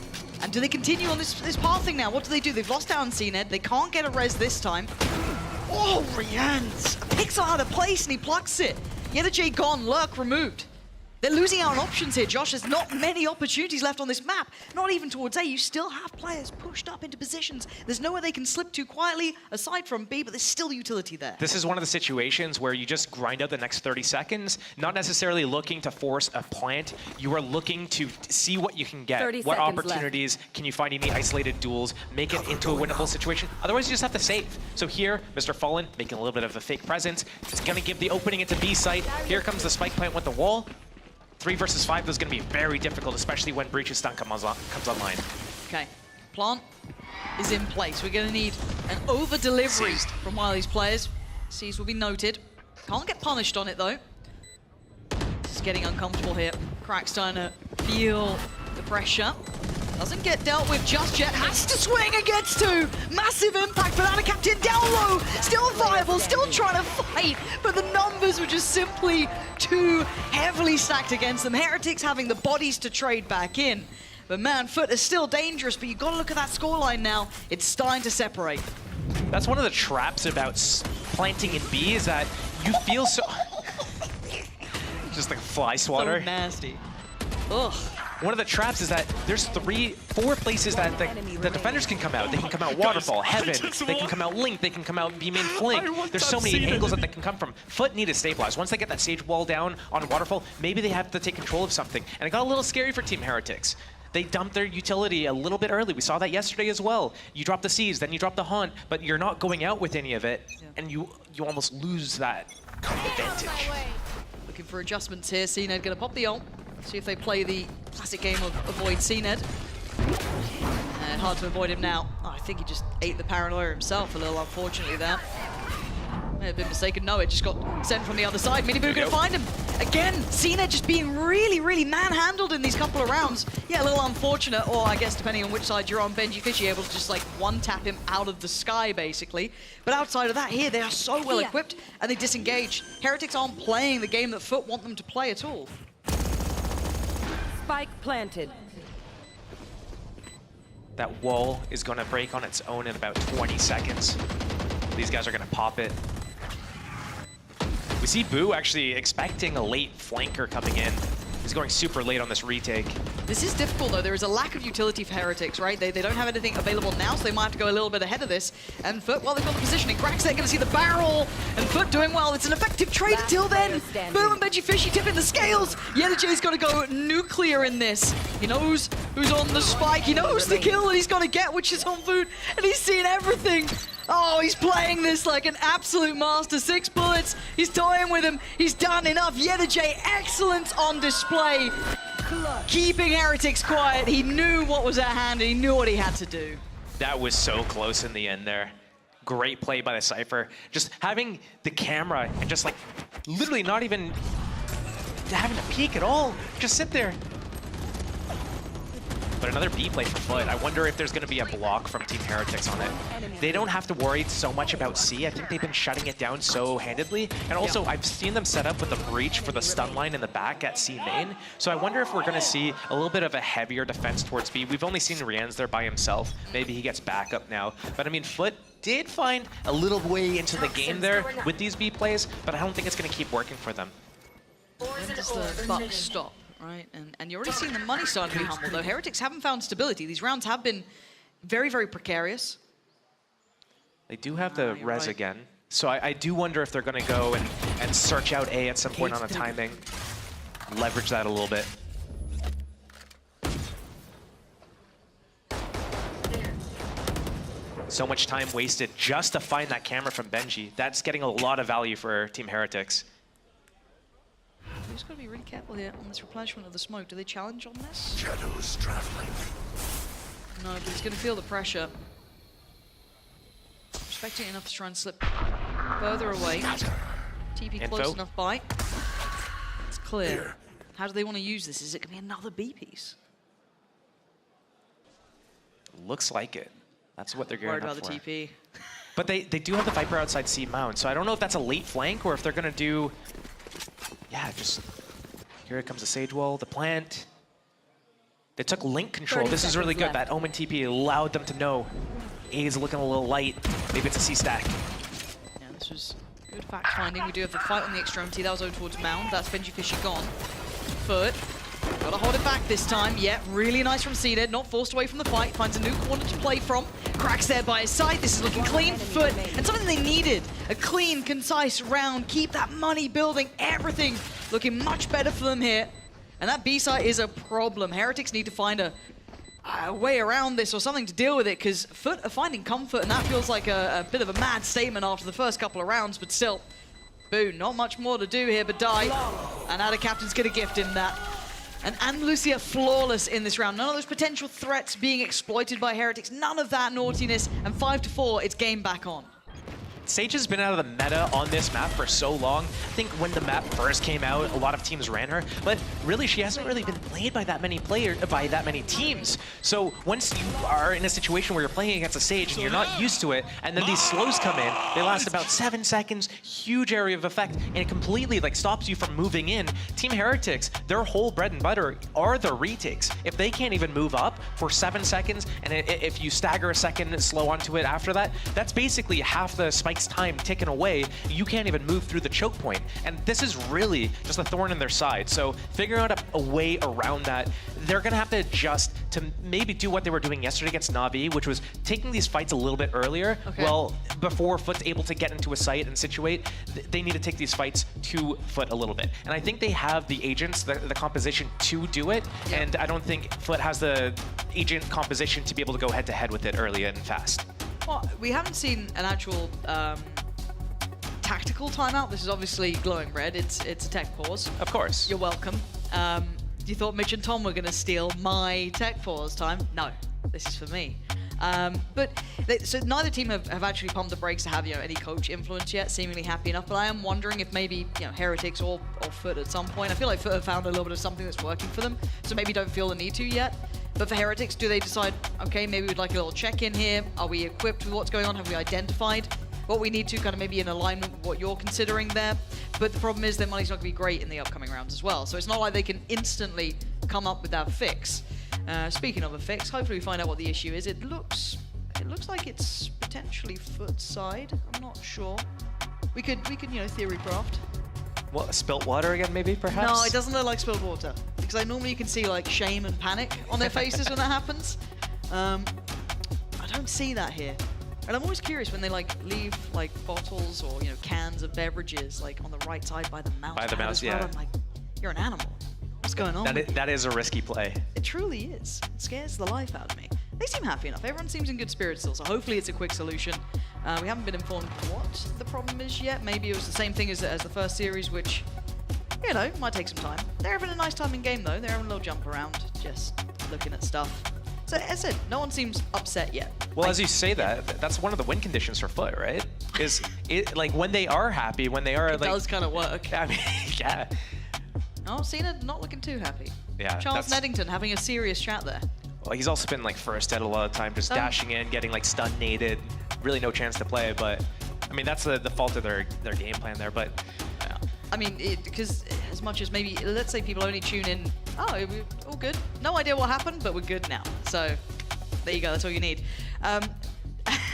And do they continue on this pathing now? What do? They've lost down CNED. They can't get a res this time. Oh, Rians! Picks out of place and he plucks it. J gone, Lurk removed. They're losing out on options here, Josh. There's not many opportunities left on this map. Not even towards A. You still have players pushed up into positions. There's nowhere they can slip to quietly, aside from B, but there's still utility there. This is one of the situations where you just grind out the next 30 seconds, not necessarily looking to force a plant. You are looking to see what you can get. What opportunities can you find any isolated duels, make it into a winnable situation. Otherwise, you just have to save. So here, Mr. Fallen making a little bit of a fake presence. It's going to give the opening into B site. Here comes the spike plant with the wall. 3 versus 5 is going to be very difficult, especially when Breach's stun comes online. Okay, plant is in place. We're going to need an over-delivery from one of these players. Seize will be noted. Can't get punished on it, though. This is getting uncomfortable here. Crack's starting to feel the pressure. Doesn't get dealt with just yet. Has to swing and gets to. Massive impact for that captain down low. Still viable, still trying to fight, but the numbers were just simply too heavily stacked against them. Heretics having the bodies to trade back in. But man, FUT is still dangerous, but you've got to look at that scoreline now. It's starting to separate. That's one of the traps about planting in B is that you feel so... just like a fly swatter. So nasty. Ugh. One of the traps is that there's 4 places that the defenders can come out. They can come out Waterfall, Heaven, they can come out Link, they can come out B main Flank. There's so many angles that they can come from. FUT need to stabilize. Once they get that Sage wall down on Waterfall, maybe they have to take control of something. And it got a little scary for Team Heretics. They dumped their utility a little bit early. We saw that yesterday as well. You drop the Siege, then you drop the Haunt, but you're not going out with any of it, and you almost lose that advantage. Looking for adjustments here. CNED going to pop the ult. See if they play the classic game of avoid CNED. And hard to avoid him now. Oh, I think he just ate the paranoia himself a little, unfortunately, there. May have been mistaken. No, it just got sent from the other side. Miniboo going to find him. Again, CNED just being really, really manhandled in these couple of rounds. Yeah, a little unfortunate, or I guess depending on which side you're on, Benji Fishy able to just like one-tap him out of the sky, basically. But outside of that, here, they are so well equipped, and they disengage. Heretics aren't playing the game that FUT want them to play at all. Spike planted. That wall is going to break on its own in about 20 seconds. These guys are going to pop it. We see Boo actually expecting a late flanker coming in. He's going super late on this retake. This is difficult, though. There is a lack of utility for Heretics, right? They don't have anything available now, so they might have to go a little bit ahead of this. And FUT, well, they've got the positioning. Crack's there, going to see the barrel. And FUT doing well. It's an effective trade until then. Boom and Benji Fishy tipping the scales. J's got to go nuclear in this. He knows who's on the spike. He knows the kill that he's got to get, which is on VOOT. And he's seeing everything. Oh, he's playing this like an absolute master. 6 bullets. He's toying with him. He's done enough. J, excellence on display. Keeping Heretics quiet. He knew what was at hand and he knew what he had to do. That was so close in the end there. Great play by the Cypher. Just having the camera and just like literally not even having to peek at all. Just sit there. But another B play for FUT. I wonder if there's going to be a block from Team Heretics on it. They don't have to worry so much about C. I think they've been shutting it down so handedly. And also, I've seen them set up with a breach for the stun line in the back at C main. So I wonder if we're going to see a little bit of a heavier defense towards B. We've only seen Rians there by himself. Maybe he gets back up now. But I mean, FUT did find a little way into the game there with these B plays, but I don't think it's going to keep working for them. When does the buck stop, right? And you're already seeing the money starting to be humble, though. Heretics haven't found stability. These rounds have been very, very precarious. They do have the res again. So I do wonder if they're going to go and search out A at some point on the timing. Leverage that a little bit. So much time wasted just to find that camera from Benji. That's getting a lot of value for Team Heretics. We just got to be really careful here on this replenishment of the smoke. Do they challenge on this? Shadows traveling. No, but he's going to feel the pressure. Respecting enough to try and slip further away. TP close enough by. It's clear. How do they want to use this? Is it going to be another B piece? Looks like it. That's what they're Worried gearing about up the for. TP. But they do have the Viper outside C mount, so I don't know if that's a late flank or if they're going to do... Yeah, just... Here comes the Sage Wall, the plant. They took link control. This is really good. That Omen TP allowed them to know A is looking a little light. Maybe it's a C-stack. Yeah, this was good fact finding. We do have the fight on the extremity. That was over towards Mound. That's Benji Fishy gone. FUT. Gotta hold it back this time. Yeah, really nice from Seeded. Not forced away from the fight. Finds a new corner to play from. Cracks there by his side. This is looking clean. FUT. And something they needed. A clean, concise round. Keep that money building. Everything looking much better for them here. And that B site is a problem. Heretics need to find a way around this or something to deal with it, because FUT are finding comfort, and that feels like a bit of a mad statement after the first couple of rounds, but still, boo, not much more to do here but die. And now the captain's gonna gift him that. And Andalusia flawless in this round. None of those potential threats being exploited by Heretics, none of that naughtiness, and 5-4, it's game back on. Sage has been out of the meta on this map for so long. I think when the map first came out, a lot of teams ran her, but really she hasn't really been played by that many teams. So once you are in a situation where you're playing against a Sage and you're not used to it, and then these slows come in, they last about 7 seconds, huge area of effect, and it completely like stops you from moving in. Team Heretics, their whole bread and butter are the retakes. If they can't even move up for 7 seconds, and if you stagger a second slow onto it after that, that's basically half the spike time ticking away. You can't even move through the choke point, and this is really just a thorn in their side. So figuring out a way around that, they're gonna have to adjust to maybe do what they were doing yesterday against Na'Vi, which was taking these fights a little bit earlier. Well, before FUT's able to get into a site and situate, they need to take these fights to FUT a little bit. And I think they have the agents, the composition to do it, and I don't think FUT has the agent composition to be able to go head to head with it early and fast. Well, we haven't seen an actual tactical timeout. This is obviously glowing red. It's a tech pause. Of course. You're welcome. You thought Mitch and Tom were going to steal my tech pause time? No, this is for me. So neither team have actually pumped the brakes to have any coach influence yet. Seemingly happy enough, but I am wondering if maybe Heretics or FUT at some point. I feel like FUT have found a little bit of something that's working for them, so maybe don't feel the need to yet. But for Heretics, do they decide, okay, maybe we'd like a little check-in here? Are we equipped with what's going on? Have we identified what we need to, kind of maybe in alignment with what you're considering there? But the problem is their money's not going to be great in the upcoming rounds as well. So it's not like they can instantly come up with that fix. Speaking of a fix, hopefully we find out what the issue is. It looks like it's potentially FUT's side. I'm not sure. We could theory craft. What, spilt water again, maybe, perhaps? No, it doesn't look like spilled water. Because normally you can see, like, shame and panic on their faces when that happens. I don't see that here. And I'm always curious when they, like, leave, like, bottles or, cans of beverages, like, on the right side by the mouse. By the mouse, yeah. I'm like, you're an animal. What's going on? That is a risky play. It truly is. It scares the life out of me. They seem happy enough. Everyone seems in good spirits still, so hopefully it's a quick solution. We haven't been informed what the problem is yet. Maybe it was the same thing as the first series, which, might take some time. They're having a nice time in game, though. They're having a little jump around, just looking at stuff. So, as I said, no one seems upset yet. Well, as you say that, that's one of the win conditions for FUT, right? Is it like when they are happy, when they are it does kind of work. I mean, yeah. Oh, Cena not looking too happy. Yeah. Charles Neddington having a serious chat there. Well, he's also been like first at a lot of time, just dashing in, getting like stun naded, really no chance to play. But I mean, that's the fault of their game plan there. But I mean, because as much as maybe, let's say people only tune in, we're all good. No idea what happened, but we're good now. So there you go, that's all you need.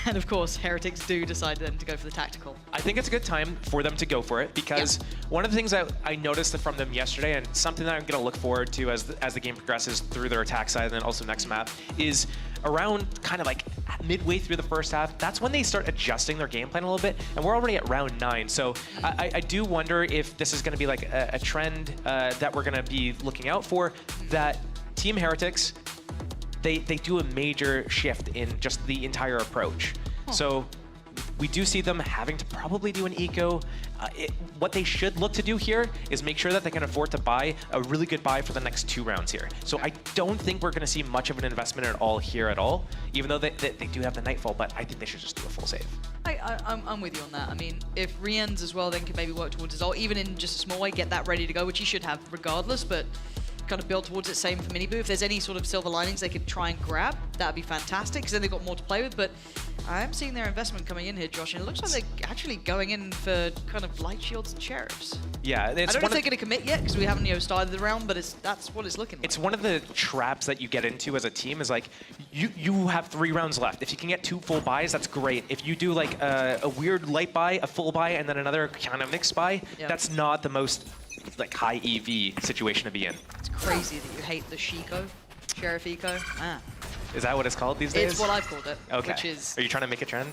And of course, Heretics do decide then to go for the tactical. I think it's a good time for them to go for it because one of the things that I noticed from them yesterday, and something that I'm going to look forward to as the game progresses through their attack side and then also next map, is around kind of like midway through the first half, that's when they start adjusting their game plan a little bit, and we're already at round 9. So I do wonder if this is going to be like a trend that we're going to be looking out for, that Team Heretics, they do a major shift in just the entire approach. So we do see them having to probably do an eco. What they should look to do here is make sure that they can afford to buy a really good buy for the next 2 rounds here. So I don't think we're going to see much of an investment at all here at all, even though they do have the Nightfall, but I think they should just do a full save. I'm with you on that. I mean, if Rien's as well then can maybe work towards his ult, even in just a small way, get that ready to go, which he should have regardless, but kind of build towards it. Same for Miniboo. If there's any sort of silver linings they could try and grab, that'd be fantastic, because then they've got more to play with. But I am seeing their investment coming in here, Josh, and it looks like they're actually going in for kind of light shields and sheriffs. Yeah, I don't know if they're going to commit yet, because we haven't started the round, but that's what it's looking like. It's one of the traps that you get into as a team, is like, you have 3 rounds left. If you can get 2 full buys, that's great. If you do like a weird light buy, a full buy, and then another kind of mixed buy, that's not the most like high EV situation to be in. It's crazy that you hate the Shiko, Sheriff Eco. Is that what it's called these days? It's what I've called it. Okay. Which is... Are you trying to make a trend?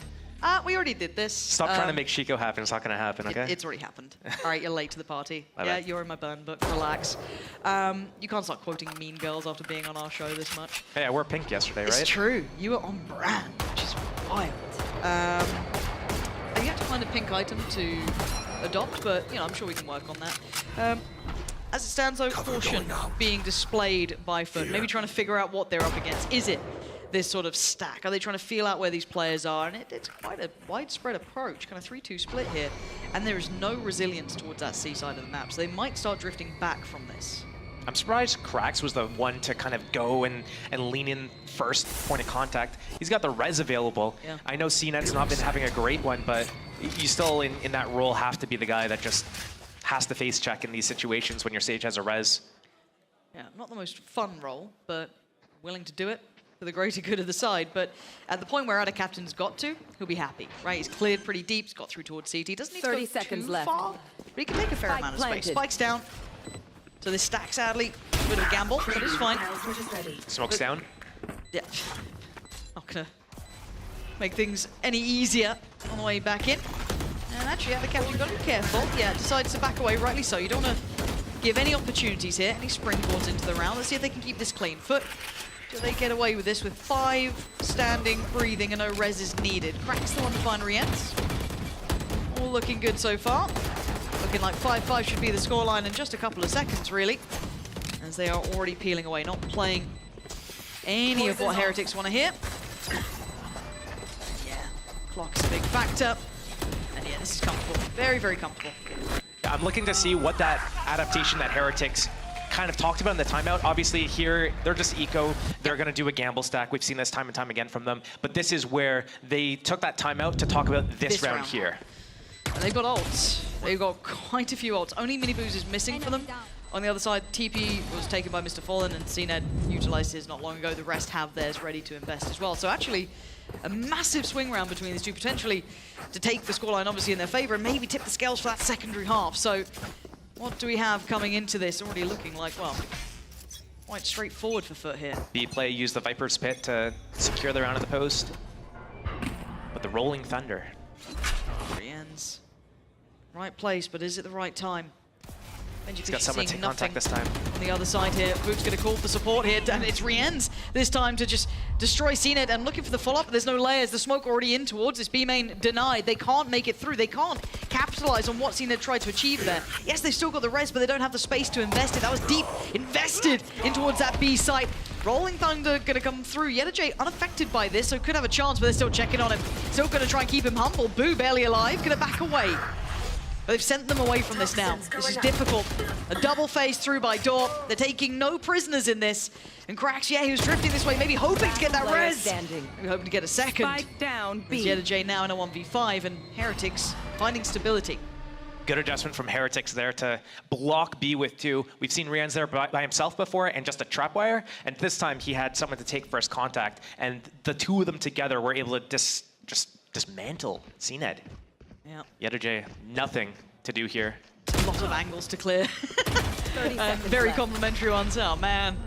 We already did this. Stop trying to make Shiko happen. It's not going to happen, okay? It's already happened. All right, you're late to the party. My Yeah, bad. you're in my burn book. Relax. You can't start quoting Mean Girls after being on our show this much. Hey, I wore pink yesterday, right? It's true. You were on brand, which is wild. You have to find a pink item to adopt, but I'm sure we can work on that. As it stands, though, caution being displayed by FUT. Maybe trying to figure out what they're up against. Is it this sort of stack? Are they trying to feel out where these players are? And it's quite a widespread approach, kind of 3-2 split here. And there is no resilience towards that C side of the map, so they might start drifting back from this. I'm surprised Krax was the one to kind of go and lean in first point of contact. He's got the res available. Yeah. I know CNET's not been having a great one, but you still, in that role, have to be the guy that just has to face check in these situations when your Sage has a res. Yeah, not the most fun role, but willing to do it for the greater good of the side. But at the point where our captain's got to, he'll be happy, right? He's cleared pretty deep, he's got through towards CT. Doesn't need 30 to go seconds too left. far, but he can take a fair amount of space. Spike's down. So this stack, sadly, a bit of a gamble, but it's fine. Smoke's down. Yeah. Not gonna make things any easier on the way back in. And actually, the captain, you've got to be careful. Yeah, decides to back away, rightly so. You don't want to give any opportunities here, any springboards into the round. Let's see if they can keep this clean. FUT, do they get away with this with 5 standing, breathing, and no res is needed? Crack's the one to find Rien's. All looking good so far. Looking like 5-5 should be the scoreline in just a couple of seconds, really. As they are already peeling away, not playing any of what Heretics want to hear. Yeah, clock's a big factor. And yeah, this is comfortable. Very, very comfortable. Yeah, I'm looking to see what that adaptation that Heretics kind of talked about in the timeout. Obviously here, they're just eco. They're going to do a gamble stack. We've seen this time and time again from them. But this is where they took that timeout to talk about this round here. And they've got ults. They've got quite a few ults. Only Miniboo's is missing for them. On the other side, TP was taken by Mr. Fallen, and CNET utilized his not long ago. The rest have theirs ready to invest as well. So actually, a massive swing round between these two, potentially to take the scoreline obviously in their favor and maybe tip the scales for that secondary half. So what do we have coming into this? Already looking like, well, quite straightforward for FUT here. B-play used the Viper's Pit to secure the round at the post. But the Rolling Thunder. Rien's right place, but is it the right time? He's got someone to take contact this time. On the other side here, Boot's going to call for support here, and it's Rien's this time to just destroy CNET and looking for the follow-up, but there's no layers. The smoke already in towards this. B-main denied. They can't make it through. They can't capitalize on what CNET tried to achieve there. Yes, they've still got the res, but they don't have the space to invest it. That was deep invested in towards that B site. Rolling Thunder going to come through. Yedajay unaffected by this, so could have a chance, but they're still checking on him. Still going to try and keep him humble. Boo barely alive, going to back away. But they've sent them away from this now. This is difficult. A double phase through by Door. They're taking no prisoners in this. And Krax, yeah, he was drifting this way, maybe hoping to get that res. Maybe hoping to get a second. Spike down, B. Yedajay now in a 1v5, and Heretics finding stability. Good adjustment from Heretics there to block B with 2. We've seen Rien's there by himself before and just a trapwire. And this time he had someone to take first contact. And the two of them together were able to just dismantle CNED. Yeah. Yetterjay, nothing to do here. A lot of angles to clear. Very complimentary ones. Oh, man.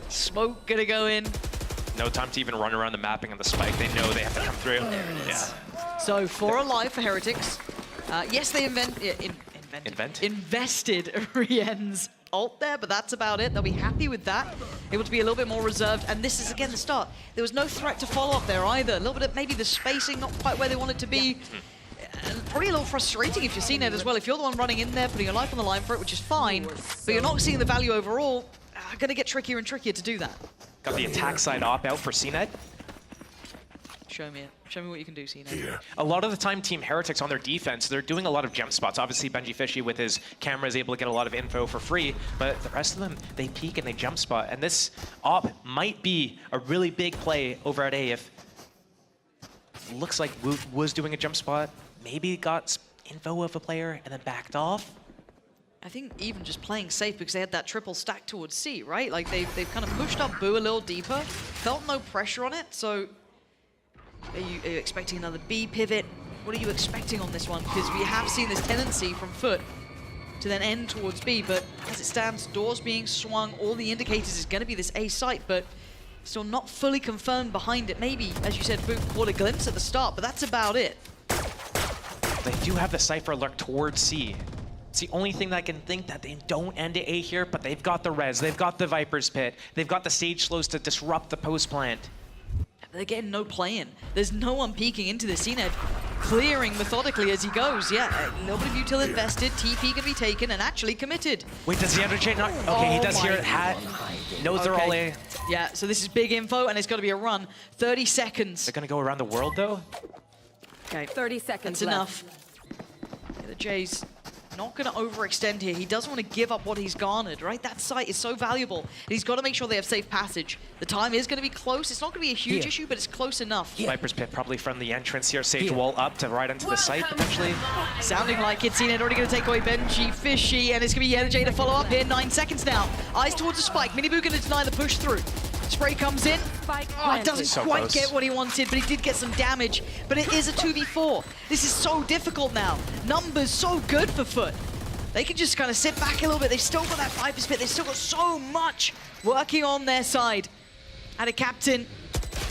Smoke gonna go in. No time to even run around the mapping and the spike. They know they have to come through. There it is. So 4 alive for Heretics. Yes, they invested Rien's ult there, but that's about it. They'll be happy with that. Able to be a little bit more reserved. And this is, again, the start. There was no threat to follow up there either. A little bit of maybe the spacing not quite where they want it to be. Probably a little frustrating if you're seeing it as well. If you're the one running in there, putting your life on the line for it, which is fine, but you're not seeing the value overall, going to get trickier and trickier to do that. Got the attack side op out for CNED. Show me what you can do, CNED. A lot of the time, Team Heretics on their defense, they're doing a lot of jump spots. Obviously, Benji Fishy with his camera is able to get a lot of info for free, but the rest of them, they peek and they jump spot. And this op might be a really big play over at A if looks like Wu was doing a jump spot, maybe got info of a player and then backed off. I think even just playing safe because they had that triple stack towards C, right? Like they've kind of pushed up Boo a little deeper, felt no pressure on it, so are you expecting another B pivot? What are you expecting on this one? Because we have seen this tendency from FUT to then end towards B, but as it stands, doors being swung, all the indicators is going to be this A site, but still not fully confirmed behind it. Maybe, as you said, Boo caught a glimpse at the start, but that's about it. They do have the Cypher lurk towards C. It's the only thing that I can think that they don't end at A here, but they've got the res, they've got the Viper's Pit, they've got the stage slows to disrupt the post plant. They're getting no play-in. There's no one peeking into this. CNED clearing methodically as he goes. Yeah, a little bit of util invested, TP can be taken and actually committed. Wait, does the Underchain not? Okay, he does hear hat. Knows they're all A. Yeah, so this is big info and it's got to be a run. 30 seconds. They're going to go around the world though? Okay, 30 seconds that's left. enough. Yeah, the Jays not going to overextend here. He doesn't want to give up what he's garnered, right? That site is so valuable. And he's got to make sure they have safe passage. The time is going to be close. It's not going to be a huge issue, but it's close enough. Viper's Pit probably from the entrance here. Sage wall up to right into the site, potentially. Sounding like it. CNED already going to take away Benji Fishy, and it's going to be Yetterjay to follow up here. 9 seconds now. Eyes towards the spike. Miniboo going to deny the push through. Spray comes in. Oh, doesn't quite get what he wanted, but he did get some damage. But it is a 2v4. This is so difficult now. Numbers so good for FUT. They can just kind of sit back a little bit. They've still got that Viper's Pit. They've still got so much working on their side. And a captain.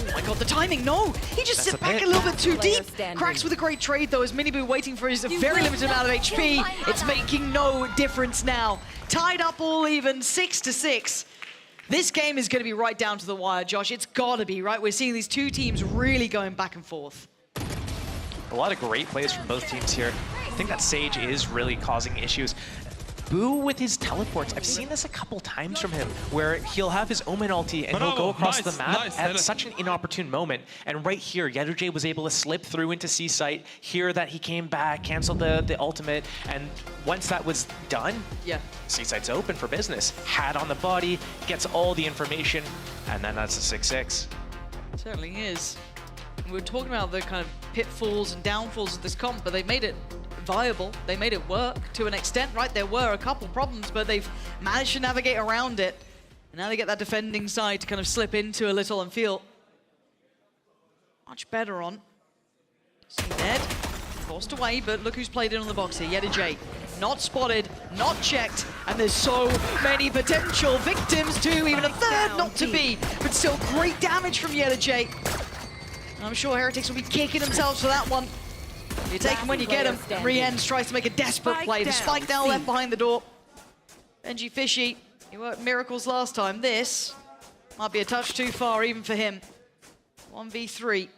Oh my god, the timing, no! He just sit back a little bit too deep. Cracks with a great trade though, as Miniboo waiting for his very limited amount of HP. It's making no difference now. Tied up all even, 6-6. This game is going to be right down to the wire, Josh. It's got to be, right? We're seeing these two teams really going back and forth. A lot of great plays from both teams here. I think that Sage is really causing issues. Boo with his teleports. I've seen this a couple times from him, where he'll have his Omen ulti and he'll go across the map at such an inopportune moment. And right here, Yetterjay was able to slip through into C site, hear that he came back, canceled the ultimate, and once that was done, C site's open for business. Hat on the body, gets all the information, and then that's a 6-6. It certainly is. And we're talking about the kind of pitfalls and downfalls of this comp, but they've made it viable. They made it work to an extent, right? There were a couple problems, but they've managed to navigate around it. And now they get that defending side to kind of slip into a little and feel much better on. CNED forced away, but look who's played in on the box here. Yetterjay, not spotted, not checked, and there's so many potential victims too, even a third not to be, but still great damage from Yetterjay. I'm sure Heretics will be kicking themselves for that one. You take them when you get them. Riens tries to make a desperate play. The spike now left behind the door. Benji Fishy, he worked miracles last time. This might be a touch too far even for him. 1v3.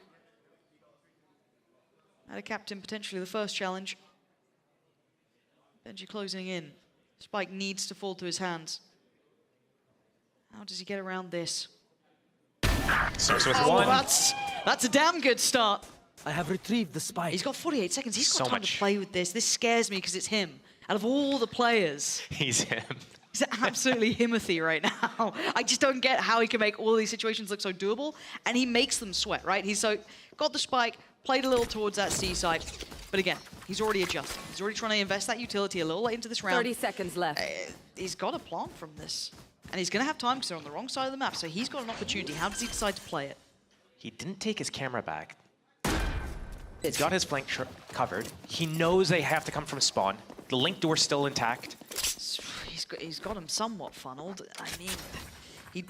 Had a captain potentially the first challenge. Benji closing in. Spike needs to fall to his hands. How does he get around this? Starts with one. That's a damn good start. I have retrieved the spike. He's got 48 seconds. He's got So time much. to play with this. This scares me because it's him. Out of all the players, He's him. he's absolutely Himothy right now. I just don't get how he can make all these situations look so doable, and he makes them sweat, right? He's so got the spike, played a little towards that C side, but again, he's already adjusting. He's already trying to invest that utility a little late into this round. 30 seconds left. He's got a plan from this, and he's going to have time because they're on the wrong side of the map, so he's got an opportunity. How does he decide to play it? He didn't take his camera back. He's got his flank covered. He knows they have to come from spawn. The link door's still intact. He's got him somewhat funneled. I mean,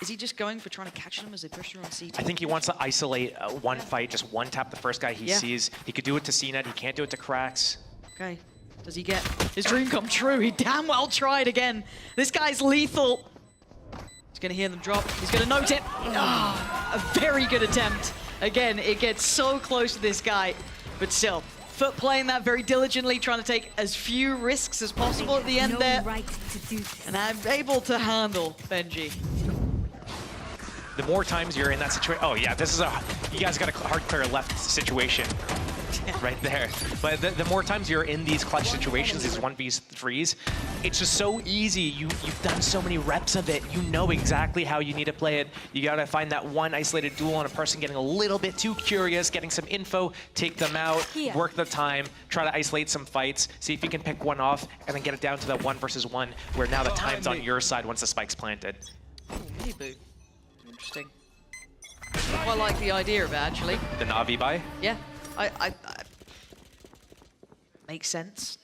is he just going for trying to catch them as they push through on CT? I think he wants to isolate one fight, just one tap the first guy he sees. He could do it to CNET, he can't do it to Krax. Okay, does he get his dream come true? He damn well tried again. This guy's lethal. He's gonna hear them drop. He's gonna note it. A very good attempt. Again, it gets so close to this guy, but still, FUT playing that very diligently, trying to take as few risks as possible at the end there. And I'm able to handle Benji. The more times you're in that situation, oh yeah, this is you guys got a hard clear left situation right there. But the more times you're in these clutch situations, these 1v3s, it's just so easy. You've done so many reps of it. You know exactly how you need to play it. You gotta find that one isolated duel on a person getting a little bit too curious, getting some info, take them out, work the time, try to isolate some fights, see if you can pick one off, and then get it down to that 1 versus 1, where now the time's on your side once the spike's planted. Oh, maybe. Interesting. I quite like the idea of it, actually. The Na'Vi buy? Yeah, I makes sense.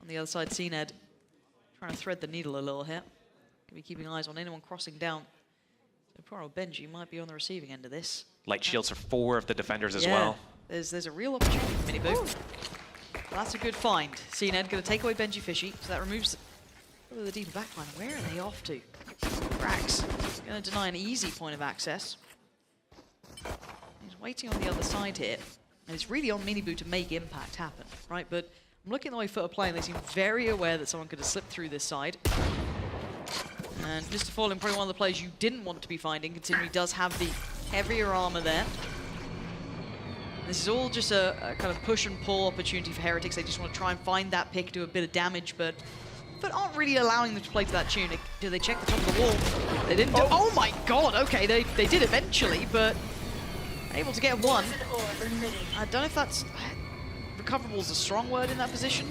On the other side, CNED trying to thread the needle a little here. Could be keeping eyes on anyone crossing down. So poor old Benji might be on the receiving end of this. Light shields for 4 of the defenders as well. There's a real opportunity for Mini Boo. That's a good find. CNED going to take away Benji Fishy, so that removes the deeper backline. Where are they off to? Krax going to deny an easy point of access. He's waiting on the other side here. And it's really on Mini Boo to make impact happen, right? But I'm looking at the way FUT are playing. They seem very aware that someone could have slipped through this side. And Mr. Fallen, probably one of the players you didn't want to be finding, considering he does have the heavier armor there. This is all just a kind of push and pull opportunity for Heretics. They just want to try and find that pick, do a bit of damage, but aren't really allowing them to play to that tune. Do they check the top of the wall? They didn't do. Oh my god, okay, they did eventually, but able to get one. I don't know if that's... recoverable is a strong word in that position.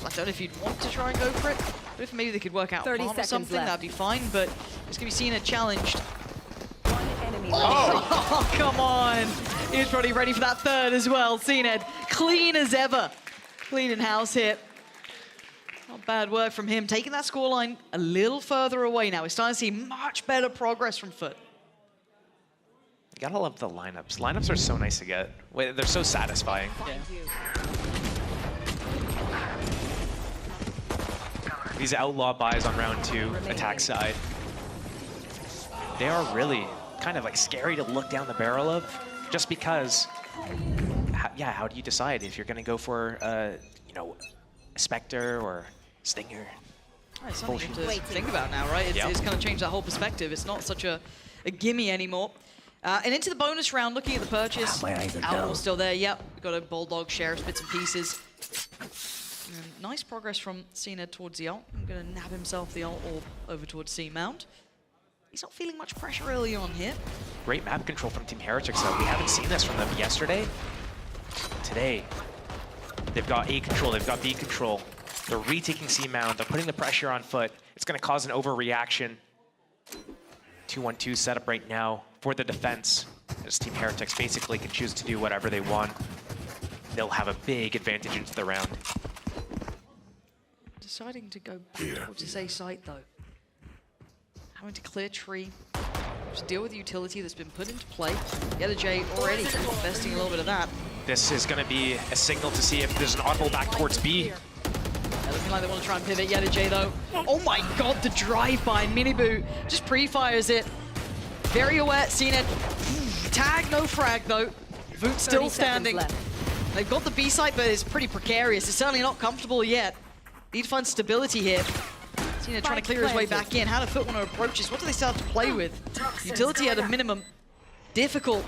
I don't know if you'd want to try and go for it. But if maybe they could work out 30 or something, left. that'd be fine, but it's going to be seen a challenged. One enemy Oh, come on! He was probably ready for that third as well. CNED, clean as ever. Clean in house hit. Not bad work from him. Taking that scoreline a little further away now. We're starting to see much better progress from FUT. You gotta love the lineups. Lineups are so nice to get. They're so satisfying. Yeah. These outlaw buys on round 2, attack side. They are really kind of like scary to look down the barrel of, just because, how do you decide if you're gonna go for, you know, a Spectre or Stinger? It's something to think about now, right? It's kind of changed that whole perspective. It's not such a gimme anymore. And into the bonus round, looking at the purchase. Outlaw still there, yep. We've got a Bulldog, Sheriff's bits and pieces. And nice progress from CNED towards the ult. I'm going to nab himself the ult orb over towards C-Mount. He's not feeling much pressure early on here. Great map control from Team Heretics, though. We haven't seen this from them yesterday. Today, they've got A control, they've got B control. They're retaking C-Mount, they're putting the pressure on FUT. It's going to cause an overreaction. 2-1-2 setup right now for the defense, as Team Heretics basically can choose to do whatever they want. They'll have a big advantage into the round. Deciding to go back towards this A site, though. Having to clear tree, to deal with the utility that's been put into play. Yellow J already investing a little bit of that. This is going to be a signal to see if there's an audible back towards B. Yeah, looking like they want to try and pivot. Yellow J, though. Oh my god, the drive-by. Mini Boo just pre-fires it. Very aware, CNED. Tag, no frag, though. Voot still standing. They've got the B site, but it's pretty precarious. It's certainly not comfortable yet. Need to find stability here. CNED trying to clear his way back in. How do FUT want to approach this? What do they start to play with? Utility at a minimum. Difficult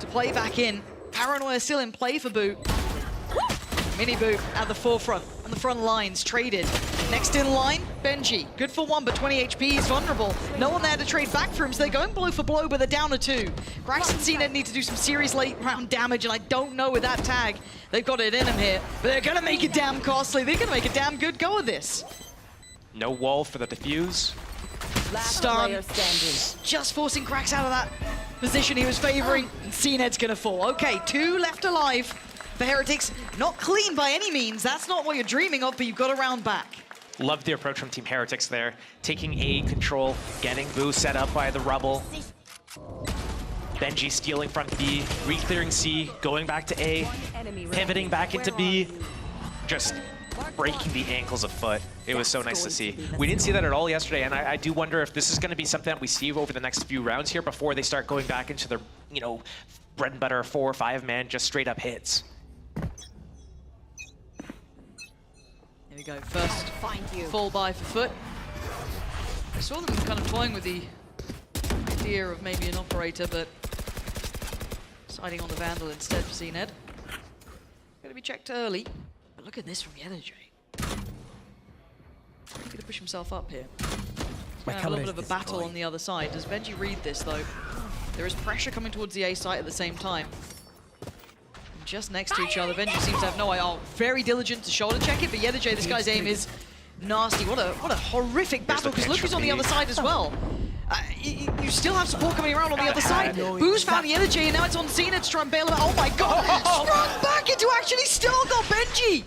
to play back in. Paranoia still in play for Boo. Mini Boo at the forefront, on the front lines, traded. Next in line, Benji. Good for 1, but 20 HP, he's vulnerable. No one there to trade back for him, so they're going blow for blow, but they're down to 2. Krax and CNED need to do some serious late round damage, and I don't know with that tag, they've got it in them here. But they're gonna make it damn costly. They're gonna make a damn good go of this. No wall for the defuse. Stun. Just forcing Krax out of that position he was favoring, and CNED's gonna fall. Okay, 2 left alive for Heretics. Not clean by any means. That's not what you're dreaming of, but you've got a round back. Love the approach from Team Heretics there. Taking A control, getting Boo set up by the Rubble. Benji stealing from B, re-clearing C, going back to A, pivoting back into B. Just breaking the ankles of FUT. It was so nice to see. We didn't see that at all yesterday, and I do wonder if this is going to be something that we see over the next few rounds here before they start going back into their, you know, bread and butter 4 or 5 man, just straight up hits. Here we go, first full buy for FUT. I saw them kind of toying with the idea of maybe an operator, but deciding on the Vandal instead for CNED. Gonna be checked early, but look at this from YellaJ. He's gonna push himself up here. He's gonna have a little bit of a battle on the other side. Does Benji read this though? There is pressure coming towards the A site at the same time. Just next to each other. Benji seems to have no idea. Oh, very diligent to shoulder check it, but YellaJ, this guy's aim is nasty. What a horrific battle, because look who's on the other side as well. You still have support coming around on the other side. Boo's found YellaJ, and now it's on Cena to try and bail him out. Oh my god! Sprung back into actually still got Benji!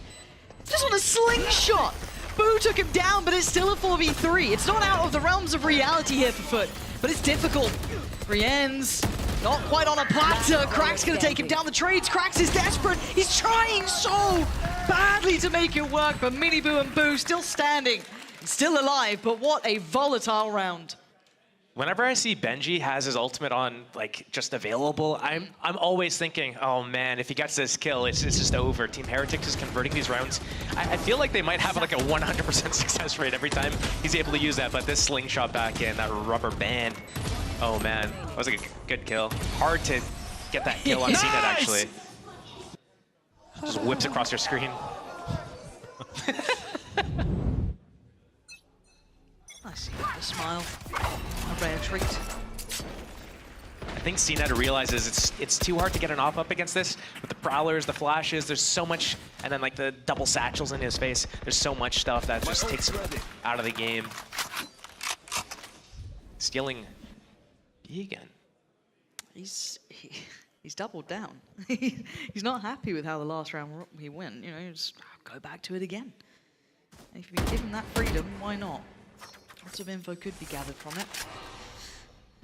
Just on a slingshot! Boo took him down, but it's still a 4v3. It's not out of the realms of reality here for FUT, but it's difficult. Rien's not quite on a platter. Crack's gonna take him down the trades. Cracks is desperate. He's trying so badly to make it work, but Miniboo and Boo still standing, still alive, but what a volatile round. Whenever I see Benji has his ultimate on, like, just available, I'm always thinking, oh man, if he gets this kill, it's just over. Team Heretics is converting these rounds. I feel like they might have like a 100% success rate every time he's able to use that, but this slingshot back in, that rubber band, oh man, that was like a good kill. Hard to get that kill on CNED, actually. Just whips across your screen. I see the smile. A rare treat. I think CNED realizes it's too hard to get an off up against this. With the prowlers, the flashes, there's so much, and then like the double satchels in his face, there's so much stuff that just takes him out of the game. Stealing B again. He's doubled down. He's not happy with how the last round he went. You know, just go back to it again. And if you give him that freedom, why not? Lots of info could be gathered from it.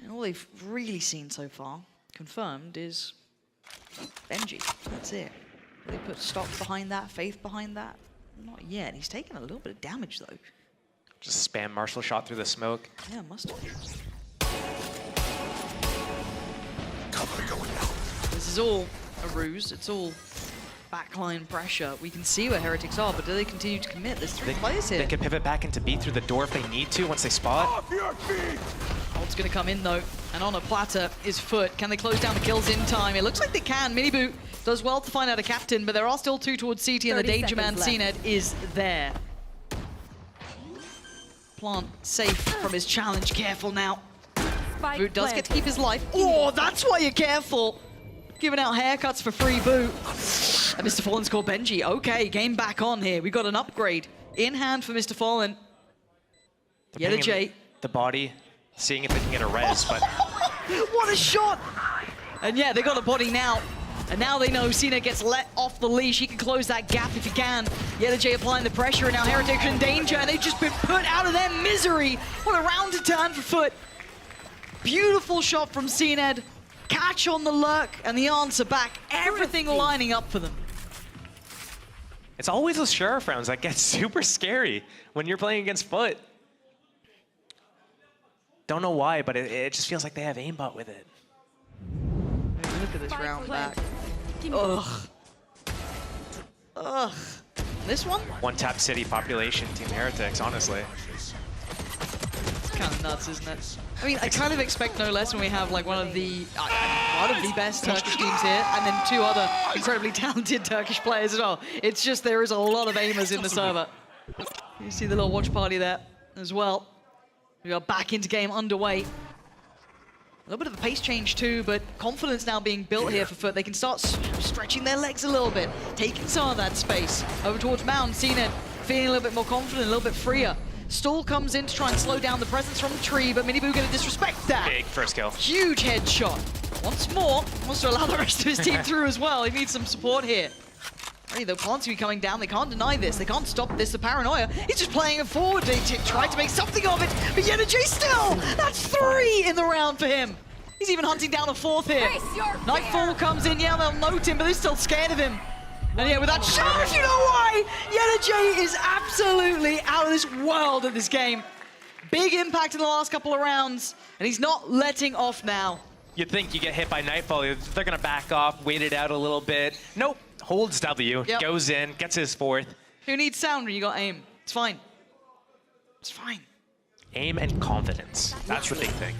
And all they've really seen so far, confirmed, is Benji. That's it. They put stock behind that, faith behind that? Not yet. He's taken a little bit of damage, though. Just spam martial shot through the smoke. Yeah, must have. This is all a ruse. It's all backline pressure. We can see where Heretics are, but do they continue to commit? There's 3 players here. They can pivot back into B through the door if they need to once they spot. Ult's gonna come in though, and on a platter is FUT. Can they close down the kills in time? It looks like they can. Miniboo does well to find out a captain, but there are still 2 towards CT, and the danger man CNED is there. Plant safe from his challenge. Careful now. Boo does get to keep his life. Oh, that's why you're careful. Giving out haircuts for free, Boo. And Mr. Fallen's called Benji. Okay, game back on here. We got an upgrade in hand for Mr. Fallen. YellaJ. The body, seeing if they can get a res, but... What a shot! And yeah, they got a body now. And now they know Cena gets let off the leash. He can close that gap if he can. YellaJ applying the pressure, and now Heretics in danger, and they've just been put out of their misery. What a round to turn for FUT. Beautiful shot from CNED. Catch on the lurk, and the answer back. Everything lining up for them. It's always those sheriff rounds that get super scary when you're playing against FUT. Don't know why, but it just feels like they have aimbot with it. Look at this round back. Ugh. Ugh. This one? One tap city population, Team Heretics, honestly. It's kind of nuts, isn't it? I mean, I kind of expect no less when we have like one of the best Turkish teams here, and then 2 other incredibly talented Turkish players as well. It's just there is a lot of aimers in the server. You see the little watch party there as well. We are back into game underway. A little bit of a pace change too, but confidence now being built here for FUT. They can start stretching their legs a little bit, taking some of that space over towards Mound. CNED feeling a little bit more confident, a little bit freer. Stall comes in to try and slow down the presence from the tree, but Miniboo gonna disrespect that. Big first kill. Huge headshot. Once more, wants to allow the rest of his team through as well. He needs some support here. Hey, though, Planty coming down. They can't deny this. They can't stop this. The paranoia. He's just playing it forward. They tried to make something of it, but Yenergy still. That's 3 in the round for him. He's even hunting down a 4th here. Nightfall comes in. Yeah, they'll note him, but they're still scared of him. And yeah, with that charge, you know why? Yenergy is absolutely out of this world at this game. Big impact in the last couple of rounds, and he's not letting off now. You'd think you get hit by Nightfall, they're gonna back off, wait it out a little bit. Nope, holds W, goes in, gets his 4th. Who needs sound when you got aim? It's fine. It's fine. Aim and confidence, that's the big thing.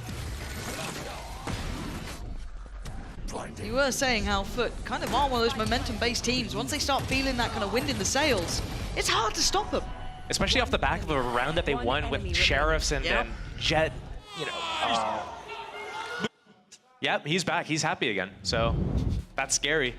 You were saying how FUT kind of are one of those momentum-based teams. Once they start feeling that kind of wind in the sails, it's hard to stop them. Especially off the back of a round that they won with Sheriffs and then Jet, you know. Yep, he's back. He's happy again. So that's scary.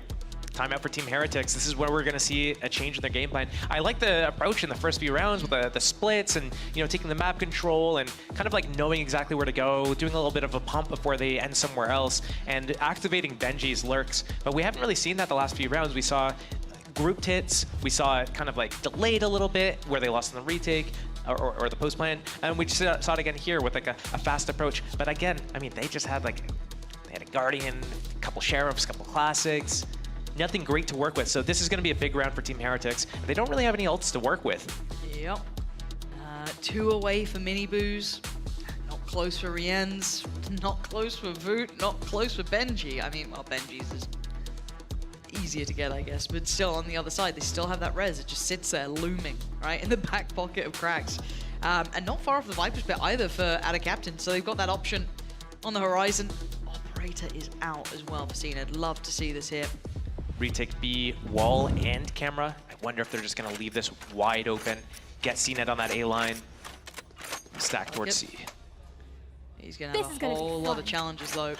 Timeout for Team Heretics. This is where we're going to see a change in their game plan. I like the approach in the first few rounds with the splits and, you know, taking the map control and kind of like knowing exactly where to go, doing a little bit of a pump before they end somewhere else, and activating Benji's lurks. But we haven't really seen that the last few rounds. We saw grouped hits. We saw it kind of like delayed a little bit where they lost in the retake. Or the post plan, and we just saw it again here with like a fast approach. But again, I mean, they just had like, they had a Guardian, a couple Sheriffs, a couple Classics, nothing great to work with. So this is going to be a big round for Team Heretics. They don't really have any ults to work with. Yep. 2 away for Miniboos. Not close for Rienz. Not close for Voot. Not close for Benji. I mean, well, Benji's is easier to get, I guess, but still on the other side, they still have that res. It just sits there looming, right, in the back pocket of Krax. And not far off the Viper's pit either for Ada Captain, so they've got that option on the horizon. Operator is out as well for Cena. I'd love to see this here. Retake B, wall and camera. I wonder if they're just going to leave this wide open, get CNET on that A line, stack towards C. He's going to have a whole lot of challenges, though.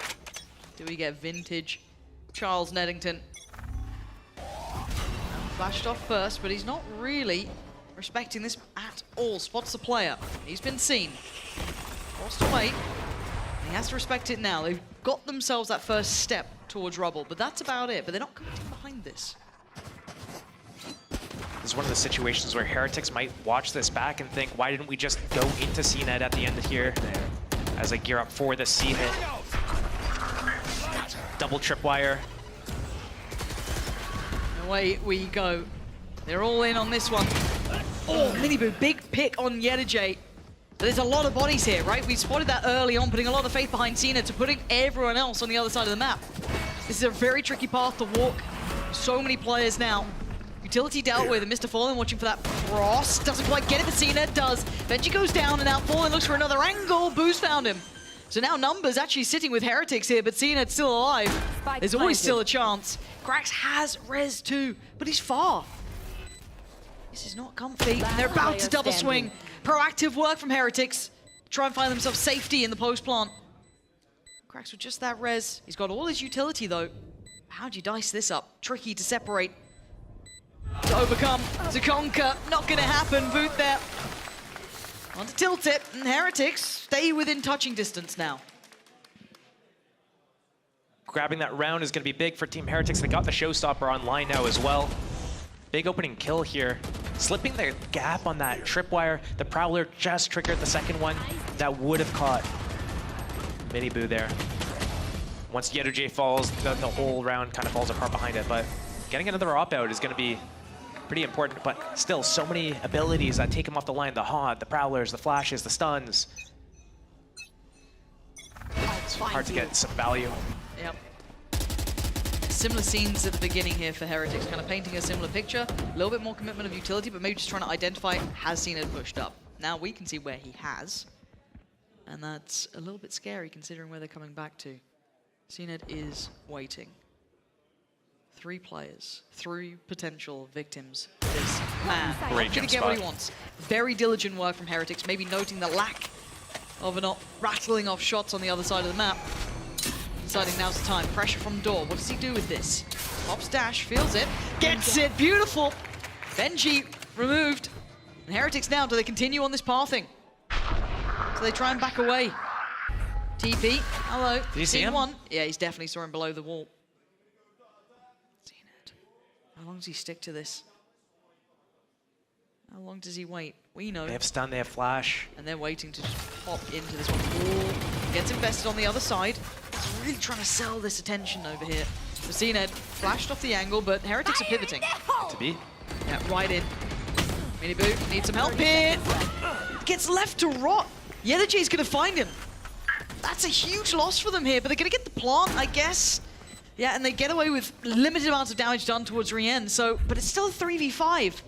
Do we get vintage Charles Neddington? Flashed off first, but he's not really respecting this at all. Spots the player. He's been seen. Forced away. He has to respect it now. They've got themselves that first step towards rubble, but that's about it. But they're not coming behind this. This is one of the situations where Heretics might watch this back and think, why didn't we just go into CNET at the end of here? As they gear up for the C hit. Double tripwire. Away we go. They're all in on this one. Oh, Miniboo, big pick on Yenergy. There's a lot of bodies here, right? We spotted that early on, putting a lot of faith behind Cena to putting everyone else on the other side of the map. This is a very tricky path to walk. So many players now. Utility dealt with, and Mr. Fallen watching for that cross. Doesn't quite get it, but Cena does. Benji goes down, and now Fallen looks for another angle. Boost found him. So now Numbers actually sitting with Heretics here, but Cenet's still alive. There's always still a chance. Krax has res too, but he's far. This is not comfy. They're about to double swing. Proactive work from Heretics. Try and find themselves safety in the post plant. Krax with just that res. He's got all his utility though. How'd you dice this up? Tricky to separate. To overcome, to conquer. Not gonna happen. Boot there. Want to tilt it, and Heretics stay within touching distance now. Grabbing that round is going to be big for Team Heretics. They got the showstopper online now as well. Big opening kill here. Slipping their gap on that tripwire. The Prowler just triggered the second one. That would have caught Miniboo there. Once Yenergy falls, the whole round kind of falls apart behind it. But getting another op-out is going to be pretty important, but still so many abilities that take him off the line. The HOD, the Prowlers, the flashes, the stuns. It's hard to get some value. Yep. Similar scenes at the beginning here for Heretics, kind of painting a similar picture. A little bit more commitment of utility, but maybe just trying to identify, has CNED pushed up? Now we can see where he has. And that's a little bit scary considering where they're coming back to. CNED is waiting. 3 players, 3 potential victims. This man Great gonna get what he wants. Very diligent work from Heretics, maybe noting the lack of not rattling off shots on the other side of the map. Deciding now's the time. Pressure from door. What does he do with this? Pops dash, feels it, gets it, beautiful! Benji removed. And Heretics now, do they continue on this pathing? So they try and back away. TP, hello. Did you see him? One. Yeah, he's definitely saw him below the wall. How long does he stick to this? How long does he wait? We know. They have stun, they have flash. And they're waiting to just pop into this one. Ooh, gets invested on the other side. He's really trying to sell this attention over here. Zened flashed off the angle, but Heretics are pivoting. To be. Yeah, right in. Miniboo needs some help here. Gets left to rot. Yedaji's gonna find him. That's a huge loss for them here, but they're gonna get the plant, I guess. Yeah, and they get away with limited amounts of damage done towards Rien, so, but it's still a 3v5.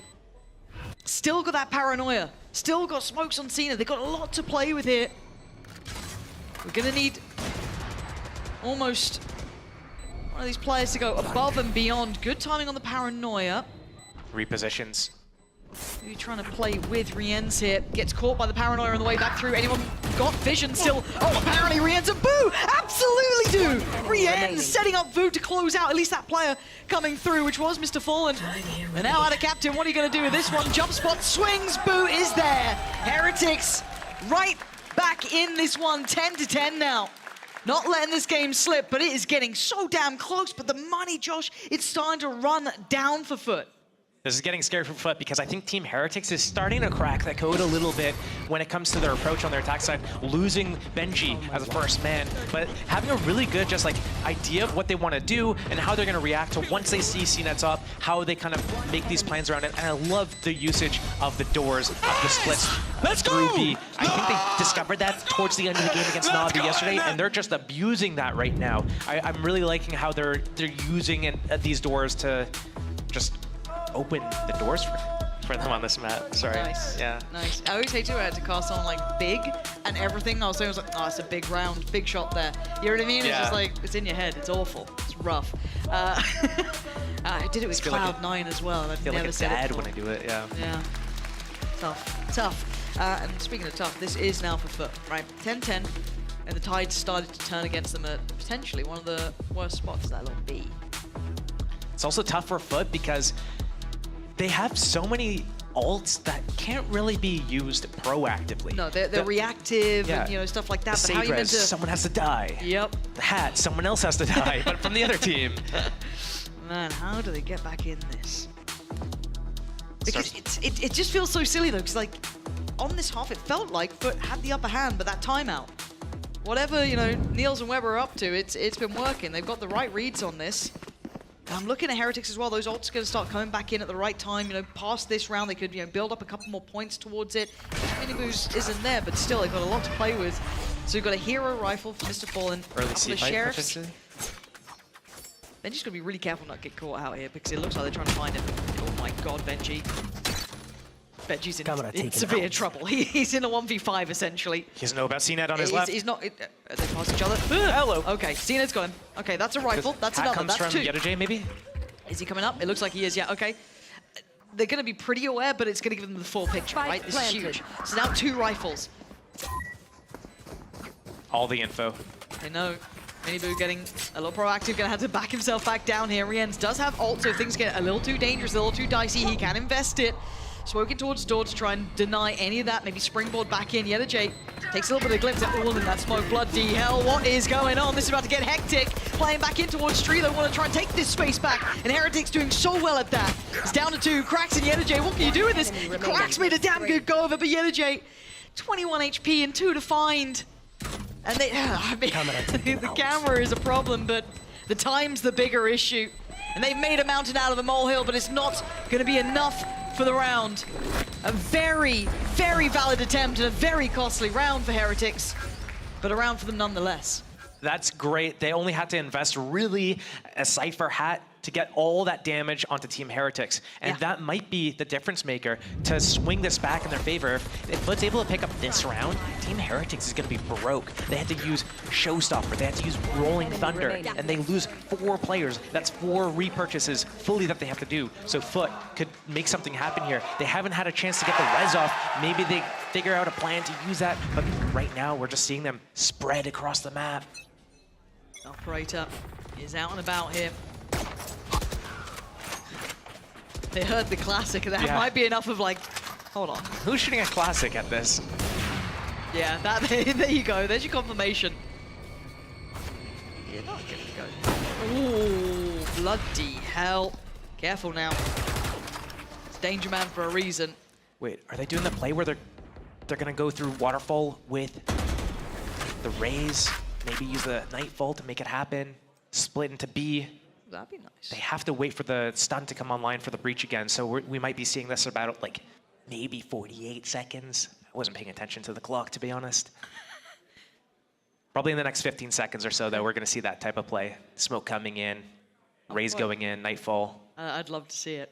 Still got that paranoia. Still got smokes on Cena. They've got a lot to play with here. We're gonna need almost one of these players to go above and beyond. Good timing on the paranoia. Repositions. Who trying to play with Rien's here? Gets caught by the paranoia on the way back through. Anyone got vision still? Oh, apparently Rien's a boo! Absolutely do! Rien setting up Vu to close out at least that player coming through, which was Mr. Fallen. And now out of captain, what are you going to do with this one? Jump spot swings, Boo is there. Heretics right back in this one, 10-10 now. Not letting this game slip, but it is getting so damn close. But the money, Josh, it's starting to run down for FUT. This is getting scary for FUT because I think Team Heretics is starting to crack that code a little bit when it comes to their approach on their attack side, losing Benji as a first man, but having a really good just like idea of what they want to do and how they're going to react to once they see CNET's up, how they kind of make these plans around it. And I love the usage of the doors, of the splits. Let's through go! B. I think they discovered that towards the end of the game against Navi yesterday, and they're just abusing that right now. I'm really liking how they're using these doors to just open the doors for them on this map. Sorry. Nice. Yeah. Nice. I always hate I had to cast on like big and everything. I was like, oh, it's a big round, big shot there. You know what I mean? Yeah. It's just like, it's in your head. It's awful. It's rough. I did it with Cloud9 as well. And I feel like it's bad when I do it, yeah. Yeah. Tough. Tough. And speaking of tough, this is now for FUT, right? 10-10. And the tide started to turn against them at potentially one of the worst spots, that little B. It's also tough for FUT because they have so many ults that can't really be used proactively. No, they're reactive and stuff like that. The but how you meant to... someone has to die. Yep. The hat, someone else has to die, but from the other team. Man, how do they get back in this? Because it just feels so silly though, because like on this half, it felt like FUT had the upper hand, but that timeout, whatever Niels and Weber are up to, it's been working. They've got the right reads on this. I'm looking at Heretics as well. Those ults are going to start coming back in at the right time. Past this round, they could build up a couple more points towards it. Miniboost isn't there, but still, they've got a lot to play with. So we've got a hero rifle for Mr. Fallen. Early C fight, Sheriffs. Benji's going to be really careful not to get caught out here because it looks like they're trying to find him. Oh my god, Benji. Benji's in severe trouble. He's in a 1v5 essentially. He doesn't know about CNET on his left. He's not. They pass each other. Hello. Okay, CNET's got him. Okay, that's a rifle. That's another. That's comes two. from Yedajay, maybe? Is he coming up? It looks like he is, yeah, okay. They're going to be pretty aware, but it's going to give them the full picture, right? This is huge. So now 2 rifles. All the info. I know. Miniboo getting a little proactive, going to have to back himself back down here. Rienz does have ult, so if things get a little too dangerous, a little too dicey, he can invest it. Smoking towards door to try and deny any of that. Maybe springboard back in. Yedajay takes a little bit of glimpse at all in that smoke. Bloody hell, what is going on? This is about to get hectic. Playing back in towards Stree. They want to try and take this space back. And Heretics doing so well at that. It's down to 2. Cracks in Yedajay. What can you do with this? Cracks made a damn good go of it, but Yedajay, 21 HP and 2 to find. And they, the camera is a problem, but the time's the bigger issue. And they've made a mountain out of a molehill, but it's not going to be enough for the round. A very, very valid attempt and a very costly round for Heretics, but a round for them nonetheless. That's great. They only had to invest really a Cypher hat to get all that damage onto Team Heretics. And that might be the difference maker to swing this back in their favor. If FUT's able to pick up this round, Team Heretics is going to be broke. They had to use Showstopper, they had to use Rolling Thunder, and they lose 4 players. That's 4 repurchases fully that they have to do. So FUT could make something happen here. They haven't had a chance to get the res off. Maybe they figure out a plan to use that, but right now we're just seeing them spread across the map. Operator is out and about here. They heard the classic, and that might be enough of like, hold on. Who's shooting a classic at this? Yeah, there you go. There's your confirmation. You're not gonna go. Ooh, bloody hell. Careful now. It's Danger Man for a reason. Wait, are they doing the play where they're gonna go through Waterfall with the Rays? Maybe use the Nightfall to make it happen. Split into B. That'd be nice. They have to wait for the stun to come online for the breach again, so we might be seeing this about like maybe 48 seconds. I wasn't paying attention to the clock, to be honest. Probably in the next 15 seconds or so, though, we're going to see that type of play. Smoke coming in, Rays going in, Nightfall. I'd love to see it.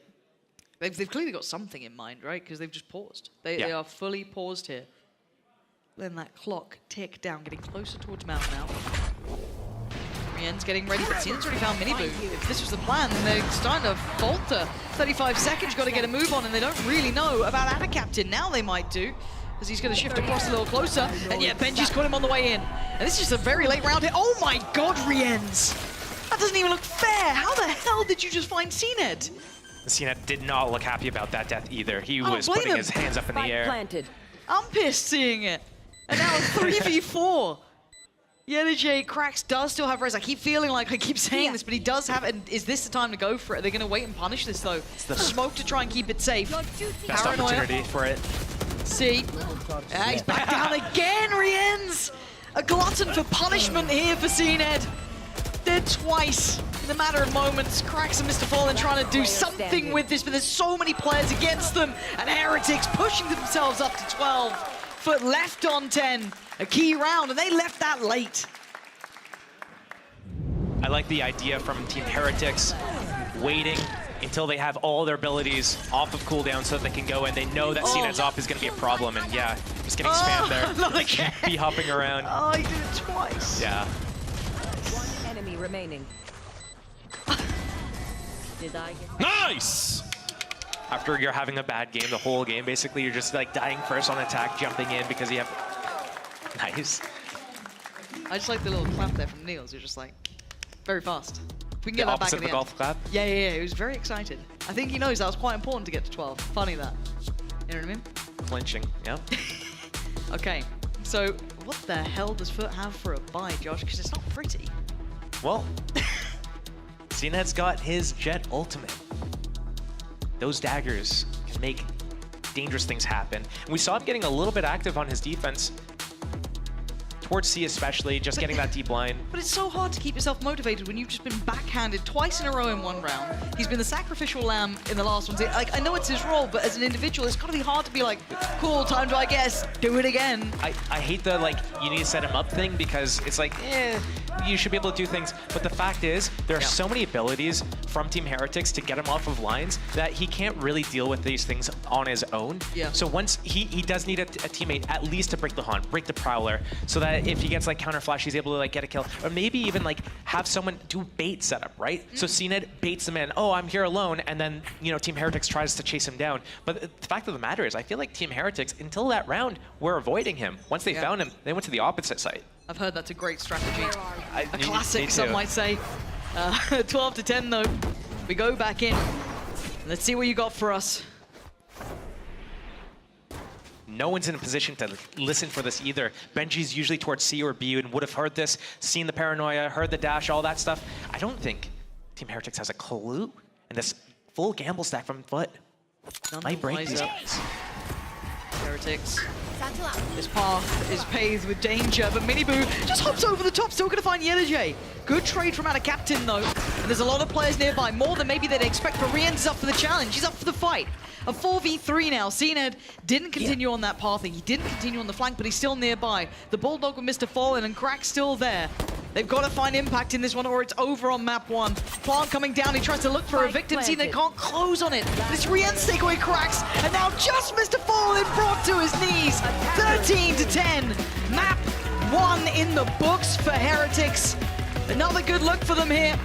They've clearly got something in mind, right? Because they've just paused. They are fully paused here. Then that clock tick down, getting closer towards Mount now. Rien's getting ready, but Zenit's already found Miniboo. If this was the plan, then they're starting to falter. 35 seconds, got to get a move on, and they don't really know about Anna Captain. Now they might do, as he's going to shift across a little closer. And yeah, Benji's got him on the way in. And this is just a very late round here. Oh my god, Rien's! That doesn't even look fair. How the hell did you just find CNED? CNED did not look happy about that death either. He was putting his hands up in the air. I'm pissed seeing it. And now it's 3v4. Yelige, Krax does still have res. I keep feeling like I keep saying this, but he does have it. Is this the time to go for it? Are they going to wait and punish this, though? It's the smoke to try and keep it safe. Best opportunity for it. See? He's back down again, Rien's! A glutton for punishment here for CNED. Dead twice in a matter of moments. Krax and Mr. Fallen trying to do something with this, but there's so many players against them. And Heretics pushing themselves up to 12. FUT left on 10. A key round, and they left that late. I like the idea from Team Heretics, waiting until they have all their abilities off of cooldown so that they can go in. They know that CNED's off is going to be a problem, and yeah, just getting spammed there. Not again. Be hopping around. Oh, he did it twice. Yeah. One enemy remaining. Did I get... Nice! After you're having a bad game, the whole game, basically, you're just like dying first on attack, jumping in because you have... Nice. I just like the little clap there from Niels. You're just like, very fast. We can get that back at the end. golf clap? Yeah. He was very excited. I think he knows that was quite important to get to 12. Funny that. You know what I mean? Clinching, yeah. Okay, so what the hell does FUT have for a buy, Josh? Because it's not pretty. Well, CNED's got his Jet ultimate. Those daggers can make dangerous things happen. And we saw him getting a little bit active on his defense. Towards C especially, just getting that deep line. But it's so hard to keep yourself motivated when you've just been backhanded twice in a row in one round. He's been the sacrificial lamb in the last one. Like, I know it's his role, but as an individual, it's got to be hard to be like, cool, time to, I guess, do it again. I hate the, like, you need to set him up thing because it's like, you should be able to do things. But the fact is, there are so many abilities from Team Heretics to get him off of lines that he can't really deal with these things on his own. Yeah. So once he does need a teammate at least to break the Haunt, break the Prowler, so that if he gets like counter flash, he's able to like get a kill, or maybe even like have someone do bait setup, right? So CNED baits him in. Oh, I'm here alone, and then Team Heretics tries to chase him down. But the fact of the matter is, I feel like Team Heretics until that round were avoiding him. Once they found him, they went to the opposite side. I've heard that's a great strategy. A classic, some might say. 12 to 10 though. We go back in. Let's see what you got for us. No one's in a position to listen for this either. Benji's usually towards C or B and would have heard this, seen the paranoia, heard the dash, all that stuff. I don't think Team Heretics has a clue. And this full gamble stack from FUT might break these guys. Heretics. This path is paved with danger, but Miniboo just hops over the top, still gonna find Yelige. Good trade from Anna Captain though, and there's a lot of players nearby, more than maybe they'd expect, but Rien's up for the challenge, he's up for the fight. A 4v3 now. CNED didn't continue on that pathing, he didn't continue on the flank, but he's still nearby. The Bulldog with Mr. Fallen and Crack's still there. They've got to find impact in this one or it's over on map 1. Plant coming down, he tries to look for a victim, CNED can't close on it. This Rien's takeaway Cracks, and now just Mr. Fallen brought to his knees. 13 to 10. Map 1 in the books for Heretics. Another good look for them here.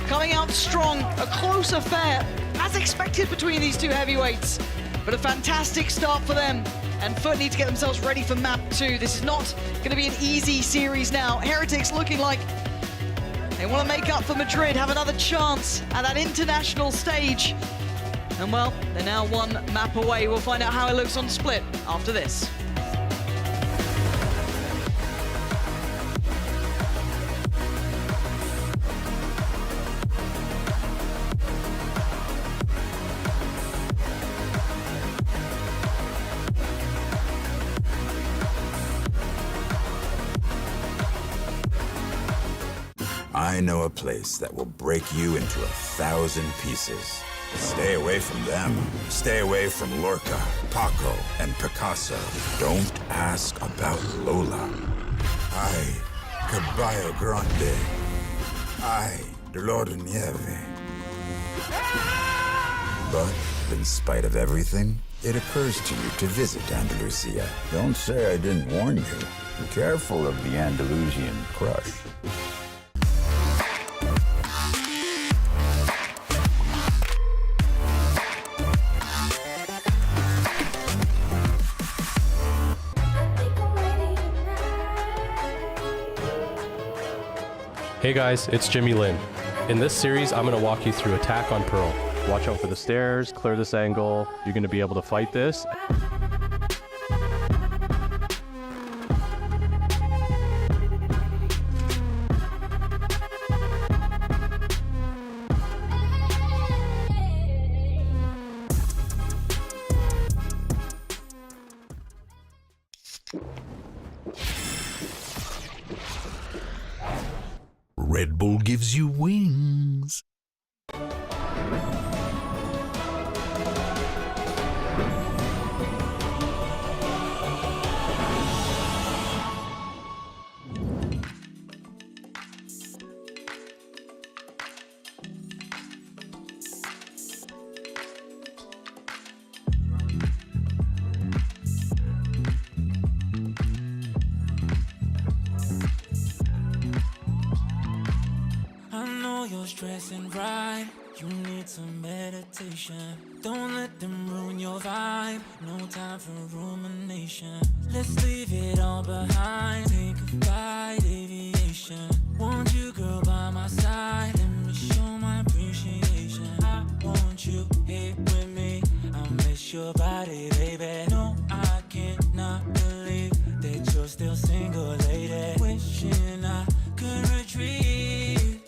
Coming out strong, a close affair, as expected between these two heavyweights. But a fantastic start for them. And FUT need to get themselves ready for map 2. This is not going to be an easy series now. Heretics looking like they want to make up for Madrid, have another chance at that international stage. And well, they're now one map away. We'll find out how it looks on Split after this. I know a place that will break you into 1,000 pieces. Stay away from them. Stay away from Lorca, Paco, and Picasso. Don't ask about Lola. Ay, Caballo Grande. Ay, Dolor de Nieve. But in spite of everything, it occurs to you to visit Andalusia. Don't say I didn't warn you. Be careful of the Andalusian crush. Hey guys, it's Jimmy Lin. In this series, I'm going to walk you through Attack on Pearl. Watch out for the stairs, clear this angle. You're going to be able to fight this. Red Bull gives you wings. You're stressing right, you need some meditation. Don't let them ruin your vibe, no time for rumination. Let's leave it all behind, take a flight, aviation. Want you, girl, by my side, let me show my appreciation. I want you here with me, I'll miss your body, baby. No, I cannot believe that you're still single, lady. Wishing I could retreat.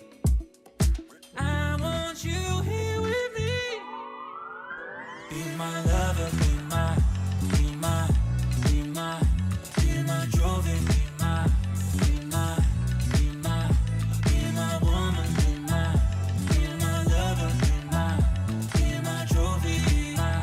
I want you here with me. Be my lover, be my trophy, be my woman, be my lover, be my trophy, be my,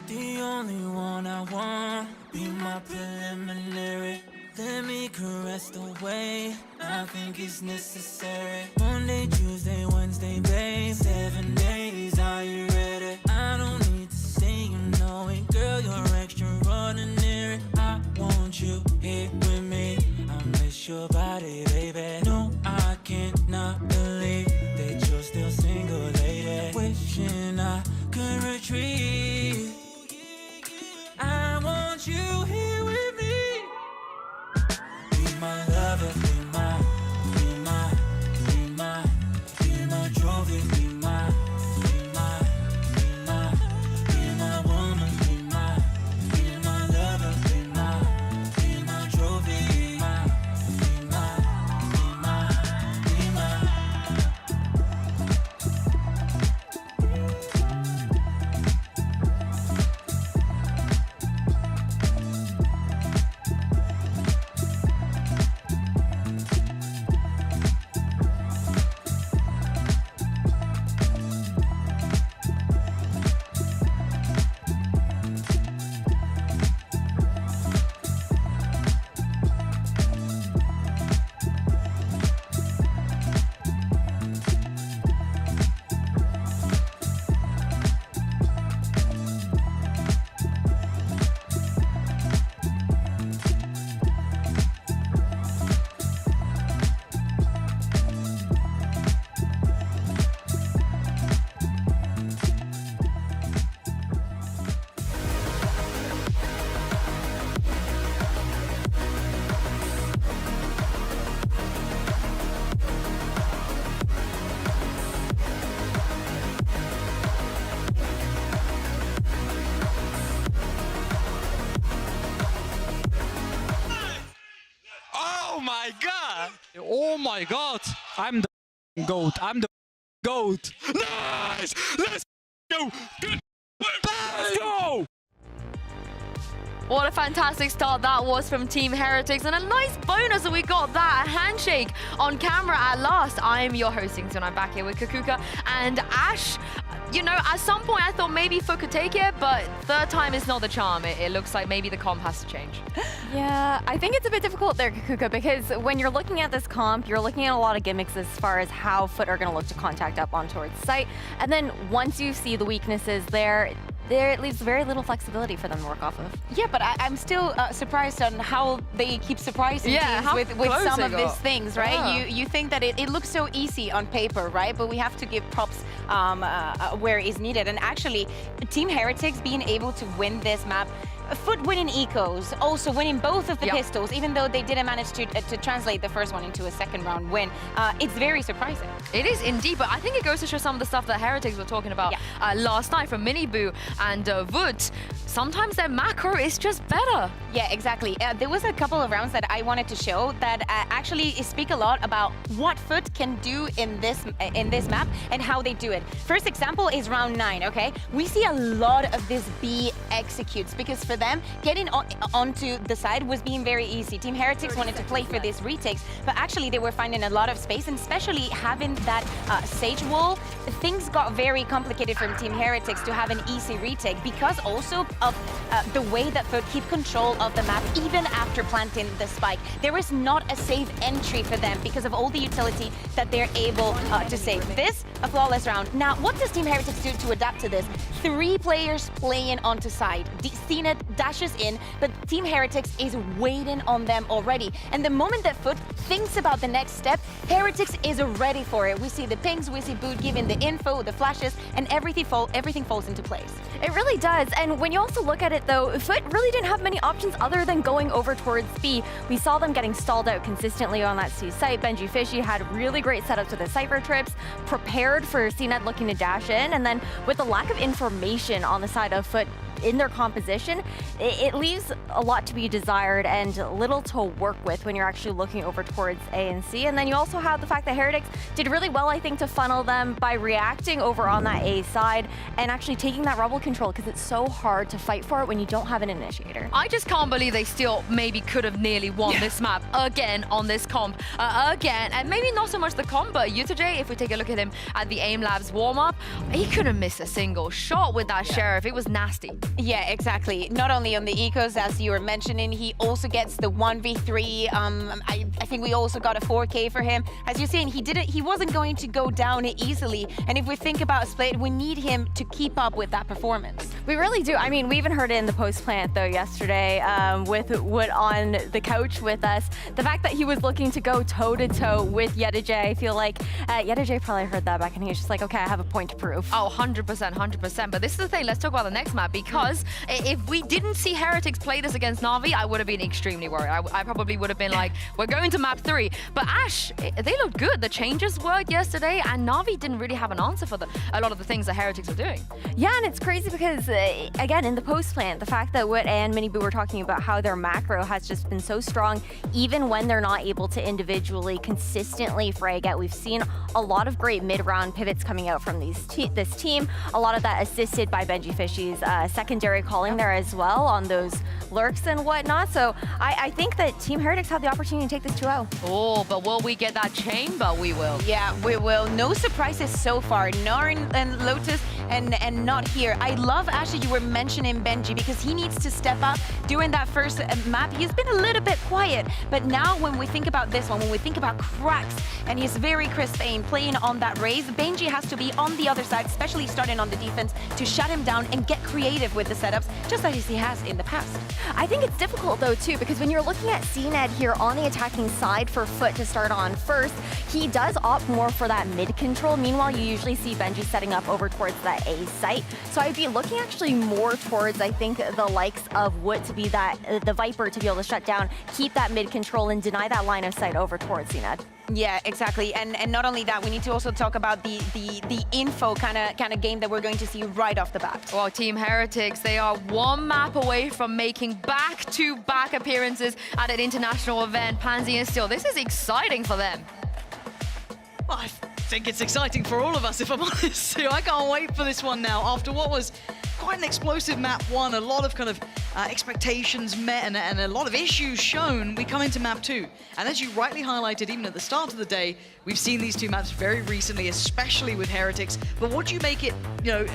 the only one I want, be my preliminary. Let me caress the way I think it's necessary. Monday, Tuesday, Wednesday, babe. 7 days, are you ready? I don't need to say you know it, girl, you're extraordinary. I want you here with me, I miss your body, baby. No, I cannot believe that you're still single, lady. Wishing I could retreat. I want you here with me. Be my lover, be my trophy, be my woman, be my lover, be my trophy, be my. Oh my god! I'm the GOAT. I'm the GOAT. Nice! Let's go! Let's go! What a fantastic start that was from Team Heretics, and a nice bonus that we got that, a handshake on camera at last. I am your hosting, so I'm back here with Kakuka and Ash. You know, at some point I thought maybe FUT could take it, but third time is not the charm. It looks like maybe the comp has to change. Yeah, I think it's a bit difficult there, Kakuka, because when you're looking at this comp, you're looking at a lot of gimmicks as far as how FUT are going to look to contact up on towards site. And then once you see the weaknesses there, it leaves very little flexibility for them to work off of. Yeah, but I'm still surprised on how they keep surprising teams with some of these things, right? Yeah. You think that it looks so easy on paper, right? But we have to give props where is needed. And actually, Team Heretics being able to win this map, FUT winning ecos, also winning both of the pistols, even though they didn't manage to translate the first one into a second round win. It's very surprising. It is indeed, but I think it goes to show some of the stuff that Heretics were talking about last night from Miniboo and VUT. Sometimes their macro is just better. Yeah, exactly. There was a couple of rounds that I wanted to show that actually speak a lot about what FUT can do in this map and how they do it. First example is round 9, okay? We see a lot of this B executes because for them, getting onto the side was being very easy. Team Heretics wanted to play for these retakes, but actually they were finding a lot of space, and especially having that Sage wall, things got very complicated from Team Heretics to have an easy retake because also of the way that FUT keep control of the map even after planting the spike. There is not a safe entry for them because of all the utility that they're able to save. This, a flawless round. Now, what does Team Heretics do to adapt to this? 3 players playing onto side. CNED dashes in, but Team Heretics is waiting on them already. And the moment that FUT thinks about the next step, Heretics is ready for it. We see the pings, we see Boot giving the info, the flashes, and everything falls into place. It really does. And when you also look at it, though, FUT really didn't have many options other than going over towards B. We saw them getting stalled out consistently on that C site. Benji Fishy had really great setups with the Cypher trips, prepared for CNED looking to dash in, and then with the lack of information on the side of FUT in their composition, it leaves a lot to be desired and little to work with when you're actually looking over towards A and C. And then you also have the fact that Heretics did really well, I think, to funnel them by reacting over on that A side and actually taking that rebel control, because it's so hard to fight for it when you don't have an initiator. I just can't believe they still maybe could have nearly won this map again on this comp again. And maybe not so much the comp, but Yutajay, if we take a look at him at the AIM Labs warm-up, he couldn't miss a single shot with that Sheriff. It was nasty. Yeah, exactly. Not only on the ecos, as you were mentioning, he also gets the 1v3. I think we also got a 4K for him. As you're saying, he wasn't going to go down easily. And if we think about Split, we need him to keep up with that performance. We really do. I mean, we even heard it in the post-plant, though, yesterday with Wood on the couch with us. The fact that he was looking to go toe-to-toe with Yutajay, I feel like Yutajay probably heard that back and he was just like, okay, I have a point to prove. Oh, 100%, 100%. But this is the thing. Let's talk about the next map, because if we didn't see Heretics play this against Na'Vi, I would have been extremely worried. I probably would have been like, we're going to map 3. But Ash, they looked good. The changes worked yesterday, and Na'Vi didn't really have an answer for a lot of the things that Heretics are doing. Yeah, and it's crazy because, again, in the post-plant, the fact that Wit and Miniboo were talking about how their macro has just been so strong, even when they're not able to individually consistently frag out. We've seen a lot of great mid-round pivots coming out from this team, a lot of that assisted by Benji Fishy's secondary calling there as well on those lurks and whatnot. So I think that Team Heretics had the opportunity to take this 2-0. Oh, but will we get that chain? But we will. Yeah, we will. No surprises so far. Narn and Lotus and not here. I love, Ashley, you were mentioning Benji because he needs to step up. During that first map, he's been a little bit quiet. But now when we think about this one, when we think about cracks, and he's very crisp aim, playing on that raise, Benji has to be on the other side, especially starting on the defense, to shut him down and get creative with the setups, just as he has in the past. I think it's difficult, though, too, because when you're looking at CNED here on the attacking side for FUT to start on first, he does opt more for that mid control. Meanwhile, you usually see Benji setting up over towards that A site. So I'd be looking actually more towards, I think, the likes of Wood to be that, the Viper to be able to shut down, keep that mid control, and deny that line of sight over towards CNED. Yeah, exactly. And not only that, we need to also talk about the info kind of game that we're going to see right off the bat. Well, Team Heretics, they are one map away from making back-to-back appearances at an international event, Pansy and Steel. This is exciting for them. Well, I think it's exciting for all of us, if I'm honest. I can't wait for this one now. After what was quite an explosive map 1, a lot of kind of expectations met and a lot of issues shown. We come into map 2, and as you rightly highlighted, even at the start of the day, we've seen these two maps very recently, especially with Heretics. But what do you make it, you know,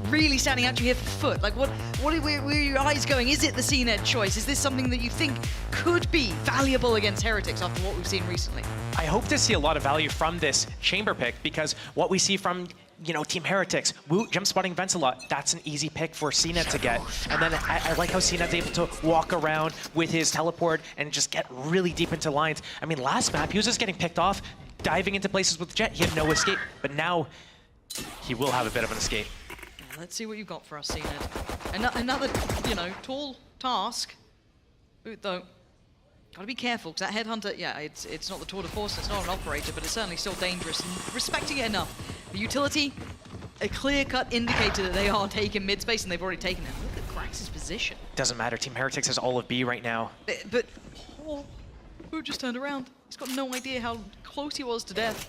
really standing out to you here for FUT? Like, where are your eyes going? Is it the CNED choice? Is this something that you think could be valuable against Heretics after what we've seen recently? I hope to see a lot of value from this chamber pick, because what we see from, you know, Team Heretics, Woot jump spotting vents a lot, that's an easy pick for CNED to get. And then I like how CNED's able to walk around with his teleport and just get really deep into lines. I mean, last map, he was just getting picked off, diving into places with Jet. He had no escape, but now he will have a bit of an escape. Let's see what you've got for us, CNED. Another, you know, tall task. Boot, though, gotta be careful, because that Headhunter, yeah, it's not the tour de force, it's not an operator, but it's certainly still dangerous, and respecting it enough. The utility, a clear-cut indicator that they are taking mid-space, and they've already taken it. Look at Krax's position. Doesn't matter, Team Heretics has all of B right now. But Boot just turned around. He's got no idea how close he was to death.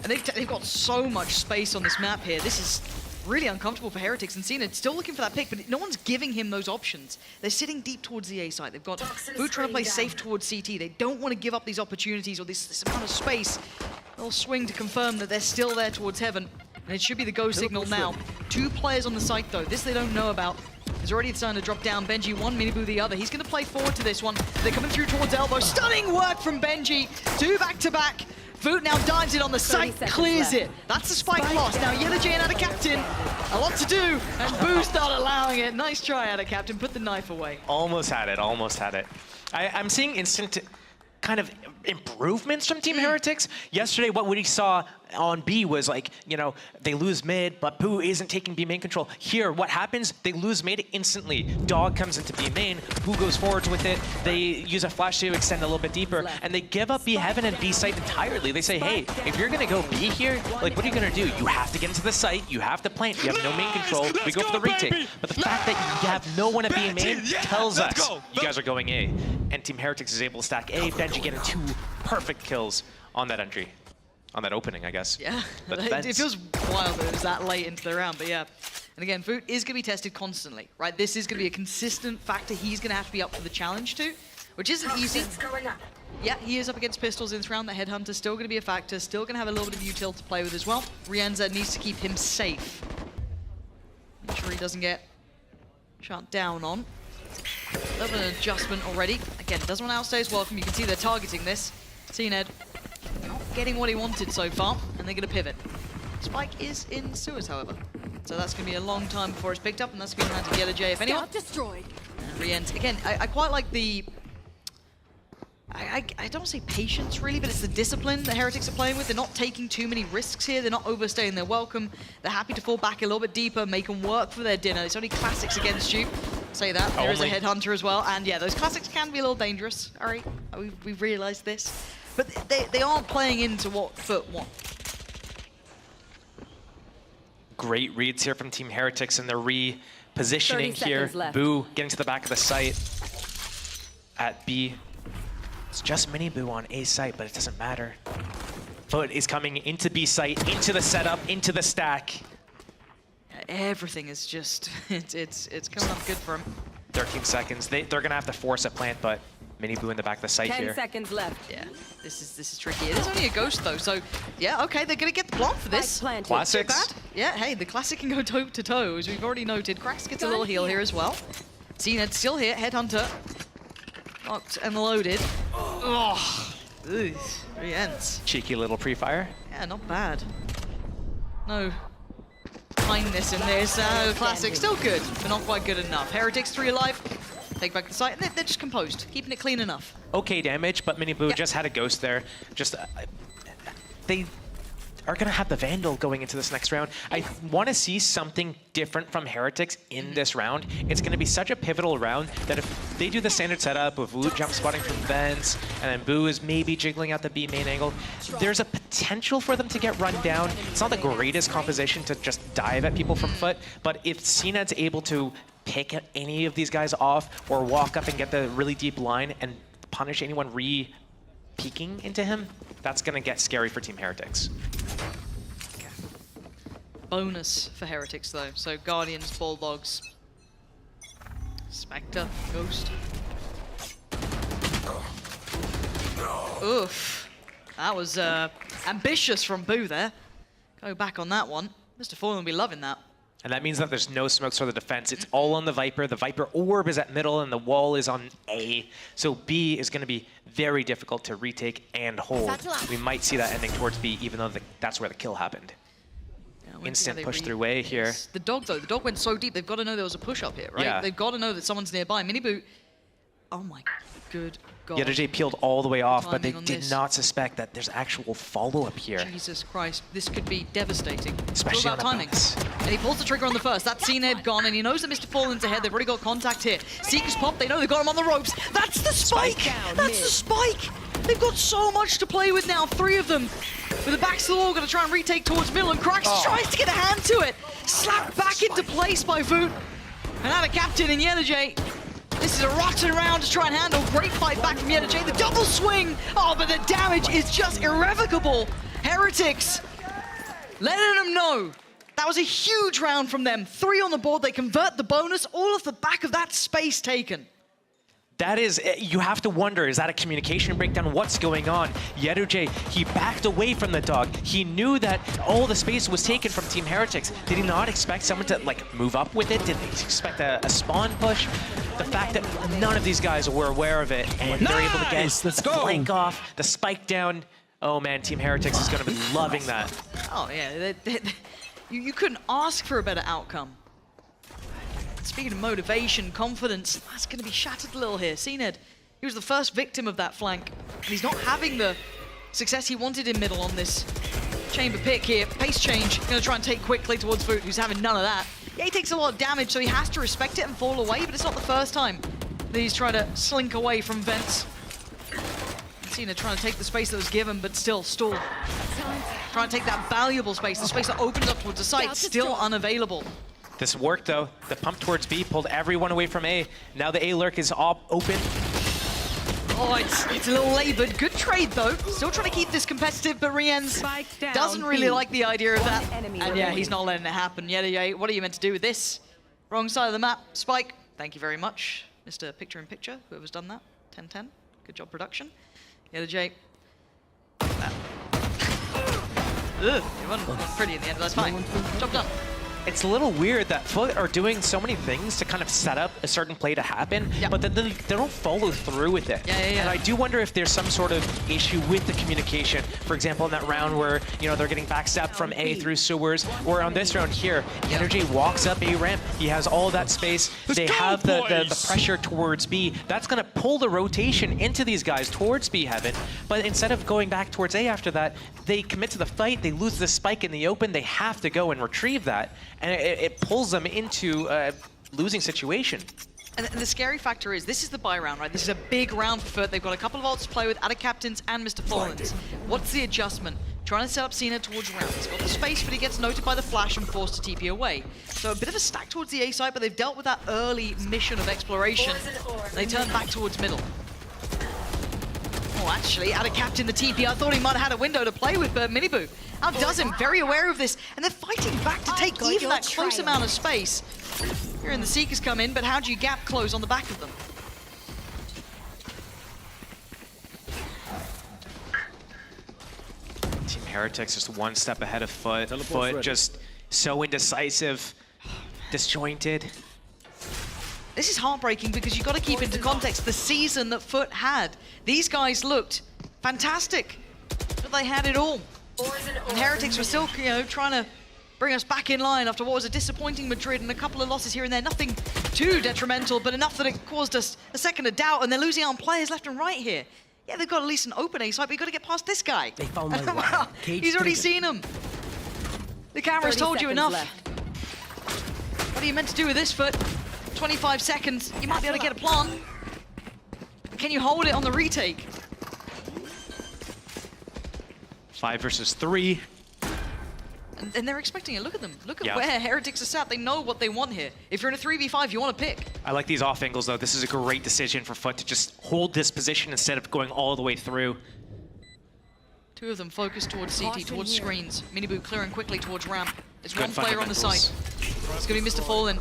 And they've got so much space on this map here. This is really uncomfortable for Heretics, and CNED still looking for that pick, but no one's giving him those options. They're sitting deep towards the A side. They've got Boot trying to play safe towards CT. They don't want to give up these opportunities or this amount of space. They'll swing to confirm that they're still there towards heaven, and it should be the go signal now. 2 players on the site, though. This they don't know about. There's already starting to drop down. Benji one, Minibu the other. He's going to play forward to this one. They're coming through towards elbow. Stunning work from Benji. 2 back-to-back. Voot now dives in on the site, clears it. That's the spike loss. Now Yellow Jay and Captain, a lot to do, and Boo's not allowing it. Nice try, Captain. Put the knife away. Almost had it, almost had it. I'm seeing instant kind of improvements from Team Heretics. Yesterday, what we saw on B was like, you know, they lose mid, but Boo isn't taking B main control. Here, what happens? They lose mid instantly. Dog comes into B main, Boo goes forwards with it, they use a flash to extend a little bit deeper, and they give up B heaven and B site entirely. They say, hey, if you're gonna go B here, like, what are you gonna do? You have to get into the site, you have to plant, you have no main control, we go for the retake. But the fact that you have no one at B main tells us you guys are going A. And Team Heretics is able to stack A, Benji getting 2 perfect kills on that entry. On that opening, I guess. Yeah, it feels wild that it was that late into the round, but yeah. And again, Voot is going to be tested constantly, right? This is going to be a consistent factor he's going to have to be up for the challenge to, which isn't easy. Yeah, he is up against pistols in this round. The Headhunter's still going to be a factor, still going to have a little bit of util to play with as well. Rienza needs to keep him safe. Make sure he doesn't get shot down on. A little bit of adjustment already. Again, doesn't want to outstay his welcome. You can see they're targeting this. CNED not getting what he wanted so far, and they're going to pivot. Spike is in sewers, however. So that's going to be a long time before it's picked up, and that's going to be around to Yellow Jay, if anyone. Destroyed. And Rienz. Again, I quite like the... I don't say patience, really, but it's the discipline that Heretics are playing with. They're not taking too many risks here. They're not overstaying their welcome. They're happy to fall back a little bit deeper, make them work for their dinner. It's only classics against you. Say that. There is a Headhunter as well. And yeah, those classics can be a little dangerous. All right, we've realized this. But they aren't playing into what FUT want. Great reads here from Team Heretics, and they're repositioning here. Boo getting to the back of the site at B. It's just Mini Boo on A site, but it doesn't matter. FUT is coming into B site, into the setup, into the stack. Everything is just, it's coming up good for him. 13 seconds. They're gonna have to force a plant, but Mini Boo in the back of the site 10 here. 10 seconds left. Yeah, this is tricky. It is only a ghost though, so yeah, okay, they're gonna get the plant for this. Classics. Yeah, hey, the classic can go toe to toe, as we've already noted. Krax gets a little heal here as well. CNED still here, Headhunter. Locked and loaded. Oh, ends. Cheeky little pre-fire. Yeah, not bad. No kindness in this. Classic, still good, but not quite good enough. Heretics 3 alive. Take back the site, and they're just composed, keeping it clean enough. Okay damage, but Mini Boo just had a ghost there. Just they are gonna have the Vandal going into this next round. I want to see something different from Heretics in this round. It's gonna be such a pivotal round that if they do the standard setup of Woot jump spotting from vents, and then Boo is maybe jiggling out the B main angle, there's a potential for them to get run down. It's not the greatest composition to just dive at people from FUT, but if CNED's able to pick any of these guys off or walk up and get the really deep line and punish anyone peeking into him, that's gonna get scary for Team Heretics. bonus for Heretics, though. So Guardians, Bulldogs, Spectre, Ghost. Oof. That was ambitious from Boo there. Go back on that one. Mr. Fallen will be loving that. And that means that there's no smokes for the defense. It's all on the Viper. The Viper orb is at middle, and the wall is on A. So B is going to be very difficult to retake and hold. We might see that ending towards B, even though that's where the kill happened. Yeah, instant push through A here. The dog, though. The dog went so deep, they've got to know there was a push up here, right? Yeah. They've got to know that someone's nearby. Miniboot. Oh my good God. Yetterjay peeled all the way off, but they did not suspect that there's actual follow-up here. Jesus Christ, this could be devastating. Especially on about timing. And he pulls the trigger on the first. That C-Ned gone, and he knows that Mr. Fallen's ahead. They've already got contact here. Seekers pop, they know they've got him on the ropes. That's the spike! That's the spike! They've got so much to play with now, 3 of them. With the backs to the wall, going to try and retake towards middle, and Krax tries to get a hand to it. Slapped back into place by VOOT. And now the captain in Yetterjay. This is a rotten round to try and handle. Great fight back from Yetterjay. The double swing. Oh, but the damage is just irrevocable. Heretics letting them know. That was a huge round from them. 3 on the board. They convert the bonus all off the back of that space taken. That is, you have to wonder, is that a communication breakdown? What's going on? Yetterjay, he backed away from the dog. He knew that all the space was taken from Team Heretics. Did he not expect someone to like move up with it? Did he expect a spawn push? The fact that none of these guys were aware of it and they're able to get the flank off, the spike down. Oh man, Team Heretics is going to be loving that. Oh yeah, you couldn't ask for a better outcome. Speaking of motivation, confidence, that's going to be shattered a little here. C-Ned, he was the first victim of that flank, and he's not having the success he wanted in middle on this chamber pick here. Pace change, going to try and take quickly towards VOOT, who's having none of that. Yeah, he takes a lot of damage, so he has to respect it and fall away, but it's not the first time that he's trying to slink away from vents. C-Ned trying to take the space that was given, but still stall. Trying to take that valuable space, the space that opens up towards the site, still unavailable. This worked though. The pump towards B pulled everyone away from A. Now the A lurk is all open. Oh, it's a little labored. Good trade though. Still trying to keep this competitive, but Rienz doesn't really like the idea of that. And yeah, he's not letting it happen. Yeah, what are you meant to do with this? Wrong side of the map. Spike, thank you very much. Mr. Picture-in-Picture, whoever's done that. 10-10. Good job, production. Yetterjay. Ugh, it wasn't pretty in the end, but that's fine. Job done. It's a little weird that FUT are doing so many things to kind of set up a certain play to happen, but then they don't follow through with it. And I do wonder if there's some sort of issue with the communication. For example, in that round where, you know, they're getting backstabbed from A through sewers, or on this round here, Yetterjay walks up A ramp. He has all that space. They have the pressure towards B. That's going to pull the rotation into these guys towards B heaven. But instead of going back towards A after that, they commit to the fight. They lose the spike in the open. They have to go and retrieve that. And it pulls them into a losing situation. And the scary factor is, this is the buy round, right? This is a big round for FUT. They've got a couple of ults to play with, Ada Captains and Mr. Fallen's. What's the adjustment? Trying to set up C-Ned towards round. He's got the space, but he gets noted by the flash and forced to TP away. So a bit of a stack towards the A side, but they've dealt with that early mission of exploration. They turn back towards middle. Oh, actually, Ada Captain the TP. I thought he might have had a window to play with, but Miniboo outdoes him, very aware of this, and they're fighting back to take even that close amount of space. Here in the Seekers come in, but how do you gap close on the back of them? Team Heretics just one step ahead of FUT. FUT just so indecisive, disjointed. This is heartbreaking because you've got to keep into context the season that FUT had. These guys looked fantastic, but they had it all. And Heretics were still, you know, trying to bring us back in line after what was a disappointing Madrid and a couple of losses here and there. Nothing too detrimental, but enough that it caused us a second of doubt, and they're losing on players left and right here. Yeah, they've got at least an open A side, but you've got to get past this guy. They found my wow. He's already seen him. The camera's told you enough. What are you meant to do with this FUT? 25 seconds, you might be able to get a plant. Can you hold it on the retake? 5 versus 3. And they're expecting it. Look at them. Look at where Heretics are sat. They know what they want here. If you're in a 3v5, you want to pick. I like these off angles, though. This is a great decision for FUT to just hold this position instead of going all the way through. Two of them focused towards CT, towards screens. Miniboot clearing quickly towards ramp. There's one Good player on the site. It's going to be Mr. Fallen.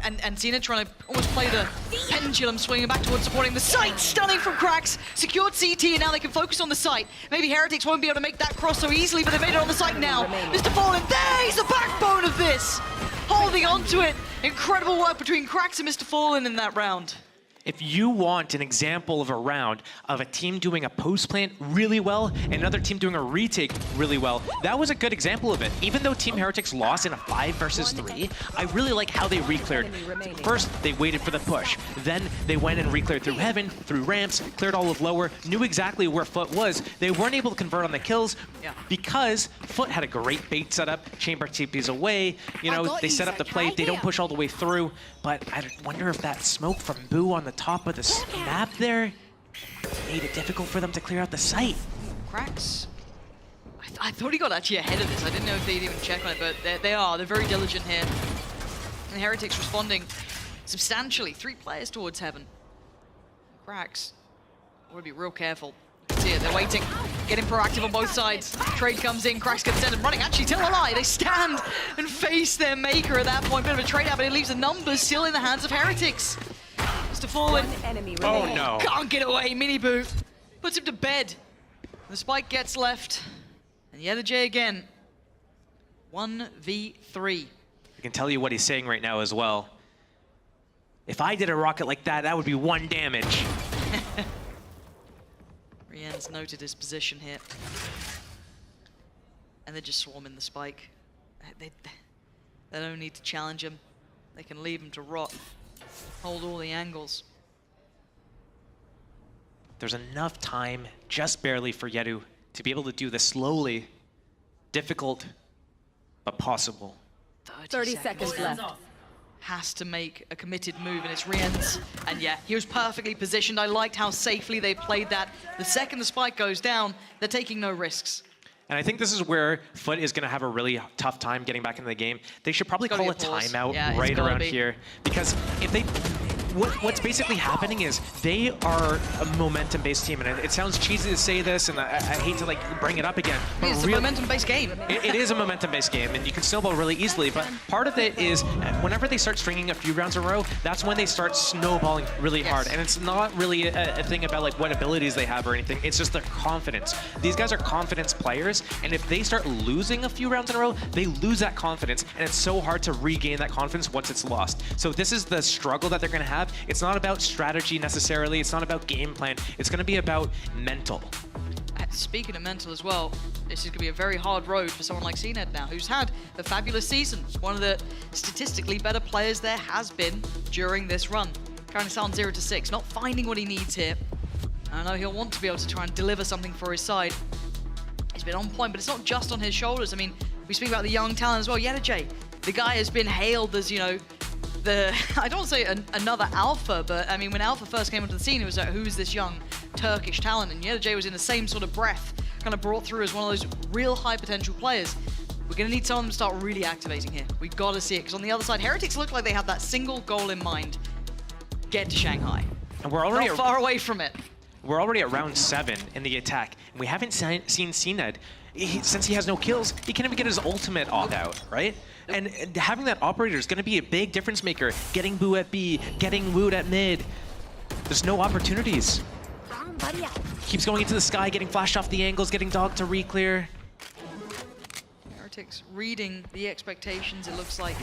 And Xena trying to almost play the pendulum, swinging back towards supporting the site. Stunning from Cracks. Secured CT, and now they can focus on the site. Maybe Heretics won't be able to make that cross so easily, but they made it on the site now. Mr. Fallen, there! He's the backbone of this! Holding on to it. Incredible work between Cracks and Mr. Fallen in that round. If you want an example of a round of a team doing a post plant really well and another team doing a retake really well, that was a good example of it. Even though Team Heretics lost in a 5 versus 3, I really like how they re-cleared. First, they waited for the push. Then they went and re-cleared through heaven, through ramps, cleared all of lower, knew exactly where FUT was. They weren't able to convert on the kills because FUT had a great bait setup. Chamber TPs away. You know, they set up the play. They don't push all the way through. But I wonder if that smoke from Boo on the top of the map there made it difficult for them to clear out the site. Cracks. I thought he got actually ahead of this. I didn't know if they'd even check on it, but they're very diligent here. And Heretics responding substantially. 3 players towards heaven. Cracks. I want to be real careful. See it, they're waiting. Getting proactive on both sides. Trade comes in, Cracks gets sent and running. Actually, tell a lie. They stand and face their maker at that point. Bit of a trade out, but it leaves the numbers still in the hands of Heretics. Mr. Fallen. Oh no. Can't get away. Mini boot. Puts him to bed. The spike gets left. And the other J again. 1v3. I can tell you what he's saying right now as well. If I did a rocket like that, that would be 1 damage. Rien's noted his position here. And they're just swarming the spike. They don't need to challenge him. They can leave him to rot. Hold all the angles. There's enough time, just barely, for Yedu to be able to do this slowly. Difficult, but possible. 30 seconds left. Has to make a committed move, and it's Rien's. And yeah, he was perfectly positioned. I liked how safely they played that. The second the spike goes down, they're taking no risks. And I think this is where FUT is going to have a really tough time getting back into the game. They should probably call a timeout right around here. Because if they... What's basically happening is they are a momentum-based team, and it sounds cheesy to say this, and I hate to like bring it up again. But it's a momentum-based game. It is a momentum-based game, and you can snowball really easily. But part of it is whenever they start stringing a few rounds in a row, that's when they start snowballing really hard. And it's not really a thing about like what abilities they have or anything. It's just their confidence. These guys are confidence players, and if they start losing a few rounds in a row, they lose that confidence, and it's so hard to regain that confidence once it's lost. So this is the struggle that they're going to have. It's not about strategy necessarily. It's not about game plan. It's going to be about mental. Speaking of mental as well, this is going to be a very hard road for someone like CNED now, who's had a fabulous season. One of the statistically better players there has been during this run. Currently still on 0-6, not finding what he needs here. I know he'll want to be able to try and deliver something for his side. He's been on point, but it's not just on his shoulders. I mean, we speak about the young talent as well. Yedajay, the guy has been hailed as, you know, I don't want to say another Alpha, but I mean, when Alpha first came onto the scene, it was like, who's this young Turkish talent? And Yedajay was in the same sort of breath, kind of brought through as one of those real high potential players. We're going to need some of them to start really activating here. We've got to see it, because on the other side, Heretics look like they have that single goal in mind. Get to Shanghai. And we're already not far away from it. We're already at round 7 in the attack, and we haven't seen CNED. Since he has no kills, he can't even get his ultimate off out, right? And having that operator is going to be a big difference maker. Getting Boo at B, getting Wood at mid. There's no opportunities. Keeps going into the sky, getting flashed off the angles, getting Dog to re-clear. Heretics reading the expectations, it looks like.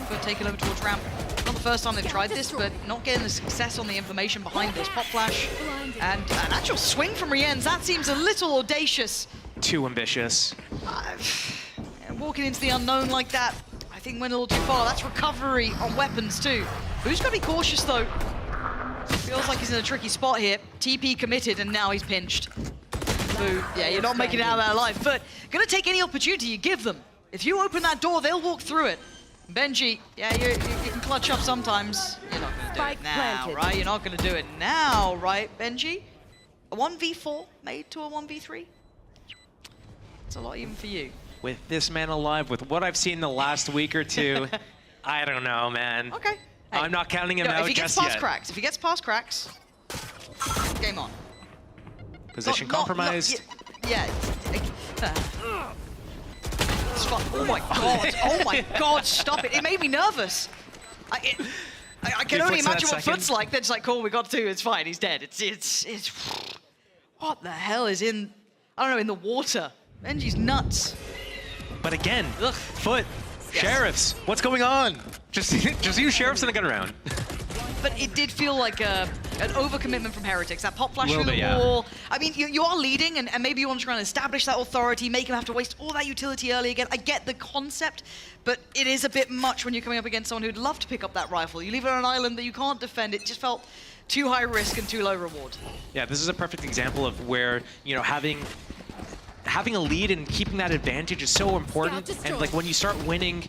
But taking over towards ramp. Not the first time they've tried this, but not getting the success on the information behind this. Pop flash and an actual swing from Rien's. That seems a little audacious. Too ambitious. Walking into the unknown like that, I think went a little too far. That's recovery on weapons too. Boo's got to be cautious though. Feels like he's in a tricky spot here. TP committed and now he's pinched. Boo, yeah, you're not making it out of that alive, but gonna take any opportunity you give them. If you open that door, they'll walk through it. Benji, yeah, you can clutch up sometimes. You're not gonna do it now, right? You're not gonna do it now, right, Benji? A 1v4 made to a 1v3? It's a lot even for you. With this man alive, with what I've seen the last week or two, I don't know, man. Okay. Hey, I'm not counting him out just yet. If he gets past cracks, game on. Position compromised. yeah. Oh my god! Oh my god! Stop it! It made me nervous. I can only imagine what FUT's like. Then it's like, cool, we got to. It's fine. He's dead. It's. What the hell is in? I don't know. In the water. Benji's nuts. But again, FUT, sheriffs. What's going on? Just use sheriffs in a gun round. But it did feel like an overcommitment from Heretics. That pop flash through the wall. I mean, you are leading, and maybe you want to try and establish that authority, make him have to waste all that utility early again. I get the concept, but it is a bit much when you're coming up against someone who'd love to pick up that rifle. You leave it on an island that you can't defend. It just felt too high risk and too low reward. Yeah, this is a perfect example of where, you know, having a lead and keeping that advantage is so important. And like when you start winning,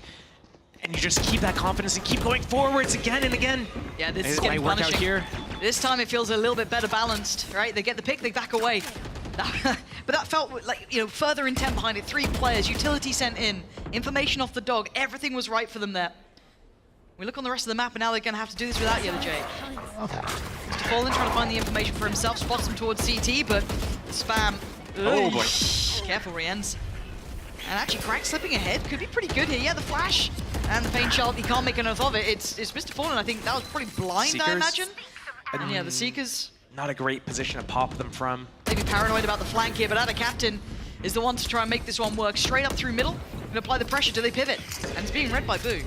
and you just keep that confidence and keep going forwards again and again. Yeah, this is getting punishing. Out here. This time it feels a little bit better balanced, right? They get the pick, they back away. But that felt like, you know, further intent behind it. 3 players, utility sent in, information off the dog, everything was right for them there. We look on the rest of the map, and now they're going to have to do this without Yellow Jay. Mr. Fallen trying to find the information for himself, spots him towards CT, but spam. Oh boy. Careful, Riens. And actually, Crack slipping ahead could be pretty good here. Yeah, the flash and the pain shell, he can't make enough of it. It's Mr. Fallen, I think that was probably blind, Seekers. I imagine. And yeah, the Seekers. Not a great position to pop them from. Maybe paranoid about the flank here, but Ada Captain is the one to try and make this one work. Straight up through middle, and apply the pressure till they pivot. And it's being read by Boo.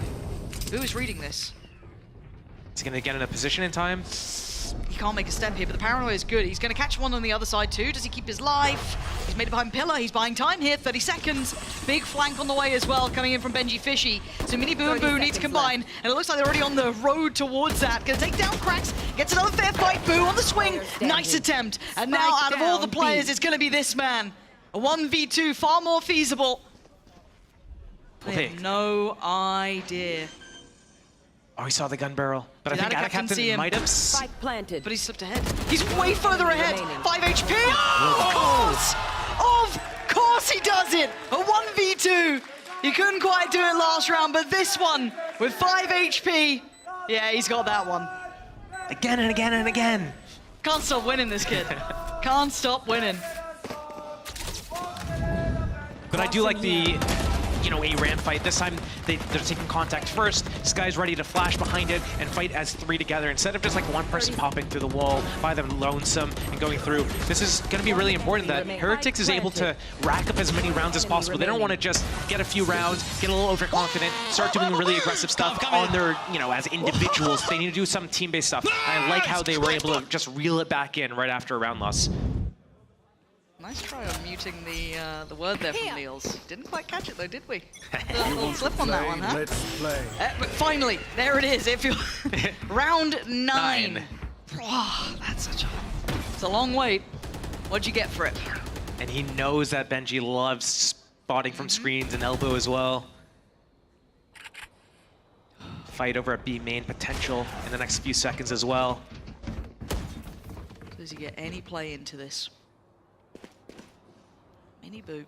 Boo is reading this. He's going to get in a position in time. He can't make a step here, but the paranoia is good. He's going to catch one on the other side too. Does he keep his life? He's made it behind Pillar. He's buying time here. 30 seconds. Big flank on the way as well, coming in from Benji Fishy. So Mini Boo and Boo need to combine, and it looks like they're already on the road towards that. Going to take down Cracks. Gets another fair fight. Boo on the swing. Nice attempt. And now, out of all the players, it's going to be this man. A 1v2, far more feasible. They have no idea. Oh, he saw the gun barrel. But I think Ada Captain might have... Spike planted. But he's slipped ahead. He's way further ahead. 5 HP. Oh, of course he does it. A 1v2. He couldn't quite do it last round, but this one with 5 HP. Yeah, he's got that one. Again and again and again. Can't stop winning, this kid. Can't stop winning. But I do like the... you know, a ran fight. This time they're taking contact first. Sky's ready to flash behind it and fight as 3 together instead of just like one person popping through the wall by them lonesome and going through. This is going to be really important that Heretics is able to rack up as many rounds as possible. They don't want to just get a few rounds, get a little overconfident, start doing really aggressive stuff on their, you know, as individuals. They need to do some team-based stuff. I like how they were able to just reel it back in right after a round loss. Nice try on muting the word there from Niels. Didn't quite catch it though, did we? A little slip on that one, huh? Let's play. But finally, there it is. If you round 9. Oh, that's it's a long wait. What'd you get for it? And he knows that Benji loves spotting from screens and elbow as well. Fight over a B main potential in the next few seconds as well. Does he get any play into this? Mini Boo.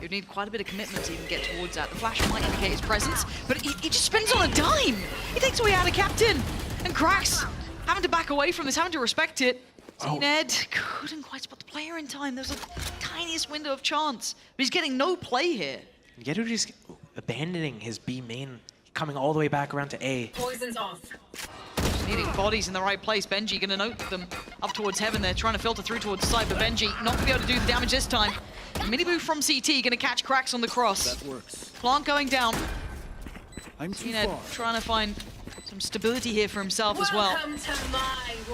You'd need quite a bit of commitment to even get towards that. The flash might indicate his presence, but he just spins on a dime. He takes away Ada Captain, and Cracks having to back away from this, having to respect it. Ned couldn't quite spot the player in time. There's a tiniest window of chance, but he's getting no play here. Yedu just abandoning his B main, coming all the way back around to A. Poison's off. Just needing bodies in the right place. Benji gonna note them up towards heaven. They're trying to filter through towards the side, but Benji not gonna be able to do the damage this time. Miniboo from CT gonna catch Cracks on the cross. That works. Plant going down. I'm too Ned far. trying to find some stability here for himself as well.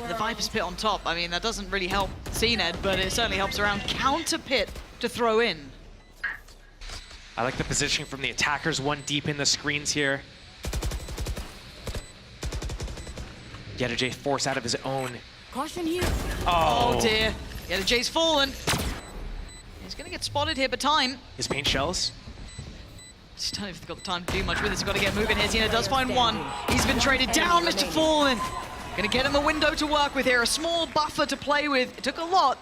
The Viper's Pit on top. I mean, that doesn't really help CNED, but it certainly helps around. Counter Pit to throw in. I like the positioning from the attackers, one deep in the screens here. Yedu forced out of his own. Caution here. Oh dear. Yedu fallen. He's gonna get spotted here, but time. His paint shells. Just don't know if they've got the time to do much with this. He's got to get moving here. Xena does find one. He's been traded down, Mr. Fallen. Gonna get him a window to work with here. A small buffer to play with. It took a lot,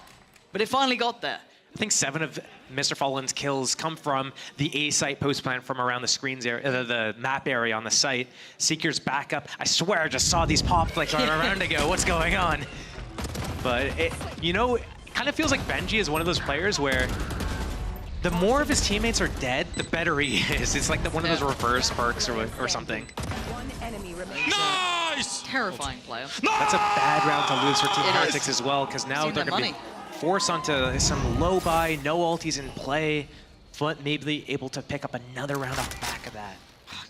but it finally got there. I think 7 of Mr. Fallen's kills come from the A site post plant from around the screens area, the map area on the site. Seeker's back up. I swear I just saw these pop like a round ago. What's going on? But you know, kind of feels like Benji is one of those players where the more of his teammates are dead, the better he is. It's like one of those reverse perks or something. Nice! Terrifying player. That's a bad round to lose for Team Heretics as well, because now Seen they're their going to money. be forced onto some low buy, no ultis in play. FUT maybe able to pick up another round off the back of that.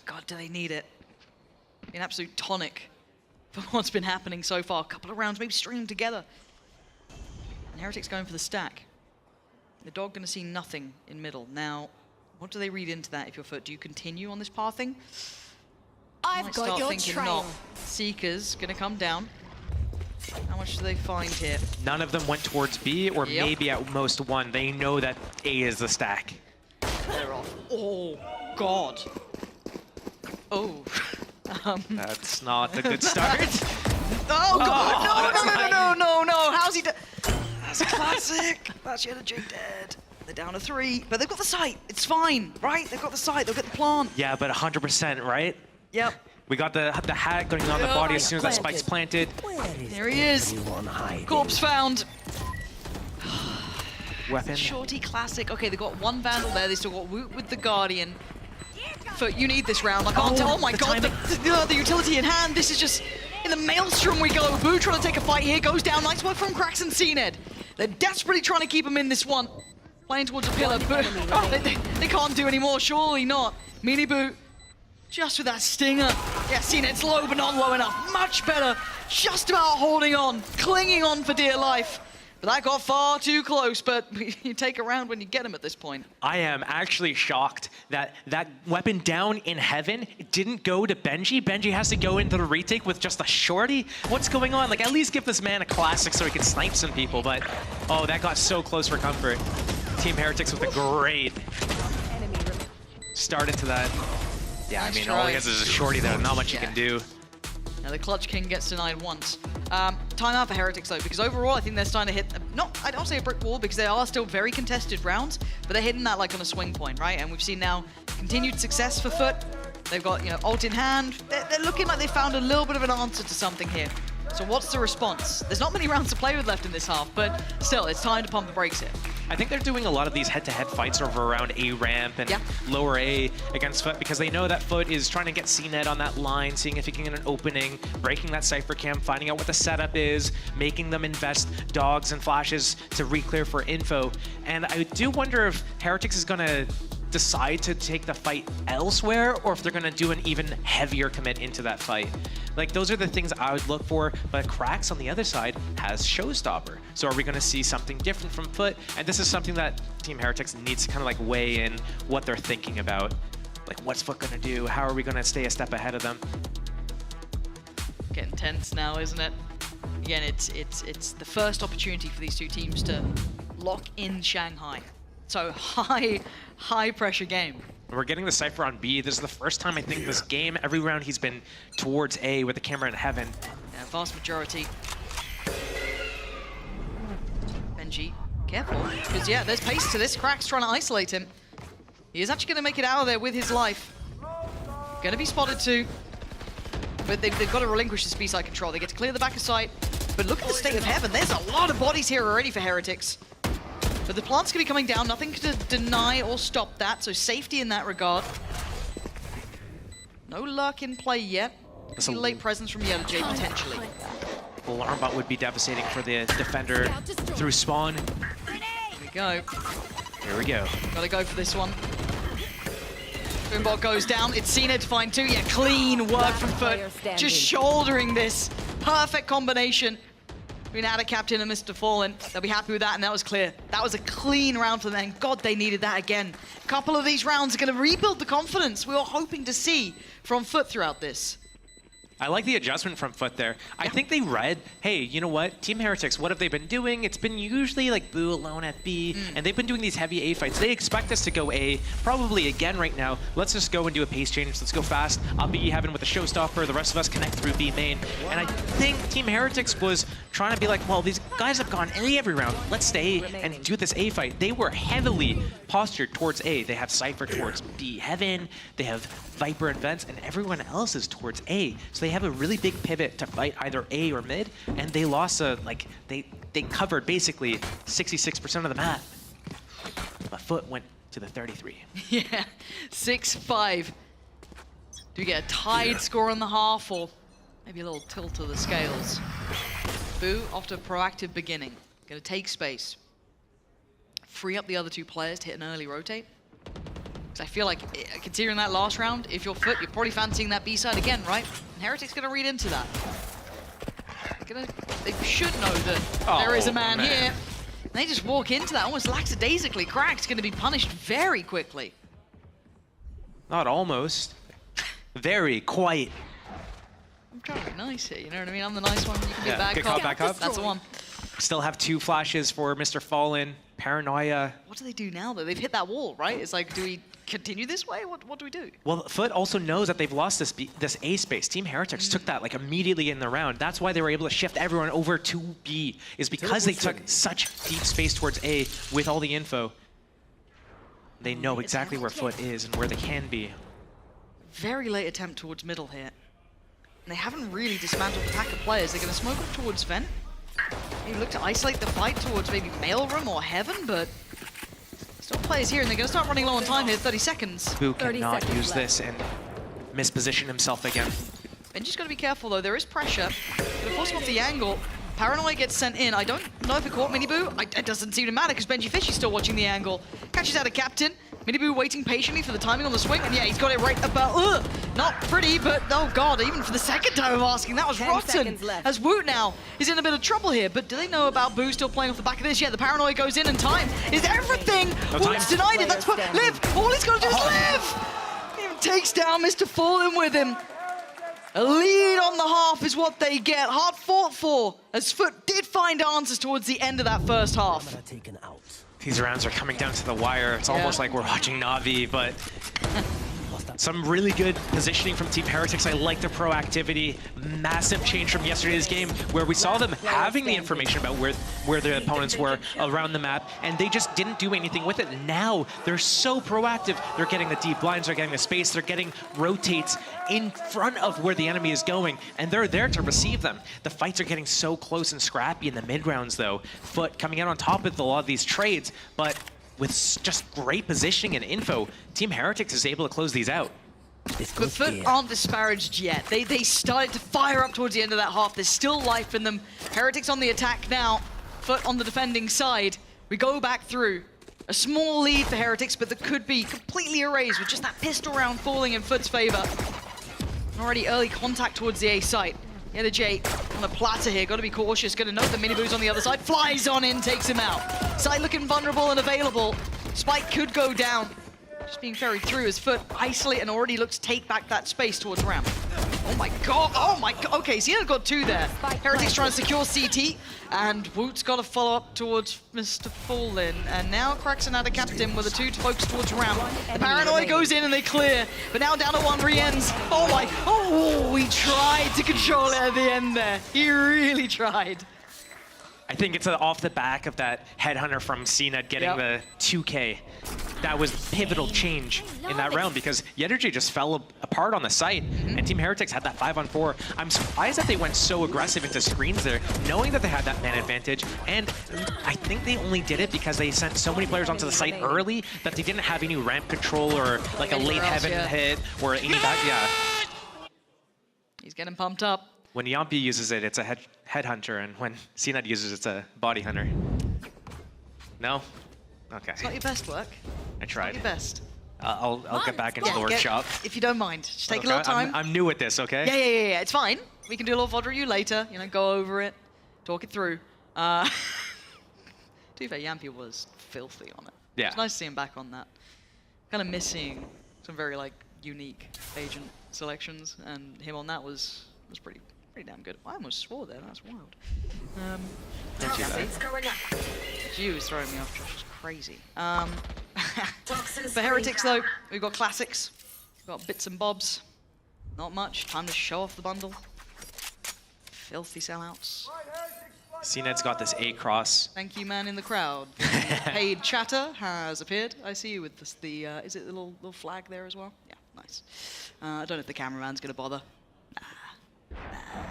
God, do they need it? An absolute tonic for what's been happening so far. A couple of rounds maybe stringing together. And Heretics going for the stack. The dog going to see nothing in middle. Now, what do they read into that if you're FUT? Do you continue on this pathing? I've Might got start your thinking trail. not. Seeker's going to come down. How much do they find here? None of them went towards B, or Yep. maybe at most one. They know that A is the stack. They're off. Oh, God. Oh. That's not a good start. Oh, God. Oh, No. How's he That's a classic. That's Energy dead. They're down to 3, but they've got the site. It's fine, right? They've got the site. They'll get the plant. Yeah, but 100%, right? Yep. We got the hat going on the body as soon as that spike's planted. There he is. Corpse found. Weapon. Shorty classic. Okay, they've got one Vandal there. They still got Woot with the Guardian. FUT, you need this round. I can't tell. Oh my God, the utility in hand. This is just in the maelstrom we go. Boo trying to take a fight here. Goes down. Nice work from Krax and CNED. They're desperately trying to keep him in this one. Playing towards a pillar. They can't do any more. Surely not. Mini Boot. Just with that stinger. Yeah, CNED's low, but not low enough. Much better. Just about holding on. Clinging on for dear life. But that got far too close, but you take a round when you get him at this point. I am actually shocked that that weapon down in heaven didn't go to Benji. Benji has to go into the retake with just a shorty. What's going on? Like, at least give this man a classic so he can snipe some people, but oh, that got so close for comfort. Team Heretics with a great start into that. Yeah, I mean, all he has is a shorty there, not much you can do. Now the Clutch King gets denied once. Timeout for Heretics though, because overall I think they're starting to hit, I don't say a brick wall because they are still very contested rounds, but they're hitting that like on a swing point, right? And we've seen now continued success for FUT. They've got, ult in hand. They're looking like they found a little bit of an answer to something here. So what's the response? There's not many rounds to play with left in this half, but still, it's time to pump the brakes here. I think they're doing a lot of these head-to-head fights over around A ramp and lower A against FUT because they know that FUT is trying to get CNED on that line, seeing if he can get an opening, breaking that Cypher cam, finding out what the setup is, making them invest dogs and flashes to re-clear for info. And I do wonder if Heretics is going to decide to take the fight elsewhere or if they're going to do an even heavier commit into that fight. Like, those are the things I would look for, but Krax on the other side has Showstopper. So are we going to see something different from FUT? And this is something that Team Heretics needs to kind of like weigh in what they're thinking about. Like, what's FUT going to do? How are we going to stay a step ahead of them? Getting tense now, isn't it? Again, it's the first opportunity for these two teams to lock in Shanghai. So high pressure game. We're getting the Cypher on B. This is the first time I think this game, every round he's been towards A with the camera in heaven. Yeah, vast majority. Benji, careful, because yeah, there's pace to this. Krax trying to isolate him. He is actually going to make it out of there with his life. Going to be spotted too. But they've got to relinquish the speed side control. They get to clear the back of sight. But look at the state of heaven. There's a lot of bodies here already for Heretics. But the plant's going to be coming down. Nothing to deny or stop that. So safety in that regard. No luck in play yet. That's a late presence from Yellow J potentially. Alarm bot would be devastating for the defender through spawn. Here we go. Here we go. Gotta go for this one. Boombot goes down. It's CNED to find 2. Yeah, clean work from FUT. Just shouldering this. Perfect combination between Ada Captain and Mr. Fallen. They'll be happy with that, and that was clear. That was a clean round for them, and God, they needed that again. A couple of these rounds are going to rebuild the confidence we were hoping to see from FUT throughout this. I like the adjustment from FUT there. I think they read, hey, you know what? Team Heretics, what have they been doing? It's been usually like Boo alone at B, and they've been doing these heavy A fights. They expect us to go A, probably again right now. Let's just go and do a pace change. Let's go fast. I'll be having with a Showstopper. The rest of us connect through B main. And I think Team Heretics was trying to be like, well, these guys have gone A every round. Let's stay and do this A fight. They were heavily postured towards A. They have Cypher towards B Heaven. They have Viper and Vents, and everyone else is towards A. So they have a really big pivot to fight either A or mid, and they lost they they covered basically 66% of the map. But FUT went to the 33. Yeah, 6-5. Do we get a tied score on the half, or maybe a little tilt of the scales? Boo, after a proactive beginning, gonna take space. Free up the other two players to hit an early rotate. Because I feel like, considering that last round, if you're FUT, you're probably fancying that B side again, right? And Heretic's gonna read into that. They should know that there is a man here. And they just walk into that almost lackadaisically. Crack's gonna be punished very quickly. Not almost. Very quite. I'm trying to be nice here, you know what I mean? I'm the nice one, you can be Yeah, bad good cop. cop, back up. That's the one. Still have 2 flashes for Mr. Fallen. Paranoia. What do they do now, though? They've hit that wall, right? It's like, do we continue this way? What do we do? Well, FUT also knows that they've lost this A space. Team Heretics took that like immediately in the round. That's why they were able to shift everyone over to B, is because they took such deep space towards A with all the info. They know exactly where FUT is and where they can be. Very late attempt towards middle here. And they haven't really dismantled the pack of players. They're going to smoke up towards Vent. Maybe look to isolate the fight towards maybe Mailroom or Heaven, but still players here, and they're going to start running low on time here, 30 seconds. Boo cannot use this and misposition himself again. Benji's got to be careful, though. There is pressure. Going to force him off the angle. Paranoia gets sent in. I don't know if it caught Miniboo. It doesn't seem to matter because Benji Fishy's still watching the angle. Catches out a captain. Miniboo waiting patiently for the timing on the swing, and yeah, he's got it right about, not pretty, but oh god, even for the second time of asking, that was rotten. As Woot now is in a bit of trouble here, but do they know about Boo still playing off the back of this? Yeah, the Paranoia goes in, and time is everything. Woot's denied it, that's what, Liv, all he's got to do is live! He even takes down Mr. Fallen with him. A lead on the half is what they get. Hard fought for, as FUT did find answers towards the end of that first half. These rounds are coming down to the wire. It's almost like we're watching Na'Vi, but some really good positioning from Team Heretics. I like their proactivity. Massive change from yesterday's game where we saw them having the information about where their opponents were around the map, and they just didn't do anything with it. Now they're so proactive. They're getting the deep blinds, they're getting the space, they're getting rotates in front of where the enemy is going, and they're there to receive them. The fights are getting so close and scrappy in the mid rounds, though. FUT coming out on top with a lot of these trades, but with just great positioning and info, Team Heretics is able to close these out. But FUT aren't disparaged yet. They started to fire up towards the end of that half. There's still life in them. Heretics on the attack now. FUT on the defending side. We go back through. A small lead for Heretics, but that could be completely erased with just that pistol round falling in FUT's favor. Already early contact towards the A site. Yeah, the J on the platter here. Got to be cautious. Going to note the Miniboo's on the other side. Flies on in, takes him out. Side looking vulnerable and available. Spike could go down. Just being ferried through as FUT isolate and already looks to take back that space towards ramp. Oh my god, oh my god. Okay, so he got 2 there. Heretics trying to secure CT, and Woot's got to follow up towards Mr. Fallen. And now Craxon had a captain with the 2 focus towards ramp. The Paranoia goes in and they clear, but now down to 1 re-ends. Oh my, oh, he tried to control it at the end there. He really tried. I think it's off the back of that headhunter from CNET getting the 2K. That was pivotal change in that round because Yenergy just fell apart on the site, and Team Heretics had that 5-on-4. I'm surprised that they went so aggressive into screens there, knowing that they had that man advantage, and I think they only did it because they sent so many players onto the site early that they didn't have any ramp control or like a late Heaven hit or any back. Yeah. He's getting pumped up. When Yampi uses it, it's a headhunter, and when CNET uses it, it's a body hunter. No? Okay. It's not your best work. I tried. It's not your best. I'll get back into the workshop. If you don't mind. Just take a little time. I'm new at this, okay? Yeah. It's fine. We can do a little VOD review later. You know, go over it, talk it through. To be fair, Yampi was filthy on it. Yeah. It's nice to see him back on that. Kind of missing some very like unique agent selections, and him on that was pretty damn good. I almost swore there. That's wild. She was throwing me off. Josh was crazy. For Heretics though, we've got classics. We've got bits and bobs. Not much. Time to show off the bundle. Filthy sellouts. CNET's got this A-cross. Thank you, man in the crowd. Paid chatter has appeared. I see you with this, is it the little flag there as well? Yeah, nice. I don't know if the cameraman's gonna bother. Nah.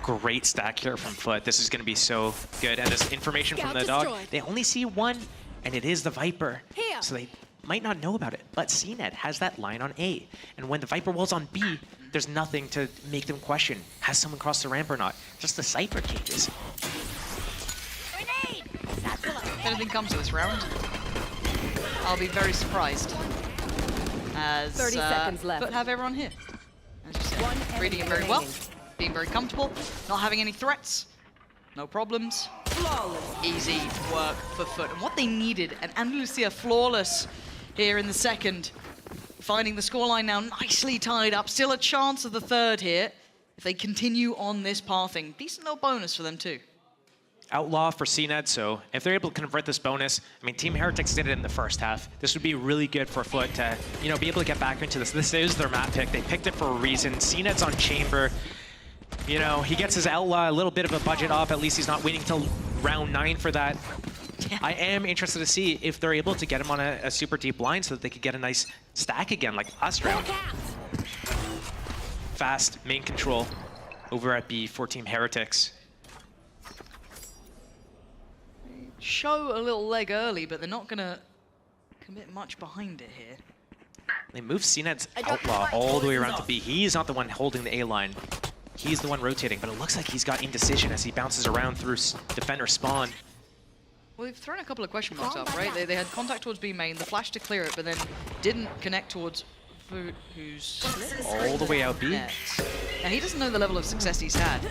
Great stack here from FUT. This is going to be so good. And this information from the dog, they only see one, and it is the Viper. So they might not know about it. But CNED has that line on A. And when the Viper wall's on B, there's nothing to make them question, has someone crossed the ramp or not? Just the Cypher cages. If anything comes to this round, I'll be very surprised. As 30 seconds left. But have everyone here. As you said, reading it very well, being very comfortable, not having any threats, no problems. Easy work for FUT. And what they needed, and Andalusia flawless here in the second, finding the scoreline now nicely tied up. Still a chance of the third here if they continue on this pathing. Decent little bonus for them too. Outlaw for CNED, so if they're able to convert this bonus, I mean, Team Heretics did it in the first half. This would be really good for FUT to, you know, be able to get back into this. This is their map pick. They picked it for a reason. CNED's on Chamber. You know, he gets his Outlaw a little bit of a budget off. At least he's not waiting till round 9 for that. I am interested to see if they're able to get him on a super deep line so that they could get a nice stack again like last round. Fast main control over at B for Team Heretics. Show a little leg early, but they're not going to commit much behind it here. They move CNED's Outlaw all the way around to B. He's not the one holding the A line. He's the one rotating, but it looks like he's got indecision as he bounces around through defender spawn. Well, they've thrown a couple of question marks up, right? They had contact towards B main, the flash to clear it, but then didn't connect towards FUT, who's all the way out B. Now, he doesn't know the level of success he's had.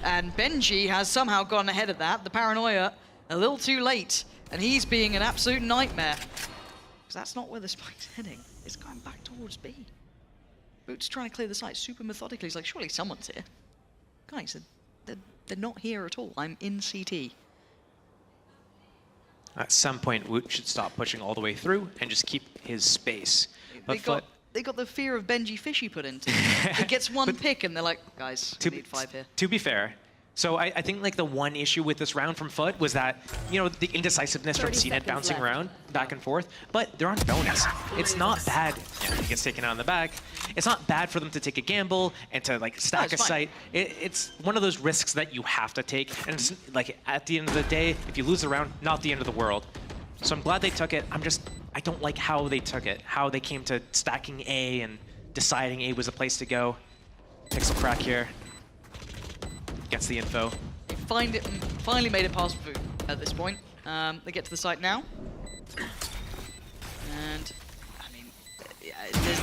And Benji has somehow gone ahead of that. The paranoia a little too late, and he's being an absolute nightmare. Because that's not where the spike's heading. It's going back towards B. Boot's trying to clear the site super methodically. He's like, surely someone's here. Guys, they're not here at all. I'm in CT. At some point, Woot should stop pushing all the way through and just keep his space. But They got the fear of Benji Fishy put into it. It gets one pick, and they're like, guys, we need 5 here. To be fair, so I think like the one issue with this round from FUT was that, you know, the indecisiveness from CNED bouncing around back and forth, but they're on bonus. It's not bad. Yeah, he gets taken out in the back. It's not bad for them to take a gamble and to like stack a site. It's one of those risks that you have to take. And it's, like at the end of the day, if you lose the round, not the end of the world. So I'm glad they took it. I don't like how they took it, how they came to stacking A and deciding A was a place to go. Pixel crack here. Gets the info. They finally made it past FUT at this point. They get to the site now. And, I mean, yeah,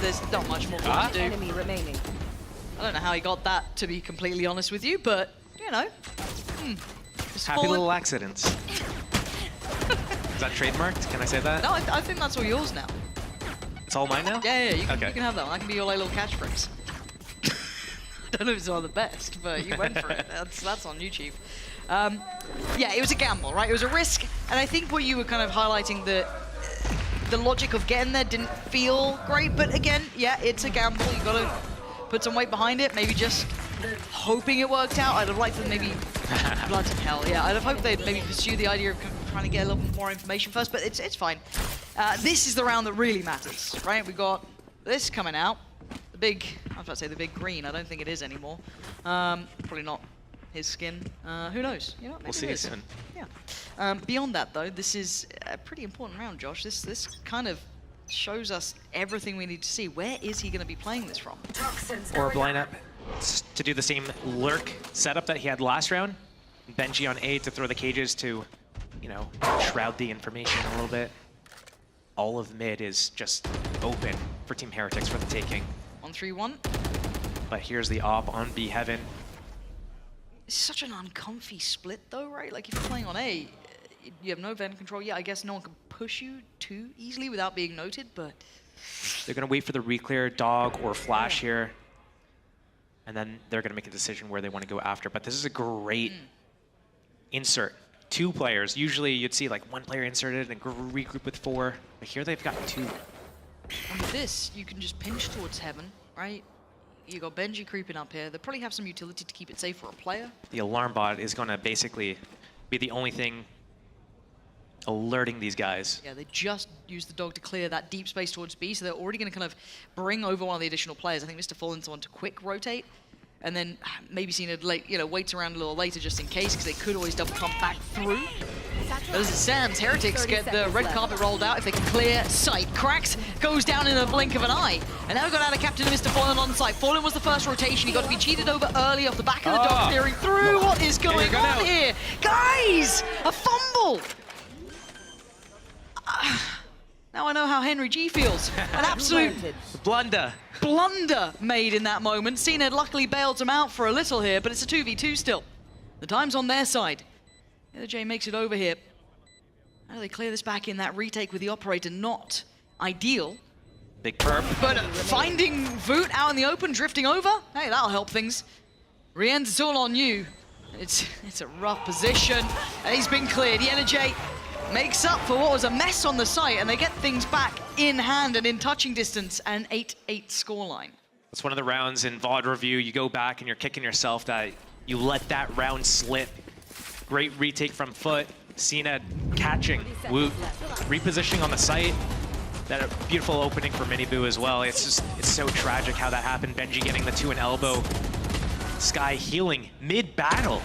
there's not much more for us to do. Enemy remaining. I don't know how he got that, to be completely honest with you, but, you know. Happy little accidents. Is that trademarked? Can I say that? No, I think that's all yours now. It's all mine now? Yeah, you can have that one. That can be your little catchphrase. I don't know if it's one of the best, but you went for it. That's on you, Chief. Yeah, it was a gamble, right? It was a risk, and I think what you were kind of highlighting, the logic of getting there didn't feel great, but again, yeah, it's a gamble. You got to put some weight behind it, maybe just hoping it worked out. I'd have liked to maybe, bloody hell, yeah, I'd have hoped they'd maybe pursue the idea of trying to get a little bit more information first, but it's fine. This is the round that really matters, right? We got this coming out. I was about to say the big green. I don't think it is anymore. Probably not his skin. Who knows? You know, maybe we'll see it soon. Yeah. Beyond that, though, this is a pretty important round, Josh. This kind of shows us everything we need to see. Where is he going to be playing this from? Orb lineup to do the same lurk setup that he had last round. Benji on A to throw the cages to, you know, shroud the information a little bit. All of mid is just open for Team Heretics for the taking. 1-3-1. But here's the op on B Heaven. It's such an uncomfy split, though, right? Like, if you're playing on A, you have no vent control. Yeah, I guess no one can push you too easily without being noted, but... They're going to wait for the reclear dog or flash here. And then they're going to make a decision where they want to go after. But this is a great insert. 2 players. Usually you'd see like 1 player inserted and regroup with 4. But here they've got 2. And with this, you can just pinch towards Heaven, right? You got Benji creeping up here. They probably have some utility to keep it safe for a player. The alarm bot is going to basically be the only thing alerting these guys. Yeah, they just used the dog to clear that deep space towards B, so they're already going to kind of bring over one of the additional players. I think Mr. Fallen's on to quick rotate. and then maybe seen it late, waits around a little later just in case, because they could always double pump back through. But as it stands, Heretics get the red carpet rolled out if they can clear sight. Cracks goes down in a blink of an eye. And now we've got out of Captain Mr. Fallen on site. Fallen was the first rotation. He got to be cheated over early off the back of the dog clearing through. What is going on here? Guys, a fumble! Now I know how Henry G feels. An absolute blunder made in that moment. CNED luckily bailed him out for a little here, but it's a 2v2 still. The time's on their side. The other J makes it over here. How do they clear this back in? That retake with the operator, not ideal. Big perp. But finding Voot out in the open, drifting over, hey, that'll help things. Rienz, it's all on you. It's a rough position, and he's been cleared. The J makes up for what was a mess on the site, and they get things back in hand and in touching distance, and 8-8 scoreline. It's one of the rounds in VOD review. You go back and you're kicking yourself that you let that round slip. Great retake from FUT. CNED catching Woot, repositioning on the site. That a beautiful opening for Miniboo as well. It's so tragic how that happened. Benji getting the 2 and elbow. Sky healing mid-battle.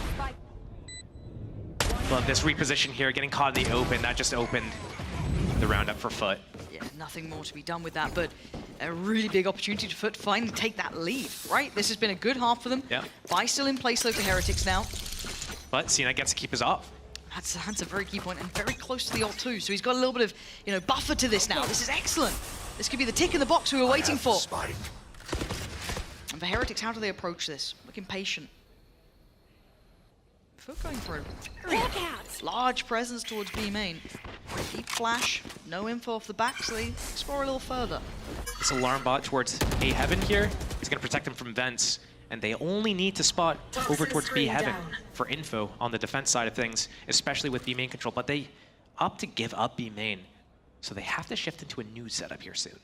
Love this reposition here, getting caught in the open. That just opened the round up for FUT. Yeah, nothing more to be done with that, but a really big opportunity for FUT to finally take that lead, right? This has been a good half for them. Yeah. Buy still in place though for Heretics now. But CNED gets to keep his off. That's a very key point, and very close to the ult too. So he's got a little bit of, buffer to this now. This is excellent. This could be the tick in the box we were waiting for. And for Heretics, how do they approach this? Looking patient. FUT going for a very large presence towards B main. Deep flash, no info off the back, so they explore a little further. This alarm bot towards A heaven here is going to protect them from vents. And they only need to spot over towards B heaven for info on the defense side of things, especially with B main control. But they opt to give up B main, so they have to shift into a new setup here soon.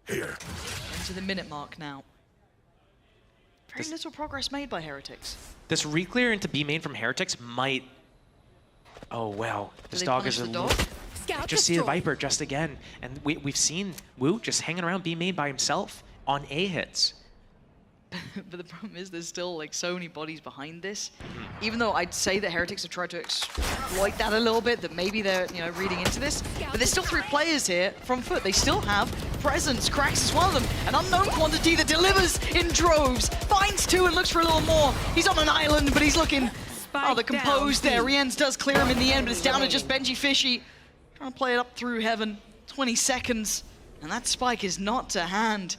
Here. Into the minute mark now. Very little progress made by Heretics. This reclear into B main from Heretics might... Oh, wow. This dog is a little... Just see the Viper just again. And we've seen Woot just hanging around B main by himself on A hits. But the problem is there's still so many bodies behind this. Even though I'd say that Heretics have tried to exploit that a little bit, that maybe they're reading into this. But there's still 3 players here from FUT. They still have presence. Cracks is one of them. An unknown quantity that delivers in droves. Finds 2 and looks for a little more. He's on an island, but he's looking rather composed there. Rienz does clear him in the end, but it's down to just Benji Fishy. Trying to play it up through heaven. 20 seconds. And that spike is not to hand.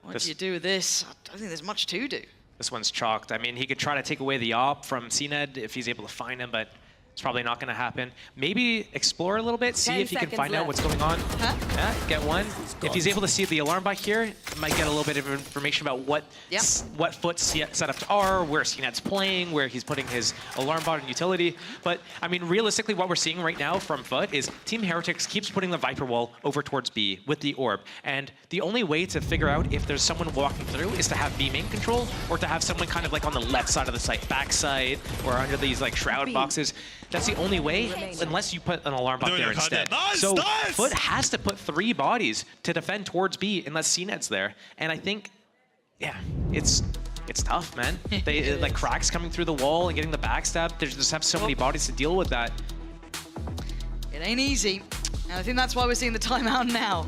What do you do with this? I don't think there's much to do. This one's chalked. I mean, he could try to take away the op from CNED if he's able to find him, but it's probably not going to happen. Maybe explore a little bit, see if he can find out what's going on. Yeah, get one. If he's able to see the alarm bot here, might get a little bit of information about what FUT's setups are, where CNED's playing, where he's putting his alarm bot and utility. But, I mean, realistically, what we're seeing right now from FUT is Team Heretics keeps putting the Viper wall over towards B with the orb. And the only way to figure out if there's someone walking through is to have B main control, or to have someone kind of on the left side of the site, backside, or under these shroud boxes. That's the only way, unless you put an alarm bot there instead. So FUT has to put 3 bodies to defend towards B unless CNED's there. And I think, yeah, it's tough, man. They Cracks coming through the wall and getting the backstab. They just have so many bodies to deal with that. It ain't easy. And I think that's why we're seeing the timeout now.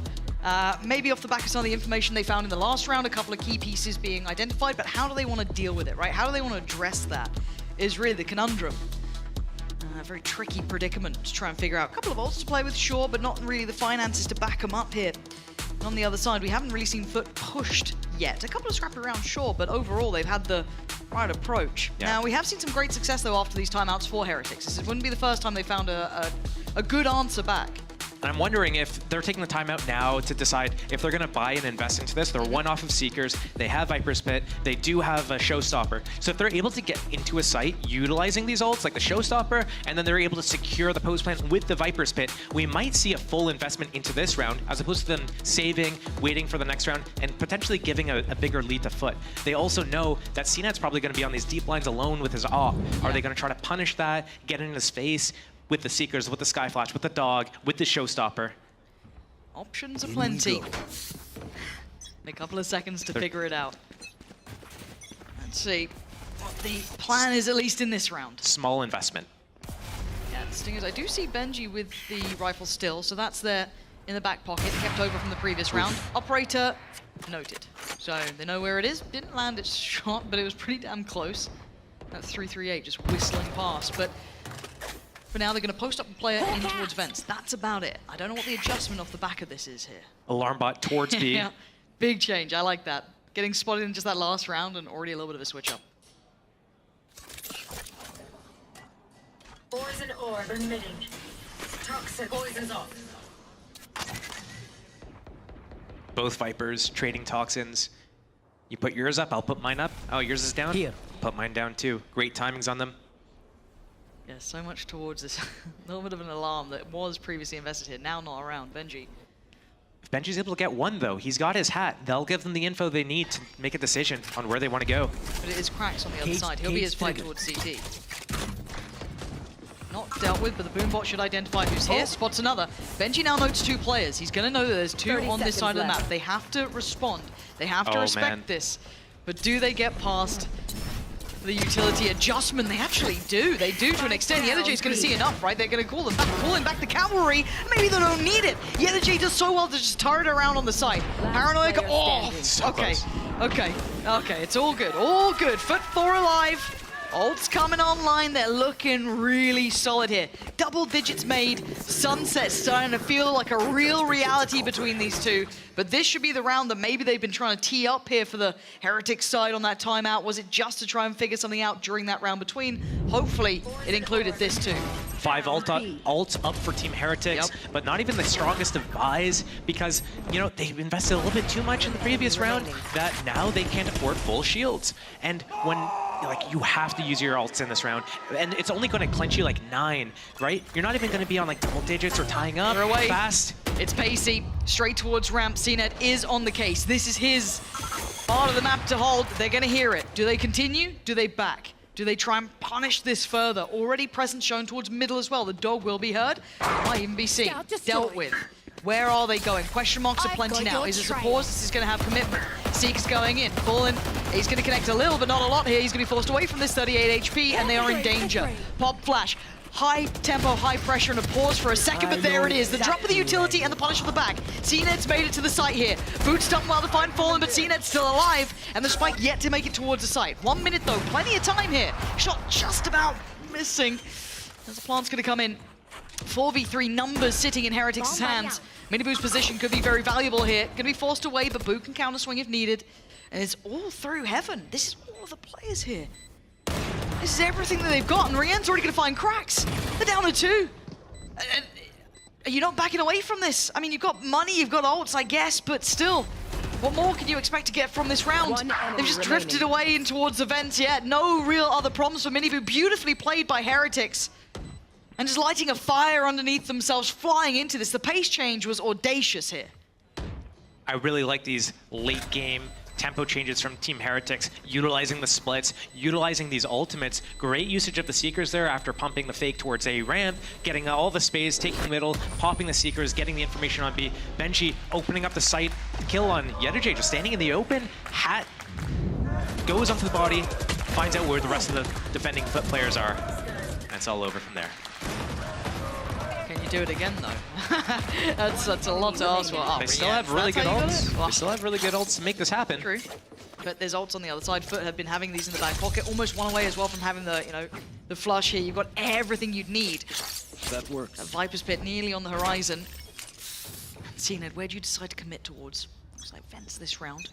Maybe off the back of some of the information they found in the last round, a couple of key pieces being identified, but how do they want to deal with it, right? How do they want to address that is really the conundrum. A very tricky predicament to try and figure out. A couple of ults to play with, sure, but not really the finances to back them up here. And on the other side, we haven't really seen FUT pushed yet. A couple of scrappy rounds, sure, but overall they've had the right approach. Yeah. Now, we have seen some great success, though, after these timeouts for Heretics. This wouldn't be the first time they found a good answer back. And I'm wondering if they're taking the time out now to decide if they're going to buy and invest into this. They're one off of Seekers. They have Viper's Pit. They do have a Showstopper. So if they're able to get into a site utilizing these ults, like the Showstopper, and then they're able to secure the post plant with the Viper's Pit, we might see a full investment into this round, as opposed to them saving, waiting for the next round, and potentially giving a bigger lead to FUT. They also know that CNED's probably going to be on these deep lines alone with his AWP. Are they going to try to punish that, get in his face? With the Seekers, with the Skyflash, with the dog, with the Showstopper. Options aplenty. A couple of seconds to figure it out. Let's see what the plan is, at least in this round. Small investment. Yeah, the Stingers, I do see Benji with the rifle still, so that's there in the back pocket, kept over from the previous round. Operator noted. So they know where it is. Didn't land its shot, but it was pretty damn close. That 338 just whistling past, but for now they're going to post up a player in towards vents. That's about it. I don't know what the adjustment off the back of this is here. Alarm bot towards B. Yeah, big change. I like that. Getting spotted in just that last round and already a little bit of a switch up. Poison orb emitting. Toxin poisons off. Both Vipers trading toxins. You put yours up, I'll put mine up. Oh, yours is down? Here. Put mine down too. Great timings on them. Yeah, so much towards this. A little bit of an alarm that was previously invested here, now not around. Benji. If Benji's able to get one though, he's got his hat. They'll give them the info they need to make a decision on where they want to go. But it is Cracks on the other side. He'll be his fight towards CT. Not dealt with, but the Boombot should identify who's here. Spots another. Benji now notes 2 players. He's going to know that there's 2 on this side of the map. They have to respond. They have to respect this. But do they get past the utility adjustment? They actually do. They do to an extent. The Energy is going to see enough, right? They're going to call them back, calling back the cavalry. Maybe they don't need it. The Energy does so well to just turret around on the side. Paranoia. Oh, okay. Okay. It's all good. All good. FUT 4 alive. Ult's coming online, they're looking really solid here. Double digits made, Sunset's starting to feel like a real reality between these two. But this should be the round that maybe they've been trying to tee up here for the Heretics side on that timeout. Was it just to try and figure something out during that round between? Hopefully it included this too. 5 ults up for Team Heretics, but not even the strongest of buys because, you know, they've invested a little bit too much in the previous round that now they can't afford full shields. And when, like, you have to use your ults in this round, and it's only going to clinch you like 9, right? You're not even going to be on like double digits or tying up fast. It's pacey, straight towards ramp. CNET is on the case. This is his part of the map to hold. They're going to hear it. Do they continue? Do they back? Do they try and punish this further? Already presence shown towards middle as well. The dog will be heard. Might even be seen. Dealt with. Where are they going? Question marks are plenty now. Is this a pause? This is going to have commitment. Seek's going in. Fallen. He's going to connect a little, but not a lot here. He's going to be forced away from this 38 HP, and they are in danger. Pop flash. High tempo, high pressure, and a pause for a second, but there it is. The drop of the utility and the punish on the back. CNED's made it to the site here. Boots done well to find Fallen, but CNED's still alive, and the spike yet to make it towards the site. 1 minute though, plenty of time here. Shot just about missing. As the plant's gonna come in. 4v3 numbers sitting in Heretics' hands. Miniboo's position could be very valuable here. Gonna be forced away, but Boo can counter swing if needed. And it's all through heaven. This is all of the players here. This is everything that they've got, and Rian's already going to find Cracks. They're down to 2. And are you not backing away from this? I mean, you've got money, you've got ults, I guess, but still, what more can you expect to get from this round? They've just drifted away in towards the vents yet. No real other problems for Miniboo. Beautifully played by Heretics. And just lighting a fire underneath themselves, flying into this. The pace change was audacious here. I really like these late game tempo changes from Team Heretics, utilizing the splits, utilizing these ultimates. Great usage of the Seekers there after pumping the fake towards A ramp, getting all the space, taking middle, popping the Seekers, getting the information on B. Benji opening up the site, kill on Yetajay, just standing in the open. Hat goes onto the body, finds out where the rest of the defending FUT players are. And it's all over from there. Can you do it again, though? that's a lot to ask for. They still have really good ults. They still have really good ults to make this happen. True. But there's ults on the other side. FUT have been having these in the back pocket. Almost one away as well from having the, the flush here. You've got everything you'd need. That works. A Viper's Pit nearly on the horizon. CNED, where do you decide to commit towards? Looks like vents this round.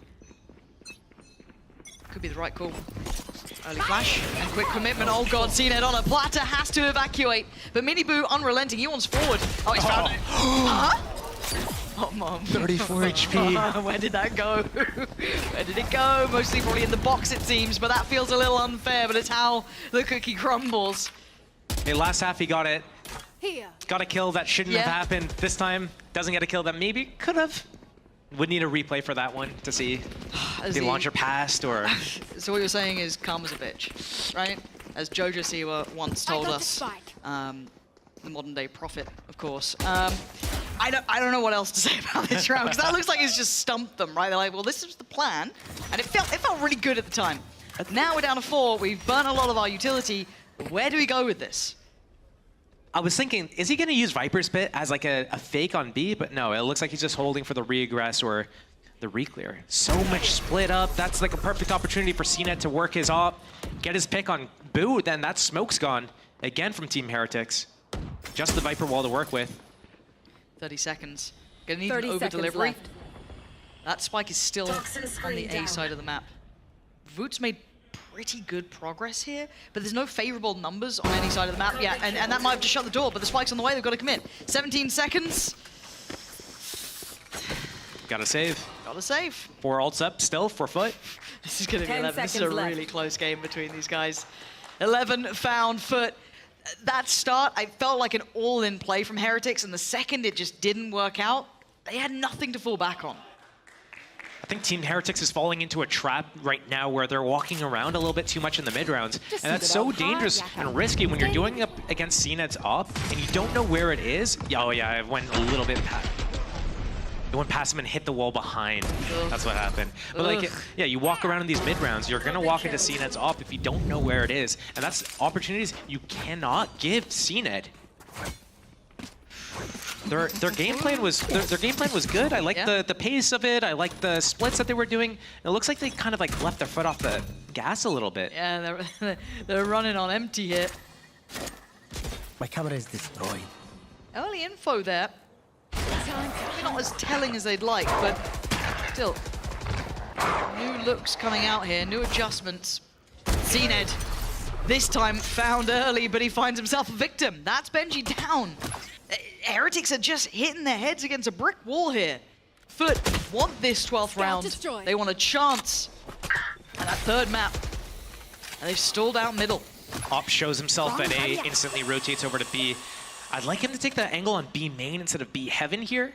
Could be the right call. Early flash and quick commitment. Oh god, CNED on a platter, has to evacuate. But Miniboo unrelenting, he wants forward. Oh, he's found it. Oh, mom. 34 HP. Where did that go? Where did it go? Mostly probably in the box, it seems, but that feels a little unfair, but it's how the cookie crumbles. Hey, last half he got it. Got a kill that shouldn't have happened. This time, doesn't get a kill that maybe could have. Would need a replay for that one to see the launcher passed or... So what you're saying is karma's a bitch, right? As Jojo Siwa once told us, the modern day prophet, of course. I don't know what else to say about this round, because that looks like it's just stumped them, right? They're like, well, this is the plan, and it felt really good at the time. Now we're down to 4. We've burnt a lot of our utility. Where do we go with this? I was thinking, is he going to use Viper's Pit as like a fake on B? But no, it looks like he's just holding for the regress or the reclear. So much split up. That's like a perfect opportunity for CNET to work his op, get his pick on Boo. Then that smoke's gone again from Team Heretics. Just the Viper wall to work with. 30 seconds. Gonna need an over-delivery. That spike is still on the A side of the map. VOOT's made pretty good progress here, but there's no favorable numbers on any side of the map yet, and that might have just shut the door, but the spike's on the way, they've got to commit. 17 seconds. Gotta save. Gotta save. 4 ults up still for FUT. This is gonna be 11. This is a really close game between these guys. 11 found FUT. That start, I felt like an all-in play from Heretics, and the second it just didn't work out, they had nothing to fall back on. I think Team Heretics is falling into a trap right now where they're walking around a little bit too much in the mid-rounds. And that's so dangerous and risky when you're going up against CNET's op and you don't know where it is. Oh yeah, I went a little bit past. It went past him and hit the wall behind. That's what happened. But like, yeah, you walk around in these mid-rounds, you're gonna walk into CNET's op if you don't know where it is. And that's opportunities you cannot give CNET. Their game plan was good. I like the pace of it. I like the splits that they were doing. It looks like they kind of like left their foot off the gas a little bit. Yeah, they're running on empty here. My camera is destroyed. Early info there. Not as telling as they'd like, but still. New looks coming out here, new adjustments. CNED, this time found early, but he finds himself a victim. That's Benji down. Heretics are just hitting their heads against a brick wall here. FUT want this 12th round. They want a chance at that third map. And they've stalled out middle. Op shows himself at A, instantly rotates over to B. I'd like him to take that angle on B main instead of B heaven here.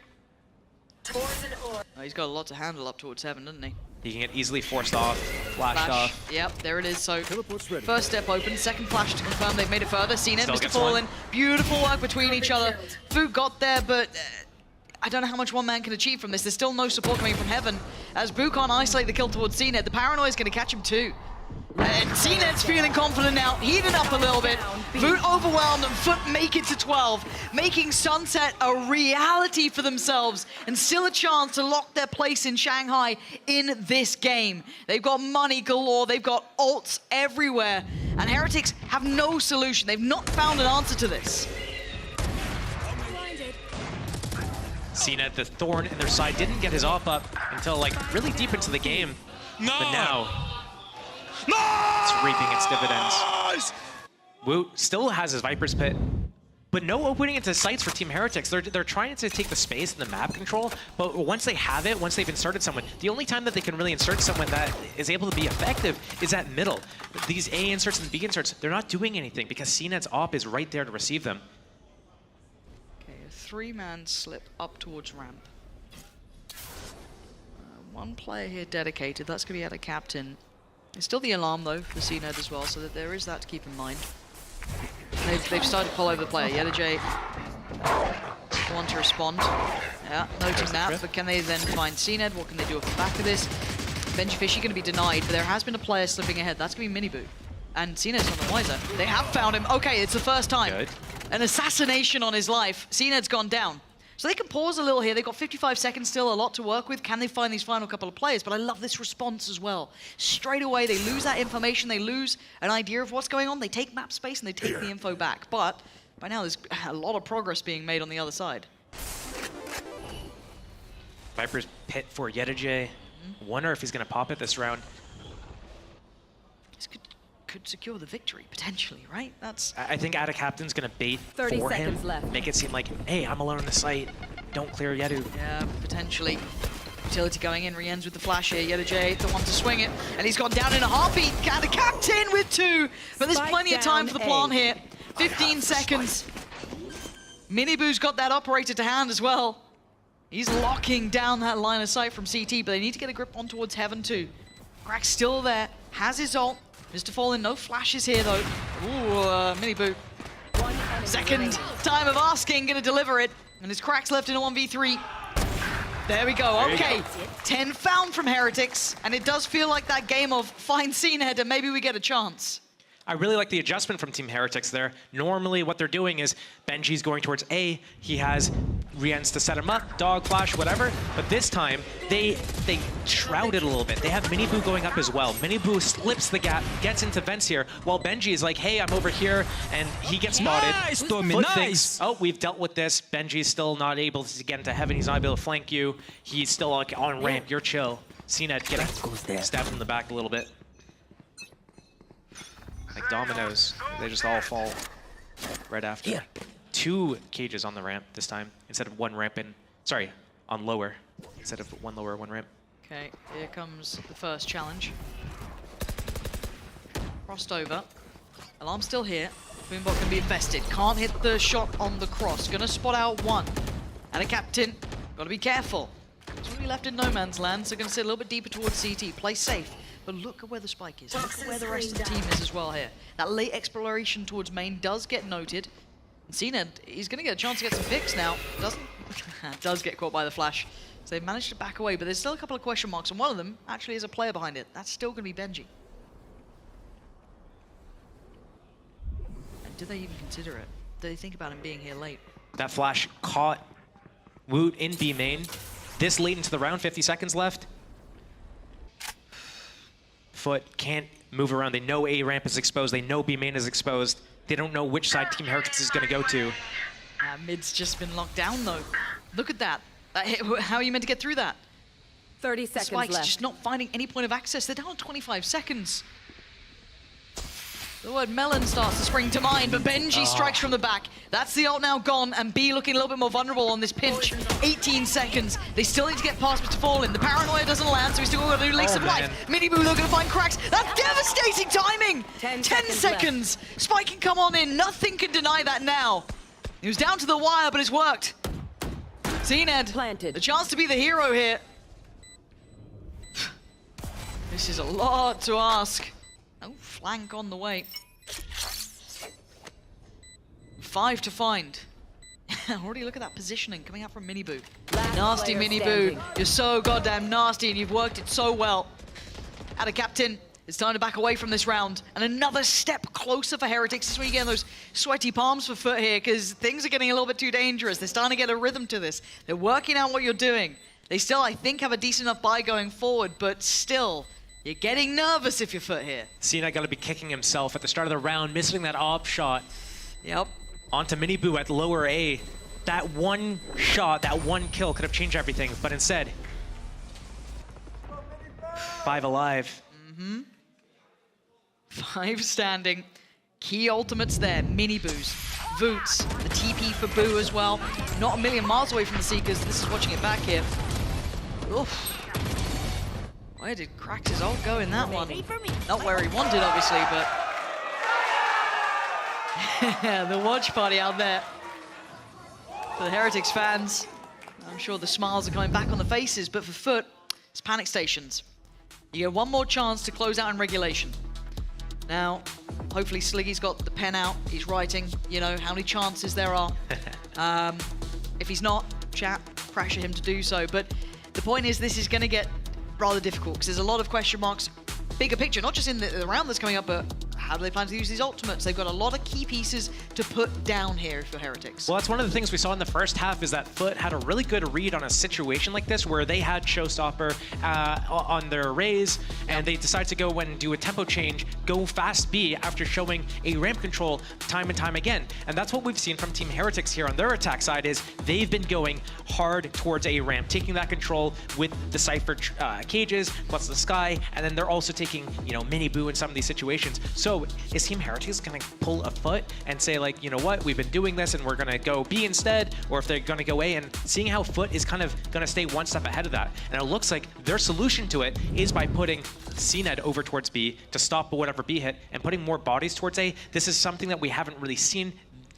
Oh, he's got a lot to handle up towards heaven, doesn't he? He can get easily forced off, flashed off. Yep, there it is. So first step open, second flash to confirm they've made it further. CNET, Mr. Fallen, beautiful work between each other. FUT got there, but I don't know how much one man can achieve from this. There's still no support coming from heaven. As Boo can't isolate the kill towards CNET, the paranoia is going to catch him too. And CNET's feeling confident now, heated up a little bit. VOOT overwhelmed and FUT make it to 12, making Sunset a reality for themselves and still a chance to lock their place in Shanghai in this game. They've got money galore, they've got ults everywhere, and Heretics have no solution. They've not found an answer to this. CNET, the thorn in their side, didn't get his op up until like really deep into the game. No! But now, it's reaping its dividends. Woot still has his Viper's Pit, but no opening into sights for Team Heretics. They're trying to take the space and the map control, but once they have it, once they've inserted someone, the only time that they can really insert someone that is able to be effective is at middle. These A inserts and B inserts, they're not doing anything because CNET's op is right there to receive them. Okay, a 3-man slip up towards ramp. One player here dedicated, that's going to be out of captain. It's still the alarm though for CNED as well, so that there is that to keep in mind. They've started to pull over the player. YettaJ want to respond. Yeah, noting that, but can they then find CNED? What can they do off the back of this? Benji Fishy going to be denied, but there has been a player slipping ahead. That's going to be Miniboo. And CNED's on the wiser. They have found him. Okay, it's the first time. Good. An assassination on his life. CNED's gone down. So they can pause a little here. They've got 55 seconds still, a lot to work with. Can they find these final couple of players? But I love this response as well. Straight away, they lose that information. They lose an idea of what's going on. They take map space and they take the info back. But by now, there's a lot of progress being made on the other side. Viper's Pit for YettaJ. Wonder if he's going to pop it this round. This could secure the victory, potentially, right? That's. I think Ada Captain's going to bait for him. Make it seem like, hey, I'm alone on the site. Don't clear Yedu. Yeah, potentially. Utility going in, re-ends with the flash here. YettaJ, the one to swing it. And he's gone down in a heartbeat. Ada Captain with 2. But there's plenty of time for the plant here. 15 seconds. Miniboo's got that operator to hand as well. He's locking down that line of sight from CT, but they need to get a grip on towards heaven too. Crack's still there, has his ult. Mr. Fallen, no flashes here though. Ooh, Miniboo. Second time of asking, gonna deliver it. And his Crack's left in a 1v3. There we go. Okay, 10 found from Heretics, and it does feel like that game of find CNED and maybe we get a chance. I really like the adjustment from Team Heretics there. Normally what they're doing is Benji's going towards A, he has Riens to set him up, dog flash, whatever, but this time they shroud it a little bit. They have Miniboo going up as well. Miniboo slips the gap, gets into vents here, while Benji is like, hey, I'm over here, and he gets spotted. Nice, Tommy, Foot nice! thinks, oh, we've dealt with this. Benji's still not able to get into heaven, he's not able to flank you. He's still like on ramp, you're chill. CNED getting stabbed from the back a little bit. Like dominoes, they just all fall right after. Yeah. 2 cages on the ramp this time, instead of 1 ramp in, sorry, on lower, instead of 1 lower, 1 ramp. Okay, here comes the first challenge. Crossed over. Alarm still here. Boombot can be invested. Can't hit the shot on the cross. Gonna spot out 1. And a captain. Gotta be careful. It's really left in no man's land, so gonna sit a little bit deeper towards CT. Play safe. But look at where the spike is. Look at where the rest of the team is as well here. That late exploration towards main does get noted. And CNED, he's going to get a chance to get some picks now. Doesn't? Does get caught by the flash. So they've managed to back away, but there's still a couple of question marks, and one of them actually is a player behind it. That's still going to be Benji. And do they even consider it? Do they think about him being here late? That flash caught Woot in B main. This late into the round, 50 seconds left. FUT can't move around. They know A ramp is exposed. They know B main is exposed. They don't know which side Team Heretics is going to go to. Mid's just been locked down, though. Look at that. How are you meant to get through that? 30 seconds Spike's left. just not finding any point of access. They're down 25 seconds. The word melon starts to spring to mind, but Benji strikes from the back. That's the ult now gone, and B looking a little bit more vulnerable on this pinch. 18 seconds. They still need to get past Mr. Fallen. The paranoia doesn't land, so he's still got to do leaks of life. Miniboo, they're going to find cracks. That's devastating timing! 10 seconds. Spike can come on in. Nothing can deny that now. He was down to the wire, but it's worked. CNED, planted. The chance to be the hero here. This is a lot to ask. Oh, flank on the way. 5 to find. Already look at that positioning coming out from Miniboo. Nasty Miniboo. You're so goddamn nasty and you've worked it so well. At a captain, it's time to back away from this round. And another step closer for Heretics. This is when you get those sweaty palms for FUT here, because things are getting a little bit too dangerous. They're starting to get a rhythm to this. They're working out what you're doing. They still, I think, have a decent enough buy going forward, but still, you're getting nervous if you're FUT here. CNED got to be kicking himself at the start of the round, missing that op shot. Yep. Onto Miniboo at lower A. That one shot, that one kill could have changed everything, but instead, 5 alive. 5 standing. Key ultimates there. Miniboo's, Voots, the TP for Boo as well. Not a million miles away from the Seekers. This is watching it back here. Oof. Where did Krax's ult go in that one? Not where he wanted, obviously, but... the watch party out there. For the Heretics fans, I'm sure the smiles are coming back on the faces, but for FUT, it's panic stations. You get one more chance to close out in regulation. Now, hopefully Sliggy's got the pen out, he's writing, you know, how many chances there are. If he's not, chat, pressure him to do so. But the point is, this is going to get rather difficult because there's a lot of question marks, bigger picture, not just in the round that's coming up, but how do they plan to use these ultimates? They've got a lot of key pieces to put down here for Heretics. Well, that's one of the things we saw in the first half is that FUT had a really good read on a situation like this where they had Showstopper on their raise and they decided to go and do a tempo change, go fast B after showing a ramp control time and time again. And that's what we've seen from Team Heretics here on their attack side is they've been going hard towards a ramp, taking that control with the Cypher cages, plus the Sky, and then they're also taking, you know, Miniboo in some of these situations. So is Team Heretics going to pull a FUT and say, like, you know what, we've been doing this and we're going to go B instead, or if they're going to go A, and seeing how FUT is kind of going to stay one step ahead of that. And it looks like their solution to it is by putting CNED over towards B to stop whatever B hit and putting more bodies towards A. This is something that we haven't really seen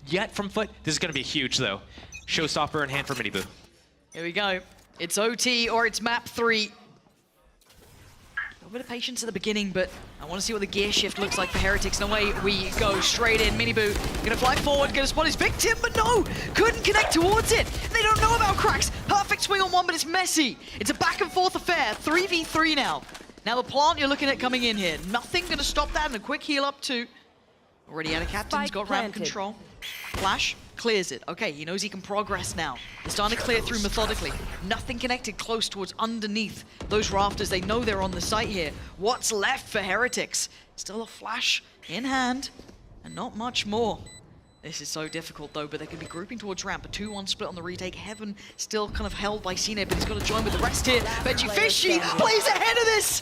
yet from FUT. This is going to be huge, though. Showstopper in hand for Miniboo. Here we go. It's OT or it's map 3. bit of patience at the beginning, but I want to see what the gear shift looks like for Heretics. And away we go, straight in. Miniboo gonna fly forward, gonna spot his victim, but no! Couldn't connect towards it! They don't know about cracks! Perfect swing on one, but it's messy! It's a back and forth affair, 3v3 now. Now the plant you're looking at coming in here. Nothing gonna stop that, and a quick heal up too. Already out of captain's got ramp control. Flash clears it. Okay, he knows he can progress now. They're starting to clear through methodically. Nothing connected close towards underneath those rafters. They know they're on the site here. What's left for Heretics? Still a flash in hand, and not much more. This is so difficult though, but they could be grouping towards ramp. A 2-1 split on the retake. Heaven still kind of held by Cine, but he's got to join with the rest here. Benji Fishy plays ahead of this!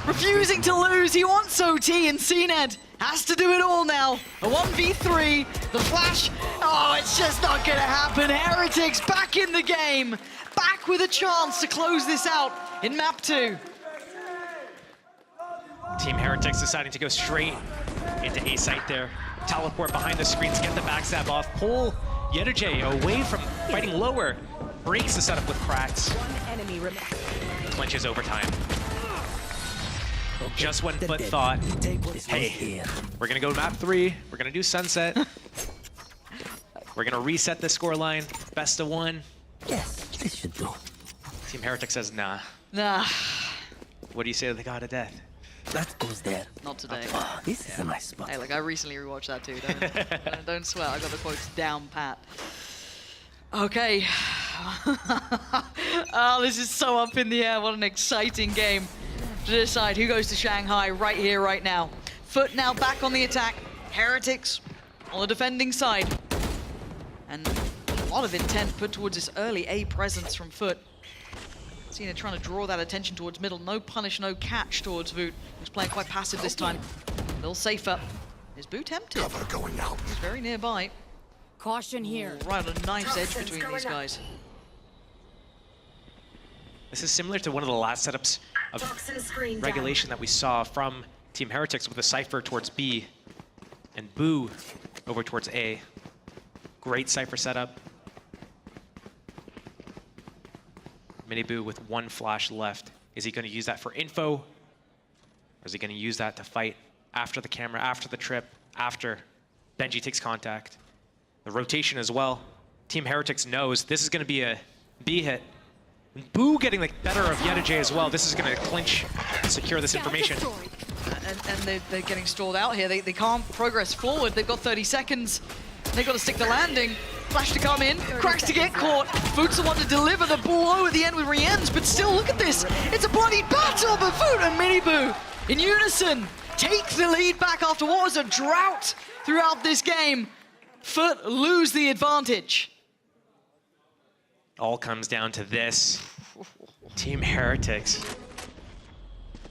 Refusing to lose, he wants OT, and CNED has to do it all now. A 1v3, the flash, oh, it's just not gonna happen. Heretics back in the game, back with a chance to close this out in map 2. Team Heretics deciding to go straight into A site there. Teleport behind the screens, get the backstab off, pull Yetajay away from fighting lower, breaks the setup with cracks. Clinches overtime. Just when FUT thought, hey, we're gonna go to map 3, we're gonna do sunset, we're gonna reset the scoreline, best of 1. Yes, this should do. Team Heretic says nah. Nah. What do you say to the God of Death? That goes there. Not today. Oh, this is a nice spot. Hey, look, I recently rewatched that too. Don't sweat, I got the quotes down pat. Okay. Oh, this is so up in the air. What an exciting game to decide who goes to Shanghai right here, right now. FUT now back on the attack. Heretics on the defending side. And a lot of intent put towards this early A presence from FUT. Cena trying to draw that attention towards middle. No punish, no catch towards Voot, who's playing quite passive this time. A little safer. Is Voot tempted? Cover going out. He's very nearby. Caution here. Ooh, right on a knife's edge between these guys. This is similar to one of the last setups of regulation that we saw from Team Heretics with a Cypher towards B and Boo over towards A. Great Cypher setup. Mini Boo with 1 flash left. Is he going to use that for info? Or is he going to use that to fight after the camera, after the trip, after Benji takes contact? The rotation as well. Team Heretics knows this is going to be a B hit. Boo getting the better of Yetajay as well. This is going to clinch and secure this information. And they're getting stalled out here. They can't progress forward. They've got 30 seconds. They've got to stick the landing. Flash to come in, cracks to get caught. Voot's the one to deliver the blow at the end with Rien's, but still, look at this. It's a bloody battle, but Voot and Miniboo in unison take the lead back after what was a drought throughout this game. FUT lose the advantage. All comes down to this. Team Heretics.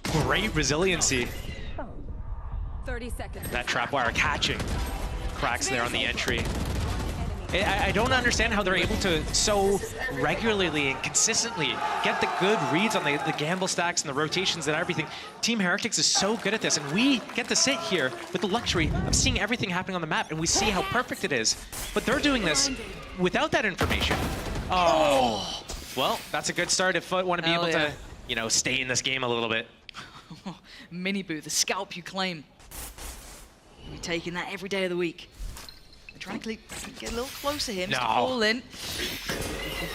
Great resiliency. 30 seconds. That trapwire catching. Cracks there on the entry. I don't understand how they're able to so regularly and consistently get the good reads on the gamble stacks and the rotations and everything. Team Heretics is so good at this, and we get to sit here with the luxury of seeing everything happening on the map, and we see how perfect it is. But they're doing this without that information. Oh, well, that's a good start if FUT want to be able to, you know, stay in this game a little bit. Miniboo, the scalp you claim. You're taking that every day of the week. They're trying to get a little closer here. Mr. Fall in.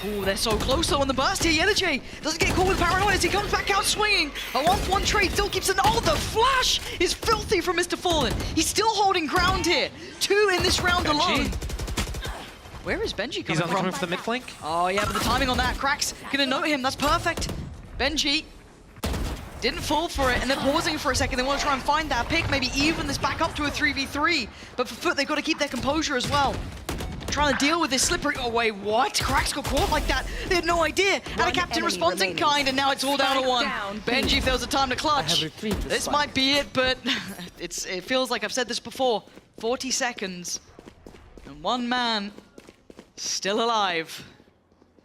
Ooh, they're so close though on the burst here. Yetajay doesn't get caught with paranoia as he comes back out swinging. A 1-for-1 trade still keeps an. Oh, the flash is filthy from Mr. Fallen. He's still holding ground here. 2 in this round alone. Where is Benji coming from? He's coming for the mid flank. Oh yeah, but the timing on that. Cracks gonna note him. That's perfect. Benji didn't fall for it, and they're pausing for a second. They want to try and find that pick, maybe even this back up to a 3v3. But for FUT, they've got to keep their composure as well. Trying to deal with this slippery. Oh wait, what? Cracks got caught like that. They had no idea. And a captain responds in kind, and now it's all down to 1. Benji, if there was a time to clutch, this might be it, but it feels like I've said this before. 40 seconds, and 1 man still alive.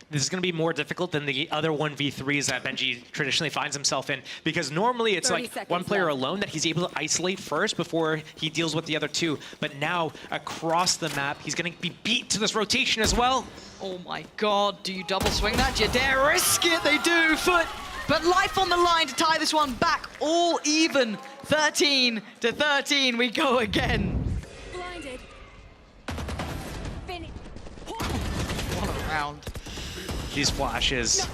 This is going to be more difficult than the other 1v3s that Benji traditionally finds himself in, because normally it's like one player alone that he's able to isolate first before he deals with the other 2. But now, across the map, he's going to be beat to this rotation as well. Oh my god, do you double swing that? Do you dare risk it? They do. FUT But life on the line to tie this one back, all even. 13-13, we go again. Blinded. What a round. These flashes.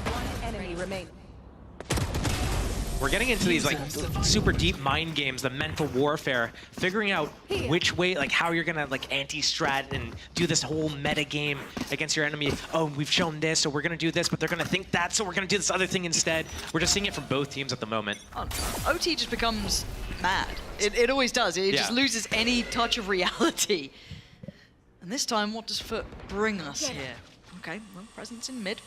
One enemy remaining. We're getting into these like super deep mind games, the mental warfare, figuring out which way, like how you're gonna like anti-strat and do this whole meta game against your enemy. Oh, we've shown this, so we're gonna do this, but they're gonna think that, so we're gonna do this other thing instead. We're just seeing it from both teams at the moment. OT just becomes mad. It always does. It just loses any touch of reality. And this time, what does FUT bring us here? Okay, well, presence in mid.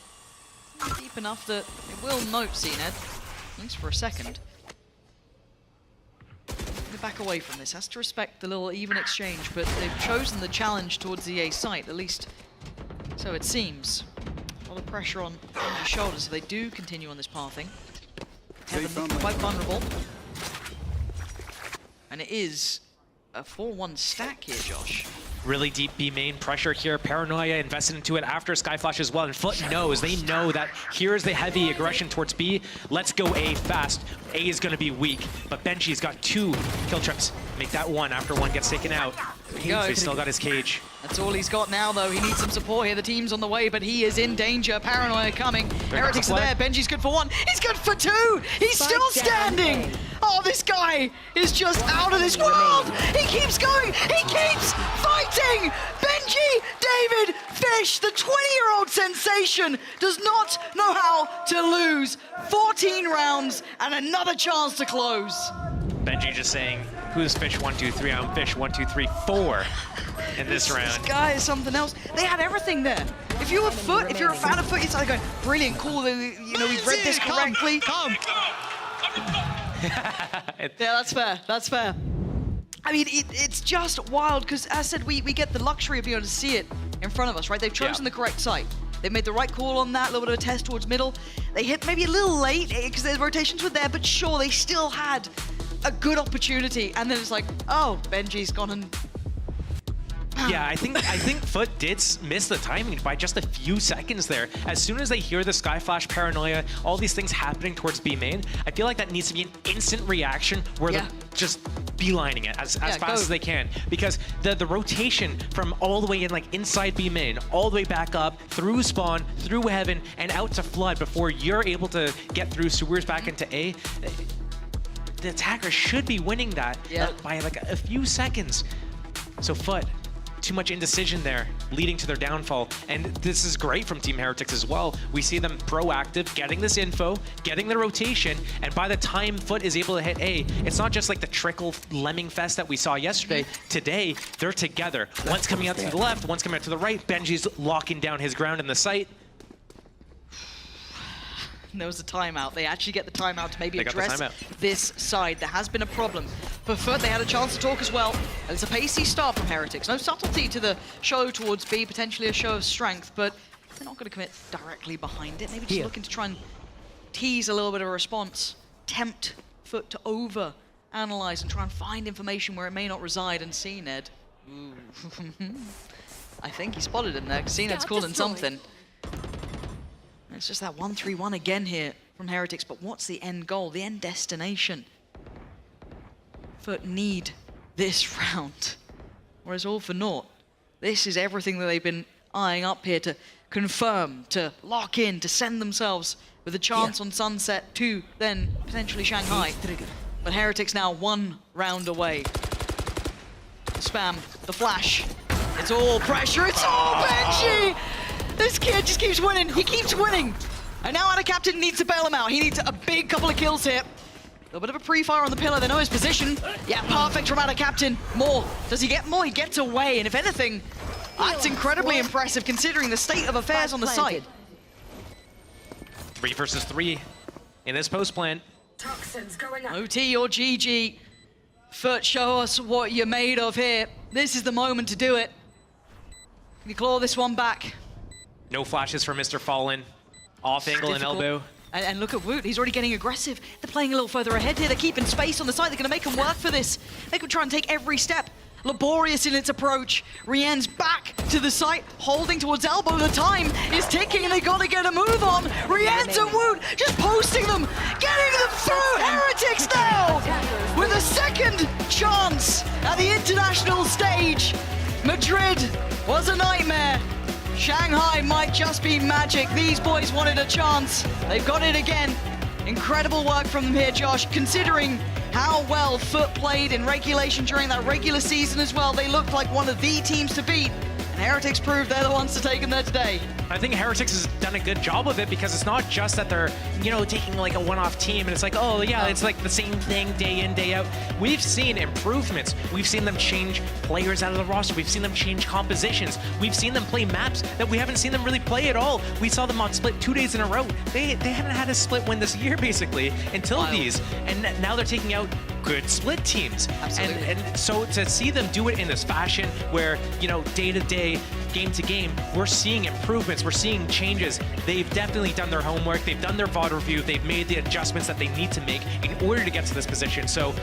Deep enough that it will note CNED. At least for a second. They back away from this. Has to respect the little even exchange, but they've chosen the challenge towards the A site, at least so it seems. A lot of pressure on their shoulders, so they do continue on this pathing. Heaven looking quite vulnerable. And it is a 4-1 stack here, Josh. Really deep B main pressure here. Paranoia invested into it after Skyflash as well. And FUT knows, they know that here's the heavy aggression towards B. Let's go A fast. A is going to be weak, but Benji's got 2 kill trips. Make that 1 after 1 gets taken out. So he's still got his cage. That's all he's got now, though. He needs some support here. The team's on the way, but he is in danger. Paranoia coming. Heretics are there. Benji's good for 1. He's good for 2. He's still standing. Oh, this guy is just out of this world. He keeps going. He keeps fighting. Benji David Fish, the 20-year-old sensation, does not know how to lose. 14 rounds and another chance to close. Benji just saying, who's Fish 1, 2, 3? I'm Fish 1, 2, 3, 4 in this round. This guy is something else. They had everything there. If you were FUT, if you're a fan of FUT, it's like going, brilliant, cool. You know, we've read this correctly. Come. Yeah, that's fair. That's fair. I mean, it's just wild because, as I said, we get the luxury of being able to see it in front of us, right? They've chosen the correct site. They've made the right call on that, a little bit of a test towards middle. They hit maybe a little late because their rotations were there, but sure, they still had a good opportunity. And then it's like, oh, Benji's gone and... Yeah, I think FUT did miss the timing by just a few seconds there. As soon as they hear the Skyflash, Paranoia, all these things happening towards B main, I feel like that needs to be an instant reaction where they're just beelining it as fast as they can. Because the rotation from all the way in, like inside B main, all the way back up, through spawn, through heaven, and out to flood before you're able to get through sewers back into A, the attacker should be winning that by like a few seconds. So FUT, too much indecision there, leading to their downfall. And this is great from Team Heretics as well. We see them proactive, getting this info, getting the rotation, and by the time FUT is able to hit A, it's not just like the trickle lemming fest that we saw yesterday. Today, they're together. One's coming out to the left, one's coming out to the right. Benji's locking down his ground in the site. There was a timeout. They actually get the timeout to maybe address this side. There has been a problem. For FUT, they had a chance to talk as well. And it's a pacey start from Heretics. No subtlety to the show towards B, potentially a show of strength, but they're not going to commit directly behind it. Maybe just looking to try and tease a little bit of a response, tempt FUT to over-analyze and try and find information where it may not reside. And CNED, I think he spotted him there, because CNED's calling something. It's just that 1-3-1 again here from Heretics, but what's the end goal, the end destination? FUT need this round, or it's all for naught. This is everything that they've been eyeing up here to confirm, to lock in, to send themselves with a chance on Sunset to then potentially Shanghai. But Heretics now 1 round away. The spam, the flash, it's all pressure, it's all Benji! This kid just keeps winning. He keeps winning. And now our captain needs to bail him out. He needs a big couple of kills here. A little bit of a pre-fire on the pillar. They know his position. Yeah, perfect from our captain. More. Does he get more? He gets away. And if anything, that's incredibly impressive considering the state of affairs on the site. 3 versus 3 in this post plant. Toxins going up. OT or GG. FUT, show us what you're made of here. This is the moment to do it. Can you claw this one back? No flashes for Mr. Fallen. Off angle and elbow. And look at Woot, he's already getting aggressive. They're playing a little further ahead here. They're keeping space on the side. They're going to make him work for this. They could try and take every step laborious in its approach. Rien's back to the site, holding towards elbow. The time is ticking and they gotta get a move on. Rien's and Woot just posting them, getting them through. Heretics now with a second chance at the international stage. Madrid was a nightmare. Shanghai might just be magic. These boys wanted a chance. They've got it again. Incredible work from them here, Josh, considering how well FUT played in regulation during that regular season as well. They looked like one of the teams to beat, and Heretics proved they're the ones to take them there today. I think Heretics has done a good job of it because it's not just that they're, taking like a one-off team and it's like, oh yeah, it's like the same thing day in, day out. We've seen improvements. We've seen them change players out of the roster. We've seen them change compositions. We've seen them play maps that we haven't seen them really play at all. We saw them on split 2 days in a row. They haven't had a split win this year basically until these, and now they're taking out good split teams. Absolutely. And so to see them do it in this fashion where, day to day, game to game, we're seeing improvements, we're seeing changes. They've definitely done their homework, they've done their VOD review, they've made the adjustments that they need to make in order to get to this position. So,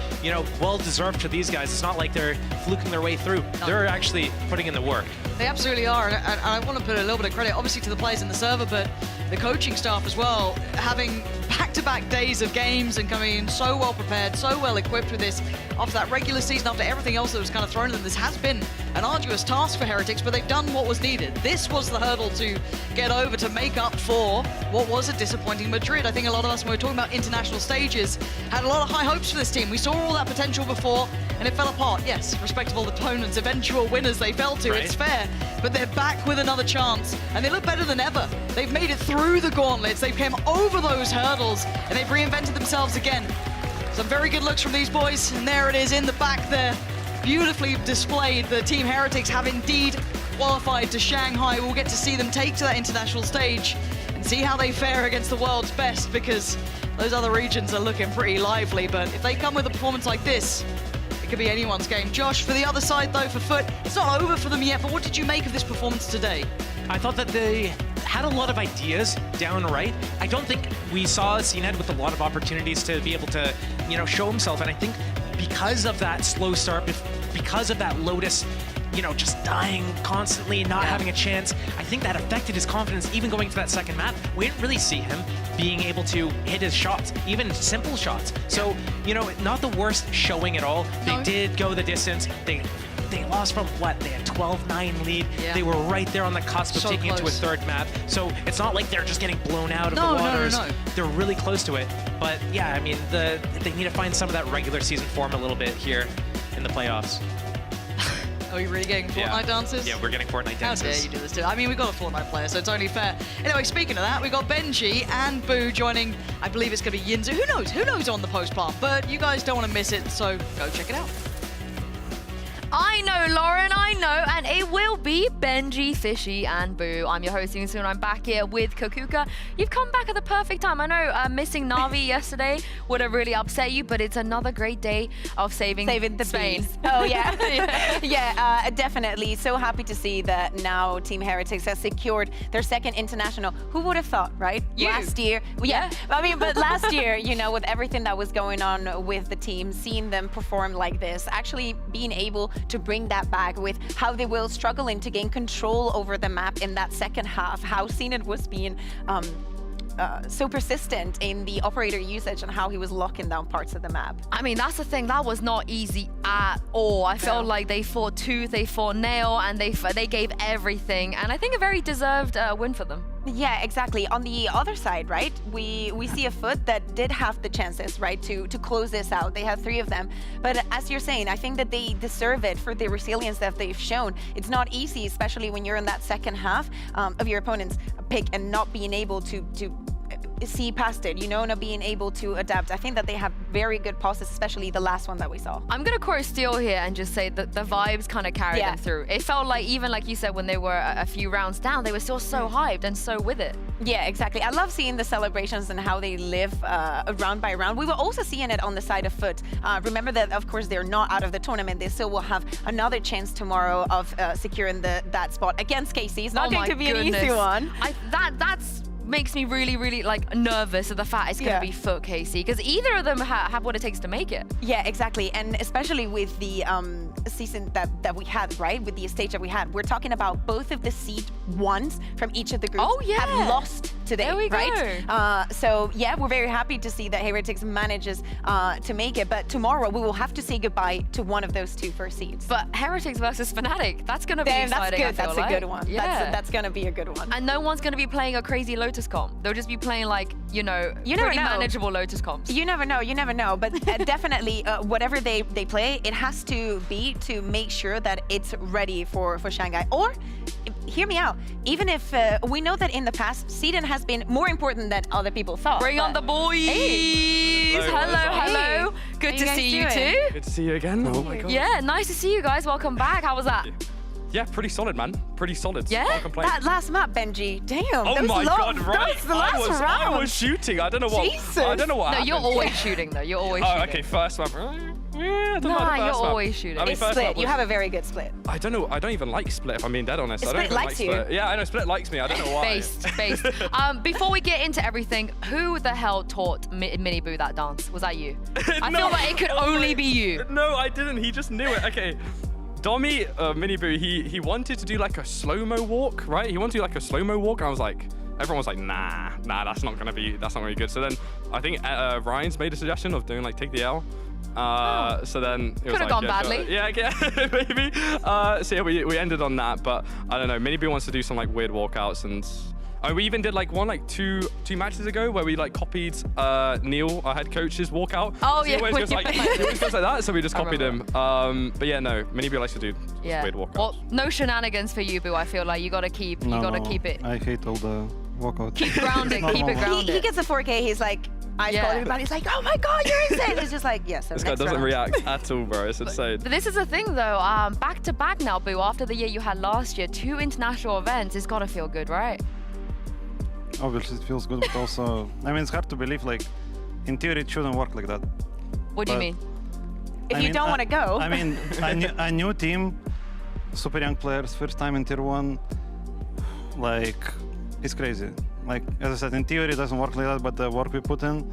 well deserved to these guys. It's not like they're fluking their way through. They're actually putting in the work. They absolutely are, and I want to put a little bit of credit, obviously, to the players in the server, but the coaching staff as well, having back-to-back days of games and coming in so well prepared, so well equipped with this. After that regular season, after everything else that was kind of thrown at them, this has been an arduous task for Heretics, but they've done what was needed. This was the hurdle to get over to make up for what was a disappointing Madrid. I think a lot of us, when we were talking about international stages, had a lot of high hopes for this team. We saw all that potential before, and it fell apart. Yes, respectable opponents, eventual winners they fell to, it's fair, but they're back with another chance, and they look better than ever. They've made it through the gauntlets, they've come over those hurdles, and they've reinvented themselves again. Some very good looks from these boys, and there it is in the back there, beautifully displayed. The Team Heretics have indeed qualified to Shanghai. We'll get to see them take to that international stage and see how they fare against the world's best, because those other regions are looking pretty lively, but if they come with a performance like this, it could be anyone's game. Josh, for the other side though, for FUT, it's not over for them yet, but what did you make of this performance today? I thought that they had a lot of ideas downright. I don't think we saw CNED with a lot of opportunities to be able to, show himself. And I think because of that slow start, because of that Lotus, just dying constantly, not having a chance, I think that affected his confidence even going to that second map. We didn't really see him being able to hit his shots, even simple shots. So, not the worst showing at all. They did go the distance. They lost from what? They had 12-9 lead. Yeah. They were right there on the cusp of taking it to a third map. So it's not like they're just getting blown out of the waters. No. They're really close to it. But yeah, I mean, they need to find some of that regular season form a little bit here in the playoffs. Are you really getting Fortnite dances? Yeah, we're getting Fortnite dances. How dare you do this to I mean, we've got a Fortnite player, so it's only fair. Anyway, speaking of that, we've got Benji and Boo joining. I believe it's going to be Yinzu. Who knows? Who knows on the post-plant? But you guys don't want to miss it, so go check it out. I know, Lauren, I know, and it will be Benji, Fishy, and Boo. I'm your host, Yinzu, and I'm back here with Kakuka. You've come back at the perfect time. I know missing Na'Vi yesterday would have really upset you, but it's another great day of saving the Spain. Bees. Oh, yeah. Yeah, definitely. So happy to see that now Team Heretics has secured their second international. Who would have thought, right? You. Last year. Yeah. I mean, but last year, with everything that was going on with the team, seeing them perform like this, actually being able to bring that back with how they were struggling to gain control over the map in that second half, how CNED was being so persistent in the operator usage and how he was locking down parts of the map. I mean, that's the thing, that was not easy at all. I felt like they fought tooth, they fought nail, and they gave everything, and I think a very deserved win for them. Yeah, exactly. On the other side, right, we see a FUT that did have the chances, right, to close this out. They had 3 of them. But as you're saying, I think that they deserve it for the resilience that they've shown. It's not easy, especially when you're in that second half of your opponent's pick and not being able to see past it, not being able to adapt. I think that they have very good pauses, especially the last one that we saw. I'm gonna quote Steele here and just say that the vibes kind of carried them through. It felt like, even like you said, when they were a few rounds down, they were still so hyped and so with it. Yeah, exactly. I love seeing the celebrations and how they live round by round. We were also seeing it on the side of FUT. Remember that, of course, they're not out of the tournament. They still will have another chance tomorrow of securing that spot against KC. It's not going to be an easy one. That's makes me really, really like nervous of the fact it's going to be FUT KC, because either of them have what it takes to make it. Yeah, exactly. And especially with the season that we had, right? With the stage that we had, we're talking about both of the seed ones from each of the groups have lost today, there we right? Go. So yeah, we're very happy to see that Heretics manages to make it, but tomorrow we will have to say goodbye to one of those 2 first seeds. But Heretics versus Fnatic, that's going to be exciting. That's good. That's a good one. Yeah. That's going to be a good one. And no one's going to be playing a crazy Lotus comp. They'll just be playing like, you know, pretty manageable Lotus comps. You never know. You never know. But definitely, whatever they play, it has to be to make sure that it's ready for Shanghai. Or, hear me out, even if we know that in the past, Seedon has been more important than other people thought. Bring on the boys! Hey. Hello. Good to see you too. Good to see you again. Oh my god. Yeah, nice to see you guys. Welcome back. How was that? Yeah, pretty solid, man. Pretty solid. Yeah? Can't complain. That last map, Benji. Damn. Oh my god, right? That was the last round. I was shooting. I don't know what. Jesus. I don't know what. No, happened. you're always shooting though. You're always shooting. Oh, okay. First map. Yeah, I don't know Nah, the you're first map. always shooting. I mean, It's first split. map was- You have a very good split. I don't know. I don't even like Split, if I'm being dead honest. I don't Split even likes like you. Split. Yeah, I know. Split likes me. I don't know why. Based. Before we get into everything, who the hell taught Mini Boo that dance? Was that you? I feel like it could only be you. No, I didn't. He just knew it. Okay. Dommy, Mini Boo, he wanted to do like a slow-mo walk, right? He wanted to do like a slow-mo walk, and I was like, everyone was like, nah, that's not gonna be good. So then I think Ryan's made a suggestion of doing like take the L. So then it was Could have like, gone yeah, badly. Yeah, maybe. So yeah, we ended on that, but I don't know. Mini Boo wants to do some like weird walkouts, and we even did like one like two matches ago where we like copied Neil, our head coach's walkout. Oh, So yeah, he always goes like, he always goes like that, so we just copied him. But yeah, no, Mini Boo likes to do weird walkouts. Well, no shenanigans for you, Boo. I feel like you gotta keep it. I hate all the walkouts. Keep grounded. Keep it grounded. He gets a 4K. He's like, I call everybody. He's like, oh my god, you're insane. It's just like, yes. This guy doesn't react at all, bro. It's insane. But this is the thing, though. Back to back now, Boo. After the year you had last year, 2 international events. It's gotta feel good, right? Obviously, it feels good, but also, I mean, it's hard to believe. Like, in theory, it shouldn't work like that. What do you mean? If you don't want to go. I mean, a new team, super young players, first time in Tier 1, like, it's crazy. Like, as I said, in theory, it doesn't work like that, but the work we put in,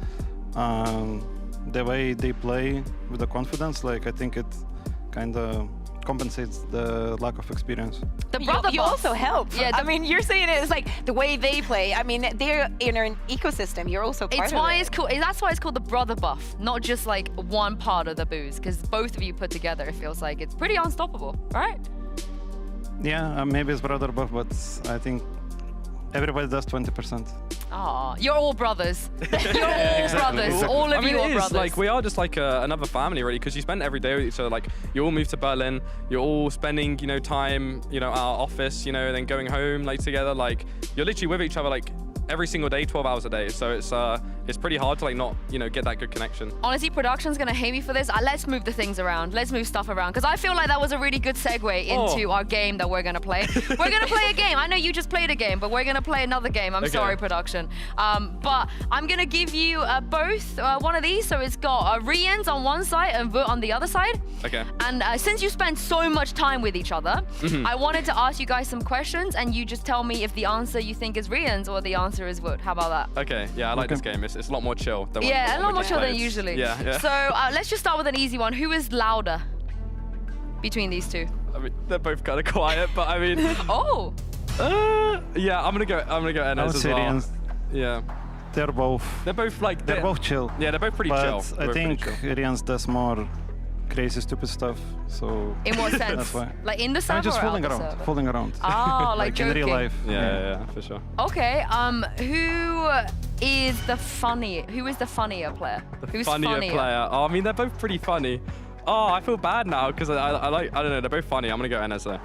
the way they play with the confidence, like, I think it kind of compensates the lack of experience. The brother you also help. Yeah, I mean, you're saying it's like the way they play. I mean, they're in an ecosystem. You're also part It's of why it. it's cool. That's why it's called the brother buff, not just like one part of the Boos, because both of you put together, it feels like it's pretty unstoppable, right? Yeah, maybe it's brother buff, but I think everybody does 20%. Aw, you're all brothers. You're all brothers. All of you are brothers. Like, we are just like another family, really, because you spend every day with each other. Like, you all moved to Berlin, you're all spending, you know, time, you know, our office, you know, and then going home, like, together. Like, you're literally with each other, like, every single day, 12 hours a day. So it's pretty hard to, like, not, you know, get that good connection. Honestly, production's gonna hate me for this. Let's move the things around. Let's move stuff around, because I feel like that was a really good segue into our game that we're gonna play. We're gonna play a game. I know you just played a game, but we're gonna play another game. I'm sorry, production. But I'm gonna give you both one of these. So it's got Rians on one side and VUT on the other side. Okay. And since you spend so much time with each other, I wanted to ask you guys some questions, and you just tell me if the answer you think is Rians or the answer is VUT. How about that? Okay, yeah, I like this game. It's a lot more chill. Than Yeah, a lot more we chill than played. usually. Yeah. So let's just start with an easy one. Who is louder between these two? I mean, they're both kind of quiet, but I mean. Oh. Yeah, I'm gonna go NS as well. Rians. Yeah. They're both like they're both chill. Yeah, they're both pretty but chill. I think Rians does more crazy, stupid stuff. So In what sense? That's why. Like in the server I'm just or fooling out the around. server? Fooling around. Oh, like in real joking. life. Yeah, for sure. Okay. Who is the funnier player? Who's Funnier player. Oh, I mean, they're both pretty funny. Oh, I feel bad now because I don't know, they're both funny. I'm gonna go NS though.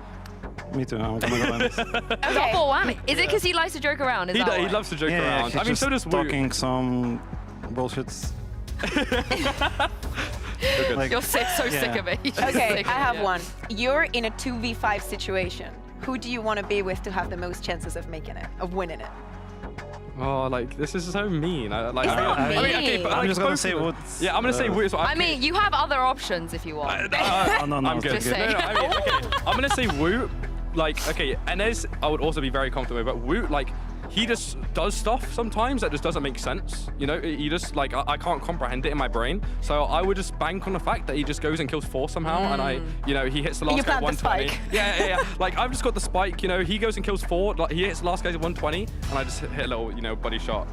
Me too. I'm gonna go NS. Double whammy. Is it because he likes to joke around? Is that He why? loves to joke Yeah, around. he's I mean, so does just Woot. talking some bullshits. You're so sick of it. You're just Okay, sick I of it, have yeah. one. You're in a 2v5 situation. Who do you want to be with to have the most chances of making it, of winning it? Oh, like, this is so mean. It's not I mean, okay, mean. but I'm like, just gonna both say of them. Woot. Yeah, I'm gonna say Woot. I mean, you have other options if you want. No, I'm good. Just saying. No, I mean, okay, I'm gonna say Woot. Like, okay, NS, I would also be very confident with, but Woot, like, he just does stuff sometimes that just doesn't make sense. You know, he just like I can't comprehend it in my brain. So I would just bank on the fact that he just goes and kills 4 somehow, and he hits the last guy at 120. Yeah. Like I've just got the spike. You know, he goes and kills 4. Like he hits the last guy at 120, and I just hit a little buddy shot.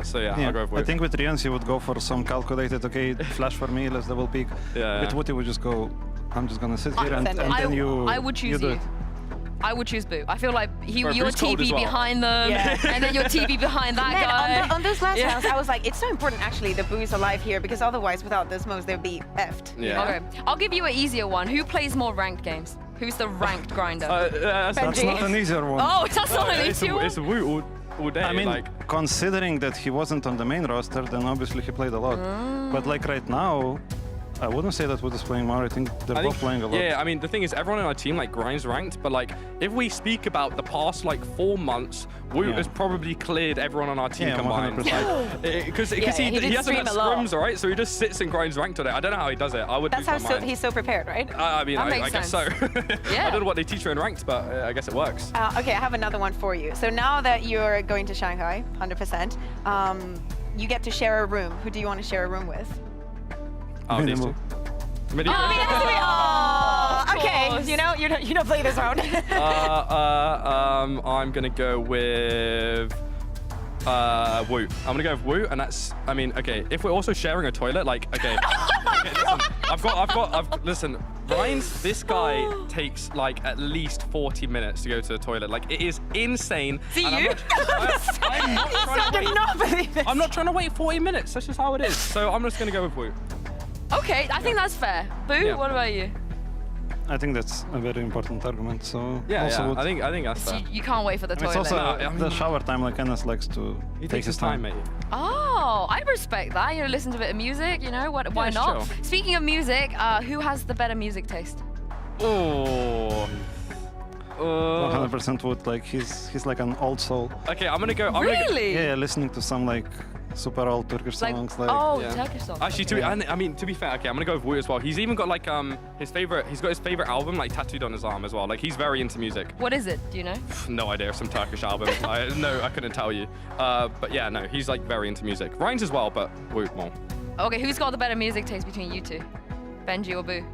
So yeah, I'll go with Wu. I think with Rians he would go for some calculated. Okay, flash for me. Let's double peek. Yeah. With Wood he would just go. I'm just gonna sit here and then you. I would choose you. I would choose Boo. I feel like your TV behind them, and then your TV behind that guy. On those last rounds, I was like, it's so important actually that Boo is alive here, because otherwise without those moves they'd be effed. Yeah. Okay, I'll give you an easier one. Who plays more ranked games? Who's the ranked grinder? That's not an easier one. Oh, that's not an easier one? It's Wu all day. I mean, considering that he wasn't on the main roster, then obviously he played a lot. But like right now, I wouldn't say that Wood is playing more. I think they're both playing a lot. Yeah, I mean, the thing is, everyone on our team like grinds ranked, but like if we speak about the past like 4 months, Wu has probably cleared everyone on our team combined. Because he hasn't had scrims, right? So he just sits and grinds ranked on it. I don't know how he does it. I would. That's how he's so prepared, right? I mean, I guess so. I don't know what they teach you in ranked, but I guess it works. Okay, I have another one for you. So now that you're going to Shanghai, 100%, you get to share a room. Who do you want to share a room with? Oh, these two. Okay, you don't play this round. I'm gonna go with Wu. I'm gonna go with Wu, and that's. I mean, okay. If we're also sharing a toilet, like, okay. Listen, Ryan's. This guy takes like at least 40 minutes to go to the toilet. Like, it is insane. See and you? I'm not trying to wait 40 minutes. That's just how it is. So I'm just gonna go with Wu. Okay, I think that's fair. Boo, what about you? I think that's a very important argument. So I think that's fair. You can't wait for the toilet. It's also the shower time. Like Enes likes to take his time, mate. Oh, I respect that. Listen to a bit of music. Why not? Chill. Speaking of music, who has the better music taste? 100% Wood. Like he's like an old soul. Okay, I'm gonna go. Yeah, listening to some like super old Turkish songs. Turkish songs. Actually, to be fair, okay, I'm gonna go with Wu as well. He's even got like he's got his favorite album like tattooed on his arm as well. Like he's very into music. What is it? Do you know? No idea. Some Turkish album. I couldn't tell you. But yeah, no, he's like very into music. Ryan's as well, but Wu more. Okay, who's got the better music taste between you two? Benji or Boo?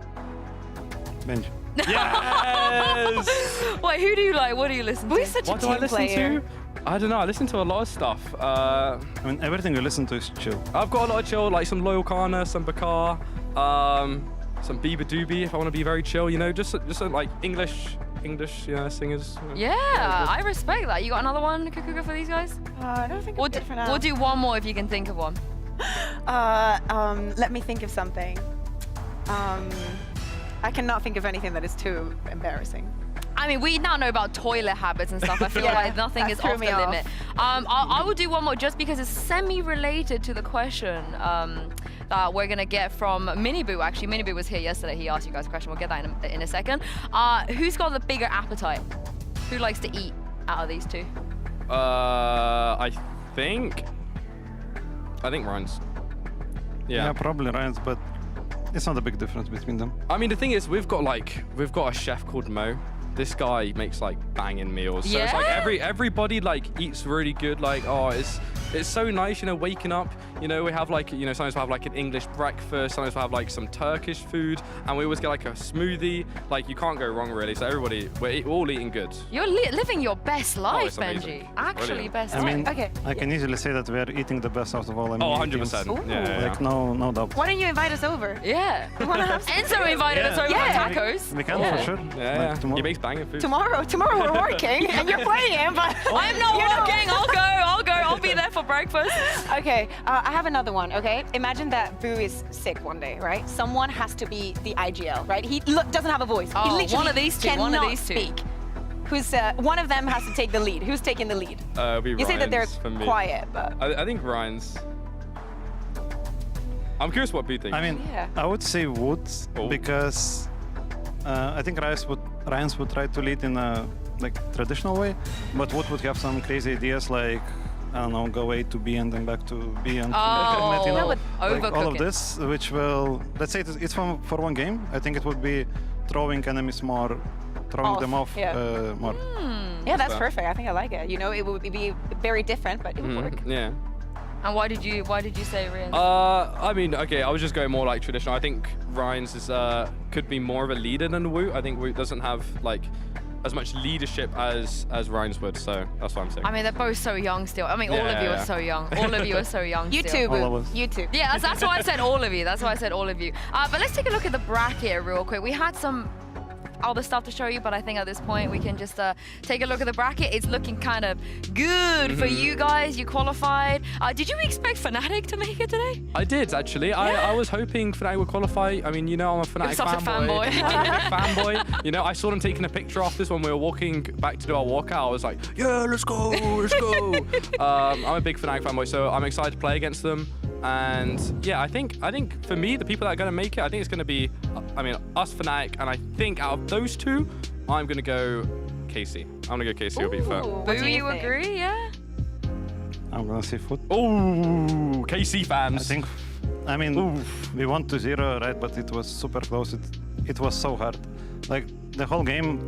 Benji. Yes! Wait, who do you like? What do you listen to? Boo's such a team player. I don't know. I listen to a lot of stuff. I mean, everything you listen to is chill. I've got a lot of chill, like some Loyal Kana, some Bakar, some Biba Doobie if I want to be very chill. Just some, like English singers. Yeah, I respect that. You got another one, Kukuga, for these guys? I don't think I'm good for now. We'll do one more if you can think of one. Let me think of something. I cannot think of anything that is too embarrassing. I mean, we now know about toilet habits and stuff. I feel like nothing is off the limit. I will do one more just because it's semi-related to the question that we're going to get from Miniboo. Actually, Miniboo was here yesterday. He asked you guys a question. We'll get that in a second. Who's got the bigger appetite? Who likes to eat out of these two? I think Ryan's. Yeah, probably Ryan's, but it's not a big difference between them. I mean, the thing is, we've got a chef called Mo. This guy makes like banging meals. So it's like everybody like eats really good. Like, it's so nice, waking up. We have like, sometimes we'll have like an English breakfast. Sometimes we'll have like some Turkish food, and we always get like a smoothie. Like, you can't go wrong really. So everybody, we're all eating good. You're living your best life, amazing. Benji. Actually, best I mean, life. Okay. I can easily say that we're eating the best out of all. 100%. Yeah. Like no doubt. Why don't you invite us over? Yeah. We want to have some Enzo invited us over for tacos. We can for sure. Yeah. Like, tomorrow. He makes banging food. Tomorrow we're working and you're playing, but I'm not working. I'll go. I'll be there for breakfast. Okay, I have another one. Okay, imagine that Boo is sick one day, right? Someone has to be the IGL, right? He doesn't have a voice. He literally one of these two. cannot speak. Who's one of them has to take the lead? Who's taking the lead? You say that they're quiet, but I think Ryan's. I'm curious what Boo thinks. I mean, I would say Wood because I think Ryan's would try to lead in a traditional way, but Wood would have some crazy ideas like, I don't know, go A to B and then back to B and like all of this, which will, let's say it's for one game. I think it would be throwing enemies more, throwing them off more. Yeah, that's perfect. I think I like it. You know, it would be very different, but it would work. Yeah. And why did you say Rian? I mean, okay, I was just going more like traditional. I think Ryan's is could be more of a leader than Woot. I think Woot doesn't have like as much leadership as Ryan's would, so that's what I'm saying. I mean, they're both so young still. I mean, all of you are so young. All of you are so young. You still. too, Boo. You too. Yeah, that's why I said all of you. That's why I said all of you. But let's take a look at the bracket real quick. We had some other stuff to show you, but I think at this point we can just take a look at the bracket. It's looking kind of good for you guys. You qualified. Did you expect Fnatic to make it today? I did, actually. I was hoping Fnatic would qualify. I mean, you know, I'm a Fnatic such a fanboy. I'm a big fanboy. You know, I saw them taking a picture after this when we were walking back to do our walkout. I was like, yeah, let's go, let's go. I'm a big Fnatic fanboy, so I'm excited to play against them. And yeah, I think for me, the people that are going to make it, I think it's going to be, I mean, us, Fnatic, and I think out of those two, I'm going to go KC. I'm going to go KC will beat FUT. Boo, you agree? Yeah? I'm going to say FUT. Oh, KC fans. I mean, we won 2-0, right? But it was super close. It was so hard. Like, the whole game,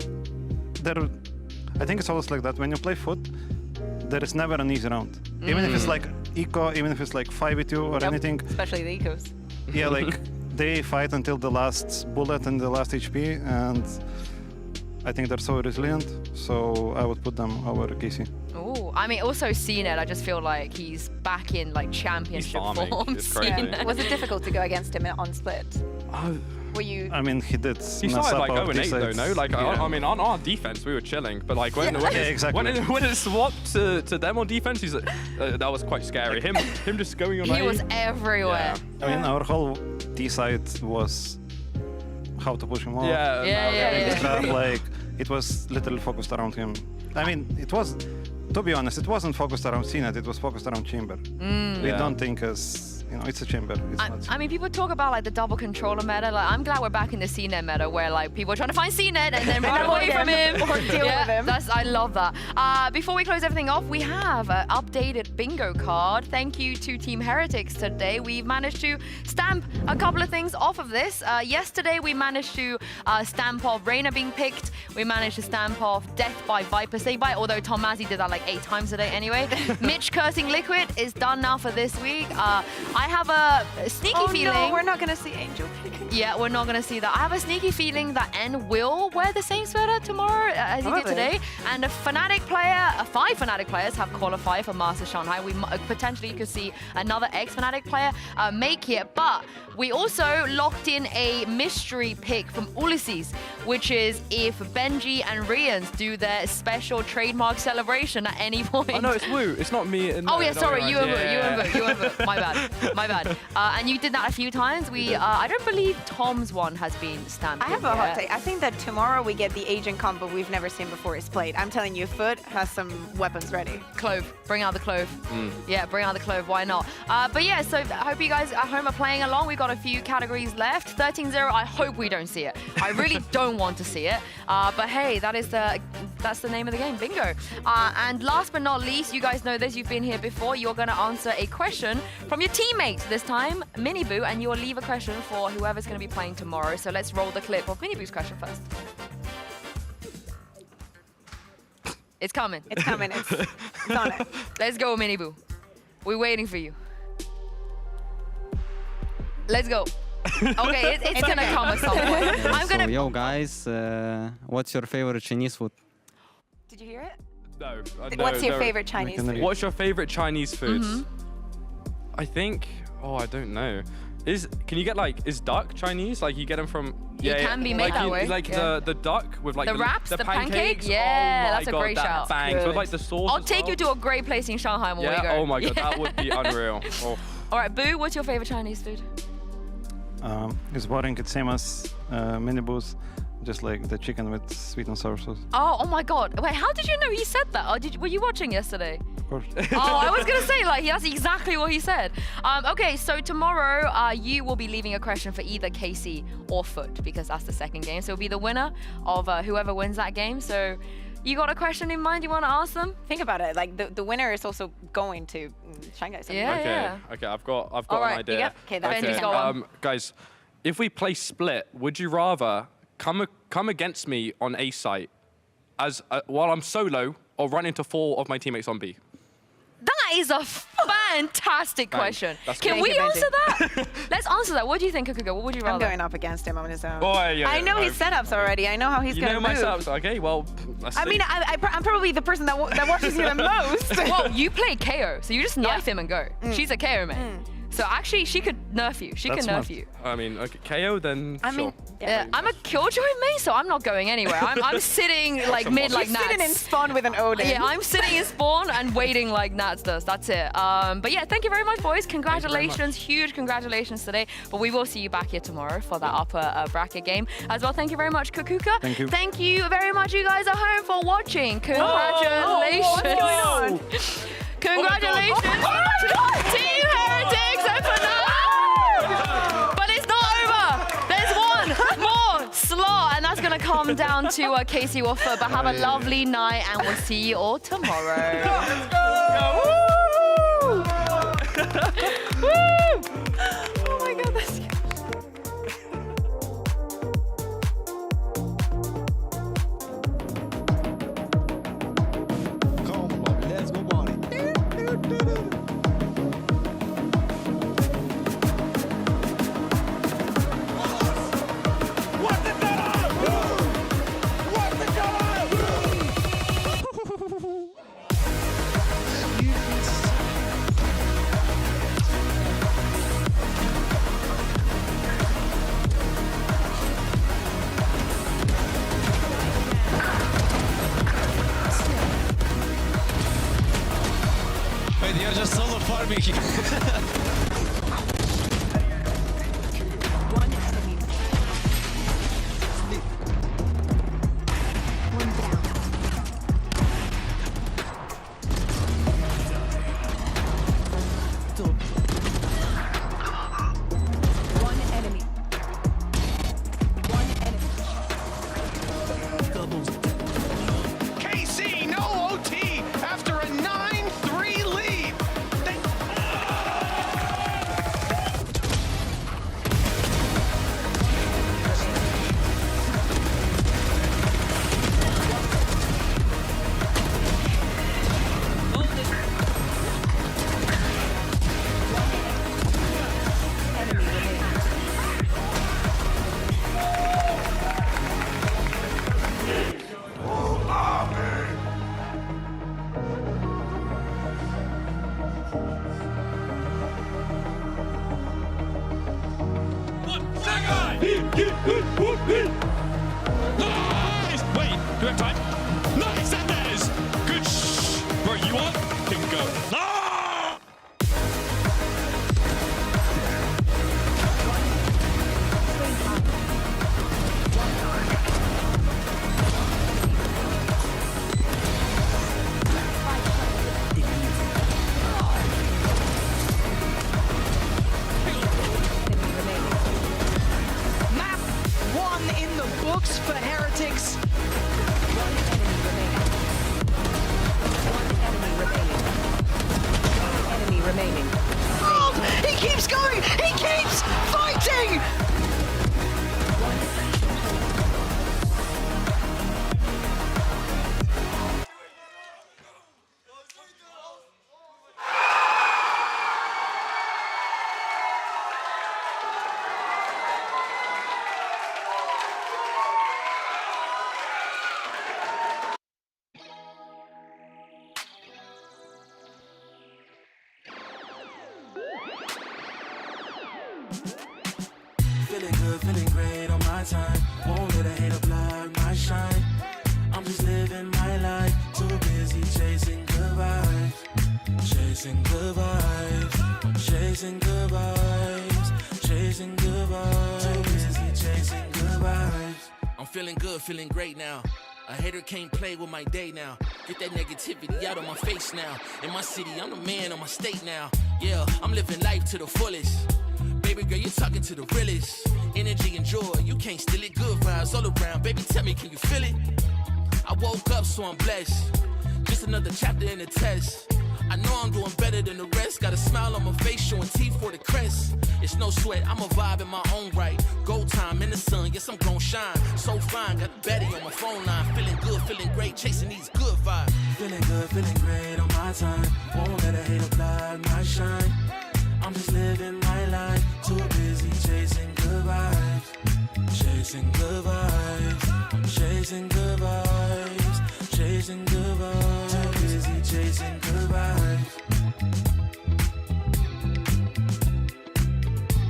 I think it's always like that. When you play FUT, there is never an easy round. Even if it's like eco, even if it's like 5v2 or anything. Especially the ecos. Yeah, like they fight until the last bullet and the last HP, and I think they're so resilient. So I would put them over KC. Oh, I mean, also CNET, I just feel like he's back in like championship form. It's crazy. Yeah. Was it difficult to go against him on split? Were you? I mean, he did. He started like 0-8 though, no? Like, I mean, on our defense, we were chilling, but like when it swapped to them on defense, he's that was quite scary. Him just going on. He was everywhere. Yeah. I mean, our whole T side was how to push him off. Yeah. Like it was literally focused around him. I mean, it was. To be honest, it wasn't focused around CNET. It was focused around Chamber. We don't think as. You know, it's a chamber. I mean, people talk about like the double controller meta. Like, I'm glad we're back in the CNET meta where like people are trying to find CNET and then run away from him or deal with him. I love that. Before we close everything off, we have an updated bingo card. Thank you to Team Heretics today. We've managed to stamp a couple of things off of this. Yesterday, we managed to stamp off Reyna being picked. We managed to stamp off Death by Viper Say Bye, although Tom Mazzy did that like 8 times a day anyway. Mitch cursing Liquid is done now for this week. I have a sneaky feeling. No, we're not going to see Angel picking. Yeah, we're not going to see that. I have a sneaky feeling that N will wear the same sweater tomorrow as he did today. And a Fnatic player, 5 Fnatic players have qualified for Masters Shanghai. We potentially could see another ex-Fnatic player make it. But we also locked in a mystery pick from Ulysses, which is if Benji and Rians do their special trademark celebration at any point. Oh no, it's Woo. It's not me. No, sorry, you and Woo. You and Woo. My bad. And you did that a few times. I don't believe Tom's one has been stamped. I have a hot take. I think that tomorrow we get the agent combo we've never seen before is played. I'm telling you, FUT has some weapons ready. Clove. Bring out the Clove. Yeah, bring out the Clove. Why not? But yeah, so I hope you guys at home are playing along. We've got a few categories left. 13-0, I hope we don't see it. I really don't want to see it. But hey, that's the name of the game, bingo. And last but not least, you guys know this, you've been here before. You're going to answer a question from your teammates this time, Miniboo, and you'll leave a question for whoever's going to be playing tomorrow. So let's roll the clip of Miniboo's question first. It's coming. It's coming. It's on it. Let's go, Miniboo. We're waiting for you. Let's go. Okay, it's gonna come at some point. Yo guys, what's your favorite Chinese food? Did you hear it? No. What's your favorite Chinese food? What's your favorite Chinese foods? I think. Oh, I don't know. Can you get is duck Chinese? Like you get them from. It can be made that way. Like the duck with like the wraps, the pancakes. Oh Yeah, that's my a God, great shout. Bangs with like the sauce. I'll take you to a great place in Shanghai when we go. Oh my God, that would be unreal. Oh. All right, Boo, what's your favorite Chinese food? It's boring. It's same as Miniboo's, just like the chicken with sweet and sour sauce. Oh my God! Wait, how did you know he said that? Or were you watching yesterday? Of course. I was gonna say that's exactly what he said. Okay, so tomorrow you will be leaving a question for either KC or FUT because that's the second game. So it'll be the winner of whoever wins that game. So. You got a question in mind you want to ask them? Think about it. Like the winner is also going to Shanghai. Okay, I've got an idea. Okay, that's go guys, if we play split, would you rather come against me on A site as while I'm solo or run into 4 of my teammates on B? That is a fantastic question. That's Can good. we Thank you, answer that? Let's answer that. What do you think, Kukuga? What would you rather? I'm going up against him on his own. Oh, yeah, I know yeah, his setups already. I know how he's You going know to my move. setups. Okay, well, let's I see. mean, I'm probably the person that watches you the most. Well, you play KO, so you just knife him and go. She's a KO main. So actually, she could nerf you. She can nerf you. I mean, okay, KO then. I sure. mean, I'm a Killjoy main, so I'm not going anywhere. I'm sitting like mid like Nats. Sitting in spawn with an Odin. Yeah, I'm sitting in spawn and waiting like Nats does. That's it. But yeah, thank you very much, boys. Congratulations, huge congratulations today. But we will see you back here tomorrow for that upper bracket game as well. Thank you very much, Kukuka. Thank you. Thank you very much, you guys at home, for watching. Congratulations. What's going on? Congratulations to Team Heretics and Fnatic. But it's not over. There's one more slot, and that's gonna come down to Casey Wolfer. But have a lovely night, and we'll see you all tomorrow. Let's go! Woo! Oh my god, that's good. Let's go, Bonnie. Wait, you're just solo farming. KC, no OT after a 9-3 lead. Nice! Wait, do we have time? Nice, Sanders! Good Where you want? Can go. Ah! Map 1 in the books for Heretics. Enemy remaining. Oh, he keeps going! He keeps fighting! Feeling good, feeling great on my time. Won't let a hater block my shine. I'm just living my life. Too busy chasing good vibes. Chasing good vibes. Chasing good vibes. Chasing good vibes. Too busy chasing good vibes. I'm feeling good, feeling great now. A hater can't play with my day now. Get that negativity out of my face now. In my city, I'm the man of my state now. Yeah, I'm living life to the fullest. Baby girl, you're talking to the realest. Energy and joy, you can't steal it. Good vibes all around. Baby, tell me, can you feel it? I woke up, so I'm blessed. Just another chapter in the test. I know I'm doing better than the rest. Got a smile on my face, showing teeth for the crest. It's no sweat, I'm a vibe in my own right. Go time in the sun, yes, I'm gon' shine. So fine, got Betty on my phone line, feeling good, feeling great, chasing these good vibes. Feeling good, feeling great on my time. Won't let a hater block my shine. I'm just living my life, too busy chasing good vibes. Chasing good vibes, chasing good vibes, chasing good vibes. Too busy chasing good vibes.